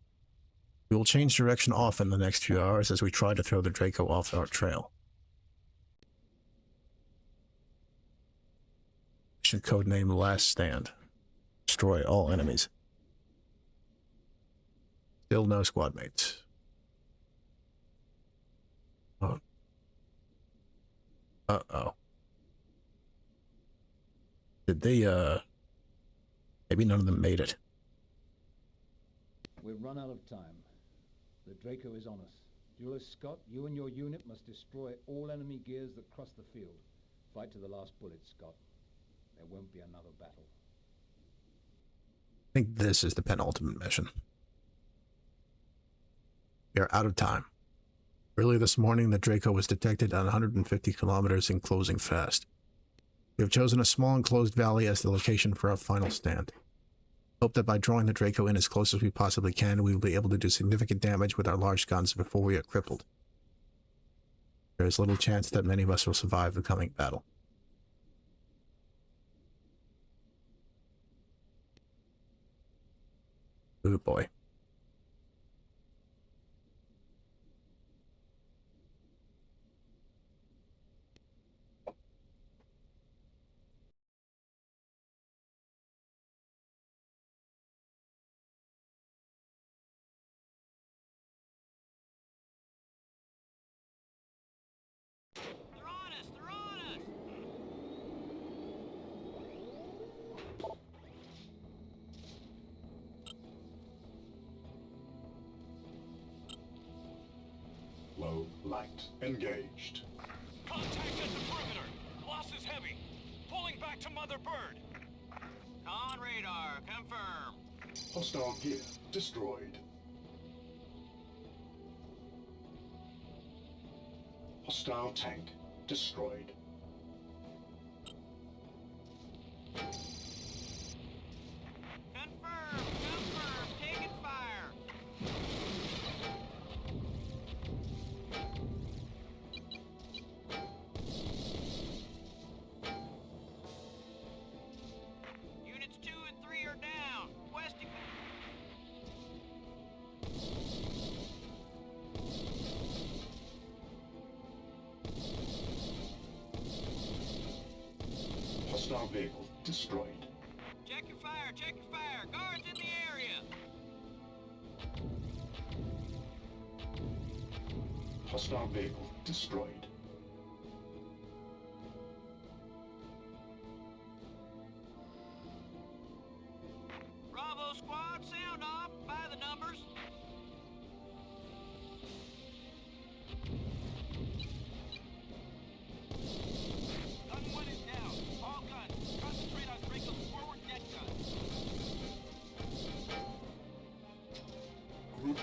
We will change direction often in the next few hours as we try to throw the Draco off our trail. Mission codename Last Stand. Destroy all enemies. Still no squad mates. Oh. Uh-oh. Did they, maybe none of them made it. We've run out of time. The Draco is on us. Duelist Scott, you and your unit must destroy all enemy gears that cross the field. Fight to the last bullet, Scott. There won't be another battle. I think this is the penultimate mission. We are out of time. Early this morning, the Draco was detected at 150 kilometers and closing fast. We have chosen a small enclosed valley as the location for our final stand. Hope that by drawing the Draco in as close as we possibly can, we will be able to do significant damage with our large guns before we are crippled. There is little chance that many of us will survive the coming battle. Oh boy. light. Engaged. Contact at the perimeter. Loss is heavy. Pulling back to Mother Bird. On radar, confirm. Hostile gear destroyed. Hostile tank destroyed. Confirm, taking fire. Units 2 and 3 are down. Westing. Hostile vehicle destroyed. Check your fire, check your fire. Guards in the area. Hostile vehicle destroyed. Bravo squad, sound off. By the numbers. Gun 1 is down. All guns, concentrate on Draco's forward deck gun. Group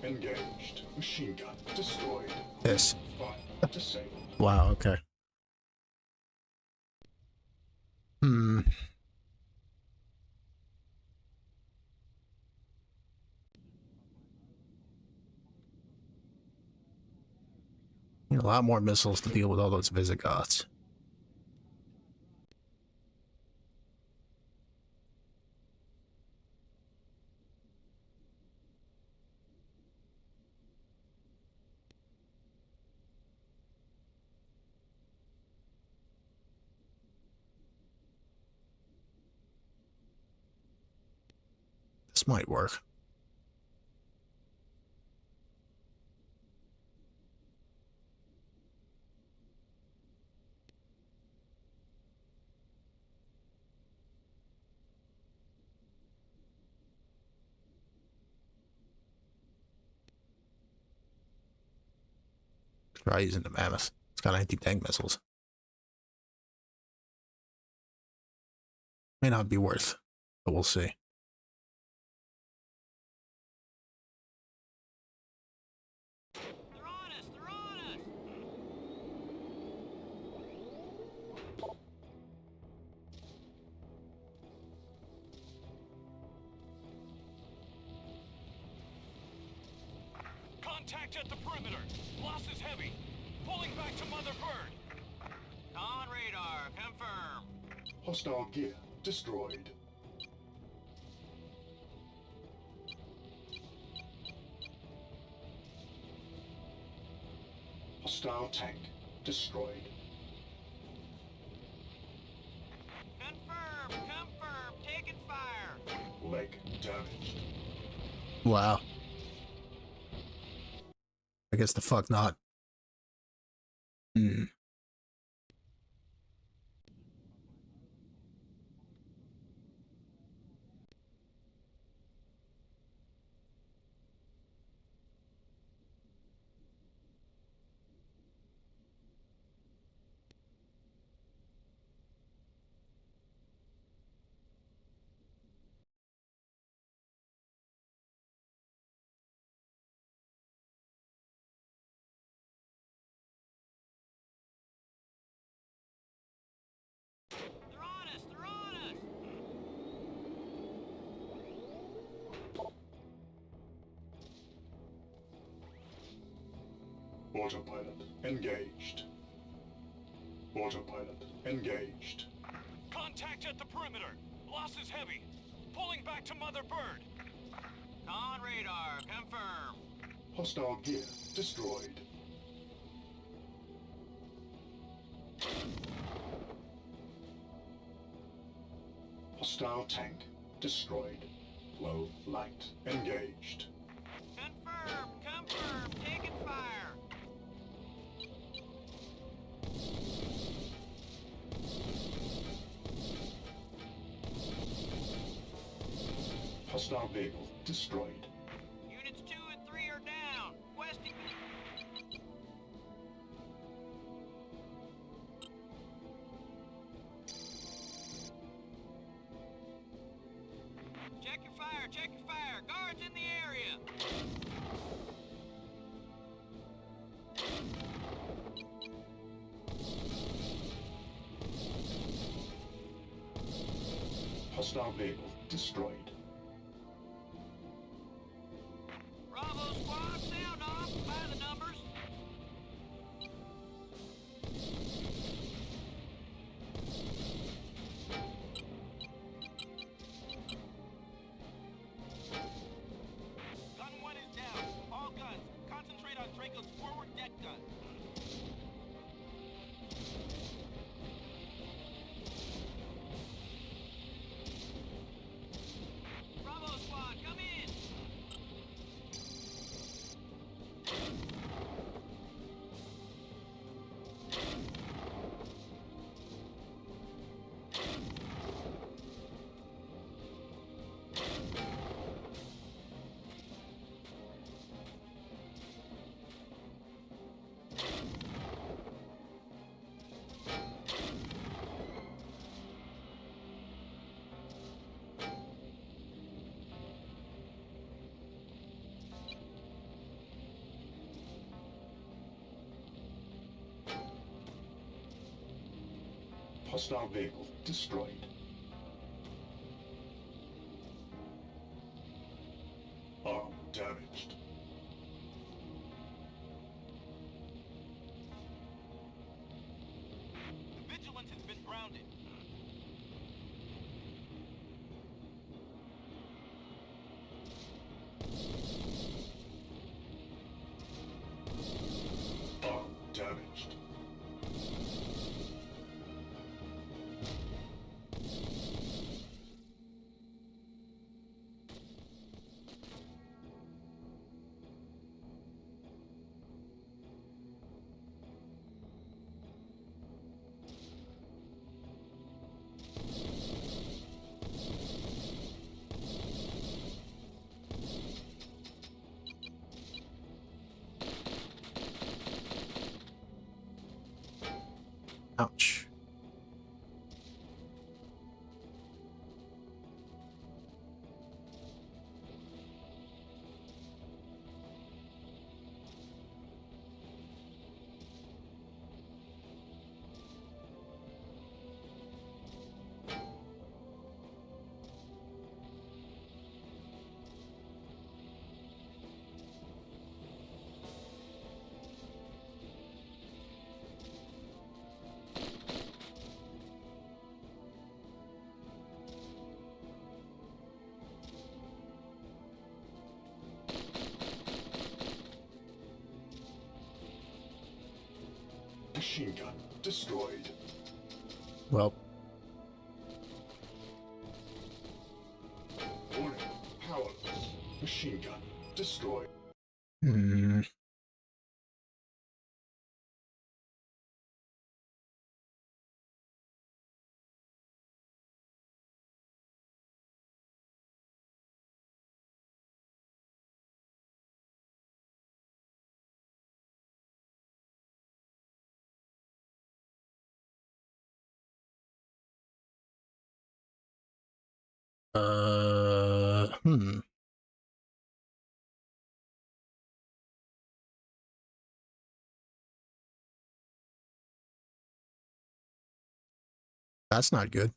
5 engaged. Machine gun destroyed. Yes. Fire disabled. Wow, okay. Hmm. A lot more missiles to deal with all those Visigoths. This might work. Try using the Mammoth. It's got anti-tank missiles. May not be worth, but we'll see. They're on us, they're on us. Contact at the perimeter. Loss is heavy. Pulling back to Mother Bird. On radar, confirm. Hostile gear destroyed. Hostile tank destroyed. Confirm, taking fire. Leg damaged. Wow. I guess the fuck not. Hmm. They're on us, they're on us. Autopilot engaged. Autopilot engaged. Contact at the perimeter. Loss is heavy. Pulling back to Mother Bird. On radar, confirm. Hostile gear destroyed. Hostile tank destroyed. Low light engaged. Confirm, taking fire. Hostile vehicle destroyed. Units 2 and 3 are down. Westing. fire! Check your fire! Guards in the area! Hostile vehicle destroyed. Bravo squad, sound off! By the numbers! Gun 1 is down. All guns, concentrate on Draco's forward deck gun. Bravo squad, come in! Hostile vehicle destroyed. Arm damaged. The Vigilance has been grounded. Arm damaged. Ouch. Machine gun destroyed. Well, Warning, powerless. Machine gun destroyed. hmm. Hmm. That's not good.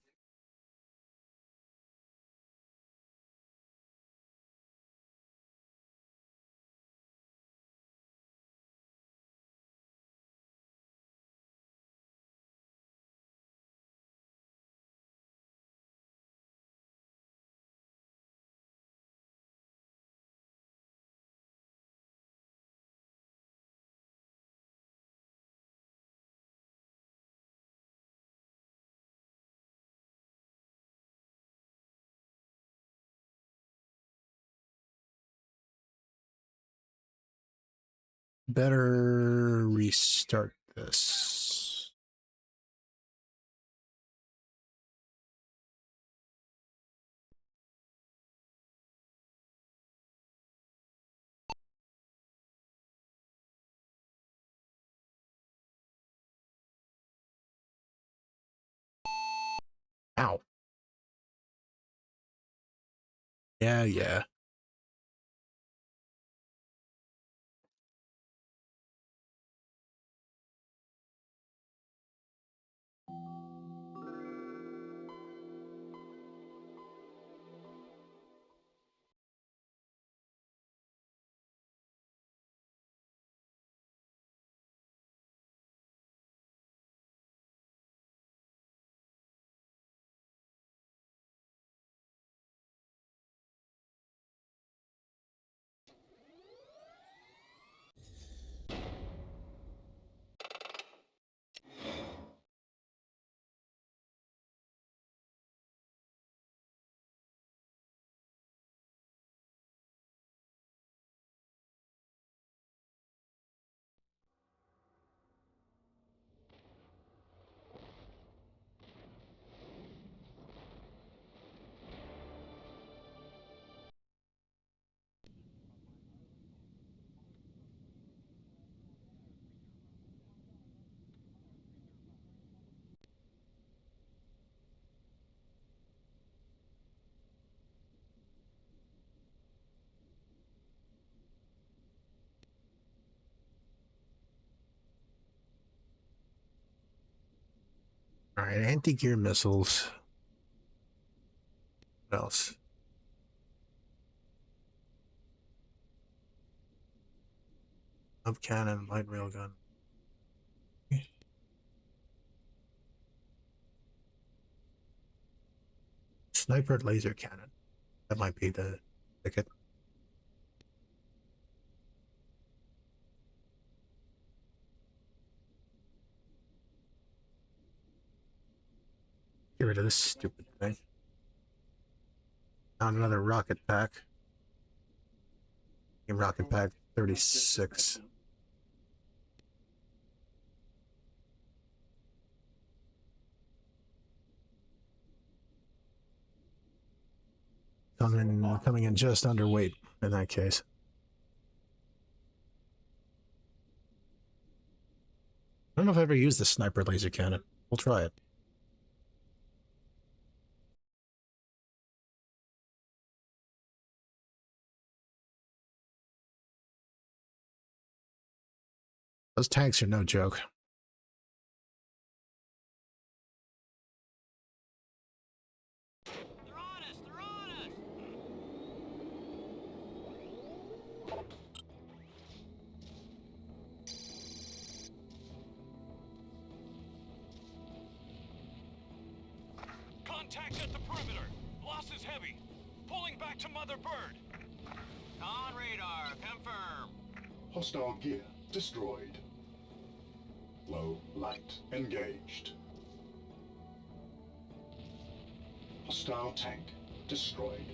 Better restart this. Ow. Yeah, yeah. All right, anti-gear missiles. What else? Up cannon, light railgun. Sniper laser cannon. That might be the ticket. Get rid of this stupid thing. Found another rocket pack. Rocket pack 36. Coming in just underweight in that case. I don't know if I've ever used the sniper laser cannon. We'll try it. Those tanks are no joke. They're on us! They're on us! Contact at the perimeter. Loss is heavy. Pulling back to Mother Bird. On radar, confirm. Hostile gear destroyed. Low light engaged. Hostile tank destroyed.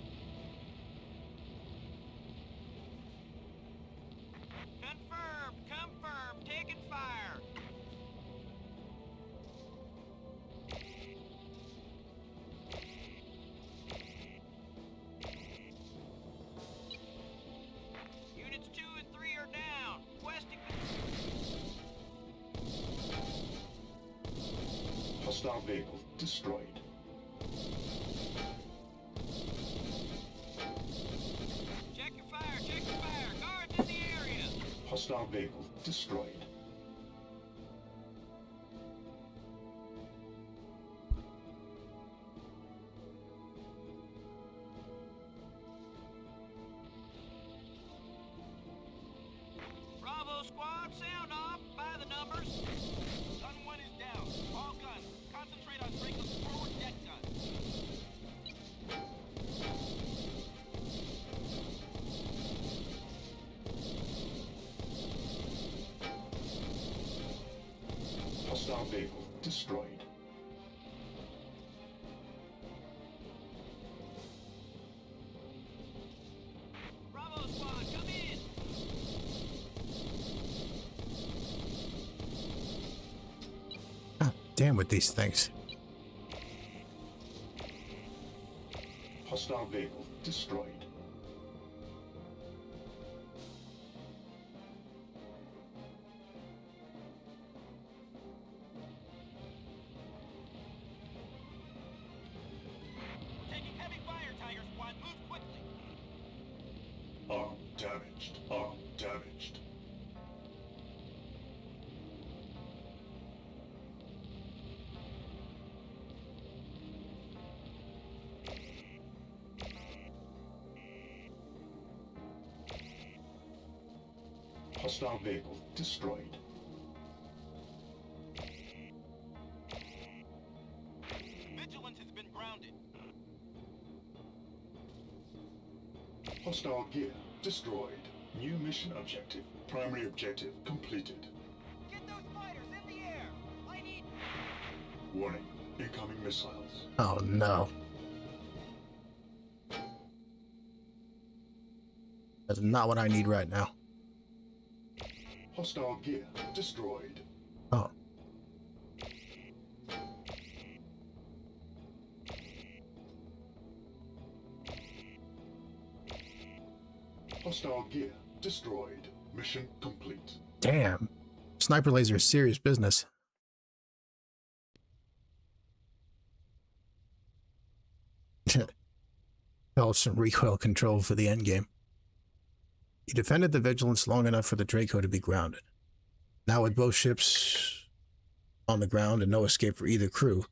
Confirm, taking fire. Units 2 and 3 are down. Questing. Hostile vehicle destroyed. Check your fire. Guards in the area. Hostile vehicle destroyed. Bravo squad, sound off. By the numbers. Gun 1 is down. All guns, concentrate on Draco's forward deck guns. Hostile vehicle destroyed. Bravo squad, come in. Damn with these things. Hostile vehicle destroyed. We're taking heavy fire, Tiger Squad. Move quickly. damaged. Arm damaged. Hostile vehicle destroyed. Vigilance has been grounded. Hostile gear destroyed. New mission objective. Primary objective completed. Get those fighters in the air! I need... Warning. Incoming missiles. Oh no. That's not what I need right now. Hostile gear destroyed. Oh. Hostile gear destroyed. Mission complete. Damn. Sniper laser is serious business. Develop some recoil control for the endgame. You defended the Vigilance long enough for the Draco to be grounded. Now with both ships on the ground and no escape for either crew,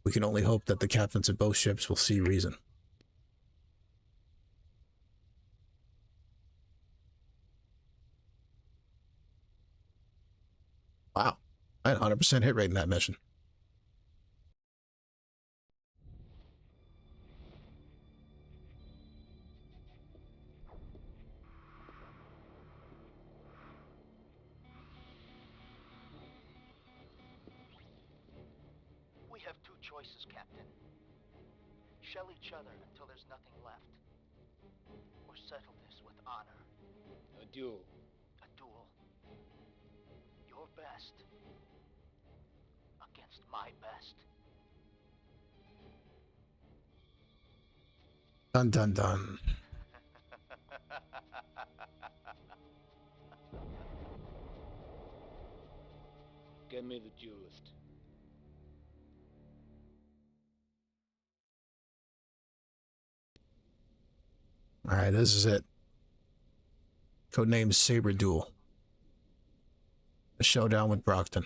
we can only hope that the captains of both ships will see reason. Wow. I had 100% hit rate in that mission. We have two choices, Captain. Shell each other until there's nothing left. Or settle this with honor. A duel. A duel. Your best. Against my best. Dun dun dun. Get me the duelist. Alright, this is it. Codename Saber Duel. A showdown with Brockton.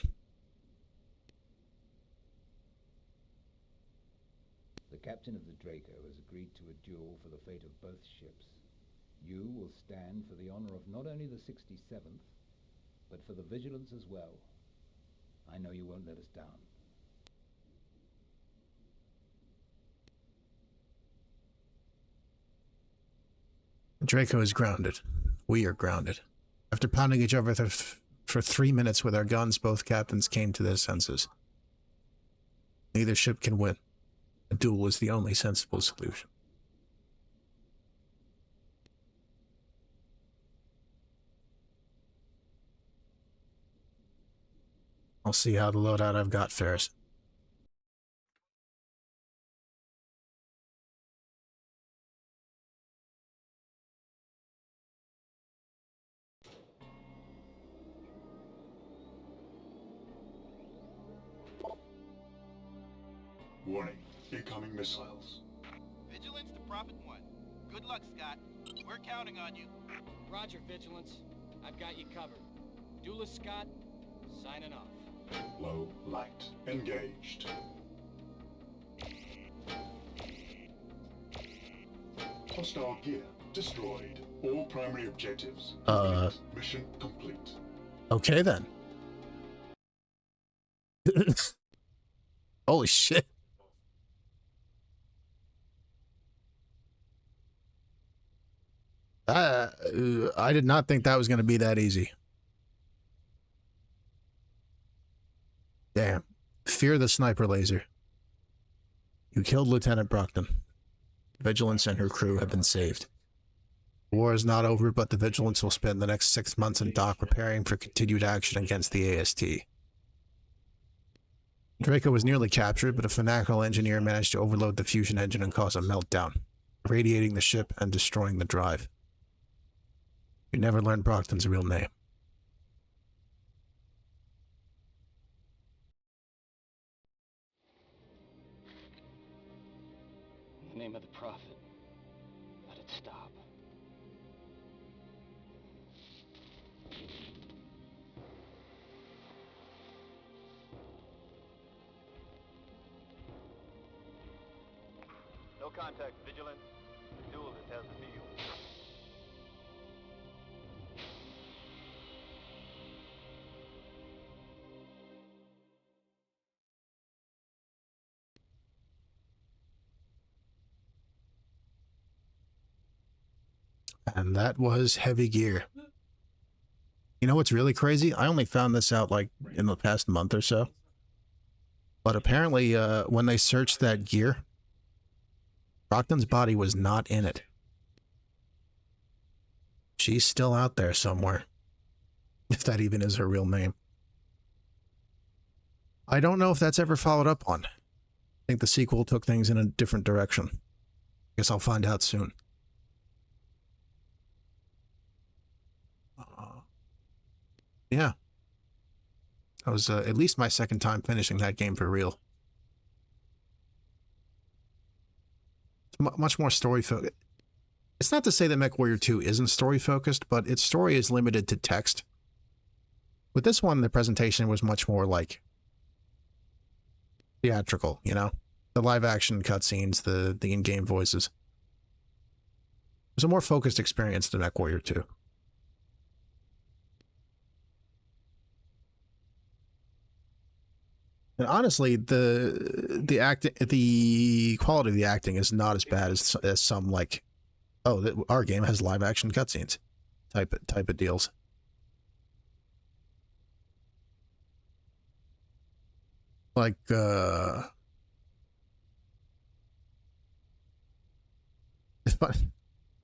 The captain of the Draco has agreed to a duel for the fate of both ships. You will stand for the honor of not only the 67th, but for the Vigilance as well. I know you won't let us down. Draco is grounded. We are grounded. After pounding each other for 3 minutes with our guns, both captains came to their senses. Neither ship can win. A duel is the only sensible solution. I'll see how the loadout I've got fares. Warning. Incoming missiles. Vigilance to Prophet 1. Good luck, Scott. We're counting on you. Roger, Vigilance. I've got you covered. Duelist Scott, signing off. Low light. Engaged. Hostile gear destroyed. All primary objectives complete. Mission complete. Okay then. Holy shit. I did not think that was going to be that easy. Damn. Fear the sniper laser. You killed Lieutenant Brockton. Vigilance and her crew have been saved. The war is not over, but the Vigilance will spend the next 6 months in dock preparing for continued action against the AST. Draco was nearly captured, but a fanatical engineer managed to overload the fusion engine and cause a meltdown, irradiating the ship and destroying the drive. You never learned Brockton's real name. In the name of the Prophet, let it stop. No contact, Vigilance. The duelist has the field. And that was Heavy Gear. You know what's really crazy? I only found this out like in the past month or so. But apparently, when they searched that gear, Brockton's body was not in it. She's still out there somewhere. If that even is her real name. I don't know if that's ever followed up on. I think the sequel took things in a different direction. Guess I'll find out soon. Yeah. That was at least my second time finishing that game for real. It's much more story-focused. It's not to say that Mechwarrior 2 isn't story-focused, but its story is limited to text. With this one, the presentation was much more like theatrical, you know? The live-action cutscenes, the in-game voices. It was a more focused experience than Mechwarrior 2. And honestly, the quality of the acting is not as bad as some like, oh, our game has live action cutscenes type of deals. Like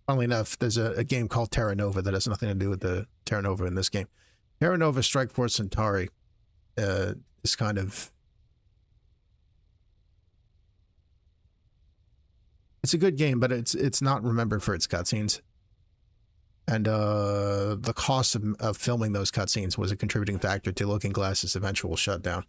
funnily enough, there's a game called Terra Nova that has nothing to do with the Terra Nova in this game. Terra Nova Strike Force Centauri is kind of, it's a good game, but it's not remembered for its cutscenes. And the cost of filming those cutscenes was a contributing factor to Looking Glass's eventual shutdown.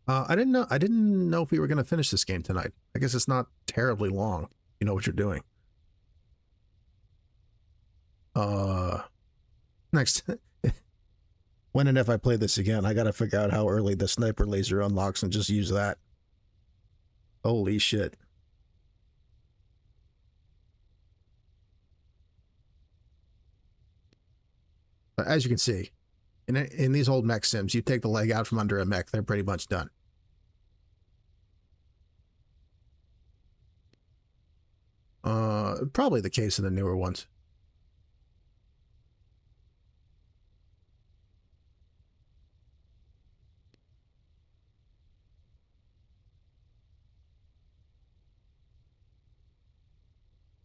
I didn't know if we were going to finish this game tonight. I guess it's not terribly long. You know what you're doing. Next, when and if I play this again, I got to figure out how early the sniper laser unlocks and just use that. Holy shit. But as you can see, in these old mech sims, you take the leg out from under a mech, they're pretty much done. Probably the case in the newer ones.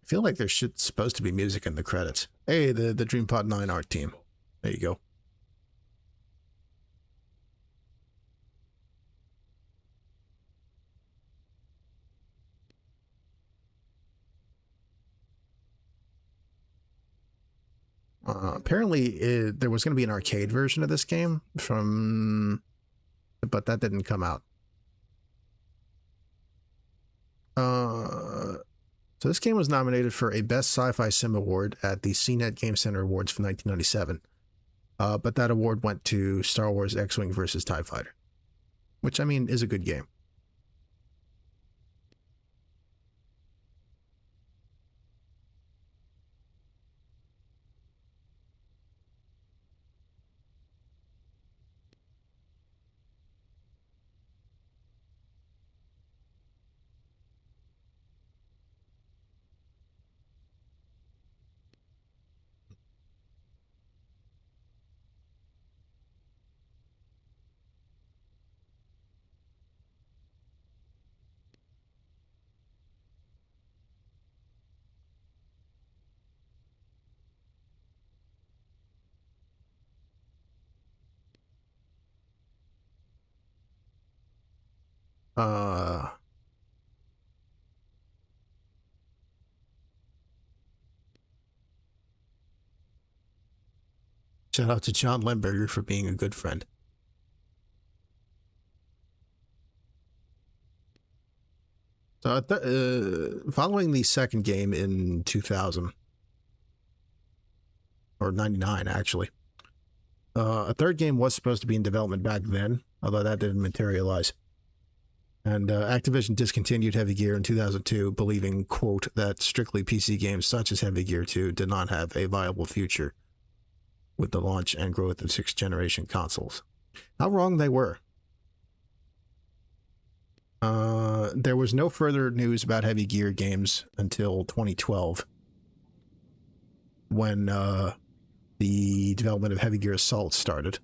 I feel like there's supposed to be music in the credits. Hey, the DreamPod 9 art team. There you go. Apparently, there was going to be an arcade version of this game but that didn't come out. So this game was nominated for a Best Sci-Fi Sim Award at the CNET Game Center Awards for 1997. But that award went to Star Wars X-Wing vs. TIE Fighter, which, I mean, is a good game. Shout out to John Lemberger for being a good friend. So following the second game in 2000, or 99 actually, A third game was supposed to be in development back then, although that didn't materialize. And Activision discontinued Heavy Gear in 2002, believing, quote, that strictly PC games such as Heavy Gear 2 did not have a viable future with the launch and growth of 6th-generation consoles. How wrong they were. There was no further news about Heavy Gear games until 2012, when the development of Heavy Gear Assault started.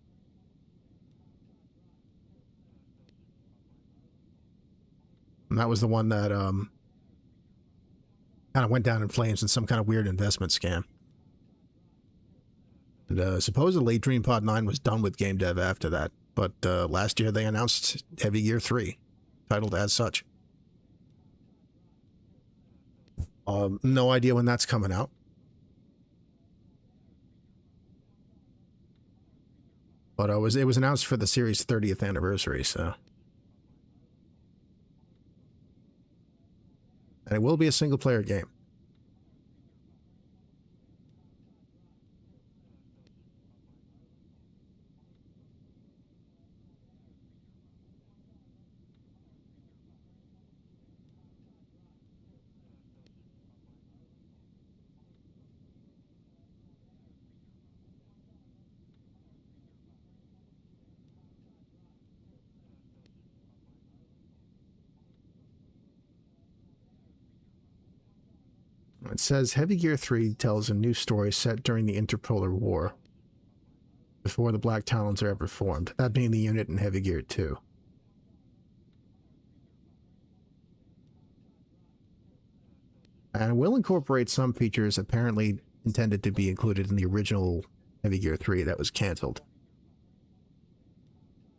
And that was the one that kind of went down in flames in some kind of weird investment scam. And supposedly DreamPod 9 was done with game dev after that, but last year they announced Heavy Gear 3, titled as such. No idea when that's coming out. But it was announced for the series' 30th anniversary, so. And it will be a single-player game. It says Heavy Gear 3 tells a new story set during the Interpolar War, before the Black Talons are ever formed, that being the unit in Heavy Gear 2. And it will incorporate some features apparently intended to be included in the original Heavy Gear 3 that was cancelled.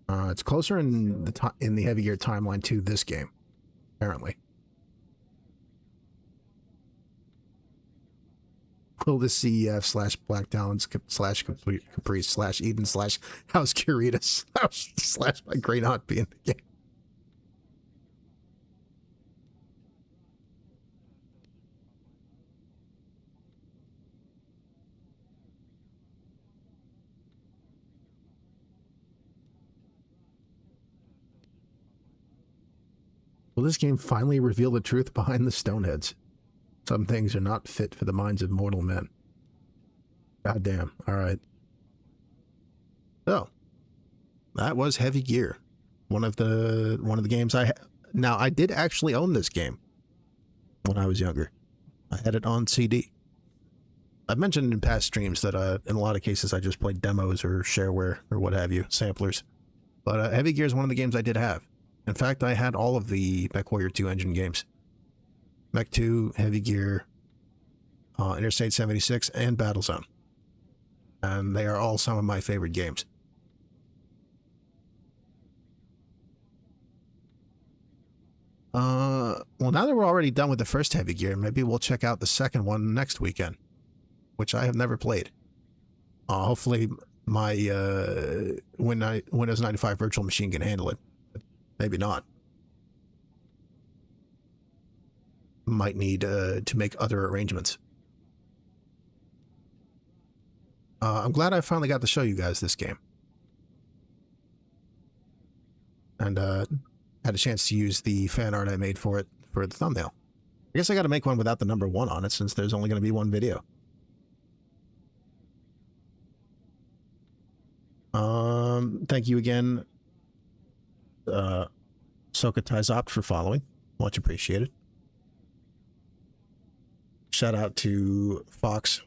It's closer in the Heavy Gear timeline to this game, apparently. Will the CEF slash Black Talons slash Caprice slash Eden slash House Curitas slash my great aunt be in the game? Will this game finally reveal the truth behind the Stoneheads? Some things are not fit for the minds of mortal men. Goddamn. All right. So, that was Heavy Gear. One of the games now, I did actually own this game when I was younger. I had it on CD. I've mentioned in past streams that in a lot of cases I just played demos or shareware or what have you, samplers. But Heavy Gear is one of the games I did have. In fact, I had all of the Mechwarrior 2 engine games. Mech 2, Heavy Gear, Interstate 76, and Battlezone. And they are all some of my favorite games. Well, now that we're already done with the first Heavy Gear, maybe we'll check out the second one next weekend, which I have never played. Hopefully my Windows 95 virtual machine can handle it. But maybe not. Might need to make other arrangements. I'm glad I finally got to show you guys this game. And had a chance to use the fan art I made for it for the thumbnail. I guess I got to make one without the number 1 on it since there's only going to be one video. Thank you again, Soka Taizopt, for following. Much appreciated. Shout out to Fox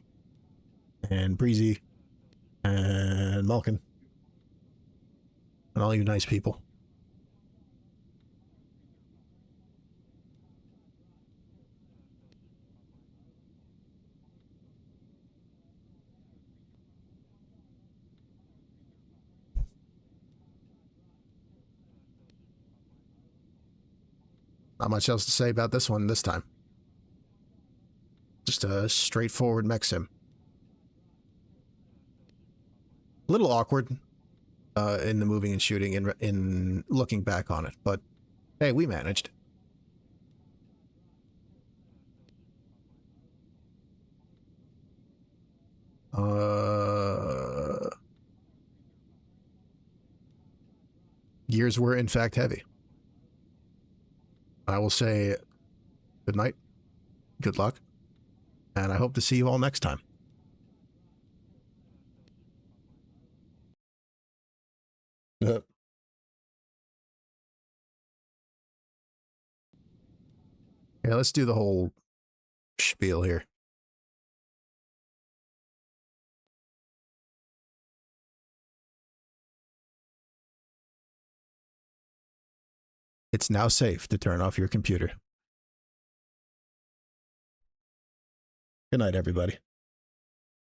and Breezy and Malkin and all you nice people. Not much else to say about this one this time. Just a straightforward mech sim. A little awkward in the moving and shooting in looking back on it, but hey, we managed. gears were in fact heavy. I will say good night, good luck, and I hope to see you all next time. Yeah, let's do the whole spiel here. It's now safe to turn off your computer. Good night, everybody.